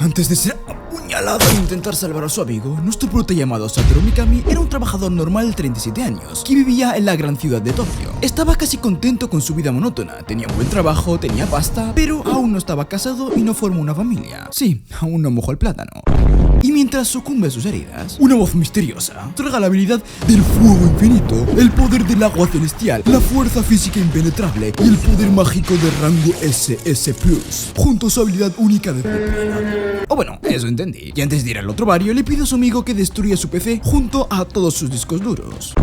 Antes de ser apuñalado e intentar salvar a su amigo, nuestro prota llamado Satoru Mikami era un trabajador normal de 37 años que vivía en la gran ciudad de Tokio. Estaba casi contento con su vida monótona, tenía un buen trabajo, tenía pasta, pero aún no estaba casado y no formó una familia. Sí, aún no mojó el plátano. Y mientras sucumbe a sus heridas, una voz misteriosa traga la habilidad del fuego infinito, el poder del agua celestial, la fuerza física impenetrable y el poder mágico de rango SS+, junto a su habilidad única de disciplina. O bueno, eso entendí. Y antes de ir al otro barrio, le pide a su amigo que destruya su PC junto a todos sus discos duros.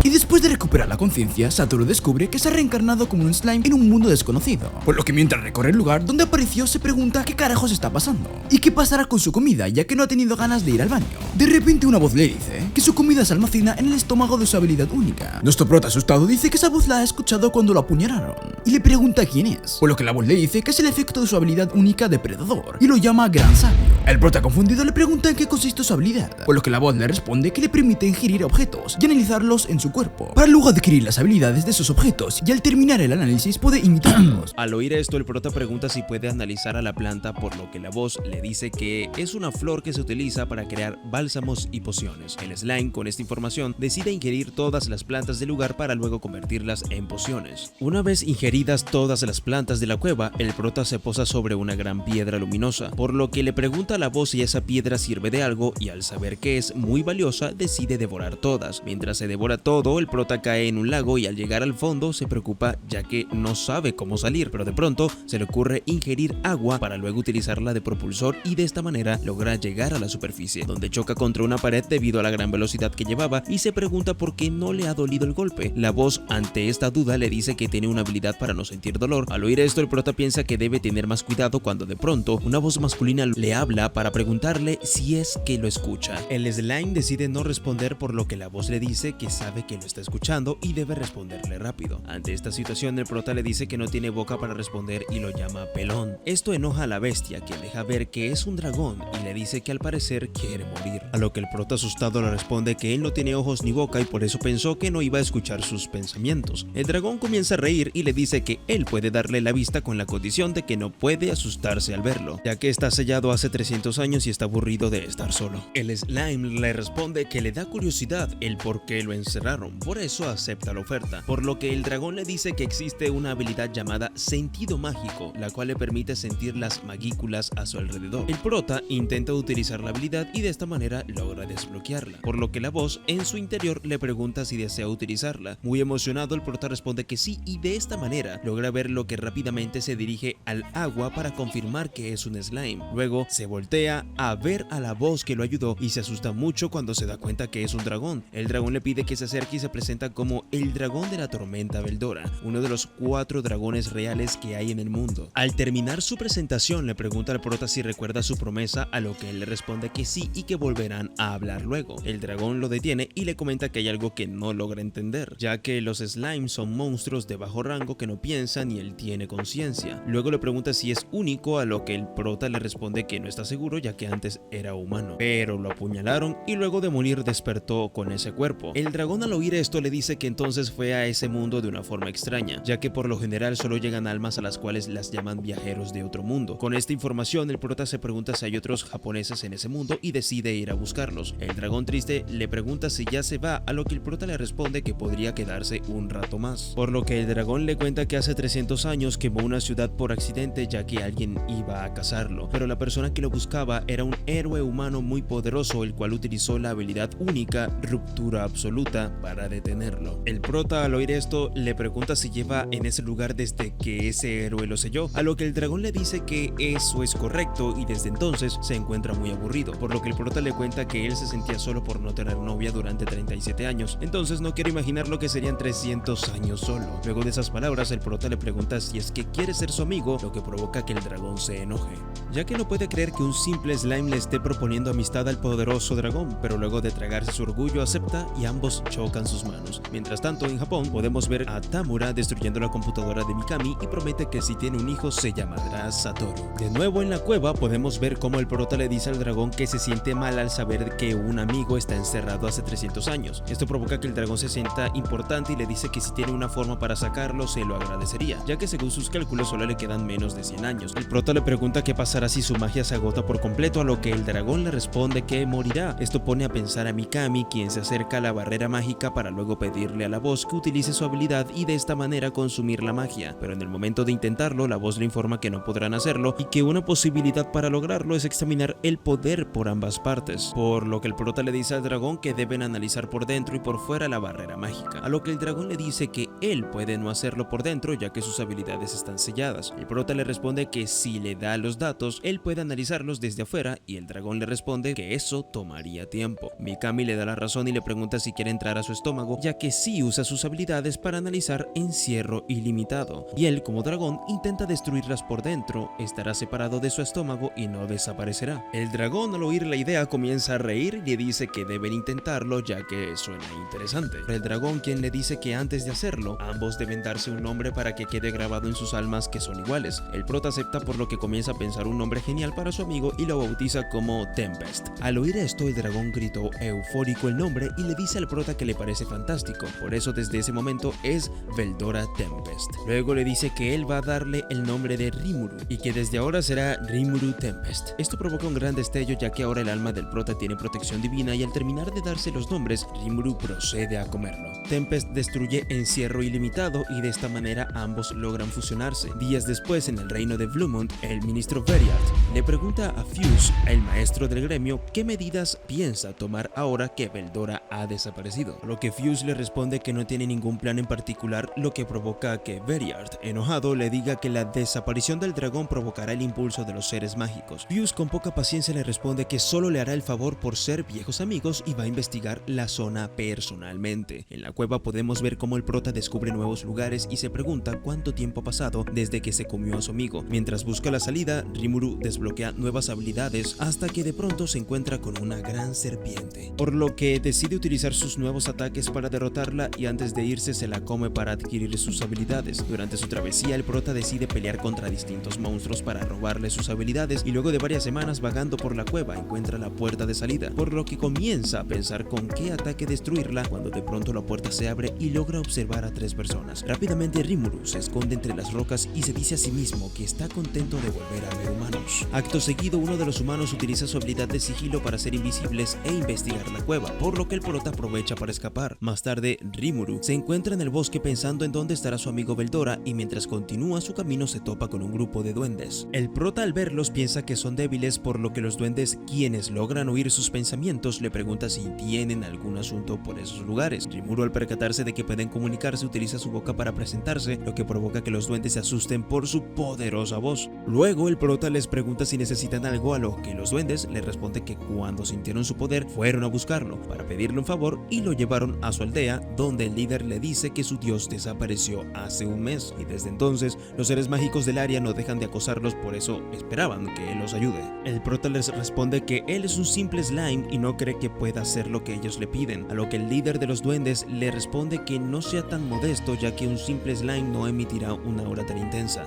Y después de recuperar la conciencia, Satoru descubre que se ha reencarnado como un slime en un mundo desconocido. Por lo que mientras recorre el lugar donde apareció, se pregunta qué carajos está pasando y qué pasará con su comida, ya que no ha tenido ganas de ir al baño. De repente una voz le dice que su comida se almacena en el estómago de su habilidad única. Nuestro prota asustado dice que esa voz la ha escuchado cuando lo apuñalaron y le pregunta quién es, por lo que la voz le dice que es el efecto de su habilidad única depredador y lo llama Gran Sabio. El prota confundido le pregunta en qué consiste su habilidad, por lo que la voz le responde que le permite ingerir objetos y analizarlos en su cuerpo, para luego adquirir las habilidades de esos objetos y al terminar el análisis puede imitarlos. Al oír esto, el prota pregunta si puede analizar a la planta, por lo que la voz le dice que es una flor que se utiliza para crear bálsamos y pociones. El slime, con esta información, decide ingerir todas las plantas del lugar para luego convertirlas en pociones. Una vez ingeridas todas las plantas de la cueva, el prota se posa sobre una gran piedra luminosa, por lo que le pregunta a la voz si esa piedra sirve de algo y al saber que es muy valiosa, decide devorar todas. Mientras se devora todo, el prota cae en un lago y al llegar al fondo se preocupa ya que no sabe cómo salir, pero de pronto se le ocurre ingerir agua para luego utilizarla de propulsor y de esta manera logra llegar a la superficie, donde choca contra una pared debido a la gran velocidad que llevaba y se pregunta por qué no le ha dolido el golpe. La voz ante esta duda le dice que tiene una habilidad para no sentir dolor. Al oír esto, el prota piensa que debe tener más cuidado cuando de pronto una voz masculina le habla para preguntarle si es que lo escucha. El slime decide no responder, por lo que la voz le dice que sabe que lo está escuchando y debe responderle rápido. Ante esta situación, el prota le dice que no tiene boca para responder y lo llama pelón. Esto enoja a la bestia, que deja ver que es un dragón y le dice que al parecer quiere morir, a lo que el prota asustado le responde que él no tiene ojos ni boca y por eso pensó que no iba a escuchar sus pensamientos. El dragón comienza a reír y le dice que él puede darle la vista con la condición de que no puede asustarse al verlo, ya que está sellado hace 300 años y está aburrido de estar solo. El slime le responde que le da curiosidad el por qué lo encerraron, por eso acepta la oferta, por lo que el dragón le dice que existe una habilidad llamada sentido mágico, la cual le permite sentir las magículas a su alrededor. El prota intenta utilizar la habilidad y de esta manera logra desbloquearla, por lo que la voz en su interior le pregunta si desea utilizarla. Muy emocionado, el prota responde que sí y de esta manera logra ver lo que rápidamente se dirige al agua para confirmar que es un slime. Luego se voltea a ver a la voz que lo ayudó y se asusta mucho cuando se da cuenta que es un dragón. El dragón le pide que se acerque y se presenta como el dragón de la tormenta Veldora, uno de los 4 dragones reales que hay en el mundo. Al terminar su presentación, le pregunta al prota si recuerda su promesa, a lo que él le responde que sí y que volverán a hablar luego. El dragón lo detiene y le comenta que hay algo que no logra entender, ya que los slimes son monstruos de bajo rango que no piensan y él tiene conciencia. Luego le pregunta si es único, a lo que el prota le responde que no está seguro, ya que antes era humano, pero lo apuñalaron y luego de morir despertó con ese cuerpo. El dragón, al oír esto, le dice que entonces fue a ese mundo de una forma extraña, ya que por lo general solo llegan almas a las cuales las llaman viajeros de otro mundo. Con esta información, el prota se pregunta si hay otros japoneses en ese mundo y decide ir a buscarlos. El dragón triste le pregunta si ya se va, a lo que el prota le responde que podría quedarse un rato más, por lo que el dragón le cuenta que hace 300 años quemó una ciudad por accidente, ya que alguien iba a cazarlo, pero la persona que lo buscaba era un héroe humano muy poderoso, el cual utilizó la habilidad única ruptura absoluta para detenerlo. El prota, al oír esto, le pregunta si lleva en ese lugar desde que ese héroe lo selló, a lo que el dragón le dice que eso es correcto y desde entonces se encuentra muy aburrido, por lo que el prota le cuenta que él se sentía solo por no tener novia durante 37 años, entonces no quiere imaginar lo que serían 300 años solo. Luego de esas palabras, el prota le pregunta si es que quiere ser su amigo, lo que provoca que el dragón se enoje, ya que no puede creer que un simple slime le esté proponiendo amistad al poderoso dragón, pero luego de tragarse su orgullo acepta y ambos chocan sus manos. Mientras tanto, en Japón podemos ver a Tamura destruyendo la computadora de Mikami y promete que si tiene un hijo se llamará Satoru. De nuevo en la cueva podemos ver cómo el prota le dice al dragón que se siente mal al saber que un amigo está encerrado hace 300 años. Esto provoca que el dragón se sienta importante y le dice que si tiene una forma para sacarlo se lo agradecería, ya que según sus cálculos solo le quedan menos de 100 años. El prota le pregunta qué pasará si su magia se agota asusta por completo, a lo que el dragón le responde que morirá. Esto pone a pensar a Mikami, quien se acerca a la barrera mágica para luego pedirle a la voz que utilice su habilidad y de esta manera consumir la magia, pero en el momento de intentarlo la voz le informa que no podrán hacerlo y que una posibilidad para lograrlo es examinar el poder por ambas partes, por lo que el prota le dice al dragón que deben analizar por dentro y por fuera la barrera mágica, a lo que el dragón le dice que él puede no hacerlo por dentro ya que sus habilidades están selladas. El prota le responde que si le da los datos él puede analizarlos desde afuera y el dragón le responde que eso tomaría tiempo. Mikami le da la razón y le pregunta si quiere entrar a su estómago, ya que sí usa sus habilidades para analizar encierro ilimitado, y él como dragón intenta destruirlas por dentro, estará separado de su estómago y no desaparecerá. El dragón al oír la idea comienza a reír y le dice que deben intentarlo ya que suena interesante. El dragón quien le dice que antes de hacerlo ambos deben darse un nombre para que quede grabado en sus almas que son iguales. El prota acepta, por lo que comienza a pensar un nombre genial para su amigo y lo bautiza como Tempest. Al oír esto el dragón gritó eufórico el nombre y le dice al prota que le parece fantástico, por eso desde ese momento es Veldora Tempest. Luego le dice que él va a darle el nombre de Rimuru y que desde ahora será Rimuru Tempest. Esto provoca un gran destello ya que ahora el alma del prota tiene protección divina y al terminar de darse los nombres, Rimuru procede a comerlo. Tempest destruye encierro ilimitado y de esta manera ambos logran fusionarse. Días después, en el reino de Bluemont, el ministro Veriard le pregunta a Fuse, el maestro del gremio, qué medidas piensa tomar ahora que Veldora ha desaparecido, a lo que Fuse le responde que no tiene ningún plan en particular, lo que provoca que Veriard, enojado, le diga que la desaparición del dragón provocará el impulso de los seres mágicos. Fuse con poca paciencia le responde que solo le hará el favor por ser viejos amigos y va a investigar la zona personalmente. En la cueva podemos ver cómo el prota descubre nuevos lugares y se pregunta cuánto tiempo ha pasado desde que se comió a su amigo. Mientras busca la salida, Rimuru desbloquea nuevas habilidades hasta que de pronto se encuentra con una gran serpiente, por lo que decide utilizar sus nuevos ataques para derrotarla y antes de irse se la come para adquirir sus habilidades. Durante su travesía el prota decide pelear contra distintos monstruos para robarle sus habilidades y luego de varias semanas vagando por la cueva encuentra la puerta de salida, por lo que comienza a pensar con qué ataque destruirla cuando de pronto la puerta se abre y logra observar a 3 personas. Rápidamente Rimuru se esconde entre las rocas y se dice a sí mismo que está contento de volver a ver humanos. Acto seguido uno de los humanos utiliza su habilidad de sigilo para ser invisibles e investigar la cueva, por lo que el prota aprovecha para escapar. Más tarde Rimuru se encuentra en el bosque pensando en dónde estará su amigo Veldora y mientras continúa su camino se topa con un grupo de duendes. El prota al verlos piensa que son débiles, por lo que los duendes, quienes logran oír sus pensamientos, le pregunta si tienen algún asunto por esos lugares. Rimuru al percatarse de que pueden comunicarse utiliza su boca para presentarse, lo que provoca que los duendes se asusten por su poderosa voz. Luego el prota les pregunta si necesitan algo, a lo que los duendes le responden que cuando sintieron su poder fueron a buscarlo para pedirle un favor y lo llevaron a su aldea, donde el líder le dice que su dios desapareció hace un mes y desde entonces los seres mágicos del área no dejan de acosarlos, por eso esperaban que él los ayude. El prota les responde que él es un simple slime y no cree que pueda hacer lo que ellos le piden, a lo que el líder de los duendes le responde que no sea tan modesto ya que un simple slime no emitirá una aura tan intensa.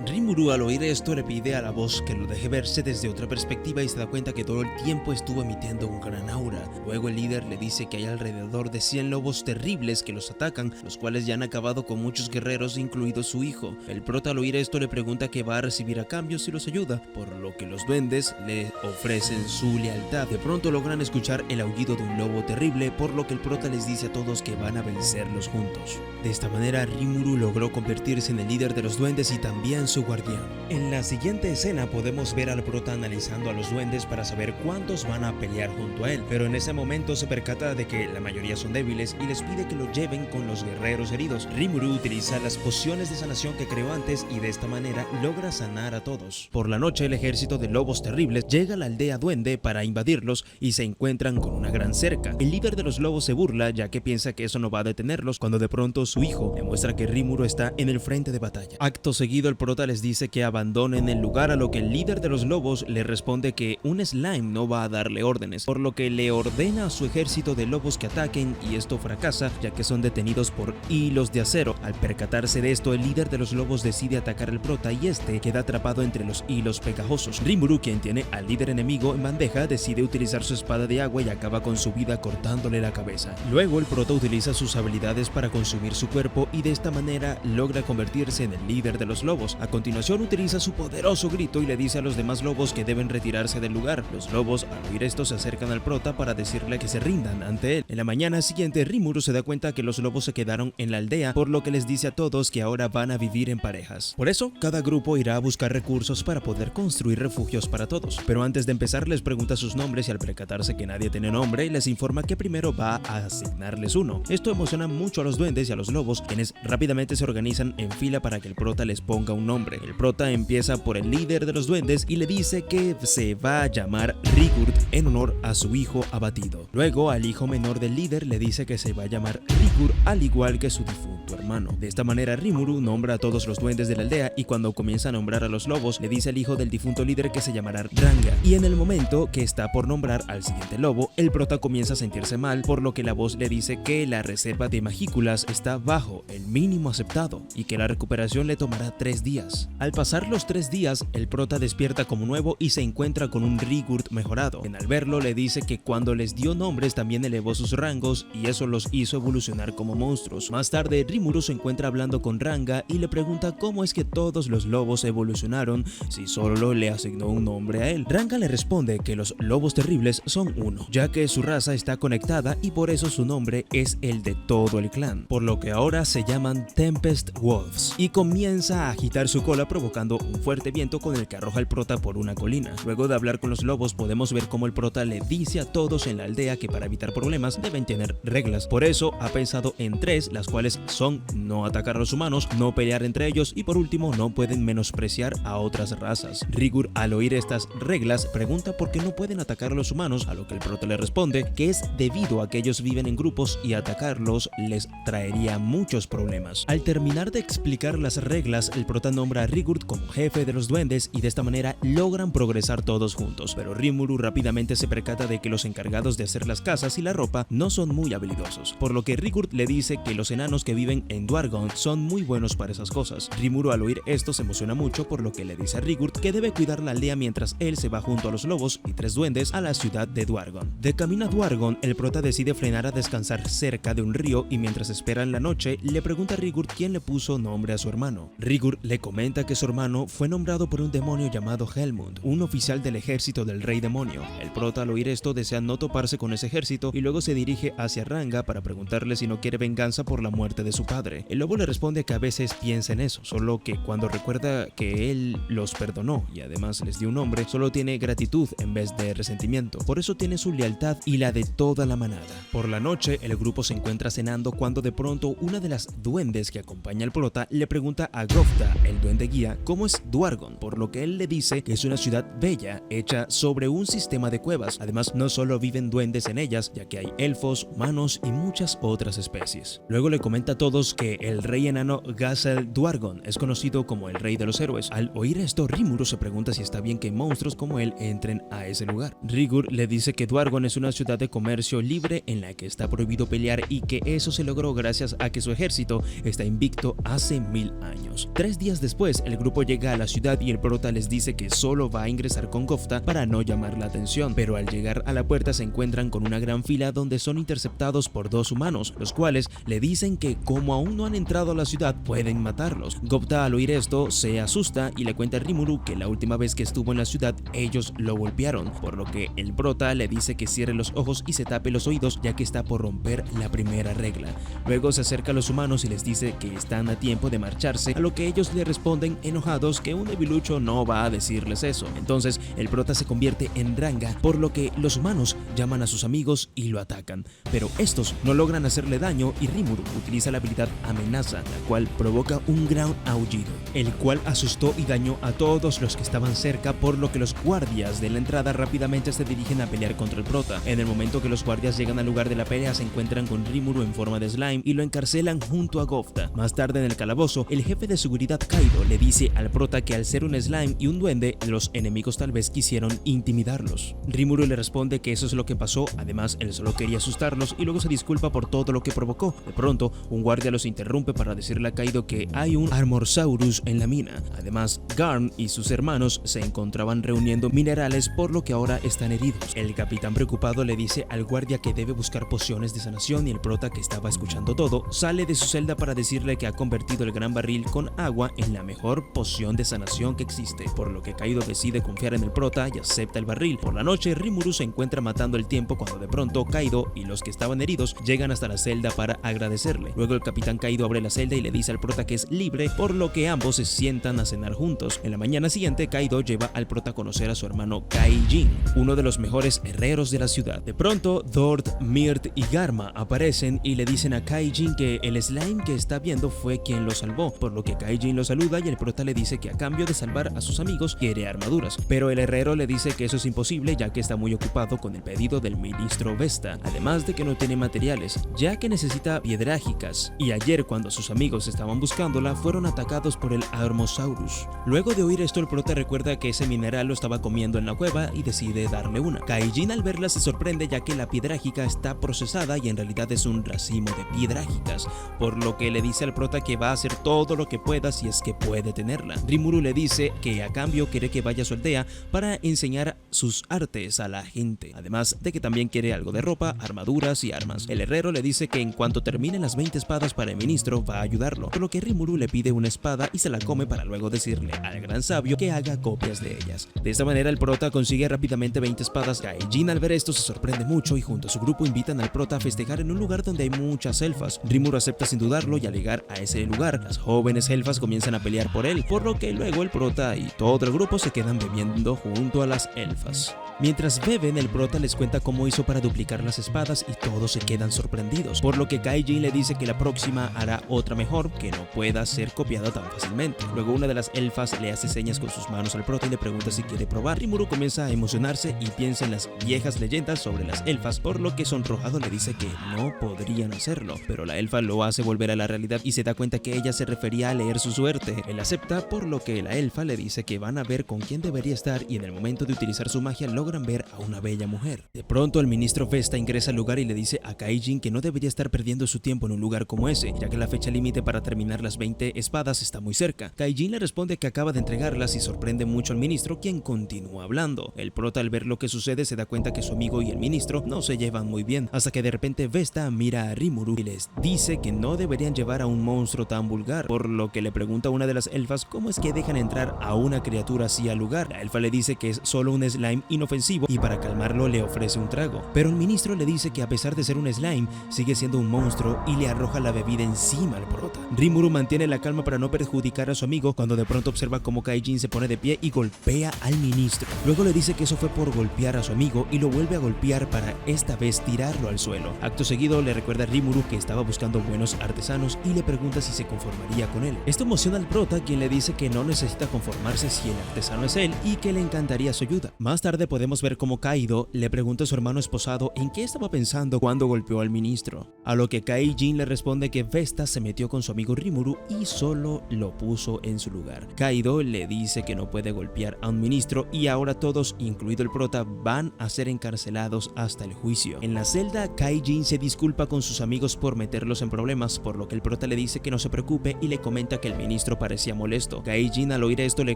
Rimuru al oír esto le pide a la voz que lo deje verse desde otra perspectiva y se da cuenta que todo el tiempo estuvo emitiendo un gran aura. Luego el líder le dice que hay alrededor de 100 lobos terribles que los atacan, los cuales ya han acabado con muchos guerreros incluido su hijo. El prota al oír esto le pregunta que va a recibir a cambio si los ayuda, por lo que los duendes le ofrecen su lealtad. De pronto logran escuchar el aullido de un lobo terrible, por lo que el prota les dice a todos que van a vencerlos juntos. De esta manera Rimuru logró convertirse en el líder de los duendes y también su guardián. En la siguiente escena podemos ver al prota analizando a los duendes para saber cuántos van a pelear junto a él, pero en ese momento se percata de que la mayoría son débiles y les pide que lo lleven con los guerreros heridos. Rimuru utiliza las pociones de sanación que creó antes y de esta manera logra sanar a todos. Por la noche el ejército de lobos terribles llega a la aldea duende para invadirlos y se encuentran con una gran cerca. El líder de los lobos se burla ya que piensa que eso no va a detenerlos, cuando de pronto su hijo le muestra que Rimuru está en el frente de batalla. Acto seguido el prota les dice que abandonen el lugar, a lo que el líder de los lobos le responde que un slime no va a darle órdenes, por lo que le ordena a su ejército de lobos que ataquen y esto fracasa ya que son detenidos por hilos de acero. Al percatarse de esto el líder de los lobos decide atacar al prota y este queda atrapado entre los hilos pegajosos. Rimuru, quien tiene al líder enemigo en bandeja, decide utilizar su espada de agua y acaba con su vida cortándole la cabeza. Luego el prota utiliza sus habilidades para consumir su cuerpo y de esta manera logra convertirse en el líder de los lobos. A continuación utiliza su poderoso grito y le dice a los demás lobos que deben retirarse del lugar. Los lobos al oír esto se acercan al prota para decirle que se rindan ante él. En la mañana siguiente Rimuru se da cuenta que los lobos se quedaron en la aldea, por lo que les dice a todos que ahora van a vivir en parejas. Por eso cada grupo irá a buscar recursos para poder construir refugios para todos. Pero antes de empezar les pregunta sus nombres y al percatarse que nadie tiene nombre les informa que primero va a asignarles uno. Esto emociona mucho a los duendes y a los lobos, quienes rápidamente se organizan en fila para que el prota les ponga un nombre. El prota empieza por el líder de los duendes y le dice que se va a llamar Rigurd en honor a su hijo abatido. Luego al hijo menor del líder le dice que se va a llamar Rigurd al igual que su difunto hermano. De esta manera Rimuru nombra a todos los duendes de la aldea y cuando comienza a nombrar a los lobos le dice al hijo del difunto líder que se llamará Ranga, y en el momento que está por nombrar al siguiente lobo el prota comienza a sentirse mal, por lo que la voz le dice que la reserva de magículas está bajo el mínimo aceptado y que la recuperación le tomará 3 días. Al pasar los 3 días el prota despierta como nuevo y se encuentra con un Rigurd mejorado, quien al verlo le dice que cuando les dio nombres también elevó sus rangos y eso los hizo evolucionar como monstruos. Más tarde Rimuru se encuentra hablando con Ranga y le pregunta cómo es que todos los lobos evolucionaron si solo le asignó un nombre a él. Ranga le responde que los lobos terribles son uno, ya que su raza está conectada y por eso su nombre es el de todo el clan, por lo que ahora se llaman Tempest Wolves, y comienza a agitar su cola provocando un fuerte viento con el que arroja al prota por una colina. Luego de hablar con los lobos podemos ver cómo el prota le dice a todos en la aldea que para evitar problemas deben tener reglas. Por eso ha pensado en 3, las cuales son no atacar a los humanos, no pelear entre ellos y por último no pueden menospreciar a otras razas. Rigurd al oír estas reglas pregunta por qué no pueden atacar a los humanos, a lo que el prota le responde que es debido a que ellos viven en grupos y atacarlos les traería muchos problemas. Al terminar de explicar las reglas el prota nombra a Rigurd como jefe de los duendes y de esta manera logran progresar todos juntos, pero Rimuru rápidamente se percata de que los encargados de hacer las casas y la ropa no son muy habilidosos, por lo que Rigurd le dice que los enanos que viven en Dwargon son muy buenos para esas cosas. Rimuru al oír esto se emociona mucho, por lo que le dice a Rigurd que debe cuidar la aldea mientras él se va junto a los lobos y 3 duendes a la ciudad de Dwargon. De camino a Dwargon el prota decide frenar a descansar cerca de un río y mientras espera en la noche le pregunta a Rigurd quién le puso nombre a su hermano. Rigurd le comenta que su hermano fue nombrado por un demonio llamado Helmund, un oficial del ejército del rey demonio. El prota al oír esto desea no toparse con ese ejército y luego se dirige hacia Ranga para preguntarle si no quiere venganza por la muerte de su padre. El lobo le responde que a veces piensa en eso, solo que cuando recuerda que él los perdonó y además les dio un nombre, solo tiene gratitud en vez de resentimiento. Por eso tiene su lealtad y la de toda la manada. Por la noche el grupo se encuentra cenando cuando de pronto una de las duendes que acompaña al prota le pregunta a Gofta, el duende guía, cómo es Dwargon, por lo que él le dice que es una ciudad bella hecha sobre un sistema de cuevas. Además no solo viven duendes en ellas, ya que hay elfos, humanos y muchas otras especies. Luego le comenta a todos que el rey enano Ghazal Dwargon es conocido como el rey de los héroes. Al oír esto Rimuru se pregunta si está bien que monstruos como él entren a ese lugar. Rigurd le dice que Dwargon es una ciudad de comercio libre en la que está prohibido pelear y que eso se logró gracias a que su ejército está invicto hace 1000 años. 3 días después el grupo llega a la ciudad y el prota les dice que solo va a ingresar con Gofta para no llamar la atención, pero al llegar a la puerta se encuentran con una gran fila donde son interceptados por 2 humanos, los cuales le dicen que como aún no han entrado a la ciudad pueden matarlos. Gofta al oír esto se asusta y le cuenta a Rimuru que la última vez que estuvo en la ciudad ellos lo golpearon, por lo que el prota le dice que cierre los ojos y se tape los oídos ya que está por romper la primera regla. Luego se acerca a los humanos y les dice que están a tiempo de marcharse, a lo que ellos le responden enojados que un debilucho no va a decirles eso. Entonces el prota se convierte en Ranga, por lo que los humanos llaman a sus amigos y lo atacan, pero estos no logran hacerle daño y Rimuru utiliza la habilidad amenaza, la cual provoca un gran aullido, el cual asustó y dañó a todos los que estaban cerca, por lo que los guardias de la entrada rápidamente se dirigen a pelear contra el prota. En el momento que los guardias llegan al lugar de la pelea se encuentran con Rimuru en forma de slime y lo encarcelan junto a Gofta. Más tarde en el calabozo el jefe de seguridad Kaido le dice al prota que al ser un slime y un duende los enemigos tal vez quisieron intimidarlos. Rimuru le responde que eso es lo que pasó, además él solo quería asustarlos y luego se disculpa por todo lo que provocó. De pronto un guardia los interrumpe para decirle a Kaido que hay un Armorsaurus en la mina. Además Garn y sus hermanos se encontraban reuniendo minerales, por lo que ahora están heridos. El capitán preocupado le dice al guardia que debe buscar pociones de sanación y el prota, que estaba escuchando todo, sale de su celda para decirle que ha convertido el gran barril con agua en la mejor poción de sanación que existe, por lo que Kaido decide confiar en el prota y acepta el barril. Por la noche, Rimuru se encuentra matando el tiempo cuando de pronto Kaido y los que estaban heridos llegan hasta la celda para agradecerle. Luego el capitán Kaido abre la celda y le dice al prota que es libre, por lo que ambos se sientan a cenar juntos. En la mañana siguiente, Kaido lleva al prota a conocer a su hermano Kaijin, uno de los mejores herreros de la ciudad. De pronto, Dort, Mirt y Garma aparecen y le dicen a Kaijin que el slime que está viendo fue quien lo salvó, por lo que Kaijin lo saluda y el prota le dice que a cambio de salvar a sus amigos quiere armaduras, pero el herrero le dice que eso es imposible ya que está muy ocupado con el pedido del ministro Vesta, además de que no tiene materiales, ya que necesita piedrágicas, y ayer cuando sus amigos estaban buscándola fueron atacados por el Armosaurus. Luego de oír esto, el prota recuerda que ese mineral lo estaba comiendo en la cueva y decide darle una. Kaijin al verla se sorprende ya que la piedrágica está procesada y en realidad es un racimo de piedrágicas, por lo que le dice al prota que va a hacer todo lo que pueda si es que puede tenerla. Rimuru le dice que a cambio quiere que vaya a su aldea para enseñar sus artes a la gente, además de que también quiere algo de ropa, armaduras y armas. El herrero le dice que en cuanto terminen las 20 espadas para el ministro va a ayudarlo, por lo que Rimuru le pide una espada y se la come para luego decirle al gran sabio que haga copias de ellas. De esta manera el prota consigue rápidamente 20 espadas. Kaijin al ver esto se sorprende mucho y junto a su grupo invitan al prota a festejar en un lugar donde hay muchas elfas. Rimuru acepta sin dudarlo y al llegar a ese lugar las jóvenes elfas comienzan a pelear por él, por lo que luego el prota y todo el grupo se quedan bebiendo junto a las elfas. Mientras beben, el prota les cuenta cómo hizo para duplicar las espadas y todos se quedan sorprendidos, por lo que Kaijin le dice que la próxima hará otra mejor que no pueda ser copiada tan fácilmente. Luego una de las elfas le hace señas con sus manos al prota y le pregunta si quiere probar. Rimuru comienza a emocionarse y piensa en las viejas leyendas sobre las elfas, por lo que sonrojado le dice que no podrían hacerlo, pero la elfa lo hace volver a la realidad y se da cuenta que ella se refería a leer su suerte. Él acepta, por lo que la elfa le dice que van a ver con quién debería estar y en el momento de utilizar su magia logran ver a una bella mujer. De pronto el ministro Vesta ingresa al lugar y le dice a Kaijin que no debería estar perdiendo su tiempo en un lugar como ese, ya que la fecha límite para terminar las 20 espadas está muy cerca. Kaijin le responde que acaba de entregarlas y sorprende mucho al ministro, quien continúa hablando. El prota al ver lo que sucede se da cuenta que su amigo y el ministro no se llevan muy bien, hasta que de repente Vesta mira a Rimuru y les dice que no deberían llevar a un monstruo tan vulgar, por lo que le pregunta a una de las elfas cómo es que dejan entrar a una criatura así al lugar. La elfa le dice que es solo un slime inofensivo y para calmarlo le ofrece un trago, pero el ministro le dice que a pesar de ser un slime sigue siendo un monstruo y le arroja la bebida encima al prota. Rimuru mantiene la calma para no perjudicar a su amigo cuando de pronto observa cómo Kaijin se pone de pie y golpea al ministro. Luego le dice que eso fue por golpear a su amigo y lo vuelve a golpear para esta vez tirarlo al suelo. Acto seguido le recuerda a Rimuru que estaba buscando buenos artesanos y le pregunta si se conformaría con él. Esto emociona al prota, quien le dice que no necesita conformarse si el artesano es él y que le encantaría su ayuda. Más tarde podemos ver cómo Kaido le pregunta a su hermano esposado en qué estaba pensando cuando golpeó al ministro, a lo que Kaijin le responde que Vesta se metió con su amigo Rimuru y solo lo puso en su lugar. Kaido le dice que no puede golpear a un ministro y ahora todos, incluido el prota, van a ser encarcelados hasta el juicio. En la celda, Kaijin se disculpa con sus amigos por meterlos en problemas, por lo que el prota le dice que no se preocupe y le comenta que el ministro parecía molesto. Kaijin al oír esto le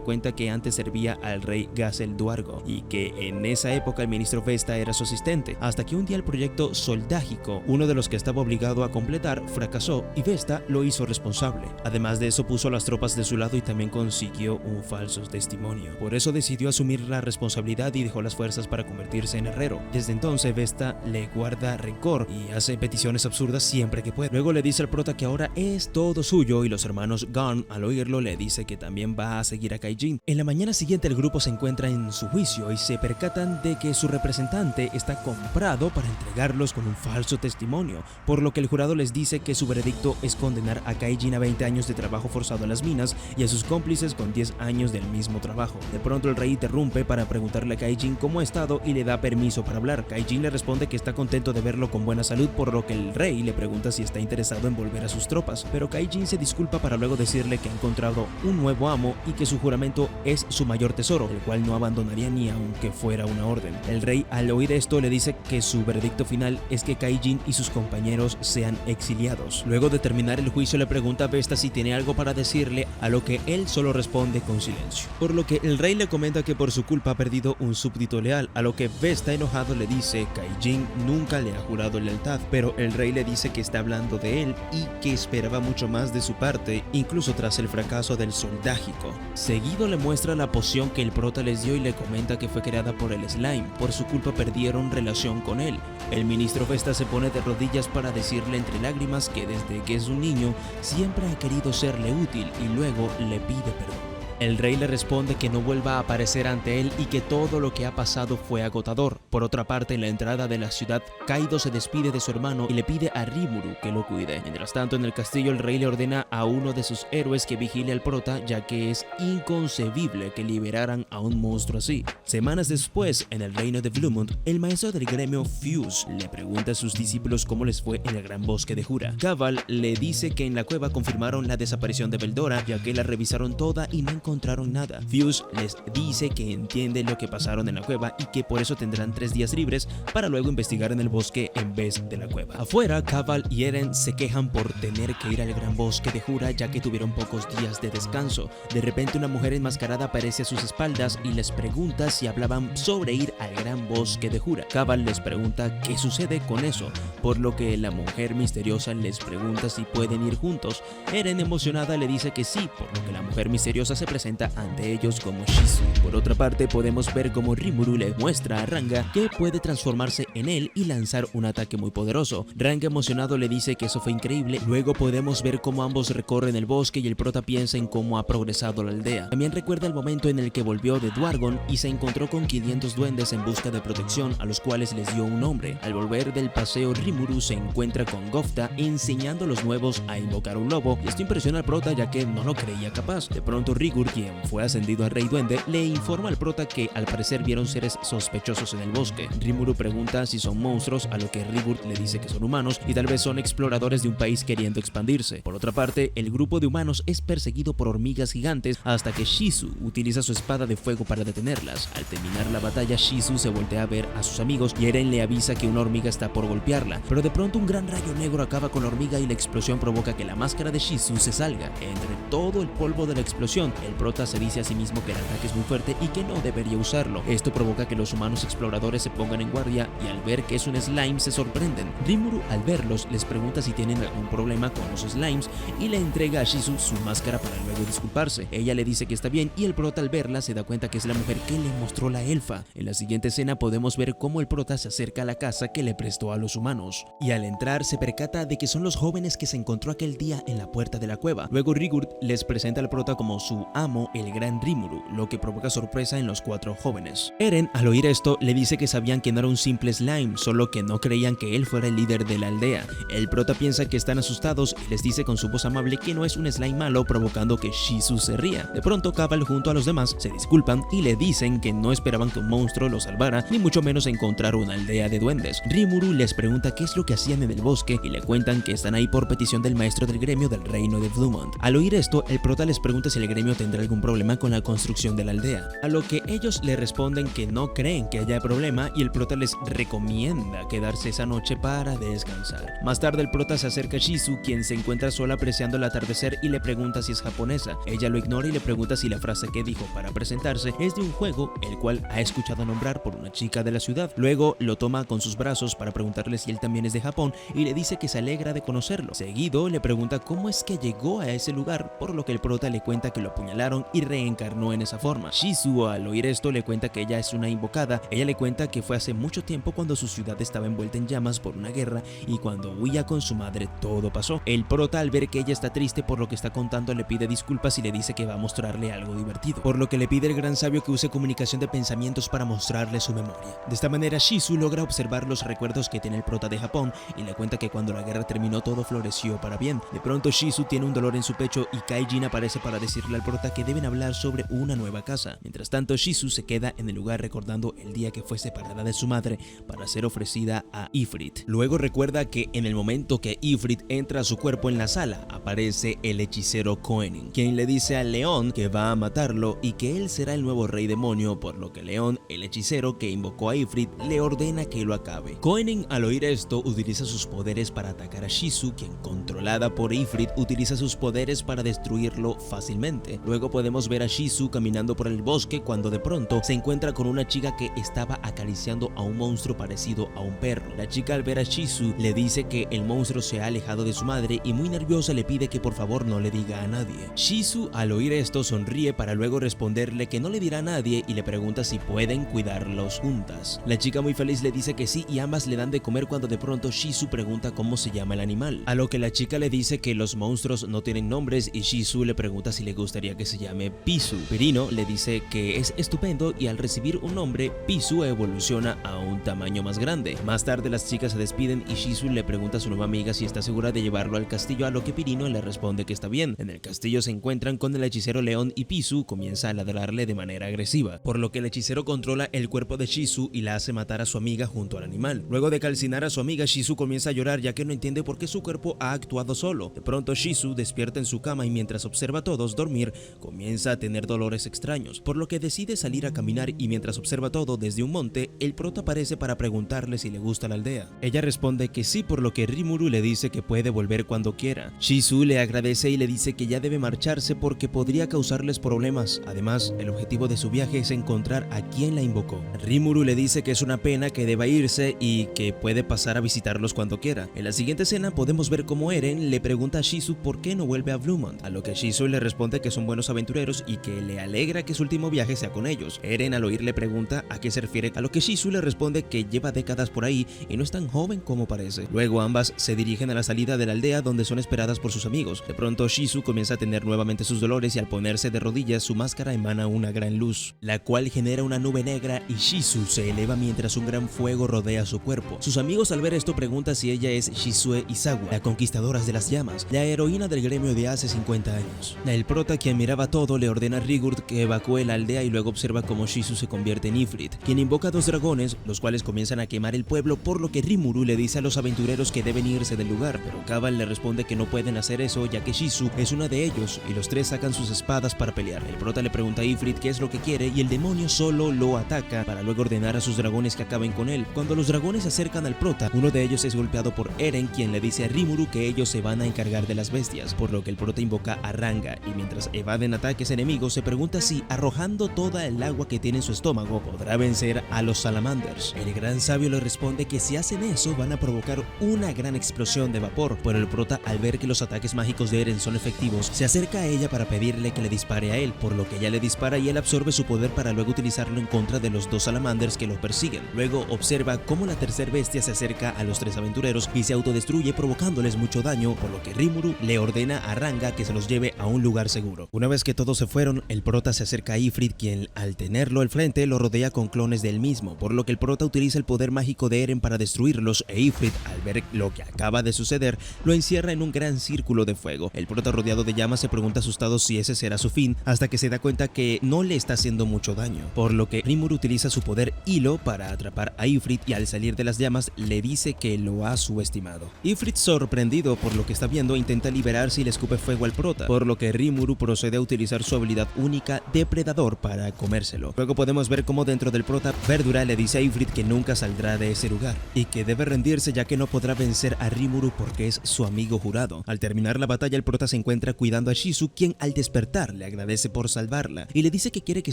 cuenta que antes servía al rey Gazel Duargo y que en esa época el ministro Vesta era su asistente, hasta que un día el proyecto Soldágico, uno de los que estaba obligado a completar, fracasó y Vesta lo hizo responsable. Además de eso puso a las tropas de su lado y también consiguió un falso testimonio. Por eso decidió asumir la responsabilidad y dejó las fuerzas para convertirse en herrero. Desde entonces Vesta le guarda rencor y hace peticiones absurdas siempre que puede. Luego le dice al prota que ahora es todo suyo y los hermanos Gon al oírlo le dice que también va a seguir a Kaijin. En la mañana siguiente el grupo se encuentra en su juicio y se percatan de que su representante está comprado para entregarlos con un falso testimonio, por lo que el jurado les dice que su veredicto es condenar a Kaijin a 20 años de trabajo forzado en las minas y a sus cómplices con 10 años del mismo trabajo. De pronto el rey interrumpe para preguntarle a Kaijin cómo ha estado y le da permiso para hablar. Kaijin le responde que está contento de verlo con buena salud, por lo que el rey le pregunta si está interesado en volver a sus tropas, pero Kaijin se disculpa para luego decirle que ha encontrado un nuevo amo y que su juramento es su mayor tesoro, el cual no abandonaría ni aunque fuera una orden. El rey al oír esto le dice que su veredicto final es que Kaijin y sus compañeros sean exiliados. Luego de terminar el juicio le pregunta a Vesta si tiene algo para decirle, a lo que él solo responde con silencio, por lo que el rey le comenta que por su culpa ha perdido un súbdito leal, a lo que Vesta enojado le dice Kaijin nunca le ha jurado lealtad, pero el rey le dice que está hablando de él y que esperaba mucho más de su parte, incluso tras el fracaso del soldágico. Seguido le muestra la poción que el prota les dio y le comenta que fue creada por el slime, por su culpa perdieron relación con él. El ministro Vesta se pone de rodillas para decirle entre lágrimas que desde que es un niño siempre ha querido serle útil y luego le pide perdón. El rey le responde que no vuelva a aparecer ante él y que todo lo que ha pasado fue agotador. Por otra parte, en la entrada de la ciudad, Kaido se despide de su hermano y le pide a Rimuru que lo cuide. Mientras tanto, en el castillo el rey le ordena a uno de sus héroes que vigile al prota, ya que es inconcebible que liberaran a un monstruo así. Semanas después, en el reino de Bluemont, el maestro del gremio Fuse le pregunta a sus discípulos cómo les fue en el gran bosque de Jura. Caval le dice que en la cueva confirmaron la desaparición de Veldora, ya que la revisaron toda y no encontraron nada. Fuse les dice que entiende lo que pasaron en la cueva y que por eso tendrán 3 días libres para luego investigar en el bosque en vez de la cueva. Afuera, Caval y Eren se quejan por tener que ir al gran bosque de Jura ya que tuvieron pocos días de descanso. De repente una mujer enmascarada aparece a sus espaldas y les pregunta si hablaban sobre ir al gran bosque de Jura. Caval les pregunta qué sucede con eso, por lo que la mujer misteriosa les pregunta si pueden ir juntos. Eren emocionada le dice que sí, por lo que la mujer misteriosa se presenta ante ellos como Shizu. Por otra parte, podemos ver como Rimuru le muestra a Ranga que puede transformarse en él y lanzar un ataque muy poderoso. Ranga emocionado le dice que eso fue increíble. Luego podemos ver cómo ambos recorren el bosque y el prota piensa en cómo ha progresado la aldea. También recuerda el momento en el que volvió de Dwargon y se encontró con 500 duendes en busca de protección, a los cuales les dio un nombre. Al volver del paseo, Rimuru se encuentra con Gofta enseñando a los nuevos a invocar un lobo, y esto impresiona al prota ya que no lo creía capaz. De pronto Rigur, quien fue ascendido a Rey Duende, le informa al prota que al parecer vieron seres sospechosos en el bosque. Rimuru pregunta si son monstruos, a lo que Rigur le dice que son humanos y tal vez son exploradores de un país queriendo expandirse. Por otra parte, el grupo de humanos es perseguido por hormigas gigantes hasta que Shizu utiliza su espada de fuego para detenerlas. Al terminar la batalla, Shizu se voltea a ver a sus amigos y Eren le avisa que una hormiga está por golpearla, pero de pronto un gran rayo negro acaba con la hormiga y la explosión provoca que la máscara de Shizu se salga. Entre todo el polvo de la explosión, el prota se dice a sí mismo que el ataque es muy fuerte y que no debería usarlo. Esto provoca que los humanos exploradores se pongan en guardia y al ver que es un slime se sorprenden. Rimuru al verlos les pregunta si tienen algún problema con los slimes y le entrega a Shizu su máscara para luego disculparse. Ella le dice que está bien y el prota al verla se da cuenta que es la mujer que le mostró la elfa. En la siguiente escena podemos ver cómo el prota se acerca a la casa que le prestó a los humanos y al entrar se percata de que son los jóvenes que se encontró aquel día en la puerta de la cueva. Luego Rigur les presenta al prota como su amo, el gran Rimuru, lo que provoca sorpresa en los 4 jóvenes. Eren, al oír esto, le dice que sabían que no era un simple slime, solo que no creían que él fuera el líder de la aldea. El prota piensa que están asustados y les dice con su voz amable que no es un slime malo, provocando que Shizu se ría. De pronto, Caval junto a los demás se disculpan y le dicen que no esperaban que un monstruo los salvara, ni mucho menos encontrar una aldea de duendes. Rimuru les pregunta qué es lo que hacían en el bosque y le cuentan que están ahí por petición del maestro del gremio del reino de Bluemont. Al oír esto, el prota les pregunta si el gremio tendrá algún problema con la construcción de la aldea, a lo que ellos le responden que no creen que haya problema y el prota les recomienda quedarse esa noche para descansar. Más tarde el prota se acerca a Shizu, quien se encuentra sola apreciando el atardecer y le pregunta si es japonesa. Ella lo ignora y le pregunta si la frase que dijo para presentarse es de un juego el cual ha escuchado nombrar por una chica de la ciudad. Luego lo toma con sus brazos para preguntarle si él también es de Japón y le dice que se alegra de conocerlo. Seguido le pregunta cómo es que llegó a ese lugar, por lo que el prota le cuenta que lo apuñalaron y reencarnó en esa forma. Shizu al oír esto le cuenta que ella es una invocada. Ella le cuenta que fue hace mucho tiempo cuando su ciudad estaba envuelta en llamas por una guerra y cuando huía con su madre todo pasó. El prota al ver que ella está triste por lo que está contando le pide disculpas y le dice que va a mostrarle algo divertido, por lo que le pide al gran sabio que use comunicación de pensamientos para mostrarle su memoria. De esta manera Shizu logra observar los recuerdos que tiene el prota de Japón y le cuenta que cuando la guerra terminó todo floreció para bien. De pronto Shizu tiene un dolor en su pecho y Kaijin aparece para decirle al prota que deben hablar sobre una nueva casa. Mientras tanto Shizu se queda en el lugar recordando el día que fue separada de su madre para ser ofrecida a Ifrit. Luego recuerda que en el momento que Ifrit entra a su cuerpo en la sala aparece el hechicero Koenig, quien le dice a León que va a matarlo y que él será el nuevo rey demonio, por lo que León, el hechicero que invocó a Ifrit, le ordena que lo acabe. Koenig al oír esto utiliza sus poderes para atacar a Shizu, quien controlada por Ifrit utiliza sus poderes para destruirlo fácilmente. Luego Luego podemos ver a Shizu caminando por el bosque cuando de pronto se encuentra con una chica que estaba acariciando a un monstruo parecido a un perro. La chica, al ver a Shizu, le dice que el monstruo se ha alejado de su madre y muy nerviosa le pide que por favor no le diga a nadie. Shizu, al oír esto, sonríe para luego responderle que no le dirá a nadie y le pregunta si pueden cuidarlos juntas. La chica, muy feliz, le dice que sí y ambas le dan de comer cuando de pronto Shizu pregunta cómo se llama el animal, a lo que la chica le dice que los monstruos no tienen nombres y Shizu le pregunta si le gustaría que se llame Pisu. Pirino le dice que es estupendo y al recibir un nombre, Pisu evoluciona a un tamaño más grande. Más tarde las chicas se despiden y Shizu le pregunta a su nueva amiga si está segura de llevarlo al castillo, a lo que Pirino le responde que está bien. En el castillo se encuentran con el hechicero León y Pisu comienza a ladrarle de manera agresiva, por lo que el hechicero controla el cuerpo de Shizu y la hace matar a su amiga junto al animal. Luego de calcinar a su amiga, Shizu comienza a llorar ya que no entiende por qué su cuerpo ha actuado solo. De pronto Shizu despierta en su cama y mientras observa a todos dormir, comienza a tener dolores extraños, por lo que decide salir a caminar y mientras observa todo desde un monte, el prota aparece para preguntarle si le gusta la aldea. Ella responde que sí, por lo que Rimuru le dice que puede volver cuando quiera. Shizu le agradece y le dice que ya debe marcharse porque podría causarles problemas. Además, el objetivo de su viaje es encontrar a quien la invocó. Rimuru le dice que es una pena que deba irse y que puede pasar a visitarlos cuando quiera. En la siguiente escena podemos ver cómo Eren le pregunta a Shizu por qué no vuelve a Bluemont, a lo que Shizu le responde que son buenos aventureros y que le alegra que su último viaje sea con ellos. Eren, al oír, le pregunta a qué se refiere, a lo que Shizu le responde que lleva décadas por ahí y no es tan joven como parece. Luego ambas se dirigen a la salida de la aldea donde son esperadas por sus amigos. De pronto Shizu comienza a tener nuevamente sus dolores y al ponerse de rodillas su máscara emana una gran luz, la cual genera una nube negra y Shizu se eleva mientras un gran fuego rodea su cuerpo. Sus amigos al ver esto preguntan si ella es Shizue Izawa, la conquistadora de las llamas, la heroína del gremio de hace 50 años. El prota, quien miraba todo, le ordena a Rigurd que evacúe la aldea y luego observa cómo Shizu se convierte en Ifrit, quien invoca dos dragones, los cuales comienzan a quemar el pueblo, por lo que Rimuru le dice a los aventureros que deben irse del lugar, pero Kabal le responde que no pueden hacer eso ya que Shizu es una de ellos y los tres sacan sus espadas para pelear. El prota le pregunta a Ifrit qué es lo que quiere y el demonio solo lo ataca para luego ordenar a sus dragones que acaben con él. Cuando los dragones se acercan al prota, uno de ellos es golpeado por Eren, quien le dice a Rimuru que ellos se van a encargar de las bestias, por lo que el prota invoca a Ranga y mientras evaden ataques enemigos se pregunta si arrojando toda el agua que tiene en su estómago podrá vencer a los salamanders. El gran sabio le responde que si hacen eso van a provocar una gran explosión de vapor, pero el prota, al ver que los ataques mágicos de Eren son efectivos, se acerca a ella para pedirle que le dispare a él, por lo que ella le dispara y él absorbe su poder para luego utilizarlo en contra de los dos salamanders que lo persiguen. Luego observa cómo la tercera bestia se acerca a los tres aventureros y se autodestruye provocándoles mucho daño, por lo que Rimuru le ordena a Ranga que se los lleve a un lugar seguro. Una vez que todos se fueron, el prota se acerca a Ifrit, quien al tenerlo al frente lo rodea con clones de él mismo, por lo que el prota utiliza el poder mágico de Eren para destruirlos e Ifrit, al ver lo que acaba de suceder, lo encierra en un gran círculo de fuego. El prota, rodeado de llamas, se pregunta asustado si ese será su fin, hasta que se da cuenta que no le está haciendo mucho daño, por lo que Rimuru utiliza su poder Hilo para atrapar a Ifrit y al salir de las llamas le dice que lo ha subestimado. Ifrit, sorprendido por lo que está viendo, intenta liberarse y le escupe fuego al prota, por lo que Rimuru procede a utilizar su habilidad única Depredador para comérselo. Luego podemos ver cómo dentro del prota, Verdura le dice a Ifrit que nunca saldrá de ese lugar y que debe rendirse ya que no podrá vencer a Rimuru porque es su amigo jurado. Al terminar la batalla, el prota se encuentra cuidando a Shizu, quien al despertar le agradece por salvarla y le dice que quiere que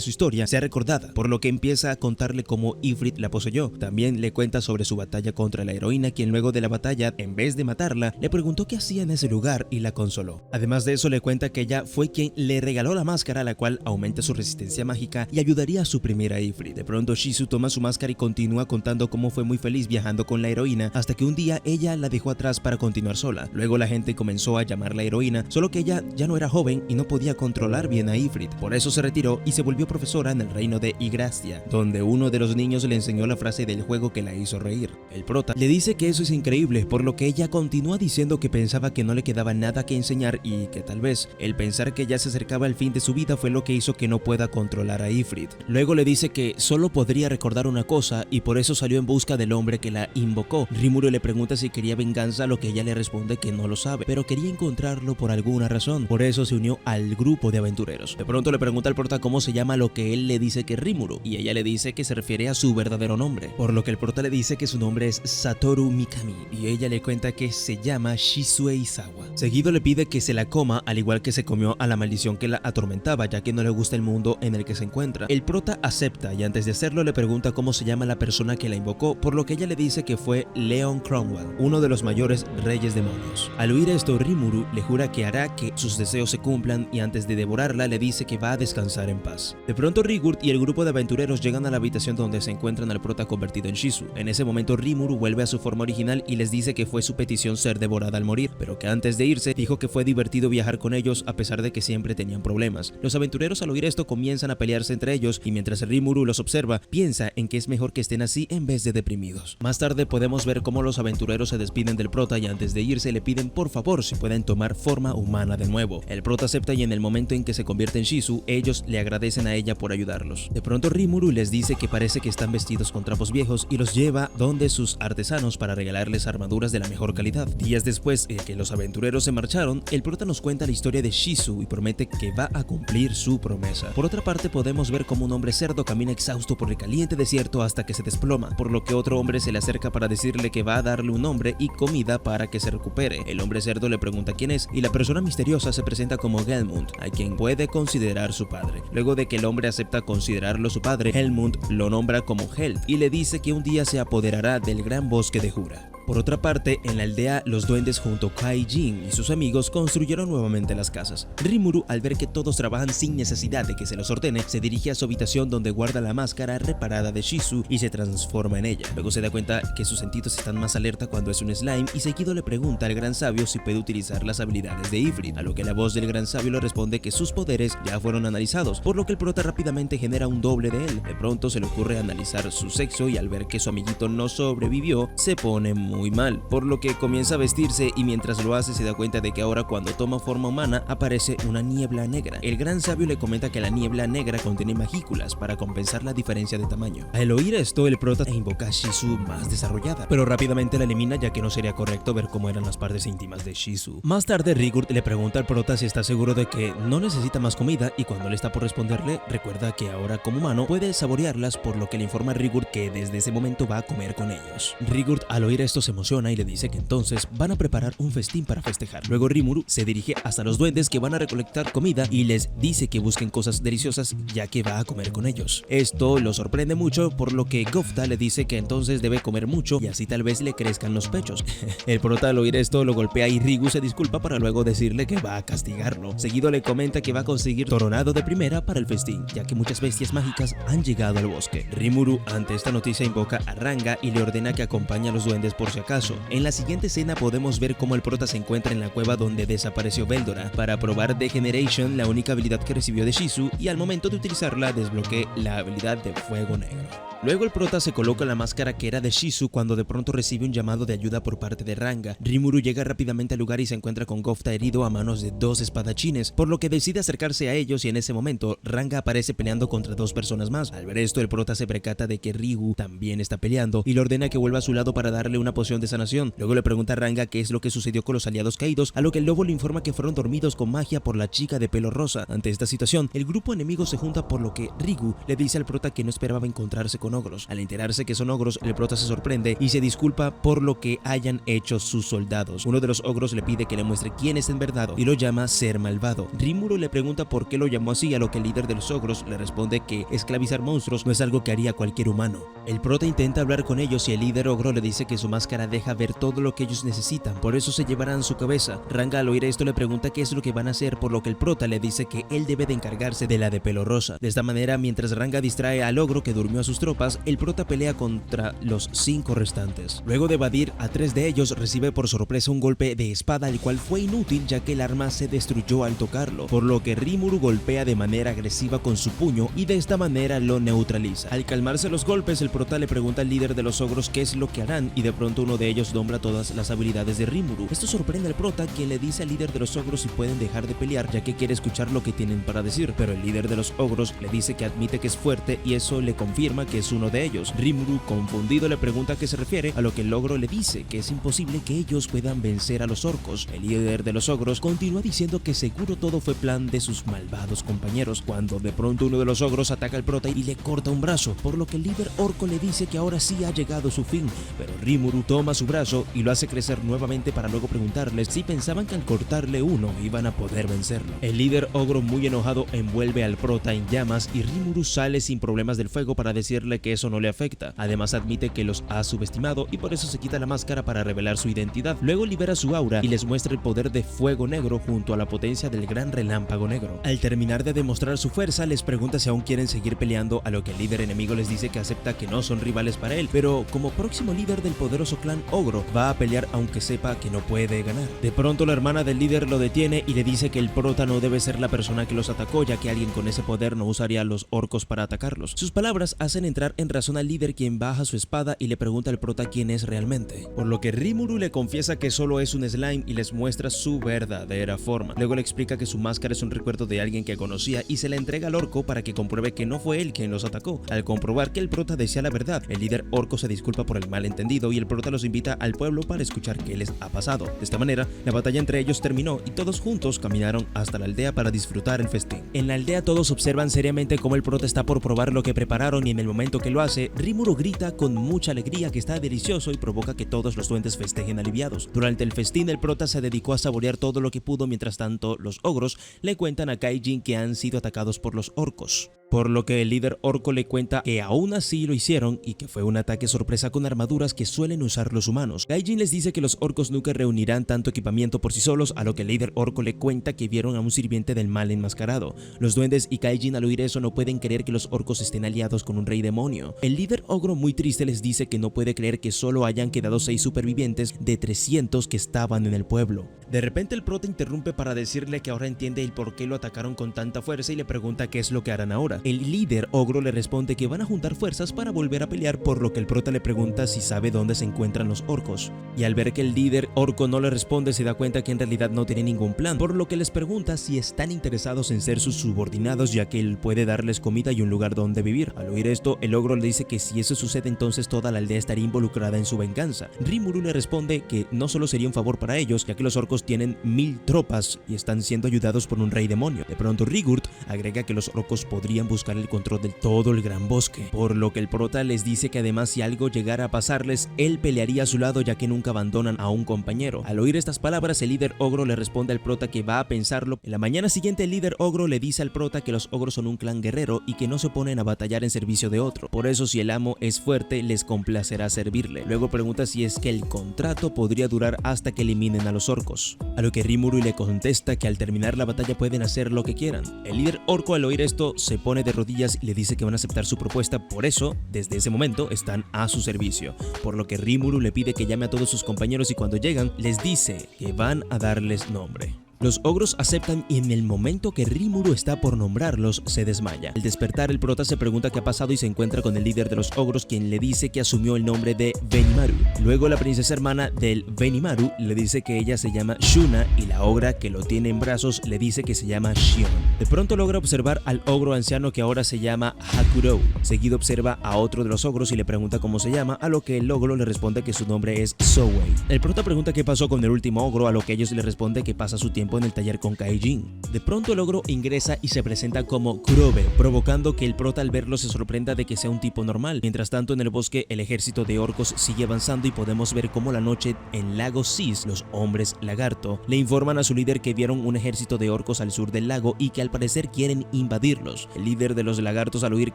su historia sea recordada, por lo que empieza a contarle cómo Ifrit la poseyó. También le cuenta sobre su batalla contra la heroína, quien luego de la batalla, en vez de matarla, le preguntó qué hacía en ese lugar y la consoló. Además de eso, le cuenta que ella fue quien le regaló la máscara, la cual aumenta su resistencia mágica y ayudaría a suprimir a Ifrit. De pronto Shizu toma su máscara y continúa contando cómo fue muy feliz viajando con la heroína hasta que un día ella la dejó atrás para continuar sola. Luego la gente comenzó a llamarla heroína, solo que ella ya no era joven y no podía controlar bien a Ifrit. Por eso se retiró y se volvió profesora en el reino de Yggdrasia, donde uno de los niños le enseñó la frase del juego que la hizo reír. El prota le dice que eso es increíble, por lo que ella continúa diciendo que pensaba que no le quedaba nada que enseñar y que tal vez el pensar que ya se acercaba al fin de su vida fue lo que hizo que no pueda controlar a Ifrit. Luego le dice que solo podría recordar una cosa y por eso salió en busca del hombre que la invocó. Rimuru le pregunta si quería venganza, a lo que ella le responde que no lo sabe, pero quería encontrarlo por alguna razón. Por eso se unió al grupo de aventureros. De pronto le pregunta al prota cómo se llama, lo que él le dice que es Rimuru y ella le dice que se refiere a su verdadero nombre, por lo que el prota le dice que su nombre nombre es Satoru Mikami y ella le cuenta que se llama Shizue Izawa. Seguido le pide que se la coma, al igual que se comió a la maldición que la atormentaba, ya que no le gusta el mundo en el que se encuentra. El prota acepta y antes de hacerlo le pregunta cómo se llama la persona que la invocó, por lo que ella le dice que fue Leon Cromwell, uno de los mayores reyes demonios. Al oír esto, Rimuru le jura que hará que sus deseos se cumplan y antes de devorarla le dice que va a descansar en paz. De pronto Rigurd y el grupo de aventureros llegan a la habitación donde se encuentran al prota convertido en Shizu. En ese momento Rimuru vuelve a su forma original y les dice que fue su petición ser devorada al morir, pero que antes de irse dijo que fue divertido viajar con ellos a pesar de que siempre tenían problemas. Los aventureros al oír esto comienzan a pelearse entre ellos y mientras Rimuru los observa, piensa en que es mejor que estén así en vez de deprimidos. Más tarde podemos ver cómo los aventureros se despiden del prota y antes de irse le piden por favor si pueden tomar forma humana de nuevo. El prota acepta y en el momento en que se convierte en Shizu, ellos le agradecen a ella por ayudarlos. De pronto Rimuru les dice que parece que están vestidos con trapos viejos y los lleva donde sus artesanos para regalarles armaduras de la mejor calidad. Días después de que los aventureros se marcharon, el prota nos cuenta la historia de Shizu y promete que va a cumplir su promesa. Por otra parte podemos ver cómo un hombre cerdo camina exhausto por el caliente desierto hasta que se desploma, por lo que otro hombre se le acerca para decirle que va a darle un nombre y comida para que se recupere. El hombre cerdo le pregunta quién es y la persona misteriosa se presenta como Helmund, a quien puede considerar su padre. Luego de que el hombre acepta considerarlo su padre, Helmund lo nombra como Held y le dice que un día se apoderará del gran bosque de Jura. Por otra parte, en la aldea, los duendes junto a Kai Jin y sus amigos construyeron nuevamente las casas. Rimuru, al ver que todos trabajan sin necesidad de que se los ordene, se dirige a su habitación donde guarda la máscara reparada de Shizu y se transforma en ella. Luego se da cuenta que sus sentidos están más alerta cuando es un slime y seguido le pregunta al gran sabio si puede utilizar las habilidades de Ifrit, a lo que la voz del gran sabio le responde que sus poderes ya fueron analizados, por lo que el prota rápidamente genera un doble de él. De pronto se le ocurre analizar su sexo y al ver que su amiguito no sobrevivió, se pone muy mal, por lo que comienza a vestirse y mientras lo hace se da cuenta de que ahora cuando toma forma humana aparece una niebla negra. El gran sabio le comenta que la niebla negra contiene magículas para compensar la diferencia de tamaño. Al oír esto, el prota invoca a Shizu más desarrollada, pero rápidamente la elimina ya que no sería correcto ver cómo eran las partes íntimas de Shizu. Más tarde Rigurd le pregunta al prota si está seguro de que no necesita más comida y cuando le está por responderle, recuerda que ahora como humano puede saborearlas, por lo que le informa a Rigurd que desde ese momento va a comer con ellos. Rigurd al oír esto se emociona y le dice que entonces van a preparar un festín para festejar. Luego Rimuru se dirige hasta los duendes que van a recolectar comida y les dice que busquen cosas deliciosas ya que va a comer con ellos. Esto lo sorprende mucho, por lo que Gofta le dice que entonces debe comer mucho y así tal vez le crezcan los pechos. El prota al oír esto lo golpea y Rigu se disculpa para luego decirle que va a castigarlo. Seguido le comenta que va a conseguir toronado de primera para el festín, ya que muchas bestias mágicas han llegado al bosque. Rimuru ante esta noticia invoca a Ranga y le ordena que acompañe a los duendes por si acaso. En la siguiente escena podemos ver cómo el prota se encuentra en la cueva donde desapareció Veldora para probar Degeneration, la única habilidad que recibió de Shizu, y al momento de utilizarla desbloquea la habilidad de fuego negro. Luego el prota se coloca la máscara que era de Shizu cuando de pronto recibe un llamado de ayuda por parte de Ranga. Rimuru llega rápidamente al lugar y se encuentra con Gofta herido a manos de dos espadachines, por lo que decide acercarse a ellos y en ese momento Ranga aparece peleando contra dos personas más. Al ver esto el prota se percata de que Rigu también está peleando y le ordena que vuelva a su lado para darle una poción de sanación. Luego le pregunta a Ranga qué es lo que sucedió con los aliados caídos, a lo que el lobo le informa que fueron dormidos con magia por la chica de pelo rosa. Ante esta situación el grupo enemigo se junta, por lo que Rigu le dice al prota que no esperaba encontrarse con ogros. Al enterarse que son ogros, el prota se sorprende y se disculpa por lo que hayan hecho sus soldados. Uno de los ogros le pide que le muestre quién es en verdad y lo llama ser malvado. Rimuru le pregunta por qué lo llamó así, a lo que el líder de los ogros le responde que esclavizar monstruos no es algo que haría cualquier humano. El prota intenta hablar con ellos y el líder ogro le dice que su máscara deja ver todo lo que ellos necesitan, por eso se llevarán su cabeza. Ranga al oír esto le pregunta qué es lo que van a hacer, por lo que el prota le dice que él debe de encargarse de la de pelo rosa. De esta manera, mientras Ranga distrae al ogro que durmió a sus tropas, el prota pelea contra los 5 restantes. Luego de evadir a 3 de ellos, recibe por sorpresa un golpe de espada, el cual fue inútil ya que el arma se destruyó al tocarlo, por lo que Rimuru golpea de manera agresiva con su puño y de esta manera lo neutraliza. Al calmarse los golpes, el prota le pregunta al líder de los ogros qué es lo que harán y de pronto pronto uno de ellos nombra todas las habilidades de Rimuru. Esto sorprende al prota, quien le dice al líder de los ogros si pueden dejar de pelear, ya que quiere escuchar lo que tienen para decir, pero el líder de los ogros le dice que admite que es fuerte y eso le confirma que es uno de ellos. Rimuru, confundido, le pregunta a qué se refiere, a lo que el ogro le dice que es imposible que ellos puedan vencer a los orcos. El líder de los ogros continúa diciendo que seguro todo fue plan de sus malvados compañeros, cuando de pronto uno de los ogros ataca al prota y le corta un brazo, por lo que el líder orco le dice que ahora sí ha llegado su fin, pero Rimuru toma su brazo y lo hace crecer nuevamente para luego preguntarles si pensaban que al cortarle uno iban a poder vencerlo. El líder ogro, muy enojado, envuelve al prota en llamas y Rimuru sale sin problemas del fuego para decirle que eso no le afecta. Además admite que los ha subestimado y por eso se quita la máscara para revelar su identidad. Luego libera su aura y les muestra el poder de fuego negro junto a la potencia del gran relámpago negro. Al terminar de demostrar su fuerza, les pregunta si aún quieren seguir peleando, a lo que el líder enemigo les dice que acepta que no son rivales para él, pero como próximo líder del poderoso clan ogro va a pelear aunque sepa que no puede ganar. De pronto la hermana del líder lo detiene y le dice que el prota no debe ser la persona que los atacó, ya que alguien con ese poder no usaría a los orcos para atacarlos. Sus palabras hacen entrar en razón al líder, quien baja su espada y le pregunta al prota quién es realmente, por lo que Rimuru le confiesa que solo es un slime y les muestra su verdadera forma. Luego le explica que su máscara es un recuerdo de alguien que conocía y se la entrega al orco para que compruebe que no fue él quien los atacó. Al comprobar que el prota decía la verdad, el líder orco se disculpa por el malentendido y el prota los invita al pueblo para escuchar qué les ha pasado. De esta manera, la batalla entre ellos terminó y todos juntos caminaron hasta la aldea para disfrutar el festín. En la aldea todos observan seriamente cómo el prota está por probar lo que prepararon y en el momento que lo hace, Rimuru grita con mucha alegría que está delicioso y provoca que todos los duendes festejen aliviados. Durante el festín, el prota se dedicó a saborear todo lo que pudo, mientras tanto los ogros le cuentan a Kaijin que han sido atacados por los orcos, por lo que el líder orco le cuenta que aún así lo hicieron y que fue un ataque sorpresa con armaduras que suelen usar los humanos. Kaijin les dice que los orcos nunca reunirán tanto equipamiento por sí solos, a lo que el líder orco le cuenta que vieron a un sirviente del mal enmascarado. Los duendes y Kaijin, al oír eso, no pueden creer que los orcos estén aliados con un rey demonio. El líder ogro, muy triste, les dice que no puede creer que solo hayan quedado 6 supervivientes de 300 que estaban en el pueblo. De repente el prota interrumpe para decirle que ahora entiende el por qué lo atacaron con tanta fuerza y le pregunta qué es lo que harán ahora. El líder ogro le responde que van a juntar fuerzas para volver a pelear, por lo que el prota le pregunta si sabe dónde se encuentran los orcos. Y al ver que el líder orco no le responde, se da cuenta que en realidad no tiene ningún plan, por lo que les pregunta si están interesados en ser sus subordinados, ya que él puede darles comida y un lugar donde vivir. Al oír esto, el ogro le dice que si eso sucede, entonces toda la aldea estaría involucrada en su venganza. Rimuru le responde que no solo sería un favor para ellos, ya que los orcos tienen 1000 tropas y están siendo ayudados por un rey demonio. De pronto Rigurd agrega que los orcos podrían buscar el control de todo el gran bosque, por lo que el prota les dice que además si algo llegara a pasarles, él pelearía a su lado, ya que nunca abandonan a un compañero. Al oír estas palabras, el líder ogro le responde al prota que va a pensarlo. En la mañana siguiente, el líder ogro le dice al prota que los ogros son un clan guerrero y que no se oponen a batallar en servicio de otro. Por eso, si el amo es fuerte, les complacerá servirle. Luego pregunta si es que el contrato podría durar hasta que eliminen a los orcos, a lo que Rimuru le contesta que al terminar la batalla pueden hacer lo que quieran. El líder orco, al oír esto, se pone de rodillas y le dice que van a aceptar su propuesta, por eso desde ese momento están a su servicio, por lo que Rimuru le pide que llame a todos sus compañeros y cuando llegan les dice que van a darles nombre. Los ogros aceptan y en el momento que Rimuru está por nombrarlos, se desmaya. Al despertar, el prota se pregunta qué ha pasado y se encuentra con el líder de los ogros, quien le dice que asumió el nombre de Benimaru. Luego la princesa hermana del Benimaru le dice que ella se llama Shuna y la ogra que lo tiene en brazos le dice que se llama Shion. De pronto logra observar al ogro anciano que ahora se llama Hakurou. Seguido observa a otro de los ogros y le pregunta cómo se llama, a lo que el ogro le responde que su nombre es Sowei. El prota pregunta qué pasó con el último ogro, a lo que ellos le responden que pasa su tiempo en el taller con Kaijin. De pronto el ogro ingresa y se presenta como Kurobe, provocando que el prota al verlo se sorprenda de que sea un tipo normal. Mientras tanto, en el bosque el ejército de orcos sigue avanzando y podemos ver cómo la noche en Lago Sis, los hombres lagarto le informan a su líder que vieron un ejército de orcos al sur del lago y que al parecer quieren invadirlos. El líder de los lagartos, al oír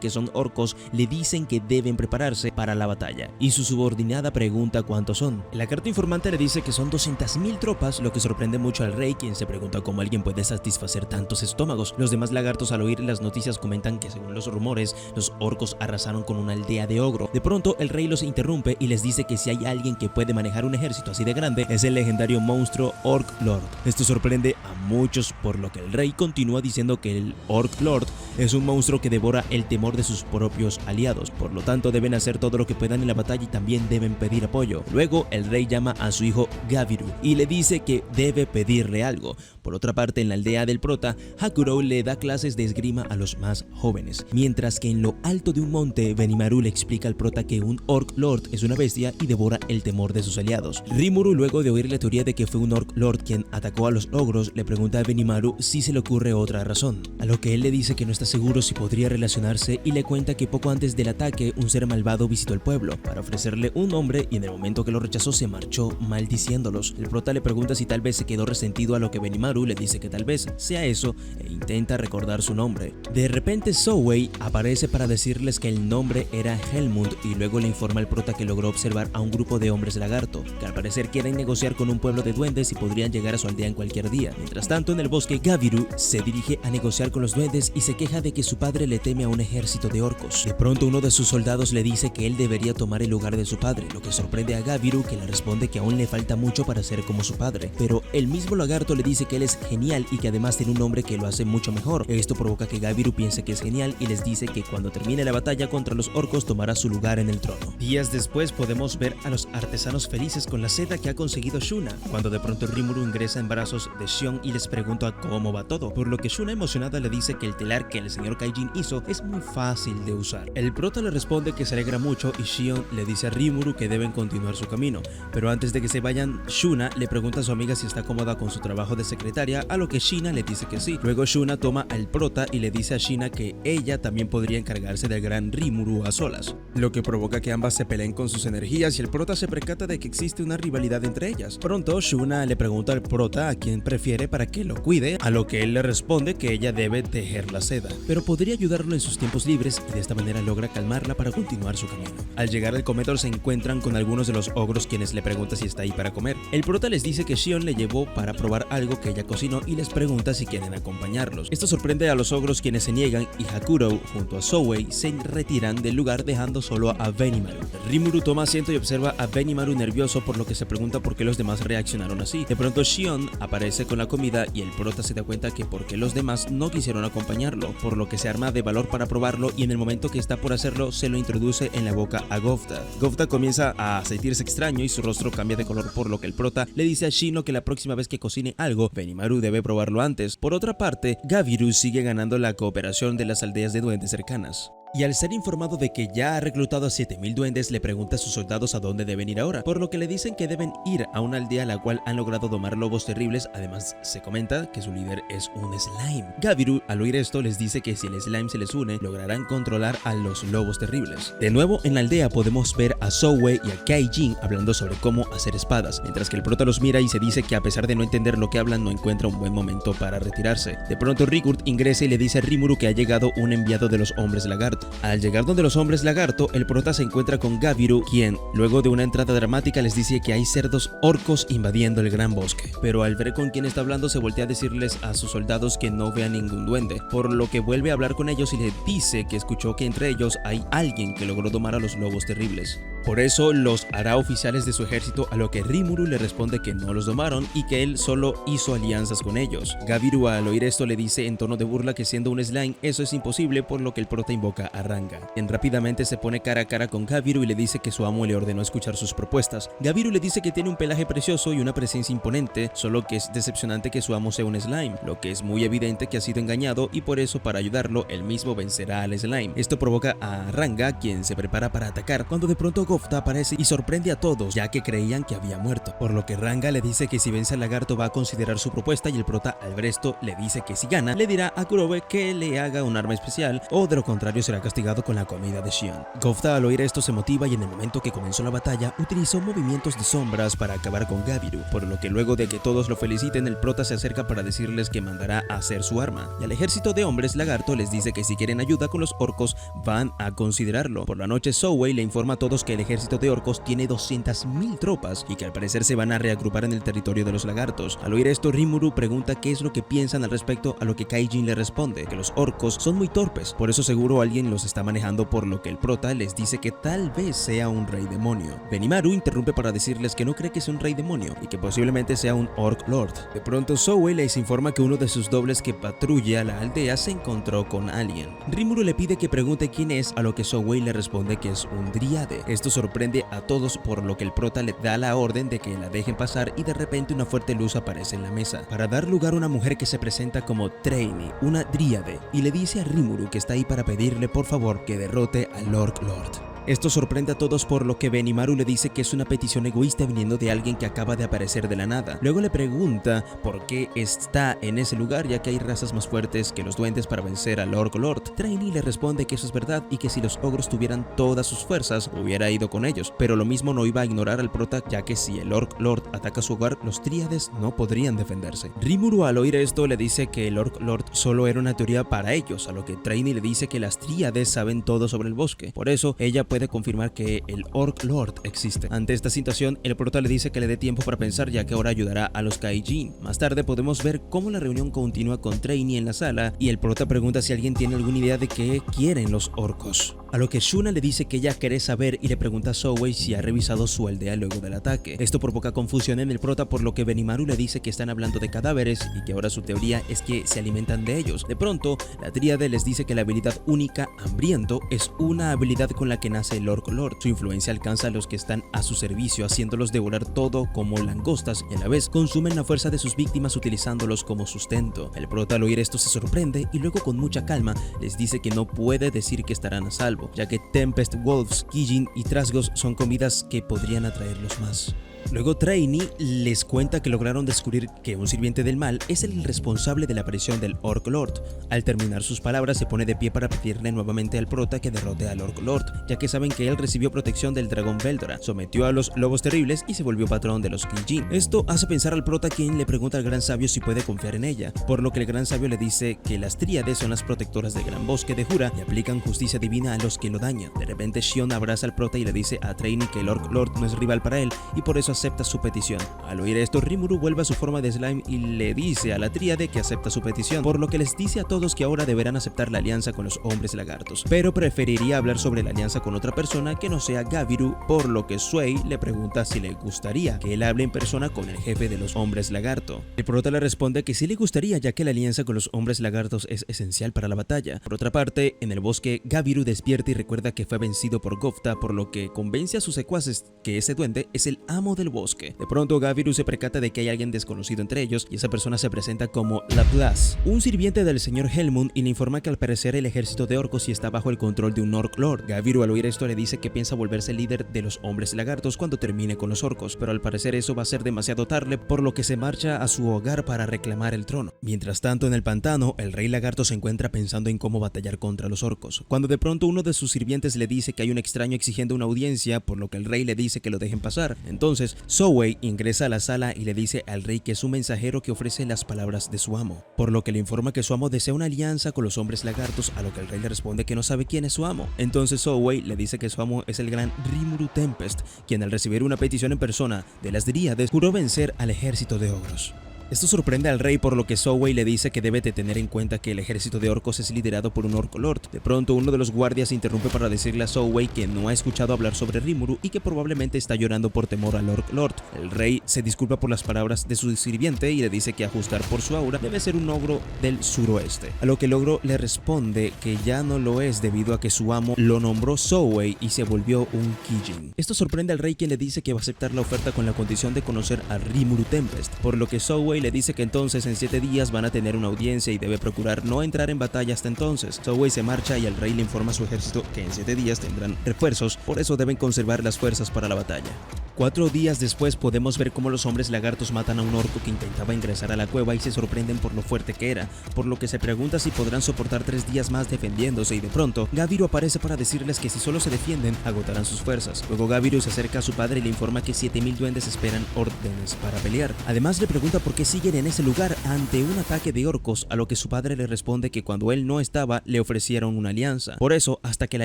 que son orcos, le dicen que deben prepararse para la batalla y su subordinada pregunta cuántos son. La carta informante le dice que son 200.000 tropas, lo que sorprende mucho al rey, quien se se pregunta cómo alguien puede satisfacer tantos estómagos. Los demás lagartos al oír las noticias comentan que según los rumores, los orcos arrasaron con una aldea de ogro. De pronto el rey los interrumpe y les dice que si hay alguien que puede manejar un ejército así de grande es el legendario monstruo Orc Lord. Esto sorprende a muchos, por lo que el rey continúa diciendo que el Orc Lord es un monstruo que devora el temor de sus propios aliados, por lo tanto deben hacer todo lo que puedan en la batalla y también deben pedir apoyo. Luego el rey llama a su hijo Gabiru y le dice que debe pedirle algo. Por otra parte, en la aldea del prota, Hakurou le da clases de esgrima a los más jóvenes, mientras que en lo alto de un monte, Benimaru le explica al prota que un Orc Lord es una bestia y devora el temor de sus aliados. Rimuru, luego de oír la teoría de que fue un Orc Lord quien atacó a los ogros, le pregunta a Benimaru si se le ocurre otra razón, a lo que él le dice que no está seguro si podría relacionarse y le cuenta que poco antes del ataque un ser malvado visitó el pueblo para ofrecerle un nombre y en el momento que lo rechazó se marchó maldiciéndolos. El prota le pregunta si tal vez se quedó resentido, a lo que Benimaru le dice que tal vez sea eso e intenta recordar su nombre. De repente Zhou aparece para decirles que el nombre era Helmund y luego le informa al prota que logró observar a un grupo de hombres lagarto que al parecer quieren negociar con un pueblo de duendes y podrían llegar a su aldea en cualquier día. Mientras tanto, en el bosque, Gabiru se dirige a negociar con los duendes y se queja de que su padre le teme a un ejército de orcos. De pronto uno de sus soldados le dice que él debería tomar el lugar de su padre, lo que sorprende a Gabiru, que le responde que aún le falta mucho para ser como su padre, pero el mismo lagarto le dice que él es genial y que además tiene un nombre que lo hace mucho mejor. Esto provoca que Gabiru piense que es genial y les dice que cuando termine la batalla contra los orcos tomará su lugar en el trono. Días después podemos ver a los artesanos felices con la seda que ha conseguido Shuna, cuando de pronto Rimuru ingresa en brazos de Shion y les pregunta cómo va todo, por lo que Shuna emocionada le dice que el telar que el señor Kaijin hizo es muy fácil de usar. El prota le responde que se alegra mucho y Shion le dice a Rimuru que deben continuar su camino, pero antes de que se vayan, Shuna le pregunta a su amiga si está cómoda con su trabajo de secretaria, a lo que Shina le dice que sí. Luego Shuna toma al prota y le dice a Shina que ella también podría encargarse del gran Rimuru a solas, lo que provoca que ambas se peleen con sus energías y el prota se percata de que existe una rivalidad entre ellas. Pronto Shuna le pregunta al prota a quién prefiere para que lo cuide, a lo que él le responde que ella debe tejer la seda, pero podría ayudarlo en sus tiempos libres y de esta manera logra calmarla para continuar su camino. Al llegar al comedor se encuentran con algunos de los ogros, quienes le preguntan si está ahí para comer. El prota les dice que Shion le llevó para probar algo que ella cocinó y les pregunta si quieren acompañarlos. Esto sorprende a los ogros, quienes se niegan, y Hakurou junto a Zhou se retiran del lugar dejando solo a Benimaru. Rimuru toma asiento y observa a Benimaru nervioso, por lo que se pregunta por qué los demás reaccionaron así. De pronto Shion aparece con la comida y el prota se da cuenta que porque los demás no quisieron acompañarlo, por lo que se arma de valor para probarlo y en el momento que está por hacerlo se lo introduce en la boca a Gofda. Gofda comienza a sentirse extraño y su rostro cambia de color, por lo que el prota le dice a Shino que la próxima vez que cocine algo, Benimaru debe probarlo antes. Por otra parte, Gabiru sigue ganando la cooperación de las aldeas de duendes cercanas. Y al ser informado de que ya ha reclutado a 7000 duendes, le pregunta a sus soldados a dónde deben ir ahora, por lo que le dicen que deben ir a una aldea a la cual han logrado domar lobos terribles. Además se comenta que su líder es un slime. Gabiru al oír esto les dice que si el slime se les une, lograrán controlar a los lobos terribles. De nuevo en la aldea podemos ver a Zhou y a Kaijin hablando sobre cómo hacer espadas, mientras que el prota los mira y se dice que a pesar de no entender lo que hablan, no encuentra un buen momento para retirarse. De pronto Rigurd ingresa y le dice a Rimuru que ha llegado un enviado de los hombres lagarto. Al llegar donde los hombres lagarto, el prota se encuentra con Gabiru, quien luego de una entrada dramática les dice que hay cerdos orcos invadiendo el gran bosque, pero al ver con quién está hablando se voltea a decirles a sus soldados que no vean ningún duende, por lo que vuelve a hablar con ellos y le dice que escuchó que entre ellos hay alguien que logró domar a los lobos terribles. Por eso los hará oficiales de su ejército, a lo que Rimuru le responde que no los domaron y que él solo hizo alianzas con ellos. Gabiru al oír esto le dice en tono de burla que siendo un slime eso es imposible, por lo que el prota invoca a Ranga, quien rápidamente se pone cara a cara con Gabiru y le dice que su amo le ordenó escuchar sus propuestas. Gabiru le dice que tiene un pelaje precioso y una presencia imponente, solo que es decepcionante que su amo sea un slime, lo que es muy evidente que ha sido engañado y por eso para ayudarlo él mismo vencerá al slime. Esto provoca a Ranga, quien se prepara para atacar, cuando de pronto Gofda aparece y sorprende a todos, ya que creían que había muerto, por lo que Ranga le dice que si vence al lagarto va a considerar su propuesta, y el prota al ver esto le dice que si gana le dirá a Kurobe que le haga un arma especial o de lo contrario será castigado con la comida de Shion. Gofda al oír esto se motiva y en el momento que comenzó la batalla utilizó movimientos de sombras para acabar con Gabiru, por lo que luego de que todos lo feliciten el prota se acerca para decirles que mandará a hacer su arma, y al ejército de hombres lagarto les dice que si quieren ayuda con los orcos van a considerarlo. Por la noche Zhou le informa a todos que el ejército de orcos tiene 200.000 tropas y que al parecer se van a reagrupar en el territorio de los lagartos. Al oír esto, Rimuru pregunta qué es lo que piensan al respecto, a lo que Kaijin le responde que los orcos son muy torpes, por eso seguro alguien los está manejando, por lo que el prota les dice que tal vez sea un rey demonio. Benimaru interrumpe para decirles que no cree que sea un rey demonio y que posiblemente sea un orc lord. De pronto Zoe les informa que uno de sus dobles que patrulla la aldea se encontró con alguien. Rimuru le pide que pregunte quién es, a lo que Zoe le responde que es un dríade. Esto sorprende a todos, por lo que el prota le da la orden de que la dejen pasar y de repente una fuerte luz aparece en la mesa, para dar lugar a una mujer que se presenta como Traini, una dríade, y le dice a Rimuru que está ahí para pedirle por favor que derrote al orc lord. Esto sorprende a todos, por lo que Benimaru le dice que es una petición egoísta viniendo de alguien que acaba de aparecer de la nada. Luego le pregunta por qué está en ese lugar, ya que hay razas más fuertes que los duendes para vencer al Orc Lord. Traini le responde que eso es verdad y que si los ogros tuvieran todas sus fuerzas hubiera ido con ellos, pero lo mismo no iba a ignorar al prota, ya que si el Orc Lord ataca su hogar, los tríades no podrían defenderse. Rimuru al oír esto le dice que el Orc Lord solo era una teoría para ellos, a lo que Traini le dice que las tríades saben todo sobre el bosque, por eso ella puede confirmar que el Orc Lord existe. Ante esta situación, el prota le dice que le dé tiempo para pensar, ya que ahora ayudará a los Kaijin. Más tarde podemos ver cómo la reunión continúa con Traini en la sala y el prota pregunta si alguien tiene alguna idea de qué quieren los orcos. A lo que Shuna le dice que ella quiere saber y le pregunta a Zoe si ha revisado su aldea luego del ataque. Esto provoca confusión en el prota, por lo que Benimaru le dice que están hablando de cadáveres y que ahora su teoría es que se alimentan de ellos. De pronto, la tríade les dice que la habilidad única Hambriento es una habilidad con la que nace el Orc Lord. Su influencia alcanza a los que están a su servicio, haciéndolos devorar todo como langostas y a la vez consumen la fuerza de sus víctimas utilizándolos como sustento. El prota al oír esto se sorprende y luego con mucha calma les dice que no puede decir que estarán a salvo, ya que Tempest, Wolves, Kijin y Trasgos son comidas que podrían atraerlos más. Luego Traini les cuenta que lograron descubrir que un sirviente del mal es el responsable de la aparición del Orc Lord. Al terminar sus palabras se pone de pie para pedirle nuevamente al prota que derrote al Orc Lord, ya que saben que él recibió protección del dragón Veldora, sometió a los lobos terribles y se volvió patrón de los Kijin. Esto hace pensar al prota, quien le pregunta al gran sabio si puede confiar en ella, por lo que el gran sabio le dice que las tríades son las protectoras del gran bosque de Jura y aplican justicia divina a los que lo dañan. De repente Shion abraza al prota y le dice a Traini que el Orc Lord no es rival para él y por eso acepta su petición. Al oír esto, Rimuru vuelve a su forma de slime y le dice a la tríade que acepta su petición, por lo que les dice a todos que ahora deberán aceptar la alianza con los hombres lagartos, pero preferiría hablar sobre la alianza con otra persona que no sea Gabiru, por lo que Sway le pregunta si le gustaría que él hable en persona con el jefe de los hombres lagarto. El prota le responde que sí le gustaría, ya que la alianza con los hombres lagartos es esencial para la batalla. Por otra parte, en el bosque, Gabiru despierta y recuerda que fue vencido por Gofta, por lo que convence a sus secuaces que ese duende es el amo del bosque. De pronto Gabiru se percata de que hay alguien desconocido entre ellos y esa persona se presenta como Laplace, un sirviente del señor Helmund, y le informa que al parecer el ejército de orcos sí está bajo el control de un Orc Lord. Gabiru al oír esto le dice que piensa volverse líder de los hombres lagartos cuando termine con los orcos, pero al parecer eso va a ser demasiado tarde, por lo que se marcha a su hogar para reclamar el trono. Mientras tanto, en el pantano, el rey lagarto se encuentra pensando en cómo batallar contra los orcos, cuando de pronto uno de sus sirvientes le dice que hay un extraño exigiendo una audiencia, por lo que el rey le dice que lo dejen pasar. Entonces Zoe ingresa a la sala y le dice al rey que es un mensajero que ofrece las palabras de su amo, por lo que le informa que su amo desea una alianza con los hombres lagartos, a lo que el rey le responde que no sabe quién es su amo. Entonces Zoe le dice que su amo es el gran Rimuru Tempest, quien al recibir una petición en persona de las dríades juró vencer al ejército de ogros. Esto sorprende al rey, por lo que Zoe le dice que debe de tener en cuenta que el ejército de orcos es liderado por un Orc Lord. De pronto uno de los guardias interrumpe para decirle a Zoe que no ha escuchado hablar sobre Rimuru y que probablemente está llorando por temor al Orc Lord. El rey se disculpa por las palabras de su sirviente y le dice que a juzgar por su aura debe ser un ogro del suroeste, a lo que el ogro le responde que ya no lo es debido a que su amo lo nombró Zoe y se volvió un Kijin. Esto sorprende al rey, quien le dice que va a aceptar la oferta con la condición de conocer a Rimuru Tempest, por lo que Zoe le dice que entonces en 7 días van a tener una audiencia y debe procurar no entrar en batalla hasta entonces. Zoe se marcha y el rey le informa a su ejército que en 7 días tendrán refuerzos, por eso deben conservar las fuerzas para la batalla. 4 días después podemos ver cómo los hombres lagartos matan a un orco que intentaba ingresar a la cueva y se sorprenden por lo fuerte que era, por lo que se pregunta si podrán soportar 3 días más defendiéndose, y de pronto Gabiru aparece para decirles que si solo se defienden agotarán sus fuerzas. Luego Gabiru se acerca a su padre y le informa que 7000 duendes esperan órdenes para pelear. Además le pregunta por qué siguen en ese lugar ante un ataque de orcos, a lo que su padre le responde que cuando él no estaba le ofrecieron una alianza. Por eso, hasta que la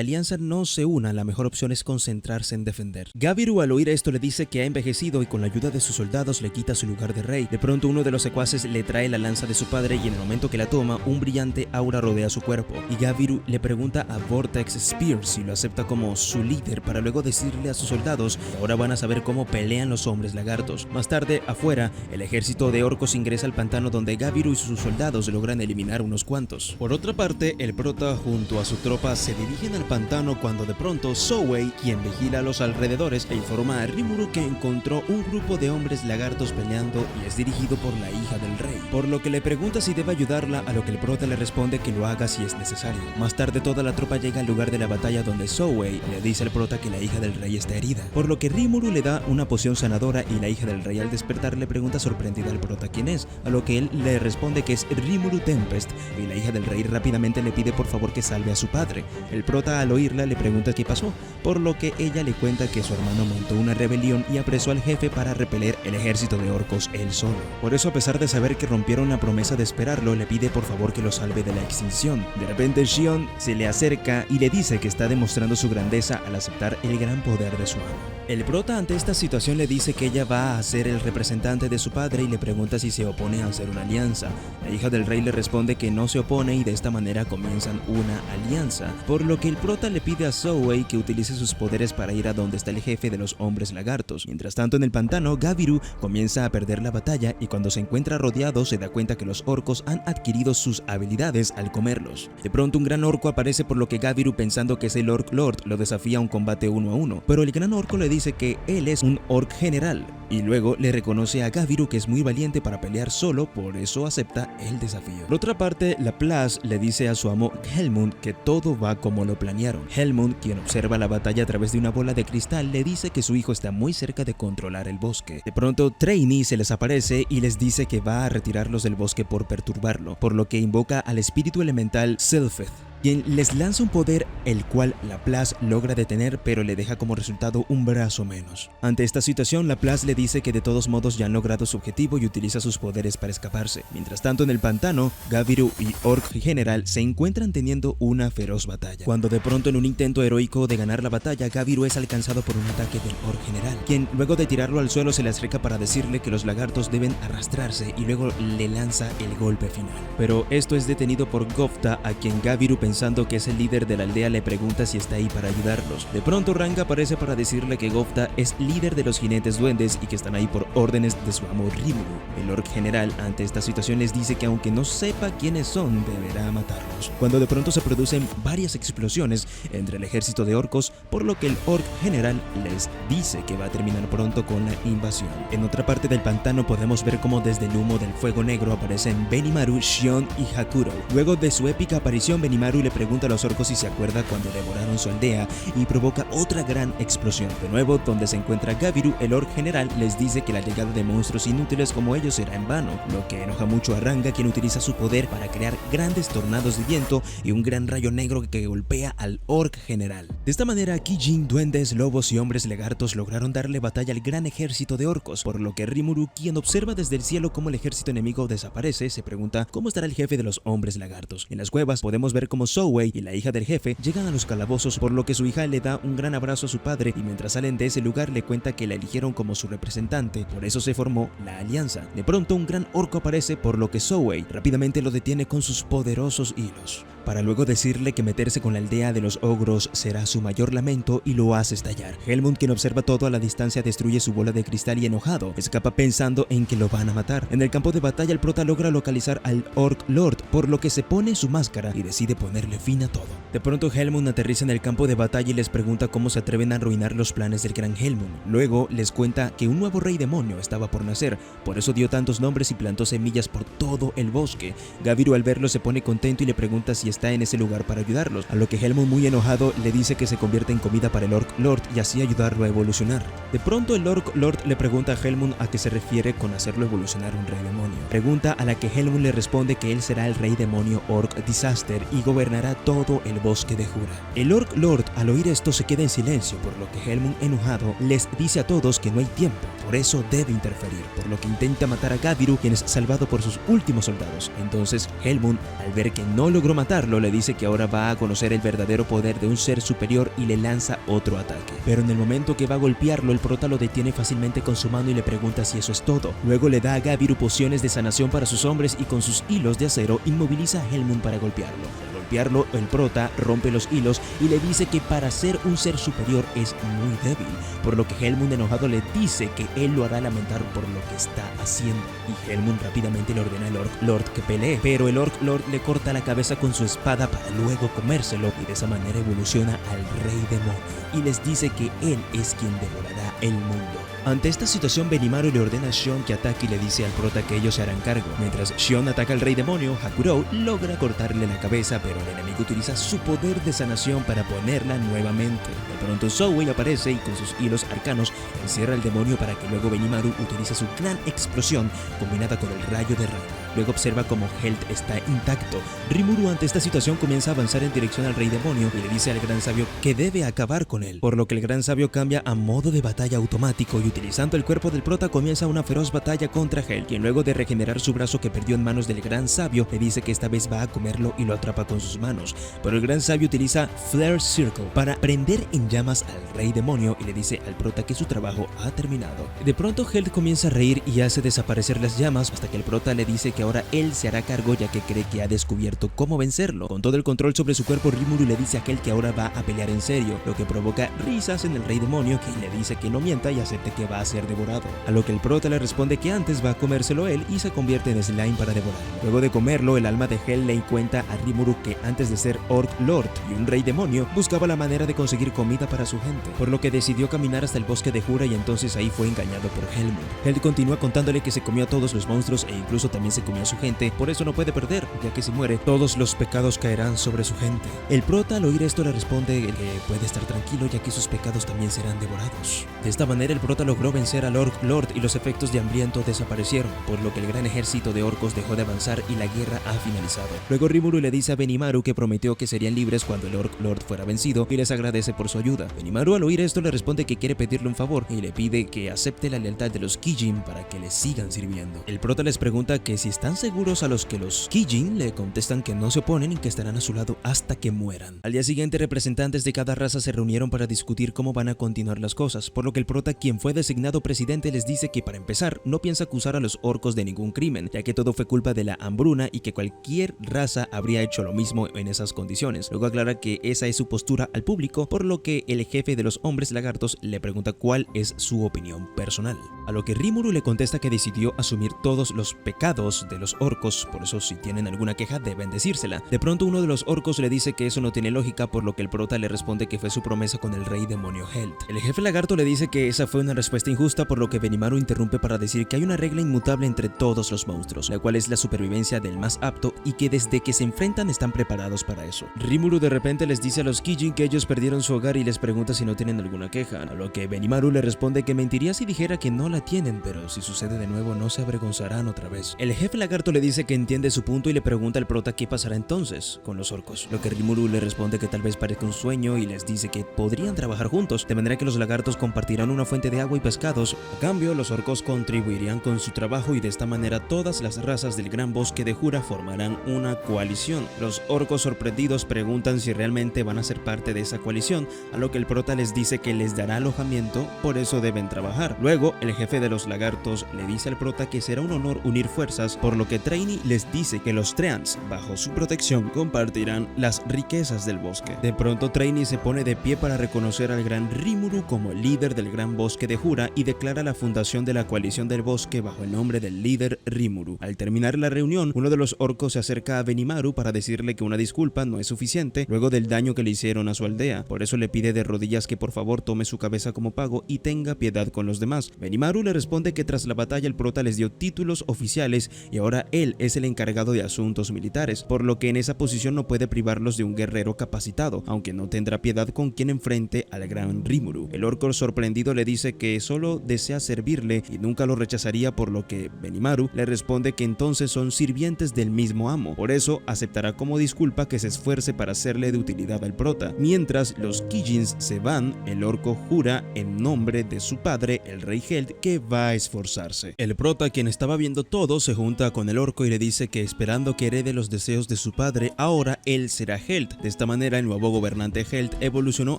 alianza no se una, la mejor opción es concentrarse en defender. Gabiru al oír esto le dice que ha envejecido y con la ayuda de sus soldados le quita su lugar de rey. De pronto uno de los secuaces le trae la lanza de su padre y en el momento que la toma, un brillante aura rodea su cuerpo. Y Gabiru le pregunta a Vortex Spear si lo acepta como su líder para luego decirle a sus soldados que ahora van a saber cómo pelean los hombres lagartos. Más tarde, afuera, el ejército de orcos ingresa al pantano donde Gabiru y sus soldados logran eliminar unos cuantos. Por otra parte, el prota junto a su tropa se dirigen al pantano cuando de pronto Zhou, quien vigila a los alrededores, le informa a Rimuru que encontró un grupo de hombres lagartos peleando y es dirigido por la hija del rey, por lo que le pregunta si debe ayudarla, a lo que el prota le responde que lo haga si es necesario. Más tarde toda la tropa llega al lugar de la batalla donde Zhou le dice al prota que la hija del rey está herida, por lo que Rimuru le da una poción sanadora y la hija del rey al despertar le pregunta sorprendida al prota quién es, a lo que él le responde que es Rimuru Tempest y la hija del rey rápidamente le pide por favor que salve a su padre. El prota al oírla le pregunta qué pasó, por lo que ella le cuenta que su hermano montó una rebelión y apresó al jefe para repeler el ejército de orcos él solo. Por eso, a pesar de saber que rompieron la promesa de esperarlo, le pide por favor que lo salve de la extinción. De repente Xion se le acerca y le dice que está demostrando su grandeza al aceptar el gran poder de su amo. El prota ante esta situación le dice que ella va a ser el representante de su padre y le pregunta si se opone a hacer una alianza. La hija del rey le responde que no se opone y de esta manera comienzan una alianza, por lo que el prota le pide a Zhou que utilice sus poderes para ir a donde está el jefe de los hombres lagartos. Mientras tanto, en el pantano, Gabiru comienza a perder la batalla y cuando se encuentra rodeado se da cuenta que los orcos han adquirido sus habilidades al comerlos. De pronto un gran orco aparece, por lo que Gabiru, pensando que es el Orc Lord, lo desafía a un combate 1 a 1, pero el gran orco le dice que él es un orc general y luego le reconoce a Gabiru que es muy valiente para pelear solo, por eso acepta el desafío. Por otra parte, Laplace le dice a su amo Helmund que todo va como lo planearon. Helmund, quien observa la batalla a través de una bola de cristal, le dice que su hijo está muy cerca de controlar el bosque. De pronto, Traini se les aparece y les dice que va a retirarlos del bosque por perturbarlo, por lo que invoca al espíritu elemental Sylpheth, quien les lanza un poder el cual Laplace logra detener, pero le deja como resultado un brazo menos. Ante esta situación, Laplace le dice que de todos modos ya han logrado su objetivo y utiliza sus poderes para escaparse. Mientras tanto, en el pantano, Gabiru y Orc General se encuentran teniendo una feroz batalla, cuando de pronto, en un intento heroico de ganar la batalla, Gabiru es alcanzado por un ataque del Orc General, quien luego de tirarlo al suelo se le acerca para decirle que los lagartos deben arrastrarse y luego le lanza el golpe final. Pero esto es detenido por Gofta, a quien Gabiru, pensando que es el líder de la aldea, le pregunta si está ahí para ayudarlos. De pronto Ranga aparece para decirle que Gofta es líder de los jinetes duendes y que están ahí por órdenes de su amo Rimuru. El orc general ante esta situación les dice que aunque no sepa quiénes son, deberá matarlos, cuando de pronto se producen varias explosiones entre el ejército de orcos, por lo que el orc general les dice que va a terminar pronto con la invasión. En otra parte del pantano podemos ver cómo desde el humo del fuego negro aparecen Benimaru, Xion y Hakuro. Luego de su épica aparición, Benimaru le pregunta a los orcos si se acuerda cuando devoraron su aldea y provoca otra gran explosión. De nuevo, donde se encuentra Gabiru, el orc general les dice que la llegada de monstruos inútiles como ellos será en vano, lo que enoja mucho a Ranga, quien utiliza su poder para crear grandes tornados de viento y un gran rayo negro que golpea al orc general. De esta manera, Kijin, duendes, lobos y hombres lagartos lograron darle batalla al gran ejército de orcos, por lo que Rimuru, quien observa desde el cielo cómo el ejército enemigo desaparece, se pregunta cómo estará el jefe de los hombres lagartos. En las cuevas podemos ver cómo Zhou y la hija del jefe llegan a los calabozos, por lo que su hija le da un gran abrazo a su padre y mientras salen de ese lugar le cuenta que la eligieron como su representante, por eso se formó la alianza. De pronto un gran orco aparece, por lo que Zhou rápidamente lo detiene con sus poderosos hilos, para luego decirle que meterse con la aldea de los ogros será su mayor lamento y lo hace estallar. Helmund, quien observa todo a la distancia, destruye su bola de cristal y enojado escapa pensando en que lo van a matar. En el campo de batalla, el prota logra localizar al Orc Lord, por lo que se pone su máscara y decide ponerle fin a todo. De pronto Helmund aterriza en el campo de batalla y les pregunta cómo se atreven a arruinar los planes del gran Helmund. Luego les cuenta que un nuevo rey demonio estaba por nacer, por eso dio tantos nombres y plantó semillas por todo el bosque. Gabiru, al verlo, se pone contento y le pregunta si está en ese lugar para ayudarlos, a lo que Helmut, muy enojado, le dice que se convierte en comida para el Orc Lord y así ayudarlo a evolucionar. De pronto el Orc Lord le pregunta a Helmut a qué se refiere con hacerlo evolucionar un rey demonio, pregunta a la que Helmut le responde que él será el rey demonio Orc Disaster y gobernará todo el bosque de Jura. El Orc Lord al oír esto se queda en silencio, por lo que Helmut, enojado, les dice a todos que no hay tiempo, por eso debe interferir, por lo que intenta matar a Gabiru, quien es salvado por sus últimos soldados. Entonces Helmut, al ver que no logró matarlo, le dice que ahora va a conocer el verdadero poder de un ser superior y le lanza otro ataque. Pero en el momento que va a golpearlo, el prota lo detiene fácilmente con su mano y le pregunta si eso es todo. Luego le da a Gabiru pociones de sanación para sus hombres y con sus hilos de acero inmoviliza a Helmut para golpearlo. Al golpearlo, el prota rompe los hilos y le dice que para ser un ser superior es muy débil, por lo que Helmut, enojado, le dice que él lo hará lamentar por lo que está haciendo. Y Helmut rápidamente le ordena al Orc Lord que pelee, pero el Orc Lord le corta la cabeza con su espada para luego comérselo y de esa manera evoluciona al Rey Demonio y les dice que él es quien devorará el mundo. Ante esta situación, Benimaru le ordena a Shion que ataque y le dice al prota que ellos se harán cargo. Mientras Shion ataca al rey demonio, Hakurou logra cortarle la cabeza, pero el enemigo utiliza su poder de sanación para ponerla nuevamente. De pronto Zoe aparece y con sus hilos arcanos encierra al demonio para que luego Benimaru utilice su gran explosión combinada con el rayo de Raina. Luego observa como Health está intacto. Rimuru, ante esta situación, comienza a avanzar en dirección al rey demonio y le dice al gran sabio que debe acabar con él, por lo que el gran sabio cambia a modo de batalla automático y utilizando el cuerpo del prota comienza una feroz batalla contra Health, quien luego de regenerar su brazo que perdió en manos del gran sabio, le dice que esta vez va a comerlo y lo atrapa con sus manos. Pero el gran sabio utiliza Flare Circle para prender en llamas al rey demonio y le dice al prota que su trabajo ha terminado. De pronto Health comienza a reír y hace desaparecer las llamas hasta que el prota le dice que ahora él se hará cargo, ya que cree que ha descubierto cómo vencerlo. Con todo el control sobre su cuerpo, Rimuru le dice a Health que ahora va a pelear en serio, lo que provoca risas en el rey demonio, que le dice que no mienta y acepte que va a ser devorado. A lo que el prota le responde que antes va a comérselo él y se convierte en slime para devorarlo. Luego de comerlo, el alma de Health le cuenta a Rimuru que antes de ser Orc Lord y un rey demonio, buscaba la manera de conseguir comida para su gente, por lo que decidió caminar hasta el bosque de Jura y entonces ahí fue engañado por Helmut. Health continúa contándole que se comió a todos los monstruos e incluso también se comió a su gente, por eso no puede perder, ya que si muere, todos los pecados caerán sobre su gente. El prota, al oír esto, le responde que puede estar tranquilo, ya que sus pecados también serán devorados. De esta manera, el prota logró vencer al Orc Lord y los efectos de hambriento desaparecieron, por lo que el gran ejército de orcos dejó de avanzar y la guerra ha finalizado. Luego Rimuru le dice a Benimaru que prometió que serían libres cuando el Orc Lord fuera vencido y les agradece por su ayuda. Benimaru, al oír esto, le responde que quiere pedirle un favor y le pide que acepte la lealtad de los Kijin para que les sigan sirviendo. El prota les pregunta que si están seguros, a los que los Kijin le contestan que no se oponen y que estarán a su lado hasta que mueran. Al día siguiente, representantes de cada raza se reunieron para discutir cómo van a continuar las cosas, por lo que el prota, quien fue designado presidente, les dice que para empezar no piensa acusar a los orcos de ningún crimen, ya que todo fue culpa de la hambruna y que cualquier raza habría hecho lo mismo en esas condiciones. Luego aclara que esa es su postura al público, por lo que el jefe de los hombres lagartos le pregunta cuál es su opinión personal. A lo que Rimuru le contesta que decidió asumir todos los pecados de los orcos, por eso si tienen alguna queja deben decírsela. De pronto uno de los orcos le dice que eso no tiene lógica, por lo que el prota le responde que fue su promesa con el rey demonio Health. El jefe lagarto le dice que esa fue una respuesta injusta, por lo que Benimaru interrumpe para decir que hay una regla inmutable entre todos los monstruos, la cual es la supervivencia del más apto y que desde que se enfrentan están preparados para eso. Rimuru de repente les dice a los Kijin que ellos perdieron su hogar y les pregunta si no tienen alguna queja, a lo que Benimaru le responde que mentiría si dijera que no la tienen, pero si sucede de nuevo no se avergonzarán otra vez. El jefe lagarto le dice que entiende su punto y le pregunta al prota qué pasará entonces con los orcos, lo que Rimuru le responde que tal vez parezca un sueño y les dice que podrían trabajar juntos, de manera que los lagartos compartirán una fuente de agua y pescados. A cambio, los orcos contribuirían con su trabajo y de esta manera todas las razas del gran bosque de Jura formarán una coalición. Los orcos, sorprendidos, preguntan si realmente van a ser parte de esa coalición, a lo que el prota les dice que les dará alojamiento, por eso deben trabajar. Luego, el jefe de los lagartos le dice al prota que será un honor unir fuerzas, por lo que Traini les dice que los Treants, bajo su protección, compartirán las riquezas del bosque. De pronto, Traini se pone de pie para reconocer al gran Rimuru como líder del gran bosque de Jura y declara la fundación de la coalición del bosque bajo el nombre del líder Rimuru. Al terminar la reunión, uno de los orcos se acerca a Benimaru para decirle que una disculpa no es suficiente luego del daño que le hicieron a su aldea, por eso le pide de rodillas que por favor tome su cabeza como pago y tenga piedad con los demás. Benimaru le responde que tras la batalla el prota les dio títulos oficiales y ahora él es el encargado de asuntos militares, por lo que en esa posición no puede privarlos de un guerrero capacitado, aunque no tendrá piedad con quien enfrente al gran Rimuru. El orco sorprendido le dice que solo desea servirle y nunca lo rechazaría, por lo que Benimaru le responde que entonces son sirvientes del mismo amo, por eso aceptará como disculpa que se esfuerce para serle de utilidad al prota. Mientras los Kijins se van, el orco jura en nombre de su padre, el rey Held, que va a esforzarse. El prota, quien estaba viendo todo, se junta con el orco y le dice que esperando que herede los deseos de su padre, ahora él será Held. De esta manera el nuevo gobernante Held evolucionó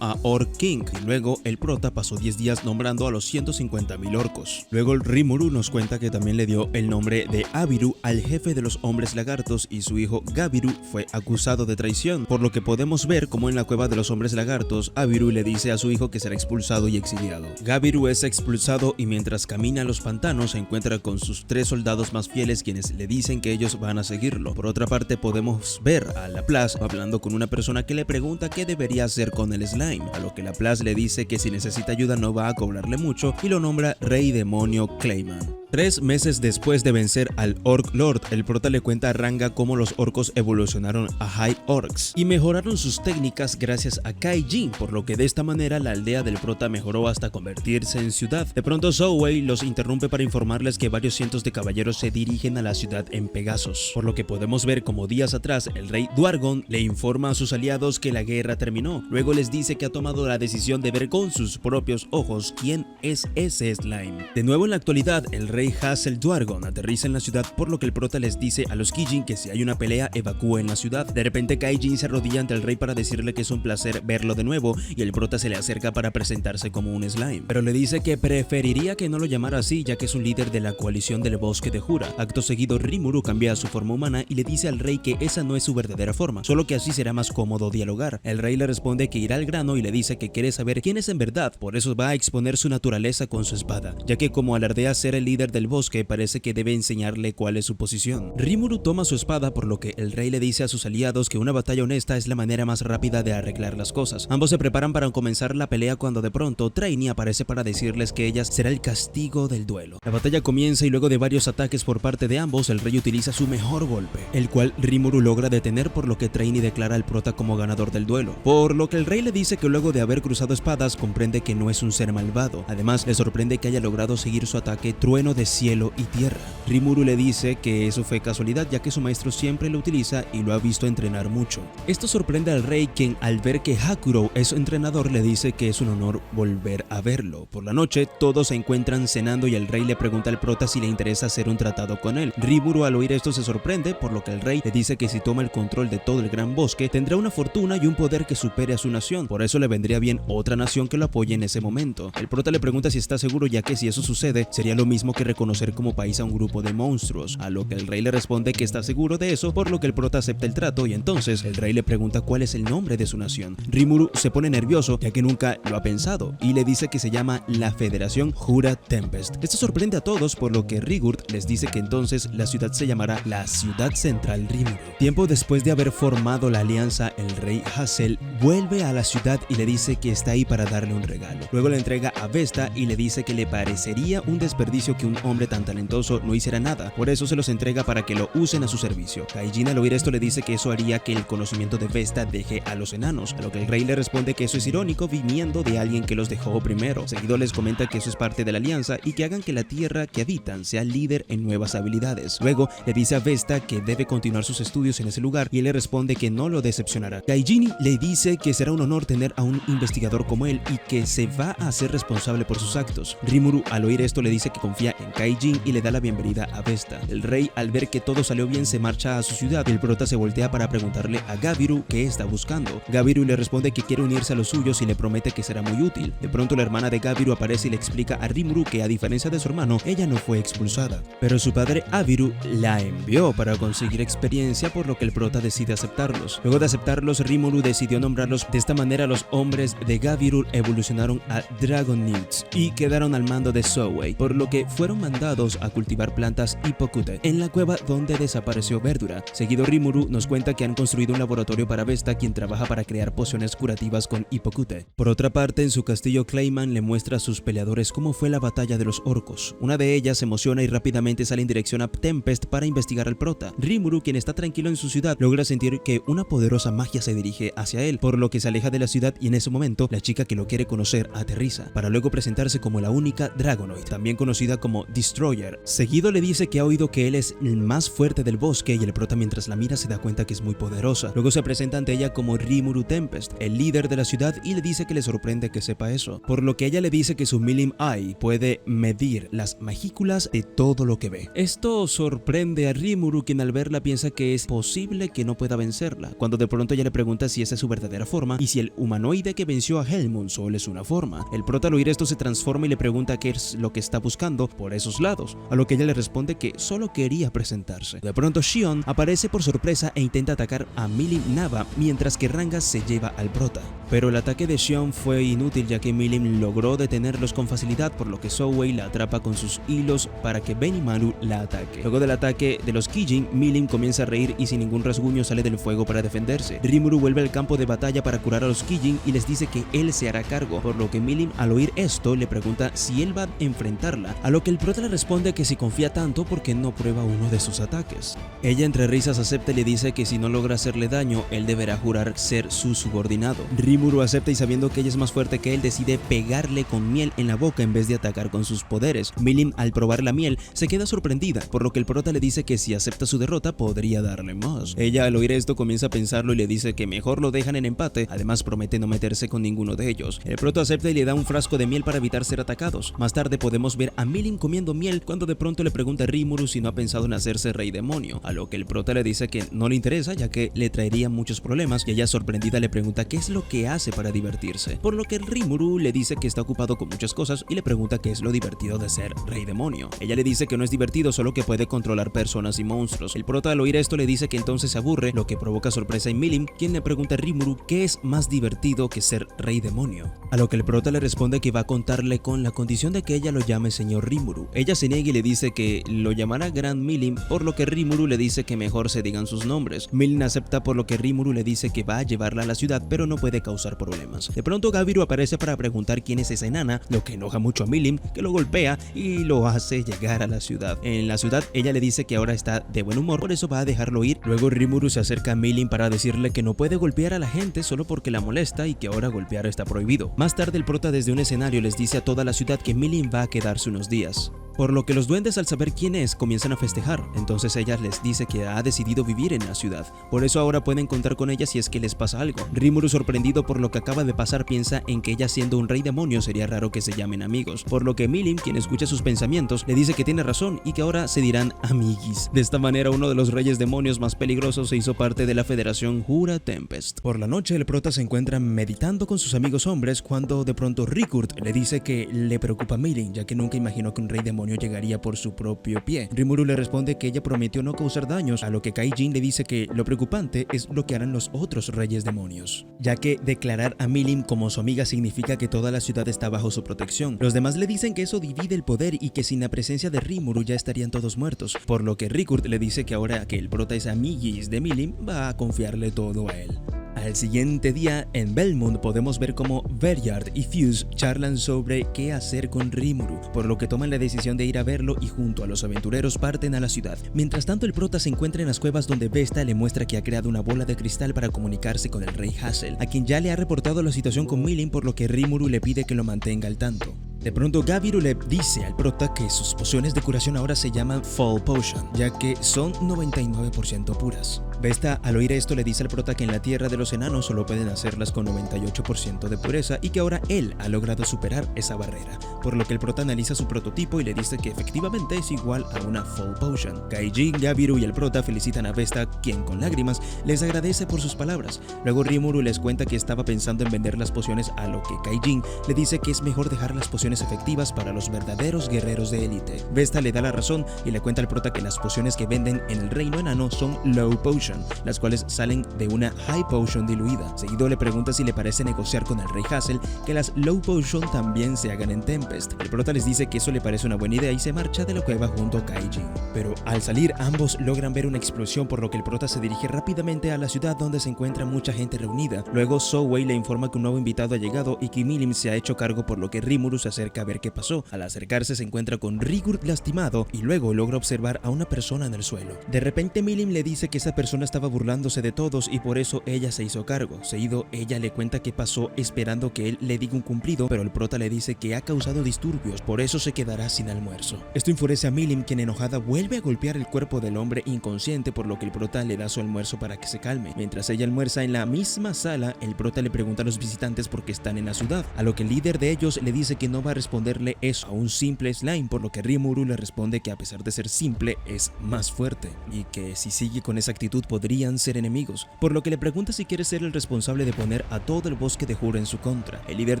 a Orc King, y luego el prota pasó 10 días nombrando a los 150.000 orcos. Luego el Rimuru nos cuenta que también le dio el nombre de Abiru al jefe de los hombres lagartos, y su hijo Gabiru fue acusado de traición, por lo que podemos ver como en la cueva de los hombres lagartos, Abiru le dice a su hijo que será expulsado y exiliado. Gabiru es expulsado y mientras camina a los pantanos se encuentra con sus 3 soldados más fieles, quienes le dicen que ellos van a seguirlo. Por otra parte, podemos ver a Laplace hablando con una persona que le pregunta qué debería hacer con el slime, a lo que Laplace le dice que si necesita ayuda no va a cobrarle mucho y lo nombra Rey Demonio Clayman. 3 meses después de vencer al Orc Lord, el prota le cuenta a Ranga cómo los orcos evolucionaron a High Orcs y mejoraron sus técnicas gracias a Kaijin, por lo que de esta manera la aldea del prota mejoró hasta convertirse en ciudad. De pronto Zhou los interrumpe para informarles que varios cientos de caballeros se dirigen a la ciudad en Pegasos, por lo que podemos ver como días atrás el rey Dwargon le informa a sus aliados que la guerra terminó. Luego les dice que ha tomado la decisión de ver con sus propios ojos quién es ese slime. De nuevo en la actualidad, el rey Hassel Dwargon aterriza en la ciudad, por lo que el prota les dice a los Kijin que si hay una pelea evacúen la ciudad. De repente Kaijin se arrodilla ante el rey para decirle que es un placer verlo de nuevo, y el prota se le acerca para presentarse como un slime, pero le dice que preferiría que no lo llamara así, ya que es un líder de la coalición del bosque de Jura. Acto seguido Rimuru cambia su forma humana y le dice al rey que esa no es su verdadera forma, solo que así será más cómodo dialogar. El rey le responde que irá al grano y le dice que quiere saber quién es en verdad, por eso va a exponer su naturaleza con su espada, ya que como alardea ser el líder del bosque, parece que debe enseñarle cuál es su posición. Rimuru toma su espada, por lo que el rey le dice a sus aliados que una batalla honesta es la manera más rápida de arreglar las cosas. Ambos se preparan para comenzar la pelea cuando de pronto Traini aparece para decirles que ella será el castigo del duelo. La batalla comienza y luego de varios ataques por parte de ambos, el rey utiliza su mejor golpe, el cual Rimuru logra detener, por lo que Traini declara al prota como ganador del duelo. Por lo que el rey le dice que luego de haber cruzado espadas comprende que no es un ser malvado. Además, le sorprende que haya logrado seguir su ataque trueno de cielo y tierra. Rimuru le dice que eso fue casualidad, ya que su maestro siempre lo utiliza y lo ha visto entrenar mucho. Esto sorprende al rey, quien al ver que Hakuro es su entrenador le dice que es un honor volver a verlo. Por la noche todos se encuentran cenando y el rey le pregunta al prota si le interesa hacer un tratado con él. Rimuru al oír esto se sorprende, por lo que el rey le dice que si toma el control de todo el gran bosque tendrá una fortuna y un poder que supere a su nación, por eso le vendría bien otra nación que lo apoye en ese momento. El prota le pregunta si está seguro, ya que si eso sucede sería lo mismo que reconocer como país a un grupo de monstruos, a lo que el rey le responde que está seguro de eso, por lo que el prota acepta el trato y entonces el rey le pregunta cuál es el nombre de su nación. Rimuru se pone nervioso ya que nunca lo ha pensado y le dice que se llama la Federación Jura Tempest. Esto sorprende a todos, por lo que Rigurd les dice que entonces la ciudad se llamará la Ciudad Central Rimuru. Tiempo después de haber formado la alianza, el rey Hassel vuelve a la ciudad y le dice que está ahí para darle un regalo. Luego le entrega a Vesta y le dice que le parecería un desperdicio que un hombre tan talentoso no hiciera nada, por eso se los entrega para que lo usen a su servicio. Kaijin al oír esto le dice que eso haría que el conocimiento de Vesta deje a los enanos, a lo que el rey le responde que eso es irónico viniendo de alguien que los dejó primero. Seguido les comenta que eso es parte de la alianza y que hagan que la tierra que habitan sea líder en nuevas habilidades. Luego le dice a Vesta que debe continuar sus estudios en ese lugar y él le responde que no lo decepcionará. Kaijin le dice que será un honor tener a un investigador como él y que se va a hacer responsable por sus actos. Rimuru al oír esto le dice que confía en Kaijin y le da la bienvenida a Vesta. El rey al ver que todo salió bien se marcha a su ciudad. El prota se voltea para preguntarle a Gabiru qué está buscando. Gabiru le responde que quiere unirse a los suyos y le promete que será muy útil. De pronto la hermana de Gabiru aparece y le explica a Rimuru que a diferencia de su hermano, ella no fue expulsada, pero su padre Abiru la envió para conseguir experiencia, por lo que el prota decide aceptarlos. Luego de aceptarlos, Rimuru decidió nombrarlos. De esta manera los hombres de Gabiru evolucionaron a Dragon Newts y quedaron al mando de Zhou, por lo que fueron fueron mandados a cultivar plantas Hippocute en la cueva donde desapareció Verdura. Seguido, Rimuru nos cuenta que han construido un laboratorio para Vesta, quien trabaja para crear pociones curativas con Hippocute. Por otra parte, en su castillo, Clayman le muestra a sus peleadores cómo fue la batalla de los orcos. Una de ellas se emociona y rápidamente sale en dirección a Tempest para investigar al prota. Rimuru, quien está tranquilo en su ciudad, logra sentir que una poderosa magia se dirige hacia él, por lo que se aleja de la ciudad, y en ese momento la chica que lo quiere conocer aterriza, para luego presentarse como la única Dragonoid, también conocida como Destroyer. Seguido le dice que ha oído que él es el más fuerte del bosque, y el prota, mientras la mira, se da cuenta que es muy poderosa. Luego se presenta ante ella como Rimuru Tempest, el líder de la ciudad, y le dice que le sorprende que sepa eso, por lo que ella le dice que su Milim Eye puede medir las magículas de todo lo que ve. Esto sorprende a Rimuru, quien al verla piensa que es posible que no pueda vencerla, cuando de pronto ella le pregunta si esa es su verdadera forma y si el humanoide que venció a Helmund solo es una forma. El prota, al oír esto, se transforma y le pregunta qué es lo que está buscando por esos lados, a lo que ella le responde que solo quería presentarse. De pronto Shion aparece por sorpresa e intenta atacar a Milim Nava, mientras que Rangas se lleva al prota. Pero el ataque de Shion fue inútil, ya que Milim logró detenerlos con facilidad, por lo que Souwei la atrapa con sus hilos para que Benimaru la ataque. Luego del ataque de los Kijin, Milim comienza a reír y sin ningún rasguño sale del fuego para defenderse. Rimuru vuelve al campo de batalla para curar a los Kijin y les dice que él se hará cargo, por lo que Milim, al oír esto, le pregunta si él va a enfrentarla, a lo que el prota le responde que si confía tanto, ¿por qué no prueba uno de sus ataques? Ella entre risas acepta y le dice que si no logra hacerle daño, él deberá jurar ser su subordinado. Rimuru acepta y, sabiendo que ella es más fuerte que él, decide pegarle con miel en la boca en vez de atacar con sus poderes. Milim, al probar la miel, se queda sorprendida, por lo que el prota le dice que si acepta su derrota podría darle más. Ella, al oír esto, comienza a pensarlo y le dice que mejor lo dejan en empate. Además, promete no meterse con ninguno de ellos. El prota acepta y le da un frasco de miel para evitar ser atacados. Más tarde podemos ver a Milim comiendo miel, cuando de pronto le pregunta a Rimuru si no ha pensado en hacerse rey demonio, a lo que el prota le dice que no le interesa, ya que le traería muchos problemas, y ella, sorprendida, le pregunta qué es lo que hace para divertirse, por lo que el Rimuru le dice que está ocupado con muchas cosas y le pregunta qué es lo divertido de ser rey demonio. Ella le dice que no es divertido, solo que puede controlar personas y monstruos. El prota, al oír esto, le dice que entonces se aburre, lo que provoca sorpresa en Milim, quien le pregunta a Rimuru qué es más divertido que ser rey demonio, a lo que el prota le responde que va a contarle con la condición de que ella lo llame señor Rimuru. Ella se niega y le dice que lo llamará Gran Milim, por lo que Rimuru le dice que mejor se digan sus nombres. Milim acepta, por lo que Rimuru le dice que va a llevarla a la ciudad, pero no puede causar problemas. De pronto Gabiru aparece para preguntar quién es esa enana, lo que enoja mucho a Milim, que lo golpea y lo hace llegar a la ciudad. En la ciudad, ella le dice que ahora está de buen humor, por eso va a dejarlo ir. Luego Rimuru se acerca a Milim para decirle que no puede golpear a la gente solo porque la molesta y que ahora golpear está prohibido. Más tarde, el prota desde un escenario les dice a toda la ciudad que Milim va a quedarse unos días, por lo que los duendes, al saber quién es, comienzan a festejar. Entonces ella les dice que ha decidido vivir en la ciudad, por eso ahora pueden contar con ella si es que les pasa algo. Rimuru, sorprendido por lo que acaba de pasar, piensa en que ella, siendo un rey demonio, sería raro que se llamen amigos, por lo que Milim, quien escucha sus pensamientos, le dice que tiene razón y que ahora se dirán amiguis. De esta manera, uno de los reyes demonios más peligrosos se hizo parte de la Federación Jura Tempest. Por la noche, el prota se encuentra meditando con sus amigos hombres, cuando de pronto Rickurt le dice que le preocupa a Milim, ya que nunca imaginó que un rey demonio llegaría por su propio pie. Rimuru le responde que ella prometió no causar daños, a lo que Kaijin le dice que lo preocupante es lo que harán los otros reyes demonios, ya que declarar a Milim como su amiga significa que toda la ciudad está bajo su protección. Los demás le dicen que eso divide el poder y que sin la presencia de Rimuru ya estarían todos muertos, por lo que Rickurt le dice que ahora que el prota es amiguis de Milim, va a confiarle todo a él. Al siguiente día, en Belmont, podemos ver cómo Veryard y Fuse charlan sobre qué hacer con Rimuru, por lo que toman la decisión de ir a verlo y junto a los aventureros parten a la ciudad. Mientras tanto, el prota se encuentra en las cuevas, donde Vesta le muestra que ha creado una bola de cristal para comunicarse con el rey Hassel, a quien ya le ha reportado la situación con Milim, por lo que Rimuru le pide que lo mantenga al tanto. De pronto Gabiru le dice al prota que sus pociones de curación ahora se llaman Fall Potion, ya que son 99% puras. Vesta, al oír esto, le dice al prota que en la tierra de los enanos solo pueden hacerlas con 98% de pureza y que ahora él ha logrado superar esa barrera, por lo que el prota analiza su prototipo y le dice que efectivamente es igual a una Fall Potion. Kaijin, Gabiru y el prota felicitan a Vesta, quien con lágrimas les agradece por sus palabras. Luego Rimuru les cuenta que estaba pensando en vender las pociones, a lo que Kaijin le dice que es mejor dejar las pociones efectivas para los verdaderos guerreros de élite. Vesta le da la razón y le cuenta al prota que las pociones que venden en el reino enano son Low Potion, Potion, las cuales salen de una High Potion diluida. Seguido le pregunta si le parece negociar con el Rey Hazel que las Low Potion también se hagan en Tempest. El prota les dice que eso le parece una buena idea y se marcha de la cueva junto a Kaijin. Pero al salir ambos logran ver una explosión, por lo que el prota se dirige rápidamente a la ciudad donde se encuentra mucha gente reunida. Luego Zoe le informa que un nuevo invitado ha llegado y que Milim se ha hecho cargo, por lo que Rimuru se acerca a ver qué pasó. Al acercarse se encuentra con Sigurd lastimado y luego logra observar a una persona en el suelo. De repente Milim le dice que esa persona estaba burlándose de todos y por eso ella se hizo cargo. Seguido ella le cuenta qué pasó esperando que él le diga un cumplido, pero el prota le dice que ha causado disturbios, por eso se quedará sin almuerzo. Esto enfurece a Milim, quien enojada vuelve a golpear el cuerpo del hombre inconsciente, por lo que el prota le da su almuerzo para que se calme. Mientras ella almuerza en la misma sala, el prota le pregunta a los visitantes por qué están en la ciudad, a lo que el líder de ellos le dice que no va a responderle eso a un simple slime, por lo que Rimuru le responde que a pesar de ser simple es más fuerte y que si sigue con esa actitud podrían ser enemigos, por lo que le pregunta si quiere ser el responsable de poner a todo el bosque de Hura en su contra. El líder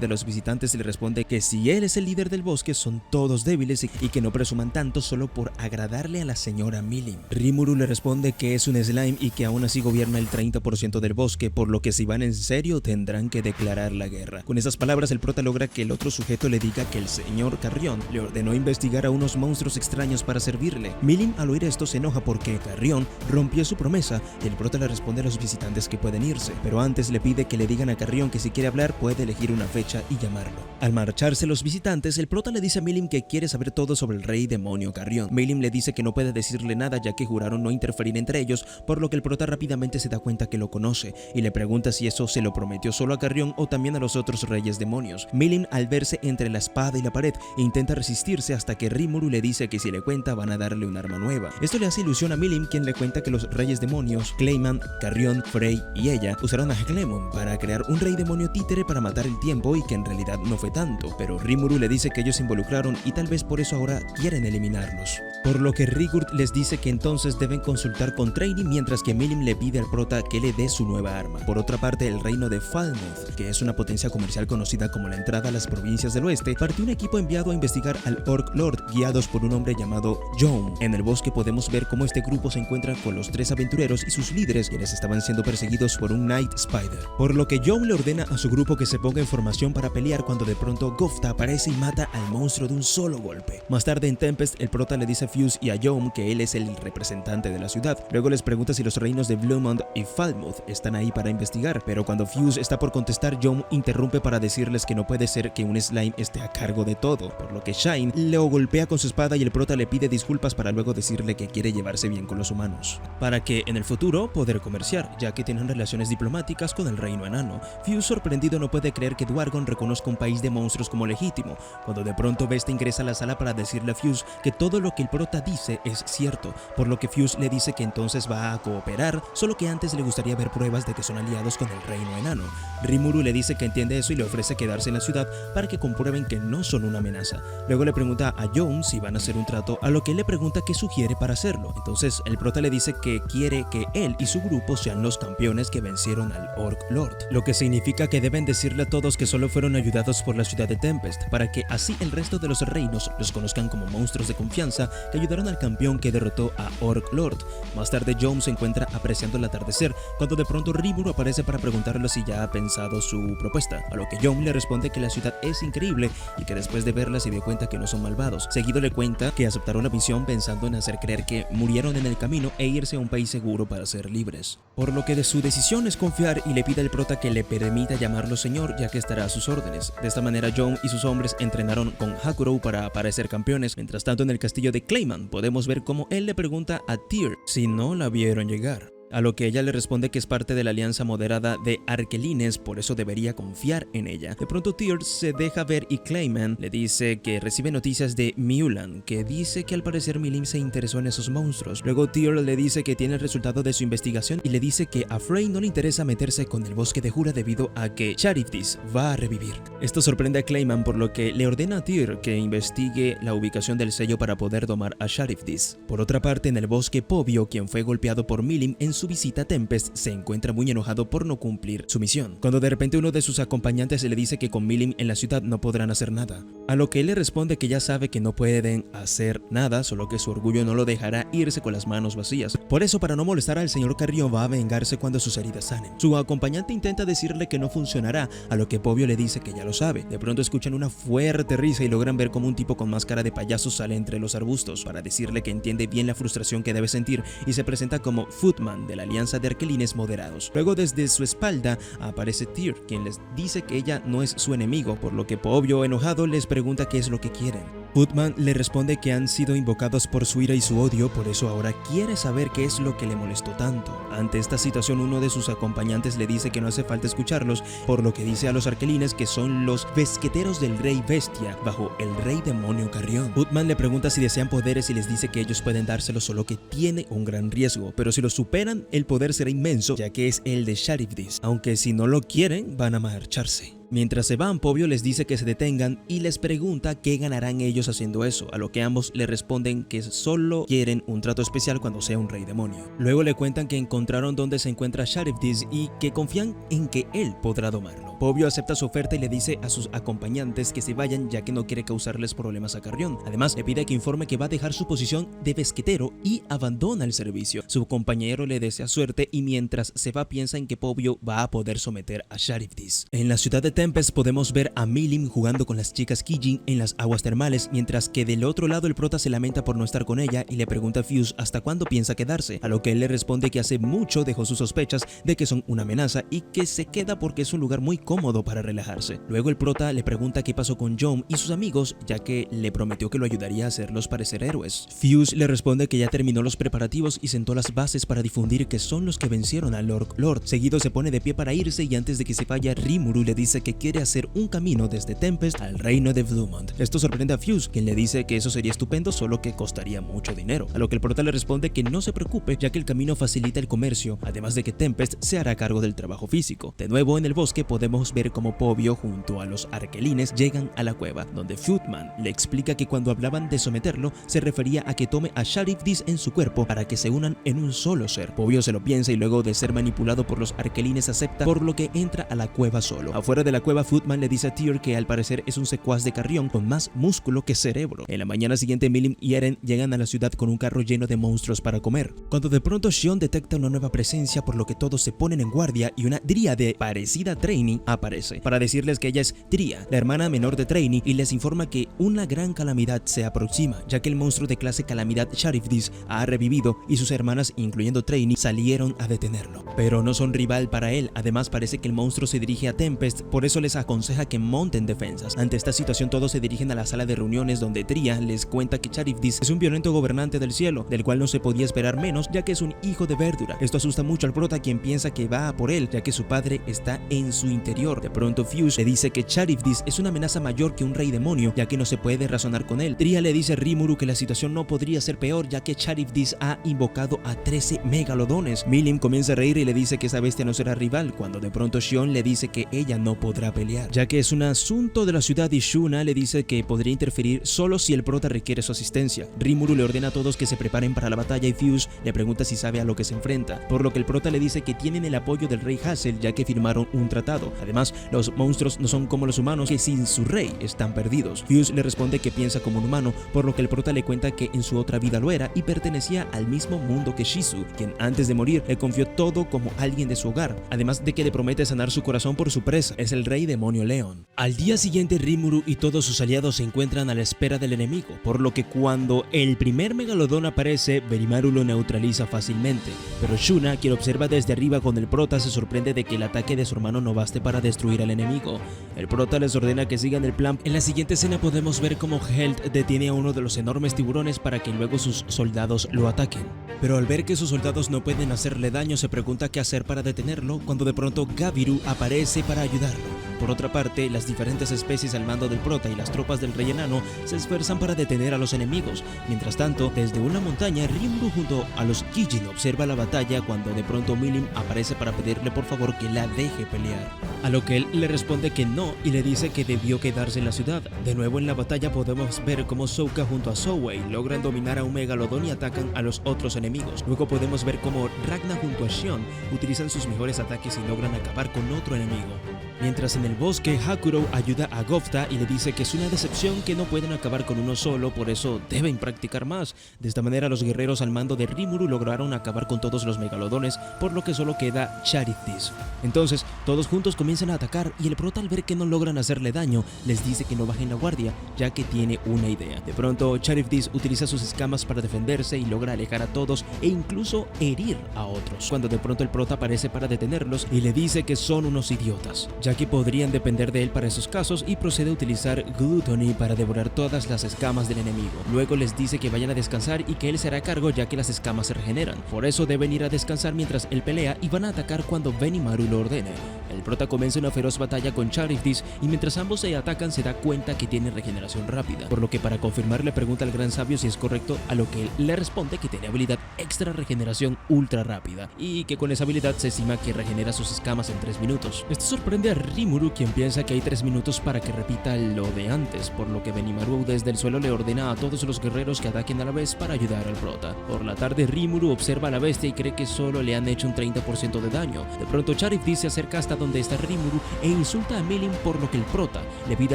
de los visitantes le responde que si él es el líder del bosque son todos débiles y que no presuman tanto solo por agradarle a la señora Milim. Rimuru le responde que es un slime y que aún así gobierna el 30% del bosque, por lo que si van en serio tendrán que declarar la guerra. Con esas palabras el prota logra que el otro sujeto le diga que el señor Carrión le ordenó investigar a unos monstruos extraños para servirle. Milim al oír esto se enoja porque Carrión rompió su promesa y el prota le responde a los visitantes que pueden irse, pero antes le pide que le digan a Carrión que si quiere hablar puede elegir una fecha y llamarlo. Al marcharse los visitantes, el prota le dice a Milim que quiere saber todo sobre el rey demonio Carrión. Milim le dice que no puede decirle nada ya que juraron no interferir entre ellos, por lo que el prota rápidamente se da cuenta que lo conoce y le pregunta si eso se lo prometió solo a Carrión o también a los otros reyes demonios. Milim al verse entre la espada y la pared intenta resistirse hasta que Rimuru le dice que si le cuenta van a darle un arma nueva. Esto le hace ilusión a Milim, quien le cuenta que los reyes demonios, Clayman, Carrión, Frey y ella usaron a Heclemon para crear un rey demonio títere para matar el tiempo y que en realidad no fue tanto, pero Rimuru le dice que ellos se involucraron y tal vez por eso ahora quieren eliminarlos. Por lo que Sigurd les dice que entonces deben consultar con Trainy, mientras que Milim le pide al prota que le dé su nueva arma. Por otra parte, el reino de Falmouth, que es una potencia comercial conocida como la entrada a las provincias del oeste, partió un equipo enviado a investigar al Orc Lord, guiados por un hombre llamado John. En el bosque podemos ver cómo este grupo se encuentra con los 3 aventureros y sus líderes, quienes estaban siendo perseguidos por un Night Spider. Por lo que John le ordena a su grupo que se ponga en formación para pelear, cuando de pronto Gofta aparece y mata al monstruo de un solo golpe. Más tarde en Tempest, el prota le dice a Fuse y a John que él es el representante de la ciudad. Luego les pregunta si los reinos de Bluemont y Falmouth están ahí para investigar, pero cuando Fuse está por contestar, John interrumpe para decirles que no puede ser que un slime esté a cargo de todo, por lo que Shine lo golpea con su espada y el prota le pide disculpas para luego decirle que quiere llevarse bien con los humanos, para que en el futuro poder comerciar, ya que tienen relaciones diplomáticas con el reino enano. Fuse, sorprendido, no puede creer que Dwargon reconozca un país de monstruos como legítimo, cuando de pronto Vesta ingresa a la sala para decirle a Fuse que todo lo que el prota dice es cierto, por lo que Fuse le dice que entonces va a cooperar, solo que antes le gustaría ver pruebas de que son aliados con el reino enano. Rimuru le dice que entiende eso y le ofrece quedarse en la ciudad para que comprueben que no son una amenaza. Luego le pregunta a John si van a hacer un trato, a lo que él le pregunta qué sugiere para hacerlo. Entonces el prota le dice que quiere que él y su grupo sean los campeones que vencieron al Orc Lord, lo que significa que deben decirle a todos que solo fueron ayudados por la ciudad de Tempest, para que así el resto de los reinos los conozcan como monstruos de confianza que ayudaron al campeón que derrotó a Orc Lord. Más tarde John se encuentra apreciando el atardecer, cuando de pronto Rimuru aparece para preguntarle si ya ha pensado su propuesta, a lo que John le responde que la ciudad es increíble y que después de verla se dio cuenta que no son malvados. Seguido le cuenta que aceptaron la misión pensando en hacer creer que murieron en el camino e irse a un país seguro para ser libres, por lo que de su decisión es confiar y le pide al prota que le permita llamarlo señor, ya que estará a sus órdenes. De esta manera John y sus hombres entrenaron con Hakurou para parecer campeones. Mientras tanto, en el castillo de Clayman podemos ver cómo él le pregunta a Tyr si no la vieron llegar, a lo que ella le responde que es parte de la alianza moderada de Arkelines, por eso debería confiar en ella. De pronto Tyr se deja ver y Clayman le dice que recibe noticias de Mulan, que dice que al parecer Milim se interesó en esos monstruos. Luego Tyr le dice que tiene el resultado de su investigación y le dice que a Frey no le interesa meterse con el bosque de Hura debido a que Charybdis va a revivir. Esto sorprende a Clayman, por lo que le ordena a Tyr que investigue la ubicación del sello para poder domar a Charybdis. Por otra parte, en el bosque, Pobio, quien fue golpeado por Milim en su visita a Tempest, se encuentra muy enojado por no cumplir su misión, cuando de repente uno de sus acompañantes le dice que con Milim en la ciudad no podrán hacer nada, a lo que él le responde que ya sabe que no pueden hacer nada, solo que su orgullo no lo dejará irse con las manos vacías. Por eso, para no molestar al señor Carrión, va a vengarse cuando sus heridas sanen. Su acompañante intenta decirle que no funcionará, a lo que Povio le dice que ya lo sabe. De pronto escuchan una fuerte risa y logran ver como un tipo con máscara de payaso sale entre los arbustos para decirle que entiende bien la frustración que debe sentir y se presenta como Footman de la Alianza de Arkelines Moderados. Luego, desde su espalda aparece Tyr, quien les dice que ella no es su enemigo, por lo que Povio, enojado, les pregunta qué es lo que quieren. Footman le responde que han sido invocados por su ira y su odio, por eso ahora quiere saber qué es lo que le molestó tanto. Ante esta situación, uno de sus acompañantes le dice que no hace falta escucharlos, por lo que dice a los Arkelines que son los besqueteros del Rey Bestia, bajo el Rey Demonio Carrión. Footman le pregunta si desean poderes y les dice que ellos pueden dárselos, solo que tiene un gran riesgo, pero si lo superan, el poder será inmenso, ya que es el de Sharifdis, aunque si no lo quieren, van a marcharse. Mientras se van, Povio les dice que se detengan y les pregunta qué ganarán ellos haciendo eso, a lo que ambos le responden que solo quieren un trato especial cuando sea un rey demonio. Luego le cuentan que encontraron donde se encuentra Sharifdis y que confían en que él podrá domarlo. Povio acepta su oferta y le dice a sus acompañantes que se vayan, ya que no quiere causarles problemas a Carrión. Además, le pide que informe que va a dejar su posición de besquetero y abandona el servicio. Su compañero le desea suerte y mientras se va piensa en que Povio va a poder someter a Sharifdis. En la ciudad de Tempest podemos ver a Milim jugando con las chicas Kijin en las aguas termales, mientras que del otro lado el prota se lamenta por no estar con ella y le pregunta a Fuse hasta cuándo piensa quedarse, a lo que él le responde que hace mucho dejó sus sospechas de que son una amenaza y que se queda porque es un lugar muy cómodo para relajarse. Luego el prota le pregunta qué pasó con John y sus amigos, ya que le prometió que lo ayudaría a hacerlos parecer héroes. Fuse le responde que ya terminó los preparativos y sentó las bases para difundir que son los que vencieron a Lord. Seguido se pone de pie para irse y antes de que se vaya, Rimuru le dice que quiere hacer un camino desde Tempest al reino de Bluemont. Esto sorprende a Fuse, quien le dice que eso sería estupendo, solo que costaría mucho dinero, a lo que el prota le responde que no se preocupe, ya que el camino facilita el comercio, además de que Tempest se hará cargo del trabajo físico. De nuevo en el bosque podemos ver cómo Povio junto a los Arkelines llegan a la cueva, donde Footman le explica que cuando hablaban de someterlo se refería a que tome a Sharifdis en su cuerpo para que se unan en un solo ser. Povio se lo piensa y luego de ser manipulado por los Arkelines acepta, por lo que entra a la cueva solo. Afuera de la cueva, Footman le dice a Tyr que al parecer es un secuaz de Carrión con más músculo que cerebro. En la mañana siguiente, Milim y Eren llegan a la ciudad con un carro lleno de monstruos para comer, cuando de pronto Shion detecta una nueva presencia, por lo que todos se ponen en guardia y una dríade parecida a Trainy aparece para decirles que ella es Tria, la hermana menor de Trainy, y les informa que una gran calamidad se aproxima, ya que el monstruo de clase Calamidad Sharifdis ha revivido y sus hermanas, incluyendo Trainy, salieron a detenerlo. Pero no son rival para él, además parece que el monstruo se dirige a Tempest, por eso les aconseja que monten defensas. Ante esta situación todos se dirigen a la sala de reuniones donde Tria les cuenta que Sharifdis es un violento gobernante del cielo, del cual no se podía esperar menos, ya que es un hijo de Verdura. Esto asusta mucho al prota, quien piensa que va a por él, ya que su padre está en su interior. De pronto Fuse le dice que Sharifdis es una amenaza mayor que un rey demonio, ya que no se puede razonar con él. Tria le dice a Rimuru que la situación no podría ser peor, ya que Sharifdis ha invocado a 13 megalodones. Milim comienza a reír y le dice que esa bestia no será rival, cuando de pronto Shion le dice que ella no podrá pelear, ya que es un asunto de la ciudad, y Shuna le dice que podría interferir solo si el prota requiere su asistencia. Rimuru le ordena a todos que se preparen para la batalla y Fuse le pregunta si sabe a lo que se enfrenta, por lo que el prota le dice que tienen el apoyo del rey Hassel, ya que firmaron un tratado. Además, los monstruos no son como los humanos, que sin su rey están perdidos. Fuse le responde que piensa como un humano, por lo que el prota le cuenta que en su otra vida lo era y pertenecía al mismo mundo que Shizu, quien antes de morir le confió todo como alguien de su hogar, además de que le promete sanar su corazón por su presa, es el rey demonio León. Al día siguiente, Rimuru y todos sus aliados se encuentran a la espera del enemigo, por lo que cuando el primer megalodón aparece, Benimaru lo neutraliza fácilmente, pero Shuna, quien observa desde arriba con el prota, se sorprende de que el ataque de su hermano no baste para destruir al enemigo. El prota les ordena que sigan el plan. En la siguiente escena podemos ver cómo Helt detiene a uno de los enormes tiburones para que luego sus soldados lo ataquen, pero al ver que sus soldados no pueden hacerle daño, se pregunta qué hacer para detenerlo, cuando de pronto Gabiru aparece para ayudarlo. Por otra parte, las diferentes especies al mando del prota y las tropas del rey enano se esfuerzan para detener a los enemigos. Mientras tanto, desde una montaña, Rimuru junto a los Kijin observa la batalla cuando de pronto Milim aparece para pedirle por favor que la deje pelear. A lo que él le responde que no y le dice que debió quedarse en la ciudad. De nuevo en la batalla podemos ver cómo Sokka junto a Zoe logran dominar a un Megalodón y atacan a los otros enemigos. Luego podemos ver cómo Ragna junto a Shion utilizan sus mejores ataques y logran acabar con otro enemigo. Mientras en el bosque, Hakuro ayuda a Gofta y le dice que es una decepción que no pueden acabar con uno solo, por eso deben practicar más. De esta manera los guerreros al mando de Rimuru lograron acabar con todos los megalodones, por lo que solo queda Charybdis. Entonces todos juntos comienzan a atacar y el prota al ver que no logran hacerle daño, les dice que no bajen la guardia, ya que tiene una idea. De pronto Charybdis utiliza sus escamas para defenderse y logra alejar a todos e incluso herir a otros, cuando de pronto el prota aparece para detenerlos y le dice que son unos idiotas, ya que podrían depender de él para esos casos, y procede a utilizar Gluttony para devorar todas las escamas del enemigo. Luego les dice que vayan a descansar y que él se hará cargo ya que las escamas se regeneran. Por eso deben ir a descansar mientras él pelea y van a atacar cuando Benimaru lo ordene. El prota comienza una feroz batalla con Charybdis y mientras ambos se atacan se da cuenta que tiene regeneración rápida, por lo que para confirmar le pregunta al gran sabio si es correcto, a lo que él le responde que tiene habilidad extra regeneración ultra rápida y que con esa habilidad se estima que regenera sus escamas en 3 minutos. Esto sorprende a Rimuru, quien piensa que hay 3 minutos para que repita lo de antes, por lo que Benimaru desde el suelo le ordena a todos los guerreros que ataquen a la vez para ayudar al prota. Por la tarde Rimuru observa a la bestia y cree que solo le han hecho un 30% de daño. De pronto Charybdis se acerca hasta donde está Rimuru e insulta a Milim, por lo que el prota le pide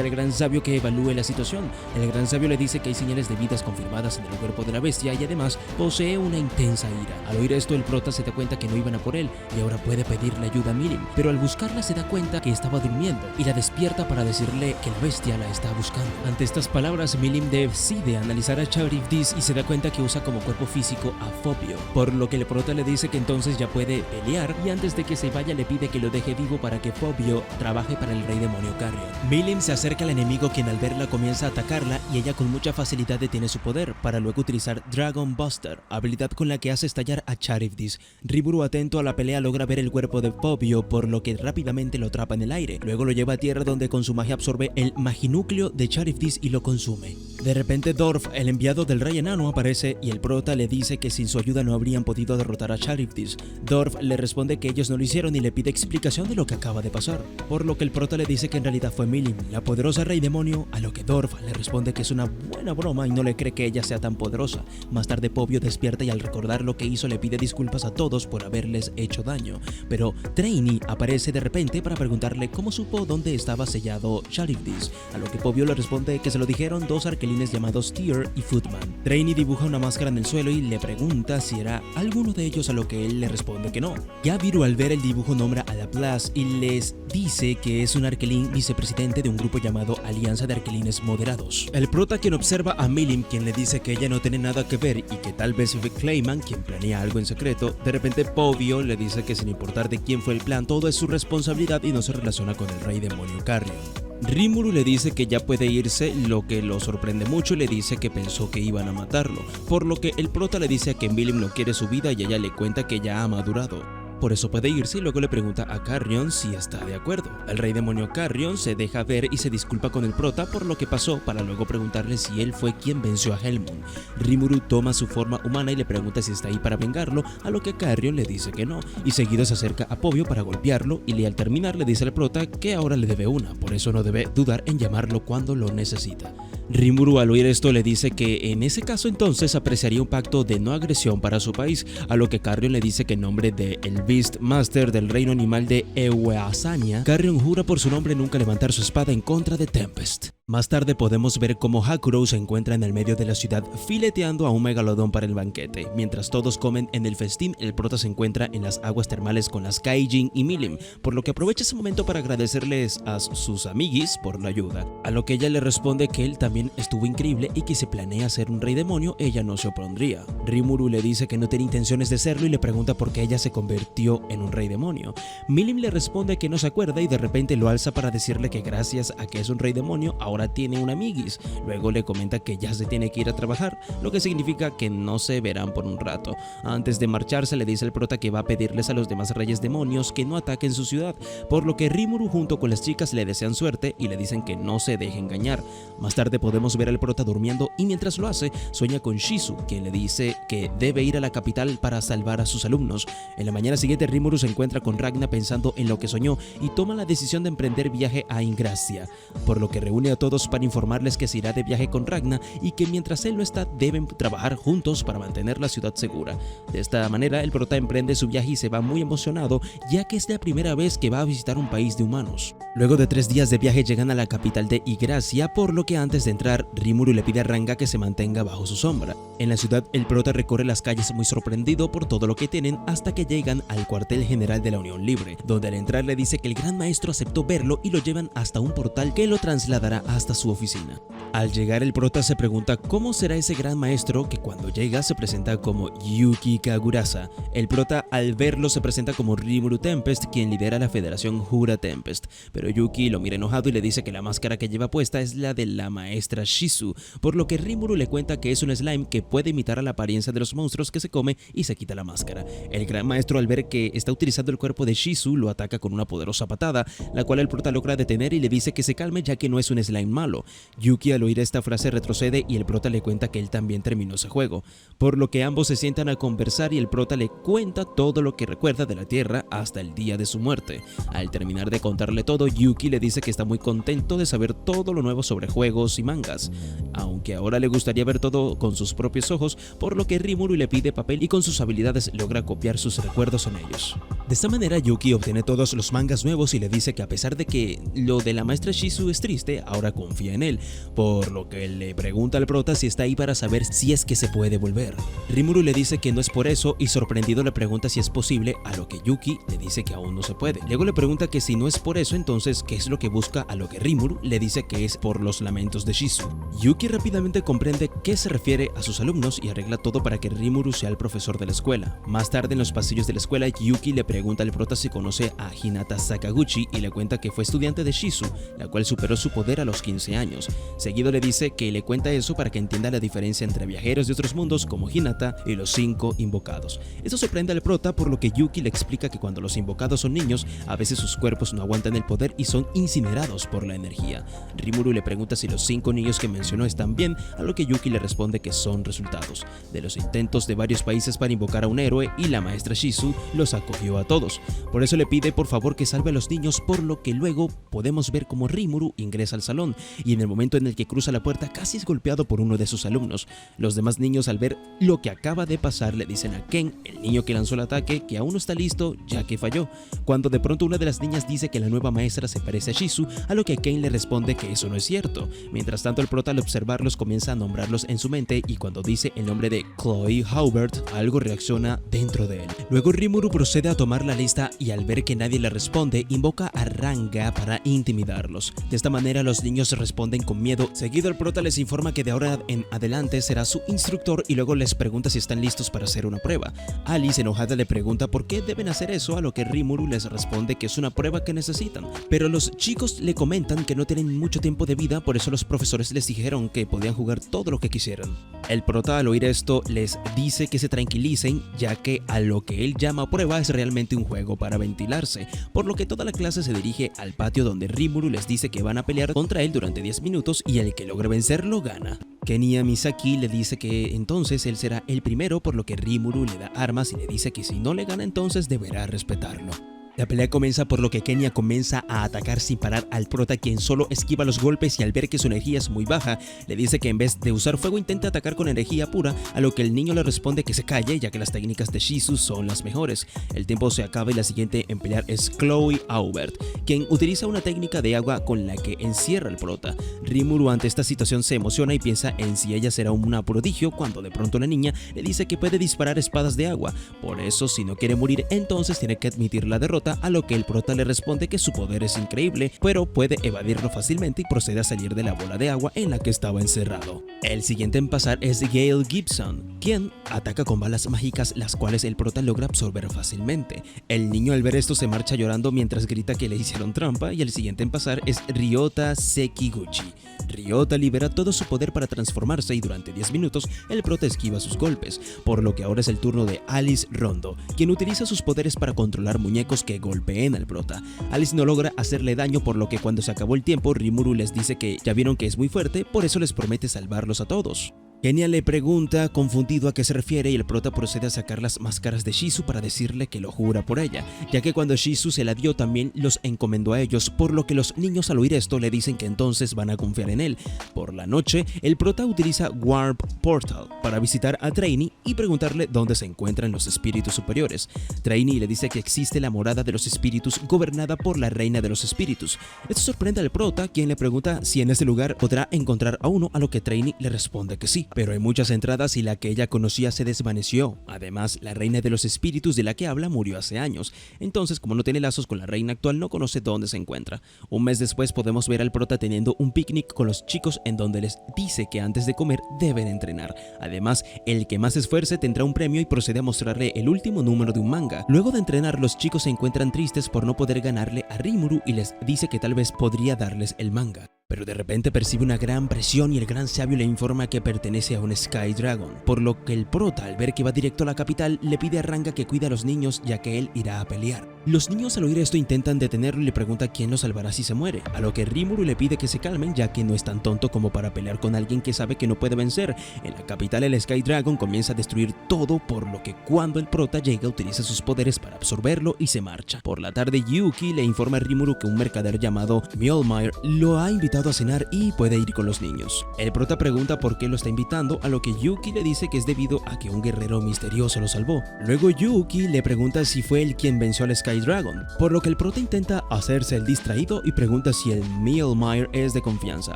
al gran sabio que evalúe la situación. El gran sabio le dice que hay señales de vidas confirmadas en el cuerpo de la bestia y además posee una intensa ira. Al oír esto el prota se da cuenta que no iban a por él y ahora puede pedirle ayuda a Milim, pero al buscarla se da cuenta que estaba durmiendo y la despierta para decirle que la bestia la está buscando. Ante estas palabras Milim decide analizar a Charybdis y se da cuenta que usa como cuerpo físico a Fobio, por lo que el prota le dice que entonces ya puede pelear y antes de que se vaya le pide que lo deje vivo para que Fobio trabaje para el rey demonio Carrion. Milim se acerca al enemigo, quien al verla comienza a atacarla y ella con mucha facilidad detiene su poder para luego utilizar Dragon Buster, habilidad con la que hace estallar a Charybdis. Rimuru, atento a la pelea, logra ver el cuerpo de Fobio, por lo que rápidamente lo atrapa en el aire. Luego lo lleva a tierra donde con su magia absorbe el maginúcleo de Charybdis y lo consume. De repente Dorf, el enviado del rey enano, aparece y el prota le dice que sin su ayuda no habrían podido derrotar a Charybdis. Dorf le responde que ellos no lo hicieron y le pide explicación de lo que acaba de pasar, por lo que el prota le dice que en realidad fue Milim, la poderosa rey demonio, a lo que Dorf le responde que es una buena broma y no le cree que ella sea tan poderosa. Más tarde Fobio despierta y al recordar lo que hizo le pide disculpas a todos por haberles hecho daño, pero Trainy aparece de repente para preguntarle cómo supo dónde estaba sellado Charybdis, a lo que Fobio le responde que se lo dijeron 2 arquelines llamados Tyr y Footman. Trainy dibuja una máscara en el suelo y le pregunta si era alguno de ellos, a lo que él le responde que no. Gabiru al ver el dibujo nombra a Laplace y les dice que es un arquelín vicepresidente de un grupo llamado Alianza de Arquelines Moderados. El prota, quien observa a Milim, quien le dice que ella no tiene nada que ver y que tal vez fue Clayman quien planea algo en secreto, de repente Fobio le dice que sin importar de quién fue el plan, todo es su responsabilidad y no se relaciona con el rey demonio Carrion. Rimuru le dice que ya puede irse, lo que lo sorprende mucho y le dice que pensó que iban a matarlo, por lo que el prota le dice que Milim no quiere su vida y ella le cuenta que ya ha madurado. Por eso puede irse y luego le pregunta a Carrion si está de acuerdo. El rey demonio Carrion se deja ver y se disculpa con el prota por lo que pasó para luego preguntarle si él fue quien venció a Hellmoon. Rimuru toma su forma humana y le pregunta si está ahí para vengarlo, a lo que Carrion le dice que no, y seguido se acerca a Fobio para golpearlo y al terminar le dice al prota que ahora le debe una, por eso no debe dudar en llamarlo cuando lo necesita. Rimuru al oír esto le dice que en ese caso entonces apreciaría un pacto de no agresión para su país, a lo que Carrion le dice que en nombre de el Beastmaster del reino animal de Eweasania, Carrion jura por su nombre nunca levantar su espada en contra de Tempest. Más tarde podemos ver cómo Hakuro se encuentra en el medio de la ciudad fileteando a un megalodón para el banquete. Mientras todos comen en el festín, el prota se encuentra en las aguas termales con las Kaijin y Milim, por lo que aprovecha ese momento para agradecerles a sus amiguis por la ayuda, a lo que ella le responde que él también estuvo increíble y que si planea ser un rey demonio, ella no se opondría. Rimuru le dice que no tiene intenciones de serlo y le pregunta por qué ella se convirtió en un rey demonio. Milim le responde que no se acuerda y de repente lo alza para decirle que gracias a que es un rey demonio, ahora ahora tiene un amiguis. Luego le comenta que ya se tiene que ir a trabajar, lo que significa que no se verán por un rato. Antes de marcharse le dice el prota que va a pedirles a los demás reyes demonios que no ataquen su ciudad, por lo que Rimuru junto con las chicas le desean suerte y le dicen que no se deje engañar. Más tarde podemos ver al prota durmiendo y mientras lo hace sueña con Shizu, quien le dice que debe ir a la capital para salvar a sus alumnos. En la mañana siguiente Rimuru se encuentra con Ragna pensando en lo que soñó y toma la decisión de emprender viaje a Ingracia, por lo que reúne a todos para informarles que se irá de viaje con Ragna y que mientras él no está deben trabajar juntos para mantener la ciudad segura. De esta manera el prota emprende su viaje y se va muy emocionado, ya que es la primera vez que va a visitar un país de humanos. Luego de 3 días de viaje llegan a la capital de Ingracia, por lo que antes de entrar Rimuru le pide a Ranga que se mantenga bajo su sombra. En la ciudad el prota recorre las calles muy sorprendido por todo lo que tienen hasta que llegan al cuartel general de la Unión Libre, donde al entrar le dice que el gran maestro aceptó verlo y lo llevan hasta un portal que lo trasladará hasta su oficina. Al llegar el prota se pregunta cómo será ese gran maestro que cuando llega se presenta como Yuki Kagurasa. El prota al verlo se presenta como Rimuru Tempest, quien lidera la Federación Jura Tempest, pero Yuki lo mira enojado y le dice que la máscara que lleva puesta es la de la maestra Shizu, por lo que Rimuru le cuenta que es un slime que puede imitar a la apariencia de los monstruos que se come y se quita la máscara. El gran maestro al ver que está utilizando el cuerpo de Shizu lo ataca con una poderosa patada, la cual el prota logra detener y le dice que se calme ya que no es un slime malo. Yuki al oír esta frase retrocede y el prota le cuenta que él también terminó ese juego, por lo que ambos se sientan a conversar y el prota le cuenta todo lo que recuerda de la Tierra hasta el día de su muerte. Al terminar de contarle todo, Yuki le dice que está muy contento de saber todo lo nuevo sobre juegos y mangas, aunque ahora le gustaría ver todo con sus propios ojos, por lo que Rimuru le pide papel y con sus habilidades logra copiar sus recuerdos en ellos. De esta manera Yuki obtiene todos los mangas nuevos y le dice que a pesar de que lo de la maestra Shizu es triste, ahora confía en él, por lo que le pregunta al prota si está ahí para saber si es que se puede volver. Rimuru le dice que no es por eso y sorprendido le pregunta si es posible, a lo que Yuki le dice que aún no se puede. Luego le pregunta que si no es por eso, entonces qué es lo que busca, a lo que Rimuru le dice que es por los lamentos de Shizu. Yuki rápidamente comprende qué se refiere a sus alumnos y arregla todo para que Rimuru sea el profesor de la escuela. Más tarde en los pasillos de la escuela, Yuki le pregunta al prota si conoce a Hinata Sakaguchi y le cuenta que fue estudiante de Shizu, la cual superó su poder a los 15 años. Seguido le dice que le cuenta eso para que entienda la diferencia entre viajeros de otros mundos como Hinata y los 5 invocados. Esto sorprende al prota, por lo que Yuki le explica que cuando los invocados son niños, a veces sus cuerpos no aguantan el poder y son incinerados por la energía. Rimuru le pregunta si los 5 niños que mencionó están bien, a lo que Yuki le responde que son resultados de los intentos de varios países para invocar a un héroe y la maestra Shizu los acogió a todos. Por eso le pide por favor que salve a los niños, por lo que luego podemos ver como Rimuru ingresa al salón y en el momento en el que cruza la puerta casi es golpeado por uno de sus alumnos. Los demás niños al ver lo que acaba de pasar le dicen a Ken, el niño que lanzó el ataque, que aún no está listo ya que falló, cuando de pronto una de las niñas dice que la nueva maestra se parece a Shizu, a lo que Ken le responde que eso no es cierto. Mientras tanto el prota al observarlos comienza a nombrarlos en su mente y cuando dice el nombre de Chloe Haubert algo reacciona dentro de él. Luego Rimuru procede a tomar la lista y al ver que nadie le responde invoca a Ranga para intimidarlos. De esta manera los niños responden con miedo. Seguido el prota les informa que de ahora en adelante será su instructor y luego les pregunta si están listos para hacer una prueba. Alice enojada le pregunta por qué deben hacer eso, a lo que Rimuru les responde que es una prueba que necesitan, pero los chicos le comentan que no tienen mucho tiempo de vida, por eso los profesores les dijeron que podían jugar todo lo que quisieran. El prota al oír esto les dice que se tranquilicen, ya que a lo que él llama prueba es realmente un juego para ventilarse, por lo que toda la clase se dirige al patio donde Rimuru les dice que van a pelear contra él durante 10 minutos y el que logre vencerlo gana. Kenya Misaki le dice que entonces él será el primero, por lo que Rimuru le da armas y le dice que si no le gana entonces deberá respetarlo. La pelea comienza, por lo que Kenya comienza a atacar sin parar al prota, quien solo esquiva los golpes y al ver que su energía es muy baja, le dice que en vez de usar fuego intente atacar con energía pura, a lo que el niño le responde que se calle ya que las técnicas de Shizu son las mejores. El tiempo se acaba y la siguiente en pelear es Chloe Haubert, quien utiliza una técnica de agua con la que encierra al prota. Rimuru ante esta situación se emociona y piensa en si ella será una prodigio, cuando de pronto la niña le dice que puede disparar espadas de agua, por eso si no quiere morir entonces tiene que admitir la derrota prota, a lo que el prota le responde que su poder es increíble, pero puede evadirlo fácilmente y procede a salir de la bola de agua en la que estaba encerrado. El siguiente en pasar es Gail Gibson, quien ataca con balas mágicas, las cuales el prota logra absorber fácilmente. El niño al ver esto se marcha llorando mientras grita que le hicieron trampa, y el siguiente en pasar es Ryota Sekiguchi. Ryota libera todo su poder para transformarse y durante 10 minutos el prota esquiva sus golpes, por lo que ahora es el turno de Alice Rondo, quien utiliza sus poderes para controlar muñecos que golpeen al prota. Alice no logra hacerle daño, por lo que cuando se acabó el tiempo Rimuru les dice que ya vieron que es muy fuerte, por eso les promete salvarlos a todos. Kenya le pregunta confundido a qué se refiere y el prota procede a sacar las máscaras de Shizu para decirle que lo jura por ella, ya que cuando Shizu se la dio también los encomendó a ellos, por lo que los niños al oír esto le dicen que entonces van a confiar en él. Por la noche, el prota utiliza Warp Portal para visitar a Trainee y preguntarle dónde se encuentran los espíritus superiores. Trainee le dice que existe la morada de los espíritus gobernada por la reina de los espíritus. Esto sorprende al prota, quien le pregunta si en ese lugar podrá encontrar a uno, a lo que Trainee le responde que sí. Pero hay muchas entradas y la que ella conocía se desvaneció. Además, la reina de los espíritus de la que habla murió hace años. Entonces, como no tiene lazos con la reina actual, no conoce dónde se encuentra. Un mes después podemos ver al prota teniendo un picnic con los chicos en donde les dice que antes de comer deben entrenar. Además, el que más se esfuerce tendrá un premio y procede a mostrarle el último número de un manga. Luego de entrenar, los chicos se encuentran tristes por no poder ganarle a Rimuru y les dice que tal vez podría darles el manga. Pero de repente percibe una gran presión y el gran sabio le informa que pertenece a un Sky Dragon, por lo que el prota, al ver que va directo a la capital, le pide a Ranga que cuide a los niños, ya que él irá a pelear. Los niños al oír esto intentan detenerlo y le pregunta quién lo salvará si se muere, a lo que Rimuru le pide que se calmen, ya que no es tan tonto como para pelear con alguien que sabe que no puede vencer. En la capital el Sky Dragon comienza a destruir todo, por lo que cuando el prota llega utiliza sus poderes para absorberlo y se marcha. Por la tarde Yuki le informa a Rimuru que un mercader llamado Mjolnir lo ha invitado a cenar y puede ir con los niños. El prota pregunta por qué lo está invitando, a lo que Yuki le dice que es debido a que un guerrero misterioso lo salvó. Luego Yuki le pregunta si fue él quien venció al Sky Dragon, por lo que el prota intenta hacerse el distraído y pregunta si el Mjolnir es de confianza.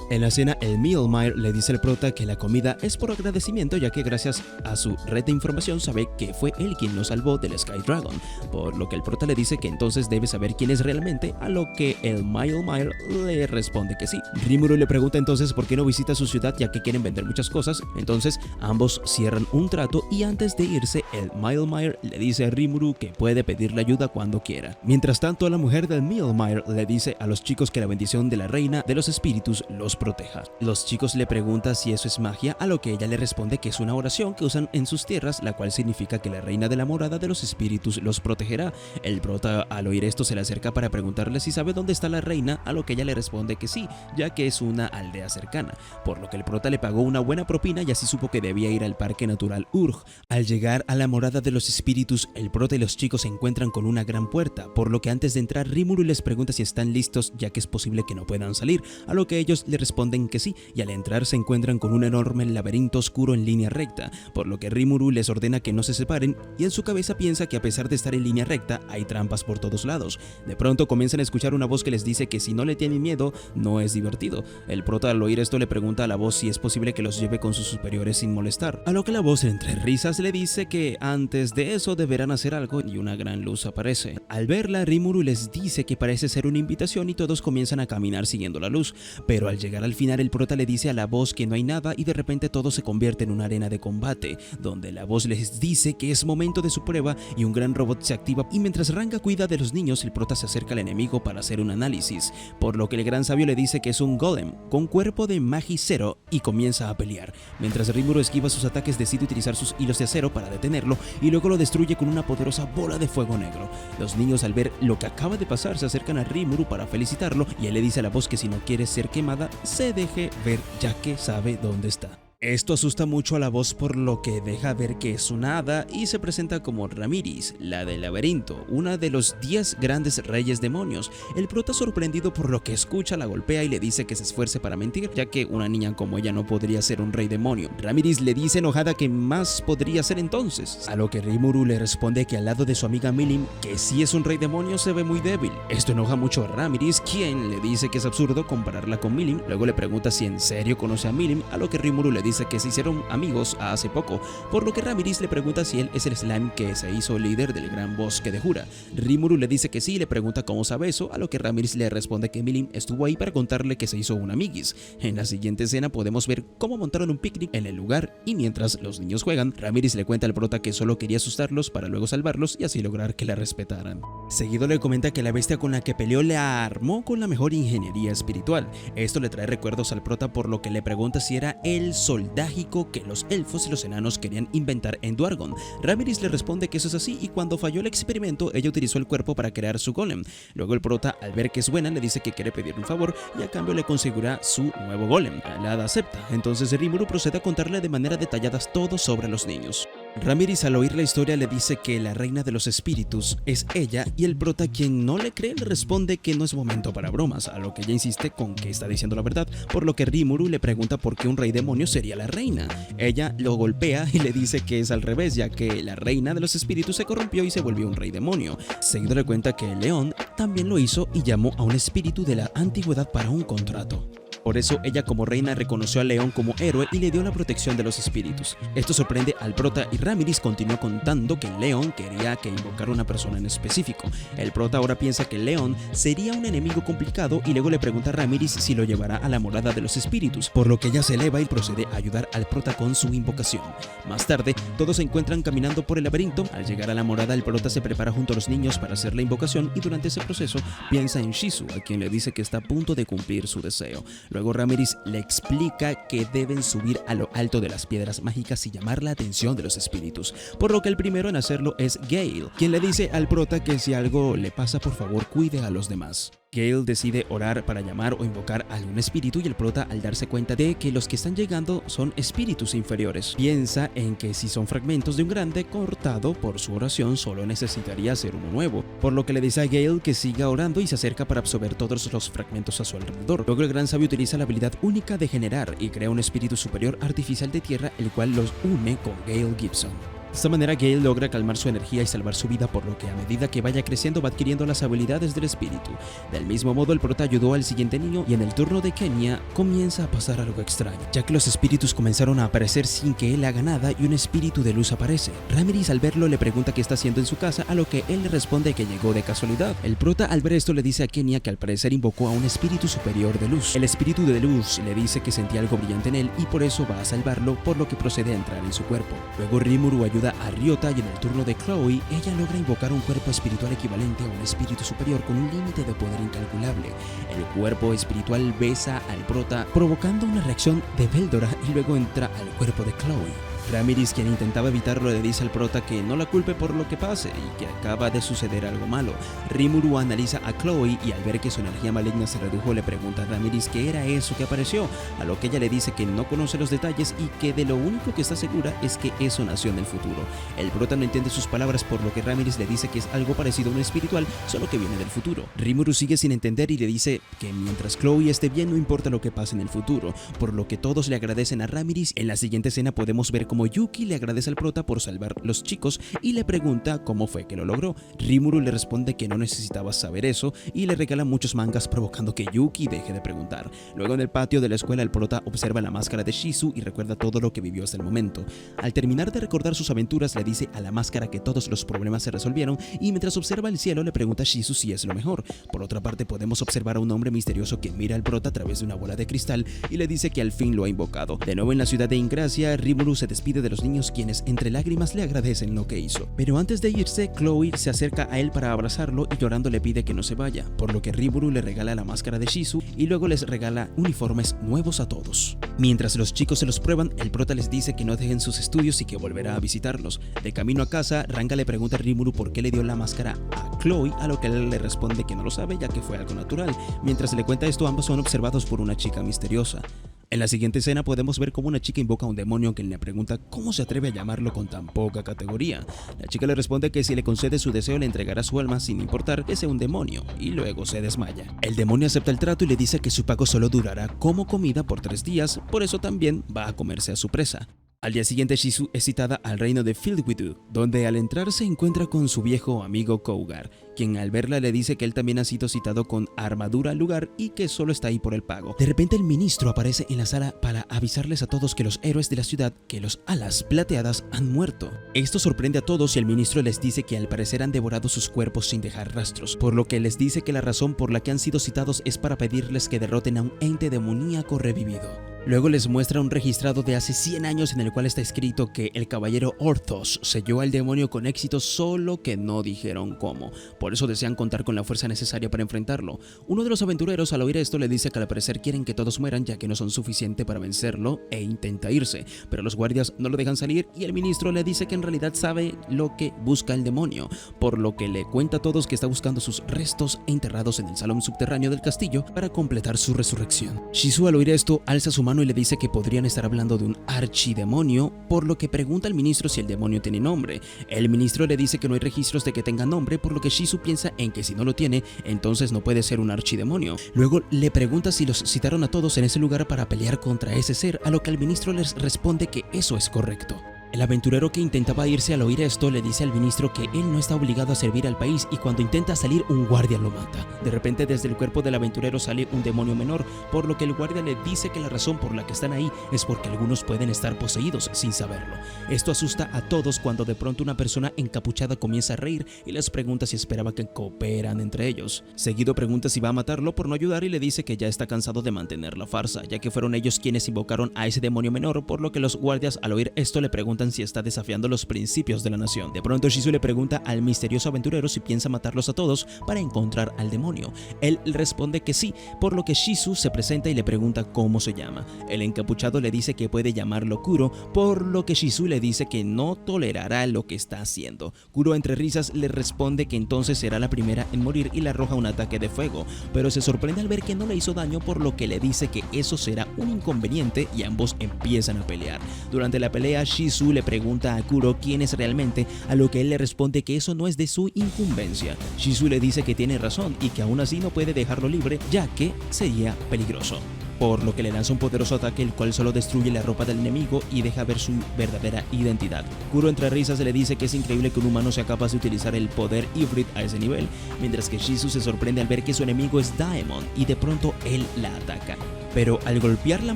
En la cena el Mjolnir le dice al prota que la comida es por agradecimiento, ya que gracias a su red de información sabe que fue él quien lo salvó del Sky Dragon, por lo que el prota le dice que entonces debe saber quién es realmente, a lo que el Mjolnir le responde que sí. Rimuru le pregunta entonces por qué no visita su ciudad, ya que quieren vender muchas cosas. Entonces ambos cierran un trato y antes de irse el Mjolnir le dice a Rimuru que puede pedirle ayuda cuando quiera. Mientras tanto, la mujer del Mjolnir le dice a los chicos que la bendición de la reina de los espíritus los proteja. Los chicos le preguntan si eso es magia, a lo que ella le responde que es una oración que usan en sus tierras, la cual significa que la reina de la morada de los espíritus los protegerá. El prota al oír esto se le acerca para preguntarle si sabe dónde está la reina, a lo que ella le responde que sí, ya que es una aldea cercana, por lo que el prota le pagó una buena propina y así supo que debía ir al parque natural Urg. Al llegar a la morada de los espíritus, el prota y los chicos se encuentran con una gran puerta, por lo que antes de entrar Rimuru les pregunta si están listos, ya que es posible que no puedan salir, a lo que ellos le responden que sí, y al entrar se encuentran con un enorme laberinto oscuro en línea recta, por lo que Rimuru les ordena que no se separen y en su cabeza piensa que a pesar de estar en línea recta hay trampas por todos lados. De pronto comienzan a escuchar una voz que les dice que si no le tienen miedo no es divertido. El prota al oír esto le pregunta a la voz si es posible que los lleve con sus superiores sin molestar, a lo que la voz entre risas le dice que antes de eso deberán hacer algo y una gran luz aparece. Al verla Rimuru les dice que parece ser una invitación y todos comienzan a caminar siguiendo la luz, pero al llegar al final el prota le dice a la voz que no hay nada y de repente todo se convierte en una arena de combate, donde la voz les dice que es momento de su prueba y un gran robot se activa, y mientras Ranga cuida de los niños el prota se acerca al enemigo para hacer un análisis, por lo que el gran sabio le dice que es un golem con cuerpo de Magi Zero y comienza a pelear. Mientras Rimuru esquiva sus ataques decide utilizar sus hilos de acero para detenerlo y luego lo destruye con una poderosa bola de fuego negro. Los niños al ver lo que acaba de pasar se acercan a Rimuru para felicitarlo y él le dice a la voz que si no quiere ser quemada se deje ver, ya que sabe dónde está. Esto asusta mucho a la voz, por lo que deja ver que es una hada y se presenta como Ramiris, la del laberinto, una de los 10 grandes reyes demonios. El prota, sorprendido por lo que escucha, la golpea y le dice que se esfuerce para mentir, ya que una niña como ella no podría ser un rey demonio. Ramiris le dice enojada que más podría ser entonces, a lo que Rimuru le responde que al lado de su amiga Milim, que sí es un rey demonio, se ve muy débil. Esto enoja mucho a Ramiris, quien le dice que es absurdo compararla con Milim. Luego le pregunta si en serio conoce a Milim, a lo que Rimuru le dice dice que se hicieron amigos hace poco, por lo que Ramiris le pregunta si él es el slime que se hizo líder del gran bosque de Jura. Rimuru le dice que sí y le pregunta cómo sabe eso, a lo que Ramiris le responde que Milim estuvo ahí para contarle que se hizo un amiguis. En la siguiente escena podemos ver cómo montaron un picnic en el lugar y mientras los niños juegan, Ramiris le cuenta al prota que solo quería asustarlos para luego salvarlos y así lograr que la respetaran. Seguido le comenta que la bestia con la que peleó la armó con la mejor ingeniería espiritual. Esto le trae recuerdos al prota, por lo que le pregunta si era el soldágico que los elfos y los enanos querían inventar en Dwargon. Ramiris le responde que eso es así y cuando falló el experimento ella utilizó el cuerpo para crear su golem. Luego el prota, al ver que es buena, le dice que quiere pedir un favor y a cambio le conseguirá su nuevo golem. La hada acepta, entonces Rimuru procede a contarle de manera detallada todo sobre los niños. Ramiris al oír la historia le dice que la reina de los espíritus es ella y el prota, quien no le cree, le responde que no es momento para bromas, a lo que ella insiste con que está diciendo la verdad, por lo que Rimuru le pregunta por qué un rey demonio sería la reina. Ella lo golpea y le dice que es al revés, ya que la reina de los espíritus se corrompió y se volvió un rey demonio. Seguido le cuenta que el león también lo hizo y llamó a un espíritu de la antigüedad para un contrato. Por eso ella como reina reconoció al león como héroe y le dio la protección de los espíritus. Esto sorprende al prota y Ramiris continúa contando que el león quería que invocara a una persona en específico. El prota ahora piensa que el león sería un enemigo complicado y luego le pregunta a Ramiris si lo llevará a la morada de los espíritus, por lo que ella se eleva y procede a ayudar al prota con su invocación. Más tarde, todos se encuentran caminando por el laberinto. Al llegar a la morada, el prota se prepara junto a los niños para hacer la invocación y durante ese proceso piensa en Shizu, a quien le dice que está a punto de cumplir su deseo. Luego Ramiris le explica que deben subir a lo alto de las piedras mágicas y llamar la atención de los espíritus, por lo que el primero en hacerlo es Gale, quien le dice al prota que si algo le pasa, por favor cuide a los demás. Gale decide orar para llamar o invocar a algún espíritu y el prota, al darse cuenta de que los que están llegando son espíritus inferiores, piensa en que si son fragmentos de un grande cortado por su oración solo necesitaría ser uno nuevo, por lo que le dice a Gale que siga orando y se acerca para absorber todos los fragmentos a su alrededor. Luego el gran sabio utiliza la habilidad única de generar y crea un espíritu superior artificial de tierra, el cual los une con Gale Gibson. De esta manera Gale logra calmar su energía y salvar su vida, por lo que a medida que vaya creciendo va adquiriendo las habilidades del espíritu. Del mismo modo el prota ayudó al siguiente niño y en el turno de Kenya comienza a pasar algo extraño, ya que los espíritus comenzaron a aparecer sin que él haga nada y un espíritu de luz aparece. Ramiris al verlo le pregunta qué está haciendo en su casa, a lo que él le responde que llegó de casualidad. El prota al ver esto le dice a Kenya que al parecer invocó a un espíritu superior de luz. El espíritu de luz le dice que sentía algo brillante en él y por eso va a salvarlo, por lo que procede a entrar en su cuerpo. Luego Rimuru ayuda a Ryota y en el turno de Chloe, ella logra invocar un cuerpo espiritual equivalente a un espíritu superior con un límite de poder incalculable. El cuerpo espiritual besa al prota, provocando una reacción de Veldora y luego entra al cuerpo de Chloe. Ramiris, quien intentaba evitarlo, le dice al prota que no la culpe por lo que pase y que acaba de suceder algo malo. Rimuru analiza a Chloe y al ver que su energía maligna se redujo le pregunta a Ramiris qué era eso que apareció, a lo que ella le dice que no conoce los detalles y que de lo único que está segura es que eso nació en el futuro. El prota no entiende sus palabras, por lo que Ramiris le dice que es algo parecido a un espiritual, solo que viene del futuro. Rimuru sigue sin entender y le dice que mientras Chloe esté bien no importa lo que pase en el futuro, por lo que todos le agradecen a Ramiris. En la siguiente escena podemos ver como Yuki le agradece al prota por salvar los chicos y le pregunta cómo fue que lo logró. Rimuru le responde que no necesitaba saber eso y le regala muchos mangas, provocando que Yuki deje de preguntar. Luego en el patio de la escuela el prota observa la máscara de Shizu y recuerda todo lo que vivió hasta el momento. Al terminar de recordar sus aventuras le dice a la máscara que todos los problemas se resolvieron y mientras observa el cielo le pregunta a Shizu si es lo mejor. Por otra parte podemos observar a un hombre misterioso que mira al prota a través de una bola de cristal y le dice que al fin lo ha invocado. De nuevo en la ciudad de Ingracia, Rimuru se despide de los niños, quienes entre lágrimas le agradecen lo que hizo. Pero antes de irse, Chloe se acerca a él para abrazarlo y llorando le pide que no se vaya, por lo que Rimuru le regala la máscara de Shizu y luego les regala uniformes nuevos a todos. Mientras los chicos se los prueban, el prota les dice que no dejen sus estudios y que volverá a visitarlos. De camino a casa, Ranga le pregunta a Rimuru por qué le dio la máscara a Chloe, a lo que él le responde que no lo sabe, ya que fue algo natural. Mientras le cuenta esto, ambos son observados por una chica misteriosa. En la siguiente escena podemos ver cómo una chica invoca a un demonio, quien le pregunta cómo se atreve a llamarlo con tan poca categoría. La chica le responde que si le concede su deseo le entregará su alma sin importar que sea un demonio, y luego se desmaya. El demonio acepta el trato y le dice que su pago solo durará como comida por 3 días, por eso también va a comerse a su presa. Al día siguiente, Shizu es citada al reino de Fieldwidu, donde al entrar se encuentra con su viejo amigo Kougar, quien al verla le dice que él también ha sido citado con armadura al lugar y que solo está ahí por el pago. De repente el ministro aparece en la sala para avisarles a todos que los héroes de la ciudad, que los alas plateadas, han muerto. Esto sorprende a todos y el ministro les dice que al parecer han devorado sus cuerpos sin dejar rastros, por lo que les dice que la razón por la que han sido citados es para pedirles que derroten a un ente demoníaco revivido. Luego les muestra un registrado de hace 100 años en el cual está escrito que el caballero Orthos selló al demonio con éxito, solo que no dijeron cómo. Por eso desean contar con la fuerza necesaria para enfrentarlo. Uno de los aventureros al oír esto le dice que al parecer quieren que todos mueran ya que no son suficiente para vencerlo e intenta irse, pero los guardias no lo dejan salir y el ministro le dice que en realidad sabe lo que busca el demonio, por lo que le cuenta a todos que está buscando sus restos enterrados en el salón subterráneo del castillo para completar su resurrección. Shizu al oír esto alza su mano y le dice que podrían estar hablando de un archidemonio, por lo que pregunta al ministro si el demonio tiene nombre. El ministro le dice que no hay registros de que tenga nombre, por lo que Shizu piensa en que si no lo tiene, entonces no puede ser un archidemonio. Luego le pregunta si los citaron a todos en ese lugar para pelear contra ese ser, a lo que el ministro les responde que eso es correcto. El aventurero que intentaba irse al oír esto le dice al ministro que él no está obligado a servir al país y cuando intenta salir un guardia lo mata. De repente desde el cuerpo del aventurero sale un demonio menor, por lo que el guardia le dice que la razón por la que están ahí es porque algunos pueden estar poseídos sin saberlo. Esto asusta a todos cuando de pronto una persona encapuchada comienza a reír y les pregunta si esperaba que cooperan entre ellos. Seguido pregunta si va a matarlo por no ayudar y le dice que ya está cansado de mantener la farsa, ya que fueron ellos quienes invocaron a ese demonio menor, por lo que los guardias al oír esto le preguntan si está desafiando los principios de la nación. De pronto Shizu le pregunta al misterioso aventurero si piensa matarlos a todos para encontrar al demonio. Él responde que sí, por lo que Shizu se presenta y le pregunta cómo se llama. El encapuchado le dice que puede llamarlo Kuro, por lo que Shizu le dice que no tolerará lo que está haciendo. Kuro entre risas le responde que entonces será la primera en morir y le arroja un ataque de fuego, pero se sorprende al ver que no le hizo daño, por lo que le dice que eso será un inconveniente y ambos empiezan a pelear. Durante la pelea Shizu le pregunta a Kuro quién es realmente, a lo que él le responde que eso no es de su incumbencia. Shizu le dice que tiene razón y que aún así no puede dejarlo libre ya que sería peligroso, por lo que le lanza un poderoso ataque el cual solo destruye la ropa del enemigo y deja ver su verdadera identidad. Kuro entre risas le dice que es increíble que un humano sea capaz de utilizar el poder Ifrit a ese nivel, mientras que Shizu se sorprende al ver que su enemigo es Daemon y de pronto él la ataca. Pero al golpear la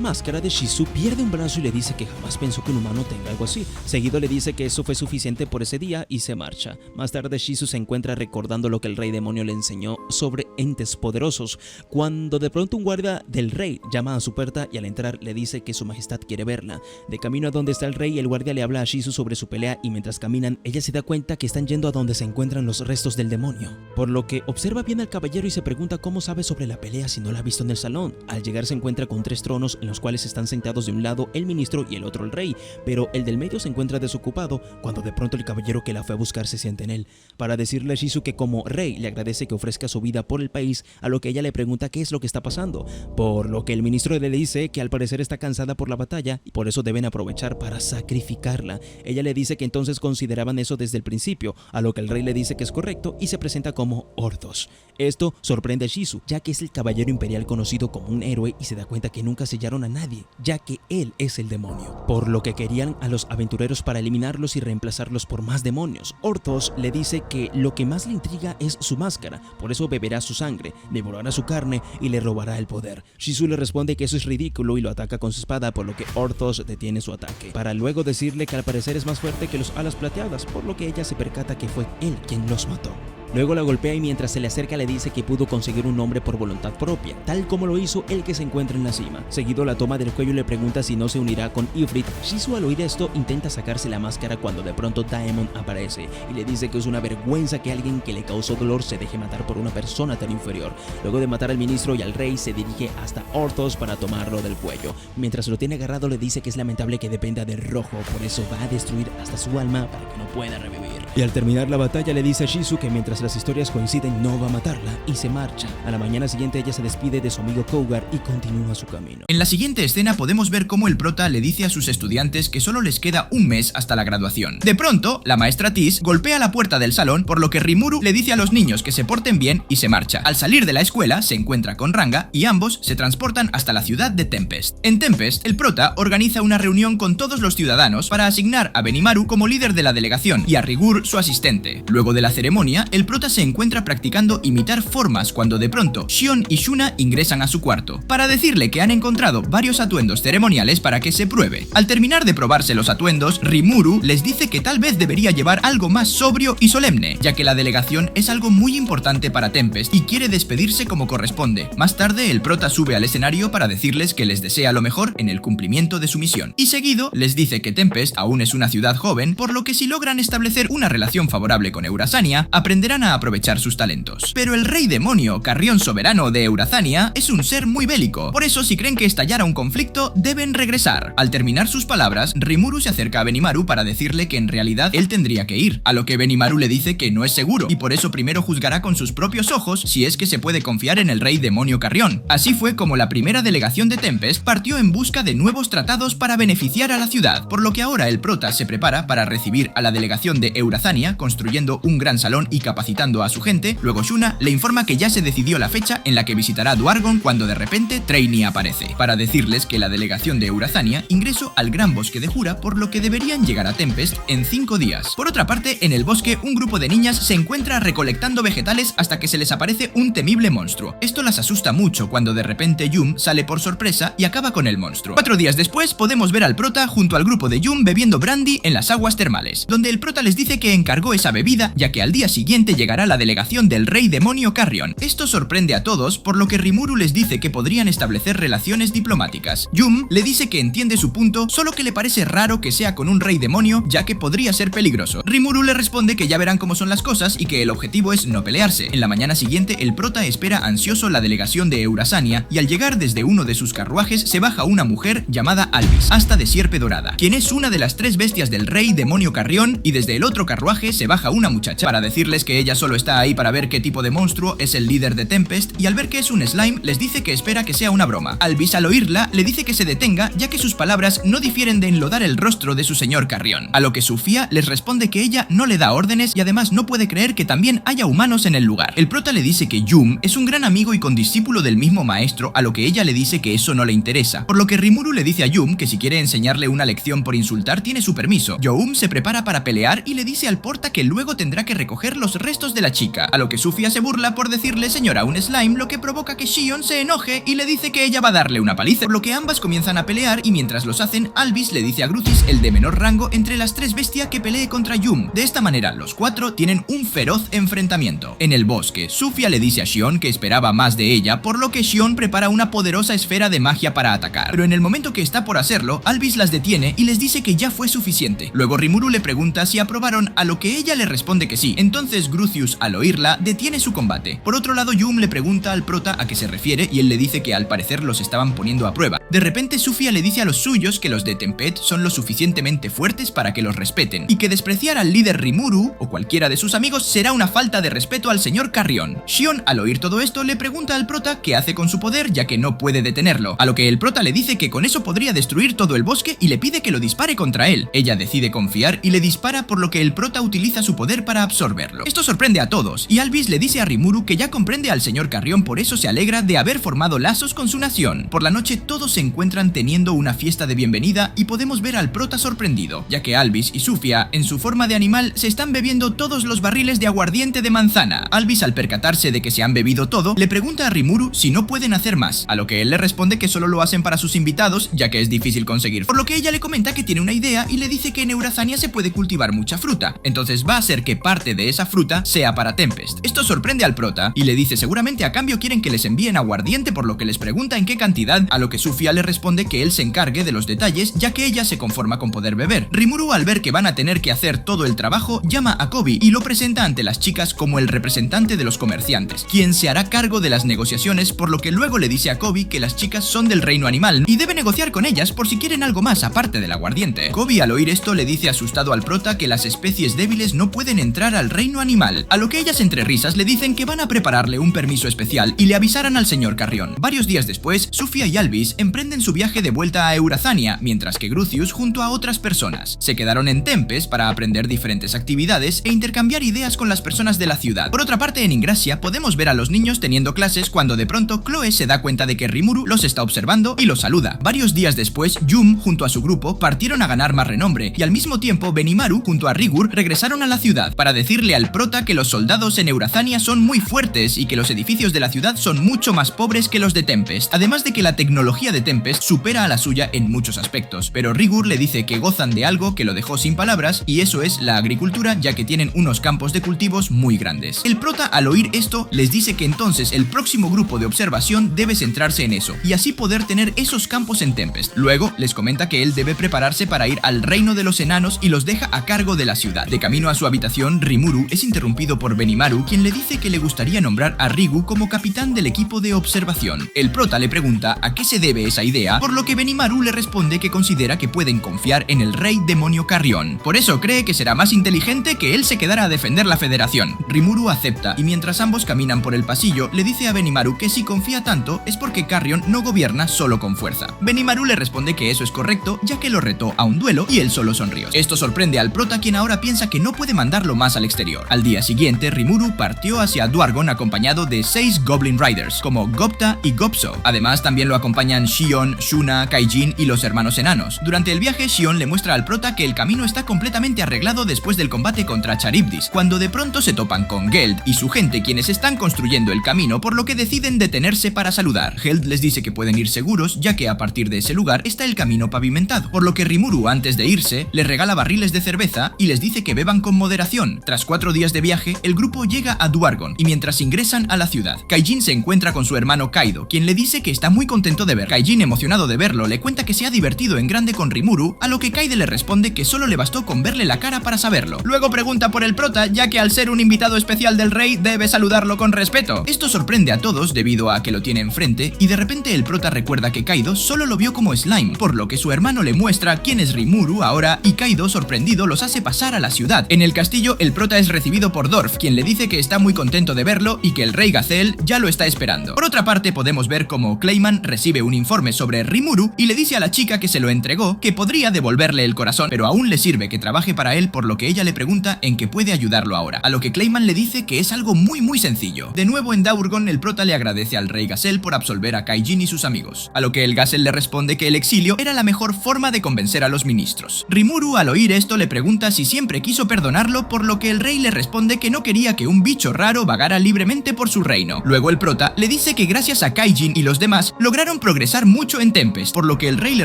máscara de Shizu pierde un brazo y le dice que jamás pensó que un humano tenga algo así. Seguido le dice que eso fue suficiente por ese día y se marcha. Más tarde Shizu se encuentra recordando lo que el rey demonio le enseñó sobre entes poderosos, cuando de pronto un guardia del rey llama a su puerta y al entrar le dice que su majestad quiere verla. De camino a donde está el rey, el guardia le habla a Shizu sobre su pelea y mientras caminan ella se da cuenta que están yendo a donde se encuentran los restos del demonio, por lo que observa bien al caballero y se pregunta cómo sabe sobre la pelea si no la ha visto en el salón. Al llegar se encuentra con 3 tronos en los cuales están sentados de un lado el ministro y el otro el rey, pero el del medio se encuentra desocupado cuando de pronto el caballero que la fue a buscar se sienta en él para decirle a Shizu que como rey le agradece que ofrezca su vida por el país, a lo que ella le pregunta qué es lo que está pasando, por lo que el ministro le dice que al parecer está cansada por la batalla y por eso deben aprovechar para sacrificarla. Ella le dice que entonces consideraban eso desde el principio, a lo que el rey le dice que es correcto y se presenta como Orthos. Esto sorprende a Shizu, ya que es el caballero imperial conocido como un héroe y se da cuenta que nunca sellaron a nadie, ya que él es el demonio, por lo que querían a los aventureros para eliminarlos y reemplazarlos por más demonios. Orthos le dice que lo que más le intriga es su máscara, por eso beberá su sangre, devorará su carne y le robará el poder. Shizu le responde que eso es ridículo y lo ataca con su espada, por lo que Orthos detiene su ataque, para luego decirle que al parecer es más fuerte que los alas plateadas, por lo que ella se percata que fue él quien los mató. Luego la golpea y mientras se le acerca le dice que pudo conseguir un nombre por voluntad propia, tal como lo hizo el que se encuentra en la cima. Seguido la toma del cuello y le pregunta si no se unirá con Ifrit. Shizu al oír esto intenta sacarse la máscara cuando de pronto Daemon aparece y le dice que es una vergüenza que alguien que le causó dolor se deje matar por una persona tan inferior. Luego de matar al ministro y al rey se dirige hasta Orthos para tomarlo del cuello. Mientras lo tiene agarrado le dice que es lamentable que dependa de rojo, por eso va a destruir hasta su alma para que no pueda revivir. Y al terminar la batalla le dice a Shizu que mientras mientras las historias coinciden, no va a matarla y se marcha. A la mañana siguiente ella se despide de su amigo Cougar y continúa su camino. En la siguiente escena podemos ver cómo el prota le dice a sus estudiantes que solo les queda un mes hasta la graduación. De pronto, la maestra Tis golpea la puerta del salón, por lo que Rimuru le dice a los niños que se porten bien y se marcha. Al salir de la escuela, se encuentra con Ranga y ambos se transportan hasta la ciudad de Tempest. En Tempest, el prota organiza una reunión con todos los ciudadanos para asignar a Benimaru como líder de la delegación y a Rigur su asistente. Luego de la ceremonia, el prota se encuentra practicando imitar formas cuando de pronto Shion y Shuna ingresan a su cuarto para decirle que han encontrado varios atuendos ceremoniales para que se pruebe. Al terminar de probarse los atuendos, Rimuru les dice que tal vez debería llevar algo más sobrio y solemne, ya que la delegación es algo muy importante para Tempest y quiere despedirse como corresponde. Más tarde, el prota sube al escenario para decirles que les desea lo mejor en el cumplimiento de su misión. Y seguido, les dice que Tempest aún es una ciudad joven, por lo que si logran establecer una relación favorable con Eurasania, aprenderán a aprovechar sus talentos. Pero el rey demonio, Carrión soberano de Eurasania, es un ser muy bélico, por eso si creen que estallara un conflicto, deben regresar. Al terminar sus palabras, Rimuru se acerca a Benimaru para decirle que en realidad él tendría que ir, a lo que Benimaru le dice que no es seguro, y por eso primero juzgará con sus propios ojos si es que se puede confiar en el rey demonio Carrión. Así fue como la primera delegación de Tempest partió en busca de nuevos tratados para beneficiar a la ciudad, por lo que ahora el prota se prepara para recibir a la delegación de Eurasania, construyendo un gran salón y capacitando a su gente. Luego Shuna le informa que ya se decidió la fecha en la que visitará Dwargon cuando de repente Trainee aparece, para decirles que la delegación de Eurasania ingresó al gran bosque de Jura, por lo que deberían llegar a Tempest en 5 días. Por otra parte, en el bosque un grupo de niñas se encuentra recolectando vegetales hasta que se les aparece un temible monstruo. Esto las asusta mucho cuando de repente Yum sale por sorpresa y acaba con el monstruo. 4 días después podemos ver al prota junto al grupo de Yum bebiendo brandy en las aguas termales, donde el prota les dice que encargó esa bebida ya que al día siguiente llegará la delegación del rey demonio Carrión. Esto sorprende a todos, por lo que Rimuru les dice que podrían establecer relaciones diplomáticas. Yum le dice que entiende su punto, solo que le parece raro que sea con un rey demonio ya que podría ser peligroso. Rimuru le responde que ya verán cómo son las cosas y que el objetivo es no pelearse. En la mañana siguiente el prota espera ansioso la delegación de Eurasania y al llegar desde uno de sus carruajes se baja una mujer llamada Albis, asta de sierpe dorada, quien es una de las 3 bestias del rey demonio Carrión, y desde el otro carruaje se baja una muchacha para decirles que ella solo está ahí para ver qué tipo de monstruo es el líder de Tempest, y al ver que es un slime les dice que espera que sea una broma. Albis al oírla le dice que se detenga ya que sus palabras no difieren de enlodar el rostro de su señor Carrión, a lo que Sufia les responde que ella no le da órdenes y además no puede creer que también haya humanos en el lugar. El prota le dice que Yum es un gran amigo y condiscípulo del mismo maestro, a lo que ella le dice que eso no le interesa, por lo que Rimuru le dice a Yum que si quiere enseñarle una lección por insultar tiene su permiso. Youm se prepara para pelear y le dice al porta que luego tendrá que recoger los restos de la chica, a lo que Sufia se burla por decirle señora a un slime, lo que provoca que Shion se enoje y le dice que ella va a darle una paliza, por lo que ambas comienzan a pelear y mientras los hacen, Albis le dice a Grucis, el de menor rango entre las 3 bestias, que pelee contra Yum. De esta manera los 4 tienen un feroz enfrentamiento. En el bosque, Sufia le dice a Shion que esperaba más de ella, por lo que Shion prepara una poderosa esfera de magia para atacar, pero en el momento que está por hacerlo, Albis las detiene y les dice que ya fue suficiente. Luego Rimuru le pregunta si aprobaron, a lo que ella le responde que sí. Entonces Grucius, al oírla, detiene su combate. Por otro lado, Yum le pregunta al prota a qué se refiere y él le dice que al parecer los estaban poniendo a prueba. De repente Sufia le dice a los suyos que los de Tempest son lo suficientemente fuertes para que los respeten y que despreciar al líder Rimuru o cualquiera de sus amigos será una falta de respeto al señor Carrión. Shion, al oír todo esto, le pregunta al prota qué hace con su poder ya que no puede detenerlo, a lo que el prota le dice que con eso podría destruir todo el bosque y le pide que lo dispare contra él. Ella decide confiar y le dispara, por lo que el prota utiliza su poder para absorberlo. Esto sorprende a todos y Albis le dice a Rimuru que ya comprende al señor Carrión, por eso se alegra de haber formado lazos con su nación. Por la noche todos se encuentran teniendo una fiesta de bienvenida y podemos ver al prota sorprendido, ya que Albis y Sufia, en su forma de animal, se están bebiendo todos los barriles de aguardiente de manzana. Albis, al percatarse de que se han bebido todo, le pregunta a Rimuru si no pueden hacer más, a lo que él le responde que solo lo hacen para sus invitados, ya que es difícil conseguir, por lo que ella le comenta que tiene una idea y le dice que en Eurasania se puede cultivar mucha fruta, entonces va a hacer que parte de esa fruta sea para Tempest. Esto sorprende al prota y le dice seguramente a cambio quieren que les envíen aguardiente, por lo que les pregunta en qué cantidad, a lo que Sufia Kaguya le responde que él se encargue de los detalles, ya que ella se conforma con poder beber. Rimuru, al ver que van a tener que hacer todo el trabajo, llama a Koby y lo presenta ante las chicas como el representante de los comerciantes, quien se hará cargo de las negociaciones, por lo que luego le dice a Koby que las chicas son del reino animal y debe negociar con ellas por si quieren algo más aparte del aguardiente. Koby, al oír esto, le dice asustado al prota que las especies débiles no pueden entrar al reino animal, a lo que ellas entre risas le dicen que van a prepararle un permiso especial y le avisarán al señor Carrión. Varios días después, Sofía y Alvis emprenden su viaje de vuelta a Eurazania, mientras que Grucius junto a otras personas se quedaron en Tempest para aprender diferentes actividades e intercambiar ideas con las personas de la ciudad. Por otra parte, en Ingracia podemos ver a los niños teniendo clases cuando de pronto Chloe se da cuenta de que Rimuru los está observando y los saluda. Varios días después, Yum junto a su grupo partieron a ganar más renombre y al mismo tiempo Benimaru junto a Rigur regresaron a la ciudad para decirle al prota que los soldados en Eurazania son muy fuertes y que los edificios de la ciudad son mucho más pobres que los de Tempest, además de que la tecnología de Tempest supera a la suya en muchos aspectos, pero Rigur le dice que gozan de algo que lo dejó sin palabras y eso es la agricultura, ya que tienen unos campos de cultivos muy grandes. El prota, al oír esto, les dice que entonces el próximo grupo de observación debe centrarse en eso y así poder tener esos campos en Tempest. Luego les comenta que él debe prepararse para ir al reino de los enanos y los deja a cargo de la ciudad. De camino a su habitación, Rimuru es interrumpido por Benimaru, quien le dice que le gustaría nombrar a Rigu como capitán del equipo de observación. El prota le pregunta a qué se debe esa idea, por lo que Benimaru le responde que considera que pueden confiar en el rey demonio Carrión. Por eso cree que será más inteligente que él se quedara a defender la federación. Rimuru acepta y mientras ambos caminan por el pasillo, le dice a Benimaru que si confía tanto es porque Carrión no gobierna solo con fuerza. Benimaru le responde que eso es correcto, ya que lo retó a un duelo y él solo sonrió. Esto sorprende al prota, quien ahora piensa que no puede mandarlo más al exterior. Al día siguiente, Rimuru partió hacia Dwargon acompañado de 6 Goblin Riders, como Gopta y Gopso. Además, también lo acompañan Shion, Shuna, Kaijin y los hermanos enanos. Durante el viaje, Shion le muestra al prota que el camino está completamente arreglado después del combate contra Charybdis, cuando de pronto se topan con Geld y su gente, quienes están construyendo el camino, por lo que deciden detenerse para saludar. Geld les dice que pueden ir seguros, ya que a partir de ese lugar está el camino pavimentado, por lo que Rimuru, antes de irse, les regala barriles de cerveza y les dice que beban con moderación. Tras 4 días de viaje, el grupo llega a Dwargon y mientras ingresan a la ciudad, Kaijin se encuentra con su hermano Kaido, quien le dice que está muy contento de ver. Kaijin, emocionado de verlo, le cuenta que se ha divertido en grande con Rimuru, a lo que Kaido le responde que solo le bastó con verle la cara para saberlo. Luego pregunta por el prota, ya que al ser un invitado especial del rey debe saludarlo con respeto. Esto sorprende a todos debido a que lo tiene enfrente y de repente el prota recuerda que Kaido solo lo vio como slime, por lo que su hermano le muestra quién es Rimuru ahora y Kaido, sorprendido, los hace pasar a la ciudad. En el castillo, el prota es recibido por Dorf, quien le dice que está muy contento de verlo y que el rey Gazelle ya lo está esperando. Por otra parte, podemos ver cómo Clayman recibe un informe sobre Rimuru y le dice a la chica que se lo entregó que podría devolverle el corazón, pero aún le sirve que trabaje para él, por lo que ella le pregunta en qué puede ayudarlo ahora, a lo que Clayman le dice que es algo muy sencillo. De nuevo en Dwargon, el prota le agradece al rey Gazelle por absolver a Kaijin y sus amigos, a lo que el Gazelle le responde que el exilio era la mejor forma de convencer a los ministros. Rimuru, al oír esto, le pregunta si siempre quiso perdonarlo, por lo que el rey le responde que no quería que un bicho raro vagara libremente por su reino. Luego el prota le dice que gracias a Kaijin y los demás lograron progresar mucho en Tempest, por lo que el rey le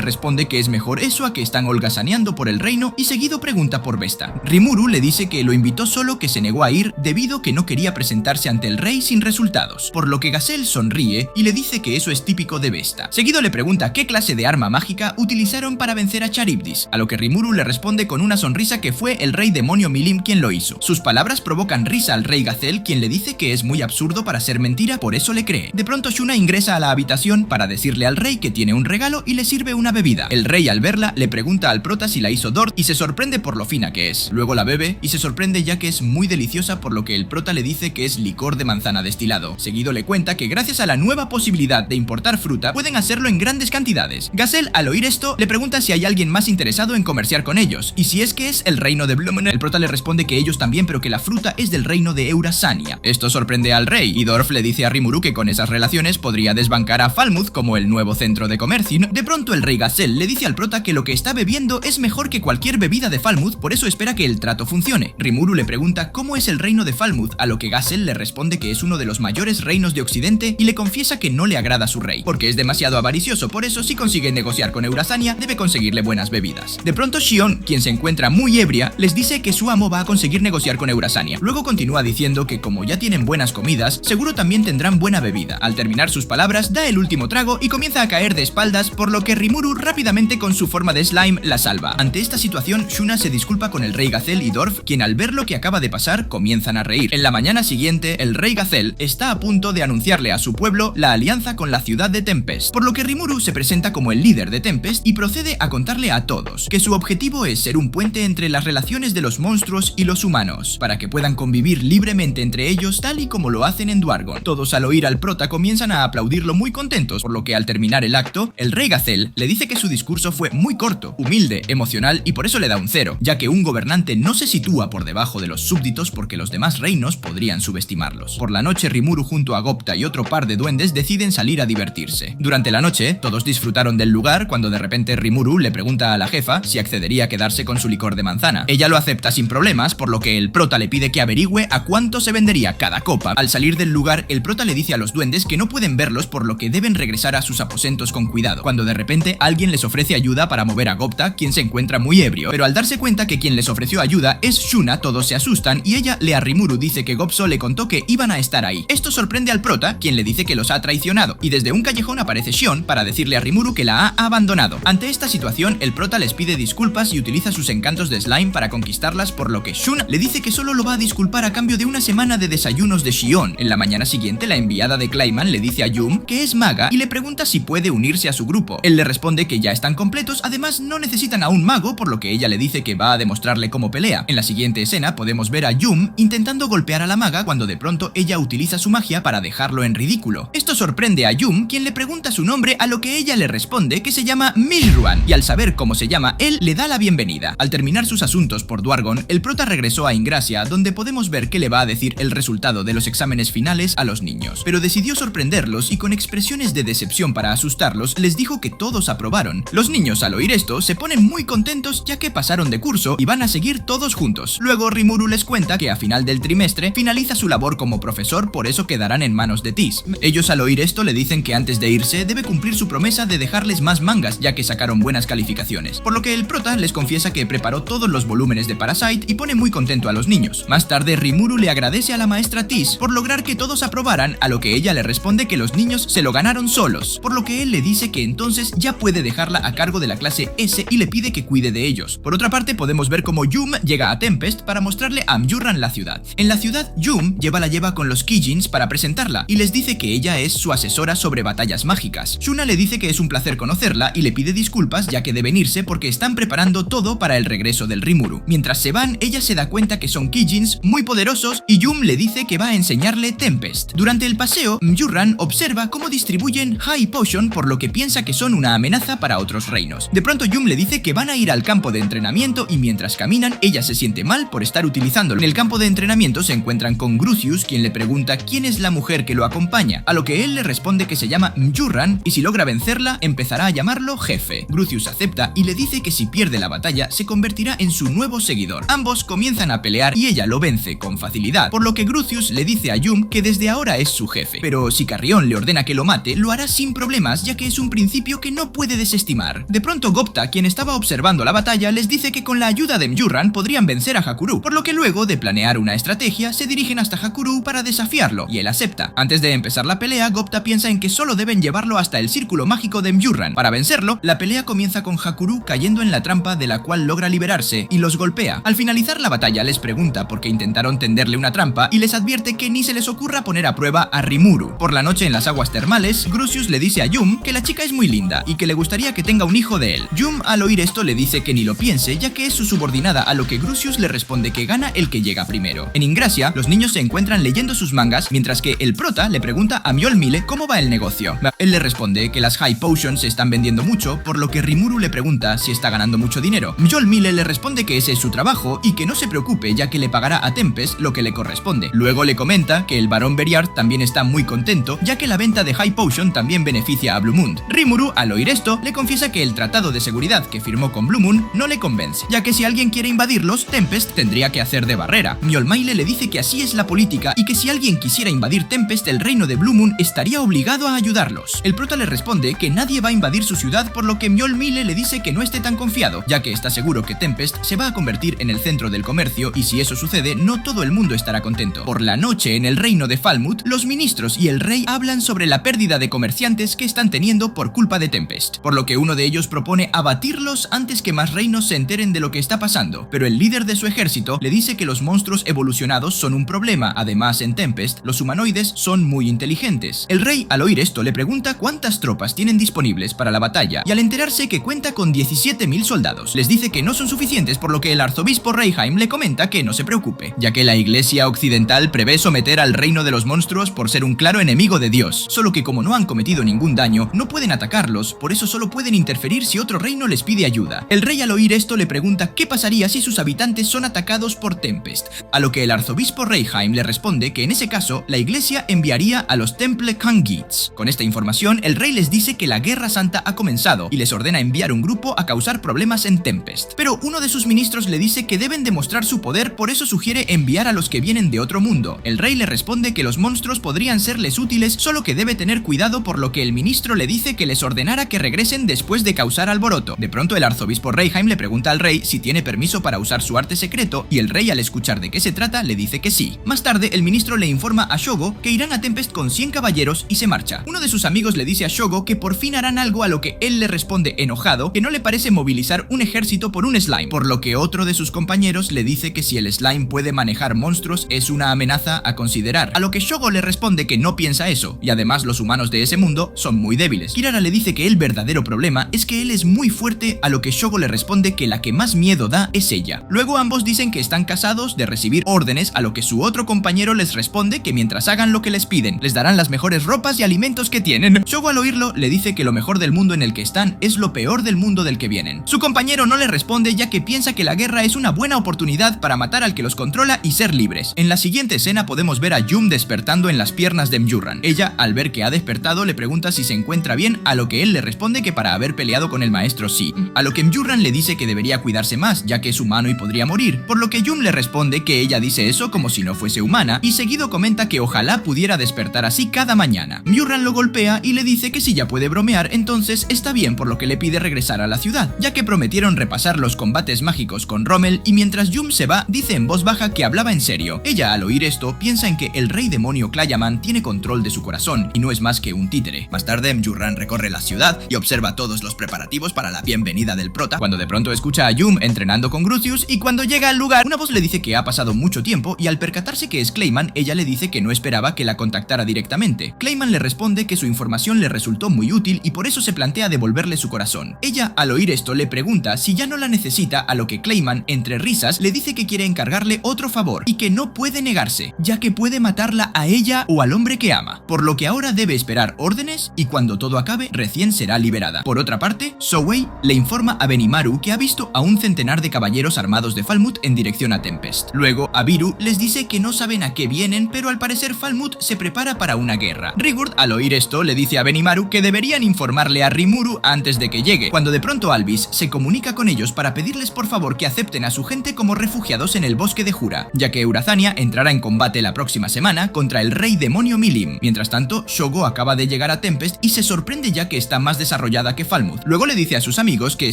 responde que es mejor eso a que están holgazaneando por el reino y seguido pregunta por Vesta. Rimuru le dice que lo invitó solo que se negó a ir debido que no quería presentarse ante el rey sin resultados, por lo que Gazelle sonríe y le dice que eso es típico de Vesta. Seguido le pregunta qué clase de arma mágica utilizaron para vencer a Charybdis, a lo que Rimuru le responde con una sonrisa que fue el rey demonio Milim quien lo hizo. Sus palabras provocan risa al rey Gazelle, quien le dice que es muy absurdo para ser mentira, por eso le cree. De pronto Shuna ingresa a la habitación para decirle al rey que tiene un regalo y le sirve una bebida. El rey, al verla, le pregunta al prota si la hizo Dort y se sorprende por lo fina que es. Luego la bebe y se sorprende ya que es muy deliciosa, por lo que el prota le dice que es licor de manzana destilado. Seguido le cuenta que gracias a la nueva posibilidad de importar fruta pueden hacerlo en grandes cantidades. Gazelle, al oír esto, le pregunta si hay alguien más interesado en comerciar con ellos y si es que es el reino de Blumen. El prota le responde que ellos también, pero que la fruta es del reino de Eurazania. Esto sorprende al rey y Dorf le dice a Rimuru que con esas relaciones podría desbancar a Falmouth como el nuevo centro de comercio. De pronto el rey Gazelle le dice al prota que lo que está bebiendo es mejor que cualquier bebida de Falmouth, por eso espera que el trato funcione. Rimuru le pregunta cómo es el reino de Falmouth, a lo que Gazelle le responde que es uno de los mayores reinos de Occidente y le confiesa que no le agrada su rey, porque es demasiado avaricioso, por eso si consigue negociar con Eurazania debe conseguirle buenas bebidas. De pronto Shion, quien se encuentra muy ebria, les dice que su amo va a conseguir negociar con Eurazania. Luego continúa diciendo que como ya tienen buenas comidas, seguro también tendrán buena bebida. Al terminar sus palabras, da el último trago y comienza a caer de espaldas, por lo que Rimuru rápidamente con su forma de slime la salva. Ante esta situación, Shuna se disculpa con el rey Gazelle y Dorf, quien al ver lo que acaba de pasar comienzan a reír. En la mañana siguiente, el rey Gazelle está a punto de anunciarle a su pueblo la alianza con la ciudad de Tempest, por lo que Rimuru se presenta como el líder de Tempest y procede a contarle a todos que su objetivo es ser un puente entre las relaciones de los monstruos y los humanos, para que puedan convivir libremente entre ellos tal y como lo hacen en Dwargon. Todos al oír al prota comienzan a aplaudirlo muy contentos, por lo que al terminar el acto, el rey Gazelle le dice que su discurso fue muy corto, humilde, emocional y por eso le da un 0, ya que un gobernante no se sitúa por debajo de los súbditos porque los demás reinos podrían subestimarlos. Por la noche, Rimuru junto a Gopta y otro par de duendes deciden salir a divertirse. Durante la noche, todos disfrutaron del lugar cuando de repente Rimuru le pregunta a la jefa si accedería a quedarse con su licor de manzana. Ella lo acepta sin problemas, por lo que el prota le pide que averigüe a cuánto se vendería cada copa. Al salir del lugar, el prota le dice a los duendes que no pueden verlos, por lo que deben regresar a sus aposentos con cuidado, cuando de repente alguien les ofrece ayuda para mover a Gopta, quien se encuentra muy ebrio, pero al darse cuenta que quien les ofreció ayuda es Shuna, todos se asustan y ella a Rimuru dice que Gopso le contó que iban a estar ahí. Esto sorprende al prota, quien le dice que los ha traicionado, y desde un callejón aparece Shion para decirle a Rimuru que la ha abandonado. Ante esta situación, el prota les pide disculpas y utiliza sus encantos de slime para conquistarlas, por lo que Shun le dice que solo lo va a disculpar a cambio de una semana de desayunos de Shion. En la mañana siguiente, la enviada de Clayman le dice a Yum que es maga y le pregunta si puede unirse a su grupo. Él le responde que ya están completos, además no necesitan a un mago, por lo que ella le dice que va a demostrarle cómo pelea. En la siguiente escena podemos ver a Yum intentando golpear a la maga cuando de pronto ella utiliza su magia para dejarlo en ridículo. Esto sorprende a Yum, quien le pregunta su nombre, a lo que ella le responde que se llama Mishruan, y al saber cómo se llama, él le da la bienvenida. Al terminar sus asuntos por Dwargon, el prota regresó a Ingracia, donde podemos ver que le va a decir el resultado de los exámenes finales a los niños, pero decidió sorprenderlos y con expresiones de decepción para asustarlos, les dijo que todos aprobaron. Los niños al oír esto se ponen muy contentos ya que pasaron de curso y van a seguir todos juntos. Luego Rimuru les cuenta que a final del trimestre finaliza su labor como profesor, por eso quedarán en manos de Tis. Ellos al oír esto le dicen que antes de irse debe cumplir su promesa de dejarles más mangas ya que sacaron buenas calificaciones, por lo que el prota les confiesa que preparó todos los volúmenes de Parasite y pone muy contento a los niños. Más tarde Rimuru le agradece a la maestra Tis por lograr que todos aprobaran, a lo que ella le responde que los niños se lo ganaron solos, por lo que él le dice que entonces ya puede dejarla a cargo de la clase S y le pide que cuide de ellos. Por otra parte podemos ver cómo Yum llega a Tempest para mostrarle a Mjurran la ciudad. En la ciudad, Yum la lleva con los Kijins para presentarla y les dice que ella es su asesora sobre batallas mágicas. Shuna le dice que es un placer conocerla y le pide disculpas ya que deben irse porque están preparando todo para el regreso del Rimuru. Mientras se van, ella se da cuenta que son Kijins muy poderosos y Yum le dice que va a enseñarle Tempest. Durante el paseo, Mjurran observa cómo distribuyen High Potion, por lo que piensa que son una amenaza para otros reinos. De pronto Yum le dice que van a ir al campo de entrenamiento y mientras caminan, ella se siente mal por estar utilizándolo. En el campo de entrenamiento se encuentran con Grucius, quien le pregunta quién es la mujer que lo acompaña, a lo que él le responde que se llama Mjurran y si logra vencerla, empezará a llamarlo jefe. Grucius acepta y le dice que si pierde la batalla, se convertirá en su nuevo seguidor. Ambos comienzan a pelear y ella lo vence con facilidad, por lo que Grucius le dice a Yum que desde ahora es su jefe, pero si Carrión le ordena que lo mate, lo hará sin problemas ya que es un principio que no puede desestimar. De pronto Gopta, quien estaba observando la batalla, les dice que con la ayuda de Mjurran podrían vencer a Hakuru, por lo que luego de planear una estrategia, se dirigen hasta Hakuru para desafiarlo, y él acepta. Antes de empezar la pelea, Gopta piensa en que solo deben llevarlo hasta el círculo mágico de Mjurran. Para vencerlo, la pelea comienza con Hakuru cayendo en la trampa de la cual logra liberarse y los golpea. Al finalizar la batalla les pregunta por qué intentaron tenderle una trampa y les advierte que ni se les ocurra poner a prueba a Rimuru. Por la noche en las aguas termales, Grucius le dice a Yum que la chica es muy linda y que le gustaría que tenga un hijo de él. Yum al oír esto le dice que ni lo piense ya que es su subordinada, a lo que Grucius le responde que gana el que llega primero. En Ingracia, los niños se encuentran leyendo sus mangas mientras que el prota le pregunta a Mjolmile cómo va el negocio. Él le responde que las High Potions se están vendiendo mucho, por lo que Rimuru le pregunta si está ganando mucho dinero. Mjolmile le responde que ese es su trabajo y que no se preocupe ya que le pagará a Tempest lo que le corresponde. Luego le comenta que el barón Beriard también está muy contento ya que la venta de High Potion también beneficia a Blue Moon. Rimuru al oír esto le confiesa que el tratado de seguridad que firmó con Blue Moon no le convence, ya que si alguien quiere invadirlos, Tempest tendría que hacer de barrera. Mjolmile le dice que así es la política y que si alguien quisiera invadir Tempest, el reino de Blue Moon estaría obligado a ayudarlos. El prota le responde que nadie va a invadir su ciudad, por lo que Mjolmile le dice que no esté tan confiado, ya que está seguro que Tempest se va a convertir en el centro del comercio y si eso sucede, no todo el mundo estará contento. Por la noche en el reino de Falmouth, los ministros y el rey hablan sobre la pérdida de comerciantes que están están teniendo por culpa de Tempest, por lo que uno de ellos propone abatirlos antes que más reinos se enteren de lo que está pasando, pero el líder de su ejército le dice que los monstruos evolucionados son un problema. Además, en Tempest, los humanoides son muy inteligentes. El rey, al oír esto, le pregunta cuántas tropas tienen disponibles para la batalla, y al enterarse que cuenta con 17.000 soldados, les dice que no son suficientes, por lo que el arzobispo Rayheim le comenta que no se preocupe, ya que la iglesia occidental prevé someter al reino de los monstruos por ser un claro enemigo de Dios, solo que como no han cometido ningún daño, no pueden atacarlos, por eso solo pueden interferir si otro reino les pide ayuda. El rey, al oír esto, le pregunta qué pasaría si sus habitantes son atacados por Tempest, a lo que el arzobispo Rayheim le responde que en ese caso la iglesia enviaría a los Temple Khangids. Con esta información, el rey les dice que la Guerra Santa ha comenzado y les ordena enviar un grupo a causar problemas en Tempest, pero uno de sus ministros le dice que deben demostrar su poder, por eso sugiere enviar a los que vienen de otro mundo. El rey le responde que los monstruos podrían serles útiles, solo que debe tener cuidado, por lo que el ministro le dice que les ordenara que regresen después de causar alboroto. De pronto, el arzobispo Rayheim le pregunta al rey si tiene permiso para usar su arte secreto, y el rey, al escuchar de qué se trata, le dice que sí. Más tarde, el ministro le informa a Shogo que irán a Tempest con 100 caballeros y se marcha. Uno de sus amigos le dice a Shogo que por fin harán algo, a lo que él le responde enojado que no le parece movilizar un ejército por un slime, por lo que otro de sus compañeros le dice que si el slime puede manejar monstruos es una amenaza a considerar, a lo que Shogo le responde que no piensa eso, y además los humanos de ese mundo son muy débiles. Kirara le dice que el verdadero problema es que él es muy fuerte, a lo que Shogo le responde que la que más miedo da es ella. Luego ambos dicen que están cansados de recibir órdenes, a lo que su otro compañero les responde que mientras hagan lo que les piden, les darán las mejores ropas y alimentos que tienen. Shogo, al oírlo, le dice que lo mejor del mundo en el que están es lo peor del mundo del que vienen. Su compañero no le responde, ya que piensa que la guerra es una buena oportunidad para matar al que los controla y ser libres. En la siguiente escena podemos ver a Yum despertando en las piernas de Mjurran. Ella, al ver que ha despertado, le pregunta si se encuentra bien, a lo que él le responde que para haber peleado con el maestro sí, a lo que Mjurran le dice que debería cuidarse más, ya que es humano y podría morir, por lo que Yum le responde que ella dice eso como si no fuese humana, y seguido comenta que ojalá pudiera despertar así cada mañana. Mjurran lo golpea y le dice que si ya puede bromear, entonces está bien, por lo que le pide regresar a la ciudad, ya que prometieron repasar los combates mágicos con Rommel, y mientras Yum se va, dice en voz baja que hablaba en serio. Ella, al oír esto, piensa en que el rey demonio Clayaman tiene control de su corazón y no es más que un títere. Más tarde, Mjurran recorre la ciudad y observa todos los preparativos para la bienvenida del prota, cuando de pronto escucha a Yum entrenando con Grucius, y cuando llega al lugar, una voz le dice que ha pasado mucho tiempo, y al percatarse que es Clayman, ella le dice que no esperaba que la contactara directamente. Clayman le responde que su información le resultó muy útil y por eso se plantea devolverle su corazón. Ella, al oír esto, le pregunta si ya no la necesita, a lo que Clayman, entre risas, le dice que quiere encargarle otro favor y que no puede negarse, ya que puede matarla a ella o al hombre que ama, por lo que ahora debe esperar órdenes y cuando todo acabe, recién será liberada. Por otra parte, Souei le informa a Benimaru que ha visto a un centenar de caballeros armados de Falmouth en dirección a Tempest. Luego, Abiru les dice que no saben a qué vienen, pero al parecer Falmouth se prepara para una guerra. Rigurd, al oír esto, le dice a Benimaru que deberían informarle a Rimuru antes de que llegue, cuando de pronto Alvis se comunica con ellos para pedirles por favor que acepten a su gente como refugiados en el bosque de Jura, ya que Eurazania entrará en combate la próxima semana contra el rey demonio Milim. Mientras tanto, Shogo acaba de llegar a Tempest y se sorprende ya que está más desarrollada que Falmouth. Luego le dice a sus amigos que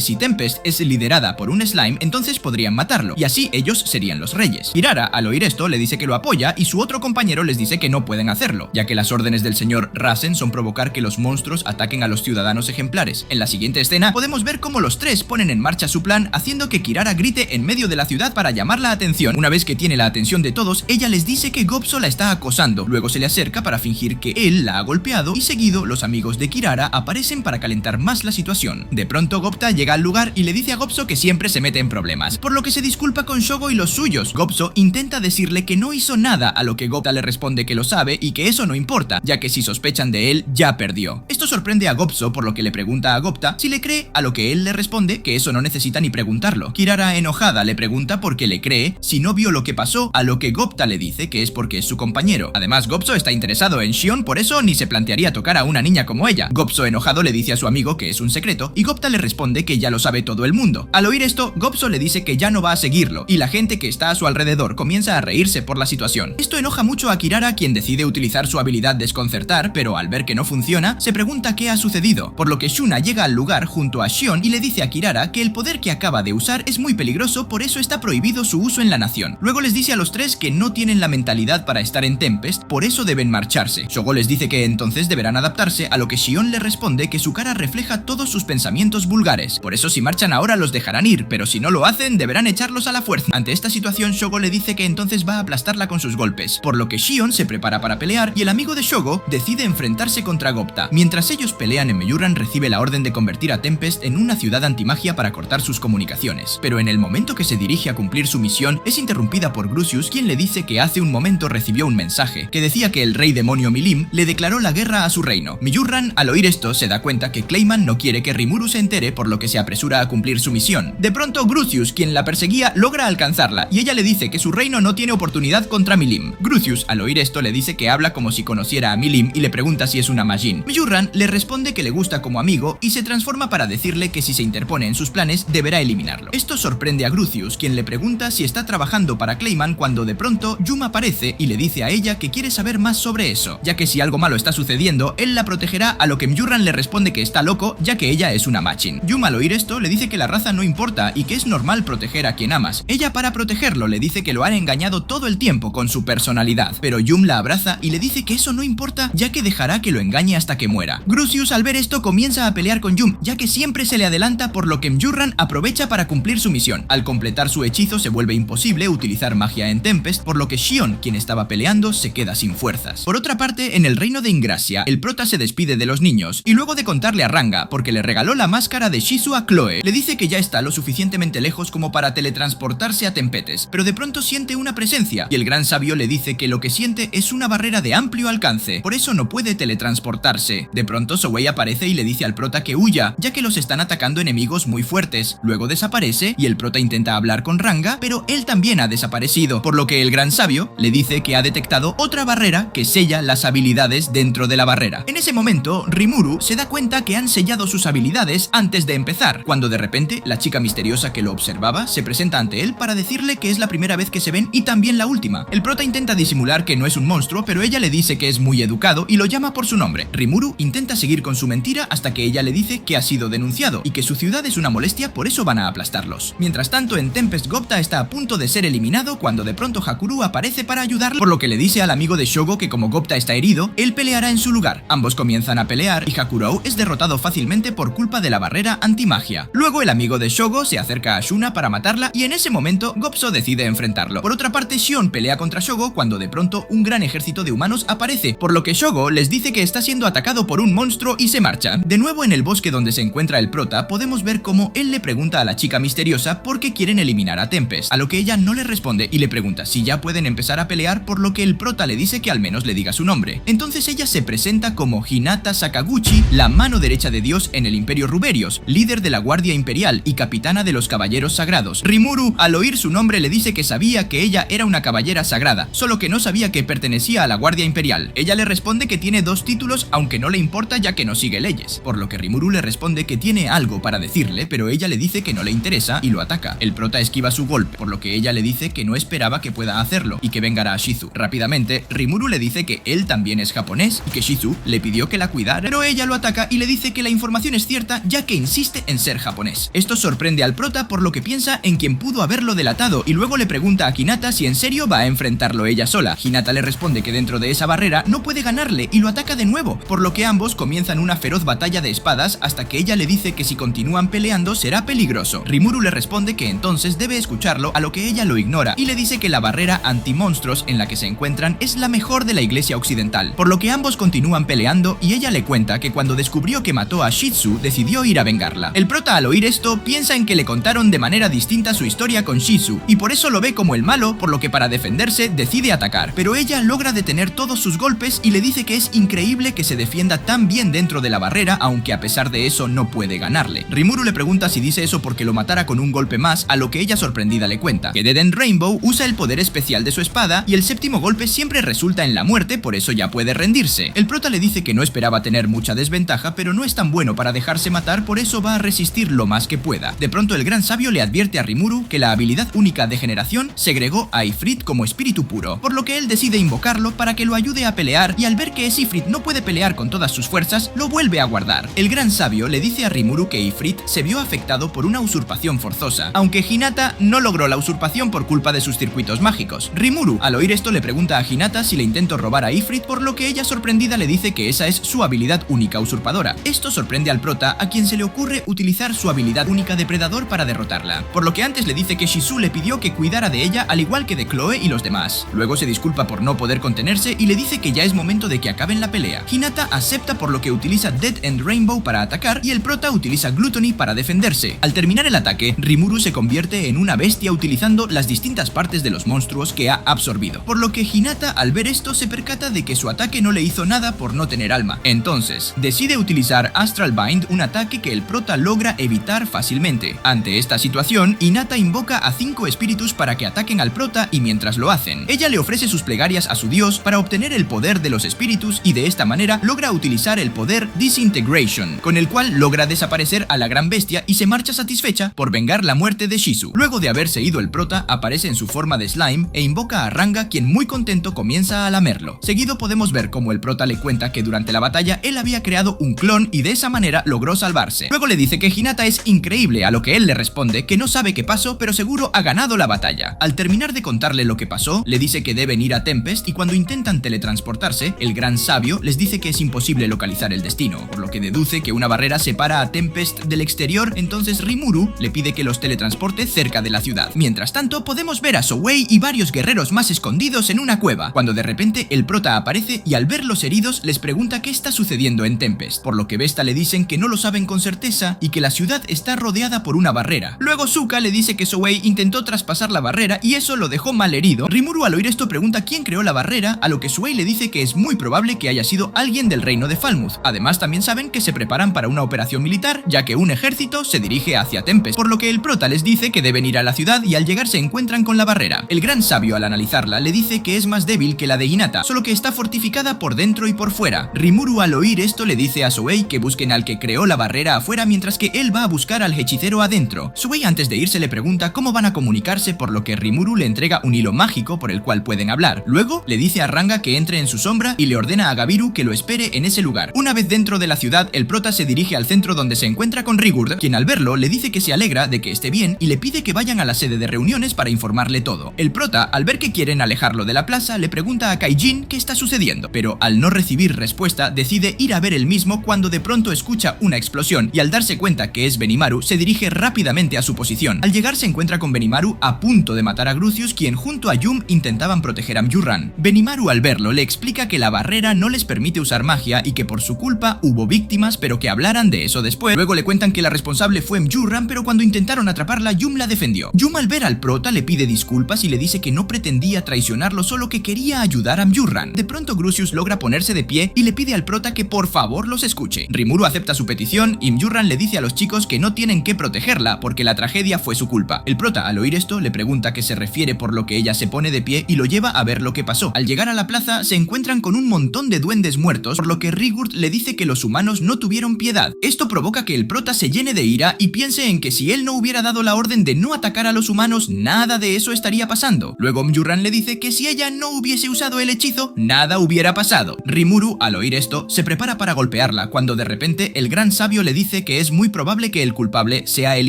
si Tempest es liderada por un slime, entonces podrían matarlo, y así ellos serían los reyes. Kirara, al oír esto, le dice que lo apoya y su otro compañero les dice que no pueden hacerlo, ya que las órdenes del señor Rasen son provocar que los monstruos ataquen a los ciudadanos ejemplares. En la siguiente escena podemos ver cómo los tres ponen en marcha su plan, haciendo que Kirara grite en medio de la ciudad para llamar la atención. Una vez que tiene la atención de todos, ella les dice que Gobso la está acosando, luego se le acerca para fingir que él la ha golpeado y seguido los amigos de Kirara aparecen para calentar más la situación. De pronto Gopta llega al lugar y le dice a Gobso que siempre se mete en problemas, por lo que se disculpa con Shogo y los suyos. Gobso intenta decirle que no hizo nada, a lo que Gopta le responde que lo sabe y que eso no importa, ya que si sospechan de él, ya perdió. Esto sorprende a Gobso, por lo que le pregunta a Gopta si le cree, a lo que él le responde que eso no necesita ni preguntarlo. Kirara, enojada, le pregunta por qué le cree si no vio lo que pasó, a lo que Gopta le dice que es porque es su compañero. Además, Gobso está interesado en Shion, por eso ni se plantearía tocar a una niña como ella. Gobso, enojado, le dice a su amigo que es un secreto y Gopta le responde que ya lo sabe todo el mundo. Al oír esto, Gobso le dice que ya no va a seguirlo y la gente que está a su alrededor comienza a reírse por la situación. Esto enoja mucho a Kirara, quien decide utilizar su habilidad desconcertar, pero al ver que no funciona, se pregunta qué ha sucedido, por lo que Shuna llega al lugar junto a Shion y le dice a Kirara que el poder que acaba de usar es muy peligroso, por eso está prohibido su uso en la nación. Luego les dice a los tres que no tienen la mentalidad para estar en Tempest, por eso deben marcharse. Shogo les dice que entonces deberán adaptarse a lo que Xion le responde que su cara refleja todos sus pensamientos vulgares. Por eso si marchan ahora los dejarán ir, pero si no lo hacen deberán echarlos a la fuerza. Ante esta situación Shogo le dice que entonces va a aplastarla con sus golpes, por lo que Xion se prepara para pelear y el amigo de Shogo decide enfrentarse contra Gopta. Mientras ellos pelean, en Meyuran recibe la orden de convertir a Tempest en una ciudad antimagia para cortar sus comunicaciones, pero en el momento que se dirige a cumplir su misión es interrumpida por Grucius, quien le dice que hace un momento recibió un mensaje que decía que el rey demonio Milim le declaró la guerra a su reino. Miyurran al oír esto se da cuenta que Clayman no quiere que Rimuru se entere, por lo que se apresura a cumplir su misión. De pronto Grucius, quien la perseguía, logra alcanzarla y ella le dice que su reino no tiene oportunidad contra Milim. Grucius al oír esto le dice que habla como si conociera a Milim y le pregunta si es una Majin. Miyurran le responde que le gusta como amigo y se transforma para decirle que si se interpone en sus planes deberá eliminarlo. Esto sorprende a Grucius, quien le pregunta si está trabajando para Clayman, cuando de pronto Yuma aparece y le dice a ella que quiere saber más sobre eso, ya que si algo malo está sucediendo, él la protegerá, a lo que Miyurran le responde que está loco, ya que ella es una Machin. Yuma al oír esto le dice que la raza no importa y que es normal proteger a quien amas. Ella, para protegerlo, le dice que lo han engañado todo el tiempo con su personalidad, pero Yum la abraza y le dice que eso no importa, ya que dejará que lo engañe hasta que muera. Grucius al ver esto comienza a pelear con Yum, ya que siempre se le adelanta, por lo que Miyurran aprovecha para cumplir su misión. Al completar su hechizo se vuelve imposible utilizar magia en Tempest, por lo que Xion, quien estaba peleando, se queda sin fuerzas. Por otra parte, en el reino de Ingracia, el prota se despide de los niños y luego de contarle a Ranga, porque le regaló la máscara de Shizu a Chloe, le dice que ya está lo suficientemente lejos como para teletransportarse a Tempetes, pero de pronto siente una presencia y el gran sabio le dice que lo que siente es una barrera de amplio alcance, por eso no puede teletransportarse. De pronto Souei aparece y le dice al prota que huya, ya que los están atacando enemigos muy fuertes. Luego desaparece y el prota intenta hablar con Ranga, pero él también ha desaparecido, por lo que el gran sabio le dice que ha detectado otra barrera que sella las habilidades dentro de la barrera. En ese momento, Rimuru se da cuenta que han sellado sus habilidades antes de empezar, cuando de repente la chica misteriosa que lo observaba se presenta ante él para decirle que es la primera vez que se ven y también la última. El prota intenta disimular que no es un monstruo, pero ella le dice que es muy educado y lo llama por su nombre. Rimuru intenta seguir con su mentira hasta que ella le dice que ha sido denunciado y que su ciudad es una molestia, por eso van a aplastarlos. Mientras tanto, en Tempest Gopta está a punto de ser eliminado cuando de pronto Hakuru aparece para ayudarlo, por lo que le dice al amigo de Shogo que como Gopta está herido, él peleará en su lugar. Ambos comienzan a pelear y Hakurou es derrotado fácilmente por culpa de la barrera antimagia. Luego el amigo de Shogo se acerca a Shuna para matarla y en ese momento Gopso decide enfrentarlo. Por otra parte, Shion pelea contra Shogo cuando de pronto un gran ejército de humanos aparece, por lo que Shogo les dice que está siendo atacado por un monstruo y se marcha. De nuevo en el bosque donde se encuentra el prota, podemos ver cómo él le pregunta a la chica misteriosa por qué quieren eliminar a Tempest, a lo que ella no le responde y le pregunta si ya pueden empezar a pelear, por lo que el prota le dice que al menos le diga su nombre. Entonces ella se presenta como Hinata Sakaguchi, la mano derecha de Dios en el Imperio Ruberios, líder de la Guardia Imperial y capitana de los Caballeros Sagrados. Rimuru, al oír su nombre, le dice que sabía que ella era una caballera sagrada, solo que no sabía que pertenecía a la Guardia Imperial. Ella le responde que tiene 2 títulos, aunque no le importa ya que no sigue leyes, por lo que Rimuru le responde que tiene algo para decirle, pero ella le dice que no le interesa y lo ataca. El prota esquiva su golpe, por lo que ella le dice que no esperaba que pueda hacerlo y que vengará a Shizu. Rápidamente, Rimuru le dice que él también es japonés y que Shizu le pidió que la cuidara, pero ella lo ataca y le dice que la información es cierta ya que insiste en ser japonés. Esto sorprende al prota, por lo que piensa en quien pudo haberlo delatado y luego le pregunta a Hinata si en serio va a enfrentarlo ella sola. Hinata le responde que dentro de esa barrera no puede ganarle y lo ataca de nuevo, por lo que ambos comienzan una feroz batalla de espadas hasta que ella le dice que si continúan peleando será peligroso. Rimuru le responde que entonces debe escucharlo, a lo que ella lo ignora y le dice que la barrera anti-monstruos en la que se encuentran es la mejor de la iglesia occidental, por lo que ambos continúan peleando y ella le cuenta que cuando descubrió que mató a Shizu decidió ir a vengarla. El prota al oír esto piensa en que le contaron de manera distinta su historia con Shizu y por eso lo ve como el malo, por lo que para defenderse decide atacar, pero ella logra detener todos sus golpes y le dice que es increíble que se defienda tan bien dentro de la barrera, aunque a pesar de eso no puede ganarle. Rimuru le pregunta si dice eso porque lo matara con un golpe más, a lo que ella sorprendida le cuenta que Dead Rainbow usa el poder especial de su espada y el 7º golpe siempre resulta en la muerte, por eso ya puede rendirse. El prota le dice que no esperaba tener mucha desventaja, pero no es tan bueno para dejarse matar, por eso va a resistir lo más que pueda. De pronto el gran sabio le advierte a Rimuru que la habilidad única de generación segregó a Ifrit como espíritu puro, por lo que él decide invocarlo para que lo ayude a pelear y al ver que Ifrit no puede pelear con todas sus fuerzas, lo vuelve a guardar. El gran sabio le dice a Rimuru que Ifrit se vio afectado por una usurpación forzosa, aunque Hinata no logró la usurpación por culpa de sus circuitos mágicos. Rimuru al oír esto le pregunta a Hinata si le intentó robar a Ifrit, por lo que ella sorprendida le dice que esa es su habilidad única usurpadora. Esto sorprende al prota, a quien se le ocurre utilizar su habilidad única depredador para derrotarla, por lo que antes le dice que Shizu le pidió que cuidara de ella al igual que de Chloe y los demás. Luego se disculpa por no poder contenerse y le dice que ya es momento de que acaben la pelea. Hinata acepta, por lo que utiliza Dead End Rainbow para atacar y el prota utiliza Gluttony para defenderse. Al terminar el ataque, Rimuru se convierte en una bestia utilizando las distintas partes de los monstruos que ha absorbido, por lo que Hinata, al ver esto, se percata de que su ataque no le hizo nada por no tener alma. Entonces, decide utilizar Astral Bind, un ataque que el prota logra evitar fácilmente. Ante esta situación, Hinata invoca a 5 espíritus para que ataquen al prota y mientras lo hacen, ella le ofrece sus plegarias a su dios para obtener el poder de los espíritus y de esta manera logra utilizar el poder Disintegration, con el cual logra desaparecer a la gran bestia y se marcha satisfecha por vengar la muerte de Shizu. Luego de haberse ido el prota, aparece en su forma de slime e invoca a Ranga, quien muy contento comienza a lamerlo. Seguido podemos ver cómo el prota le cuenta que durante la batalla él había creado un clon y de esa manera logró salvarse. Luego le dice que Hinata es increíble, a lo que él le responde que no sabe qué pasó, pero seguro ha ganado la batalla. Al terminar de contarle lo que pasó, le dice que deben ir a Tempest y cuando intentan teletransportarse, el gran sabio les dice que es imposible localizar el destino, por lo que deduce que una barrera separa a Tempest del exterior. Entonces Rimuru le pide que los teletransporte cerca de la ciudad. Mientras tanto, podemos ver a Souei y varios guerreros más escondidos en una cueva, cuando de repente el prota aparece y al ver los heridos les pregunta qué está sucediendo en Tempest, por lo que Vesta le dicen que no lo saben con certeza y que la ciudad está rodeada por una barrera. Luego Suka le dice que Souei intentó traspasar la barrera y eso lo dejó mal herido. Rimuru, al oír esto, pregunta quién creó la barrera, a lo que Souei le dice que es muy probable que haya sido alguien del reino de Falmouth. Además, también saben que se preparan para una operación militar, ya que un ejército se dirige hacia Tempest, por lo que el prota les dice que deben ir a la ciudad y al llegar se encuentran con la barrera. El gran sabio, al analizarla, le dice que es más débil que la de Hinata, solo que está fortificada por dentro y por fuera. Rimuru, al oír esto, le dice a Souei que busquen al que creó la barrera afuera mientras que él va a buscar al hechicero adentro. Souei, antes de irse, le pregunta cómo van a comunicarse, por lo que Rimuru le entrega un hilo mágico por el cual pueden hablar. Luego le dice a Ranga que entre en su sombra y le ordena a Gabiru que lo espere en ese lugar. Una vez dentro de la ciudad, el prota se dirige al centro donde se encuentra con Rigurd, quien al verlo le dice que se alegra de que esté bien y le pide que vayan a la sede de reuniones para informarle todo. El prota, al ver que quieren alejarlo de la plaza, le pregunta a Kaijin qué está sucediendo, pero al no recibir respuesta decide ir a ver él mismo cuando de pronto escucha una explosión y al darse cuenta que es Benimaru se dirige rápidamente a su posición. Al llegar se encuentra con Benimaru a punto de matar a Grucius, quien junto a Yum intentaban proteger a Mjurran. Benimaru, al verlo, le explica que la barrera no les permite usar magia y que por su culpa hubo víctimas, pero que hablaran de eso después. Luego le cuentan que la responsable fue Mjurran, pero cuando intentaron atraparla, Yum la defendió. Yum, al ver al prota, le pide disculpas y le dice que no pretendía traicionarlo, solo que quería ayudar a Mjurran. De pronto Grucius logra ponerse de pie y le pide al prota que por favor los escuche. Rimuru acepta su petición y Mjurran le dice a los chicos que no tienen que protegerla porque la tragedia fue su culpa. El prota, al oír esto, le pregunta a qué se refiere, por lo que ella se pone de pie y lo lleva a ver lo que pasó. Al llegar a la plaza se encuentran con un montón de duendes muertos, por lo que Rigurd le dice que los humanos no tuvieron piedad. Esto provoca que el prota se llene de ira y piense en que si él no hubiera dado la orden de no atacar a los humanos, nada de eso estaría pasando. Luego Mjurran le dice que si ella no hubiese usado el hechizo, nada hubiera pasado. Rimuru, al oír esto, se prepara para golpearla, cuando de repente el gran sabio le dice que es muy probable que el culpable sea el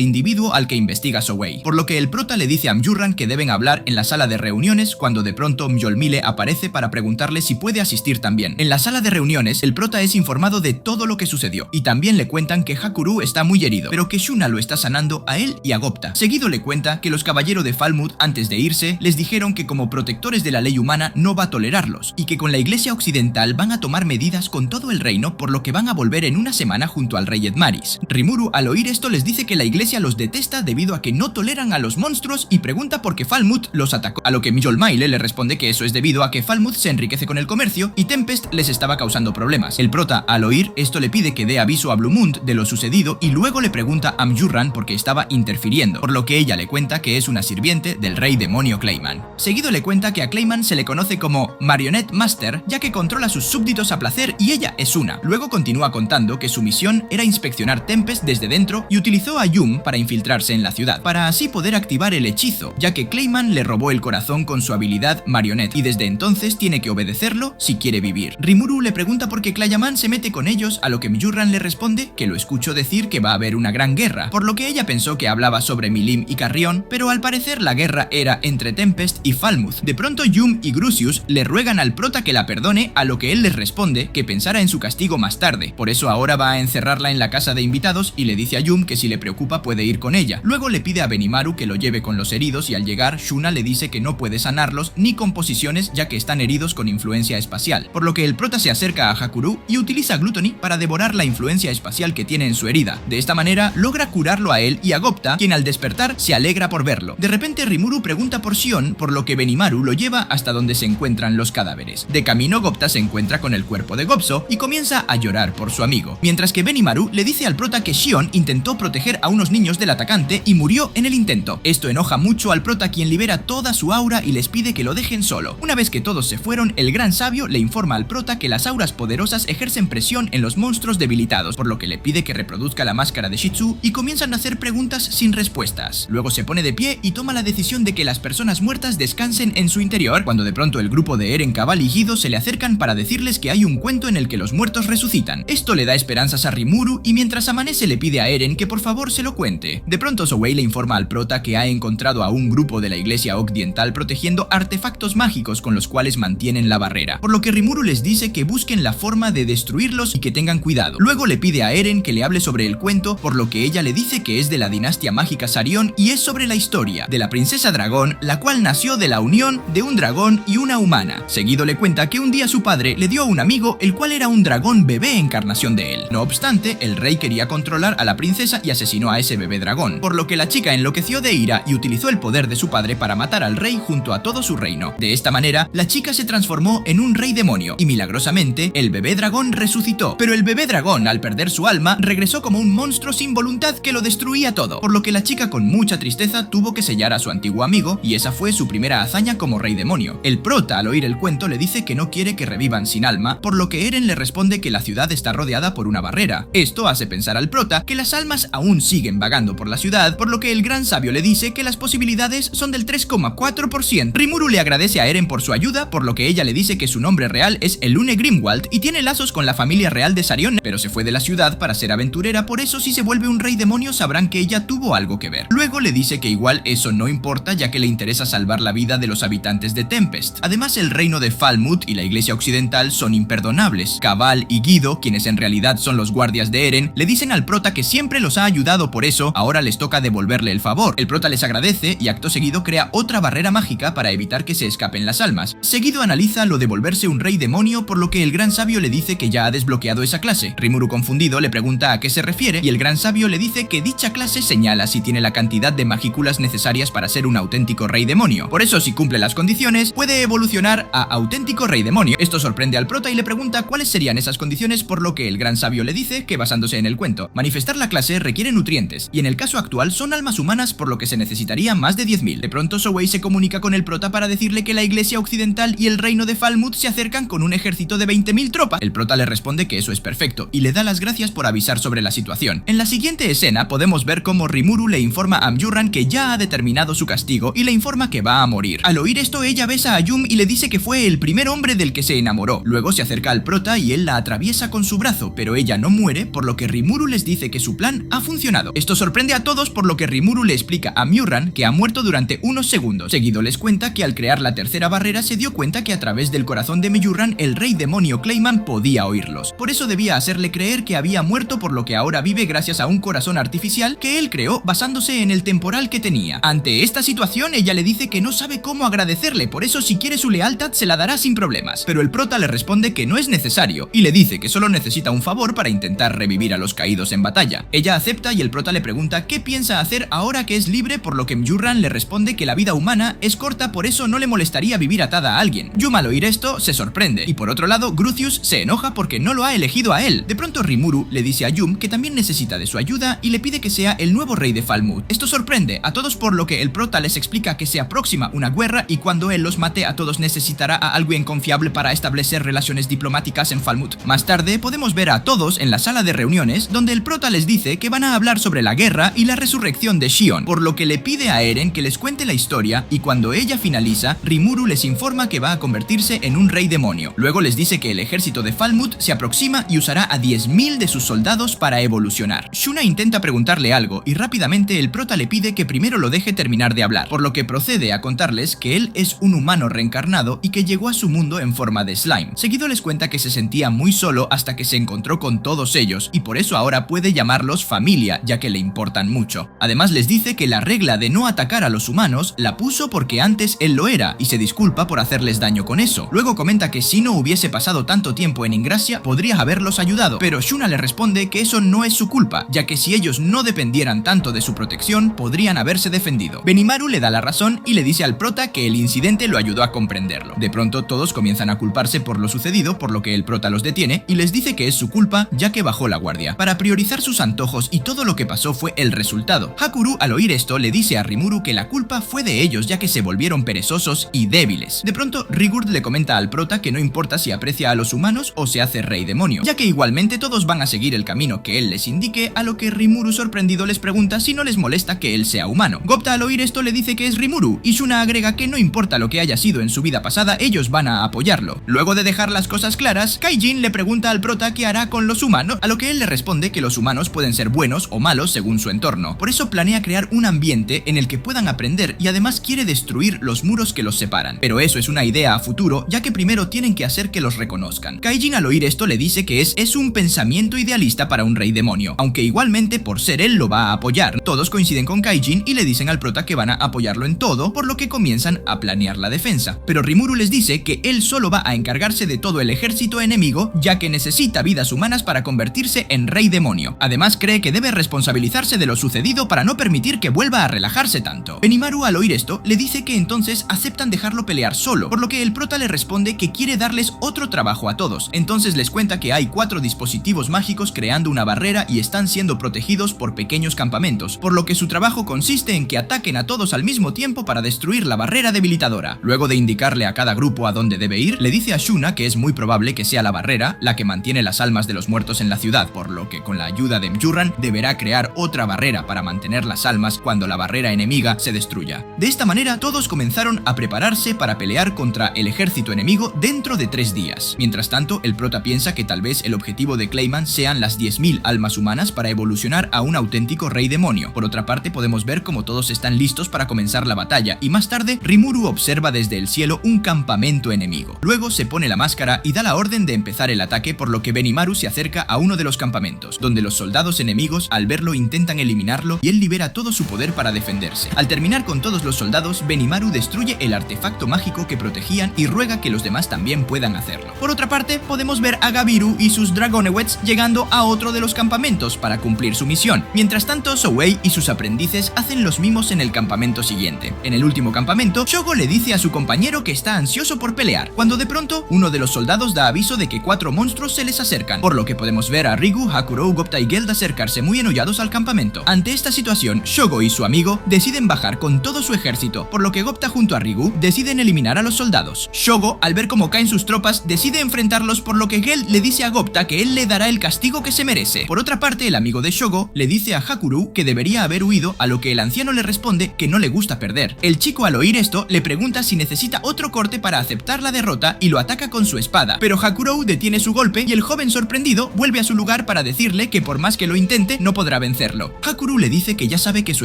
individuo al que investiga Souei, por lo que el prota le dice a Mjurran que deben hablar en la sala de reuniones, cuando de pronto Mjolmile aparece para preguntarle si puede asistir también. En la sala de reuniones, el prota es informado de todo lo que sucedió, y también le cuentan que Hakuru está muy herido, pero que Shuna lo está sanando a él y a Gopta. Seguido le cuenta que los caballeros de Falmouth, antes de irse, les dijeron que como protectores de la ley humana no va a tolerarlos, y que con la iglesia occidental van a tomar medidas con todo el reino, por lo que van a volver en una semana junto al rey Edmaris. Rimuru, al oír esto, les dice que la iglesia los detesta debido a que no toleran a los monstruos y pregunta por qué Falmouth los atacó, a lo que Mjolmile le responde que eso es debido a que Falmouth se enriquece con el comercio y Tempest les estaba causando problemas. El prota, al oír esto, le pide que dé aviso a Bluemund de lo sucedido y luego le pregunta a Mjurran por qué estaba interfiriendo, por lo que ella le cuenta que es una sirviente del rey demonio Clayman. Seguido le cuenta que a Clayman se le conoce como Marionette Master, ya que controla a sus súbditos a placer y ella es una. Luego continúa contando que su misión era inspeccionar Tempest desde dentro y utilizó a Yum para infiltrarse en la ciudad, para así poder activar el hechizo, ya que Clayman le robó el corazón con su habilidad Marionette y desde entonces tiene que obedecerlo si quiere vivir. Rimuru le pregunta por qué Clayaman se mete con ellos, a lo que Mjurran le responde que lo escuchó decir que va a haber una gran guerra, por lo que ella pensó que hablaba sobre Milim y Carrión, pero al parecer la guerra era entre Tempest y Falmouth. De pronto Yum y Grucius le ruegan al prota que la perdone, a lo que él les responde que que pensara en su castigo más tarde, por eso ahora va a encerrarla en la casa de invitados y le dice a Yum que si le preocupa puede ir con ella. Luego le pide a Benimaru que lo lleve con los heridos y al llegar Shuna le dice que no puede sanarlos ni con pociones ya que están heridos con influencia espacial, por lo que el prota se acerca a Hakuru y utiliza Gluttony para devorar la influencia espacial que tiene en su herida. De esta manera logra curarlo a él y a Gopta, quien al despertar se alegra por verlo. De repente Rimuru pregunta por Shion, por lo que Benimaru lo lleva hasta donde se encuentran los cadáveres. De camino Gopta se encuentra con el cuerpo de Gopso y comienza a llorar por su amigo, mientras que Benimaru le dice al prota que Shion intentó proteger a unos niños del atacante y murió en el intento. Esto enoja mucho al prota, quien libera toda su aura y les pide que lo dejen solo. Una vez que todos se fueron, el gran sabio le informa al prota que las auras poderosas ejercen presión en los monstruos debilitados, por lo que le pide que reproduzca la máscara de Shitsu y comienzan a hacer preguntas sin respuestas. Luego se pone de pie y toma la decisión de que las personas muertas descansen en su interior, cuando de pronto el grupo de Eren, Cabal y Guido se le acercan para decirles que hay un cuento en el que los muertos resucitan. Esto le da esperanzas a Rimuru y mientras amanece le pide a Eren que por favor se lo cuente. De pronto Souei le informa al prota que ha encontrado a un grupo de la iglesia occidental protegiendo artefactos mágicos con los cuales mantienen la barrera, por lo que Rimuru les dice que busquen la forma de destruirlos y que tengan cuidado. Luego le pide a Eren que le hable sobre el cuento, por lo que ella le dice que es de la dinastía mágica Sarion y es sobre la historia de la princesa dragón, la cual nació de la unión de un dragón y una humana. Seguido le cuenta que un día su padre le dio a un amigo el cual era un dragón bebé encarnación de él. No obstante, el rey quería controlar a la princesa y asesinó a ese bebé dragón, por lo que la chica enloqueció de ira y utilizó el poder de su padre para matar al rey junto a todo su reino. De esta manera, la chica se transformó en un rey demonio y milagrosamente el bebé dragón resucitó, pero el bebé dragón al perder su alma regresó como un monstruo sin voluntad que lo destruía todo, por lo que la chica con mucha tristeza tuvo que sellar a su antiguo amigo y esa fue su primera hazaña como rey demonio. El prota al oír el cuento le dice que no quiere que revivan sin alma, por lo que Eren le responde que la ciudad está rodeada por una barrera. Esto hace pensar al prota que las almas aún siguen vagando por la ciudad, por lo que el gran sabio le dice que las posibilidades son del 3,4%. Rimuru le agradece a Eren por su ayuda, por lo que ella le dice que su nombre real es Elune Grimwald y tiene lazos con la familia real de Sarion, pero se fue de la ciudad para ser aventurera, por eso si se vuelve un rey demonio sabrán que ella tuvo algo que ver. Luego le dice que igual eso no importa ya que le interesa salvar la vida de los habitantes de Tempest. Además el reino de Falmouth y la iglesia occidental son imperdonables. Cabal y Guido, quienes en realidad son los guardias de Eren, le dicen al prota que siempre los ha ayudado, por eso ahora les toca devolverle el favor. El prota les agradece y acto seguido crea otra barrera mágica para evitar que se escapen las almas. Seguido analiza lo de volverse un rey demonio, por lo que el gran sabio le dice que ya ha desbloqueado esa clase. Rimuru confundido le pregunta a qué se refiere y el gran sabio le dice que dicha clase señala si tiene la cantidad de magículas necesarias para ser un auténtico rey demonio. Por eso si cumple las condiciones puede evolucionar a auténtico rey demonio. Esto sorprende al prota y le pregunta cuáles serían esas condiciones, por lo que el gran sabio le dice que basándose en el cuento, manifestar la clase requiere nutrientes y en el caso actual son almas humanas, por lo que se necesitaría más de 10.000. De pronto Souei se comunica con el prota para decirle que la iglesia occidental y el reino de Falmouth se acercan con un ejército de 20.000 tropas. El prota le responde que eso es perfecto y le da las gracias por avisar sobre la situación. En la siguiente escena podemos ver cómo Rimuru le informa a Amjuran que ya ha determinado su castigo y le informa que va a morir. Al oír esto ella besa a Yum y le dice que fue el primer hombre del que se enamoró. Luego se acerca al prota y él la atraviesa con su brazo, pero ella no muere, por lo que Rimuru les dice que su plan ha funcionado. Esto sorprende a todos, por lo que Rimuru le explica a Murran que ha muerto durante unos segundos. Seguido les cuenta que al crear la tercera barrera se dio cuenta que a través del corazón de Murran el rey demonio Clayman podía oírlos. Por eso debía hacerle creer que había muerto, por lo que ahora vive gracias a un corazón artificial que él creó basándose en el temporal que tenía. Ante esta situación ella le dice que no sabe cómo agradecerle, por eso si quiere su lealtad se la dará sin problemas. Pero el prota le responde que no es necesario y le dice que solo necesita un favor para intentar revivir a los caídos en batalla. Ella acepta y el prota le pregunta qué piensa hacer ahora que es libre, por lo que Mjurran le responde que la vida humana es corta, por eso no le molestaría vivir atada a alguien. Yum al oír esto se sorprende y por otro lado Grucius se enoja porque no lo ha elegido a él. De pronto Rimuru le dice a Yum que también necesita de su ayuda y le pide que sea el nuevo rey de Falmouth. Esto sorprende a todos, por lo que el prota les explica que se aproxima una guerra y cuando él los mate a todos necesitará a alguien confiable para establecer relaciones diplomáticas en Falmouth. Más tarde podemos ver a todos en la sala de reuniones donde el prota les dice que van a hablar sobre la guerra y la resurrección de Shion, por lo que le pide a Eren que les cuente la historia y cuando ella finaliza, Rimuru les informa que va a convertirse en un rey demonio. Luego les dice que el ejército de Falmouth se aproxima y usará a 10.000 de sus soldados para evolucionar. Shuna intenta preguntarle algo y rápidamente el prota le pide que primero lo deje terminar de hablar, por lo que procede a contarles que él es un humano reencarnado y que llegó a su mundo en forma de slime. Seguido les cuenta que que se sentía muy solo hasta que se encontró con todos ellos, y por eso ahora puede llamarlos familia, ya que le importan mucho. Además les dice que la regla de no atacar a los humanos la puso porque antes él lo era, y se disculpa por hacerles daño con eso. Luego comenta que si no hubiese pasado tanto tiempo en Ingracia, podría haberlos ayudado, pero Shuna le responde que eso no es su culpa, ya que si ellos no dependieran tanto de su protección, podrían haberse defendido. Benimaru le da la razón y le dice al prota que el incidente lo ayudó a comprenderlo. De pronto todos comienzan a culparse por lo sucedido, por lo que el prota los detiene y les dice que es su culpa, ya que bajó la guardia. Para priorizar sus antojos y todo lo que pasó fue el resultado. Hakuru, al oír esto, le dice a Rimuru que la culpa fue de ellos, ya que se volvieron perezosos y débiles. De pronto, Rigurd le comenta al prota que no importa si aprecia a los humanos o se hace rey demonio, ya que igualmente todos van a seguir el camino que él les indique, a lo que Rimuru sorprendido les pregunta si no les molesta que él sea humano. Gupta al oír esto le dice que es Rimuru, y Shuna agrega que no importa lo que haya sido en su vida pasada, ellos van a apoyarlo. Luego de dejar las cosas claras, Kaijin le pregunta al prota qué hará con los humanos, a lo que él le responde que los humanos pueden ser buenos o malos según su entorno. Por eso planea crear un ambiente en el que puedan aprender y además quiere destruir los muros que los separan. Pero eso es una idea a futuro, ya que primero tienen que hacer que los reconozcan. Kaijin al oír esto le dice que es un pensamiento idealista para un rey demonio, aunque igualmente por ser él lo va a apoyar. Todos coinciden con Kaijin y le dicen al prota que van a apoyarlo en todo, por lo que comienzan a planear la defensa. Pero Rimuru les dice que él solo va a encargarse de todo el ejército enemigo, ya que necesita vidas humanas para convertirse en rey demonio. Además cree que debe responsabilizarse de lo sucedido para no permitir que vuelva a relajarse tanto. Benimaru al oír esto le dice que entonces aceptan dejarlo pelear solo, por lo que el prota le responde que quiere darles otro trabajo a todos. Entonces les cuenta que hay 4 dispositivos mágicos creando una barrera y están siendo protegidos por pequeños campamentos, por lo que su trabajo consiste en que ataquen a todos al mismo tiempo para destruir la barrera debilitadora. Luego de indicarle a cada grupo a dónde debe ir, le dice a Shuna que es muy probable que sea la barrera la que mantiene las almas de los muertos en la ciudad, por lo que con la ayuda de Mjurran deberá crear otra barrera para mantener las almas cuando la barrera enemiga se destruya. De esta manera todos comenzaron a prepararse para pelear contra el ejército enemigo dentro de 3 días. Mientras tanto, el prota piensa que tal vez el objetivo de Clayman sean las 10.000 almas humanas para evolucionar a un auténtico rey demonio. Por otra parte, podemos ver cómo todos están listos para comenzar la batalla, y más tarde Rimuru observa desde el cielo un campamento enemigo. Luego se pone la máscara y da la orden de empezar el ataque, por lo que Benimaru se acerca a uno de los campamentos, donde los soldados enemigos al verlo intentan eliminarlo y él libera todo su poder para defenderse. Al terminar con todos los soldados, Benimaru destruye el artefacto mágico que protegían y ruega que los demás también puedan hacerlo. Por otra parte, podemos ver a Gabiru y sus Dragonewets llegando a otro de los campamentos para cumplir su misión. Mientras tanto, Souei y sus aprendices hacen los mimos en el campamento siguiente. En el último campamento, Shogo le dice a su compañero que está ansioso por pelear, cuando de pronto uno de los soldados da aviso de que 4 monstruos se les acercan, por lo que podemos ver a Rigu, Hakurou, Gupta y Geld acercarse muy enollados al campamento. Ante esta situación, Shogo y su amigo deciden bajar con todo su ejército, por lo que Gupta junto a Rigu deciden eliminar a los soldados. Shogo, al ver cómo caen sus tropas, decide enfrentarlos, por lo que Geld le dice a Gupta que él le dará el castigo que se merece. Por otra parte, el amigo de Shogo le dice a Hakurou que debería haber huido, a lo que el anciano le responde que no le gusta perder. El chico al oír esto le pregunta si necesita otro corte para aceptar la derrota y lo ataca con su espada, pero Hakurou detiene su golpe y el joven sorprendido vuelve a su lugar para decirle que por más que lo intente no podrá vencerlo. Hakurou le dice que ya sabe que su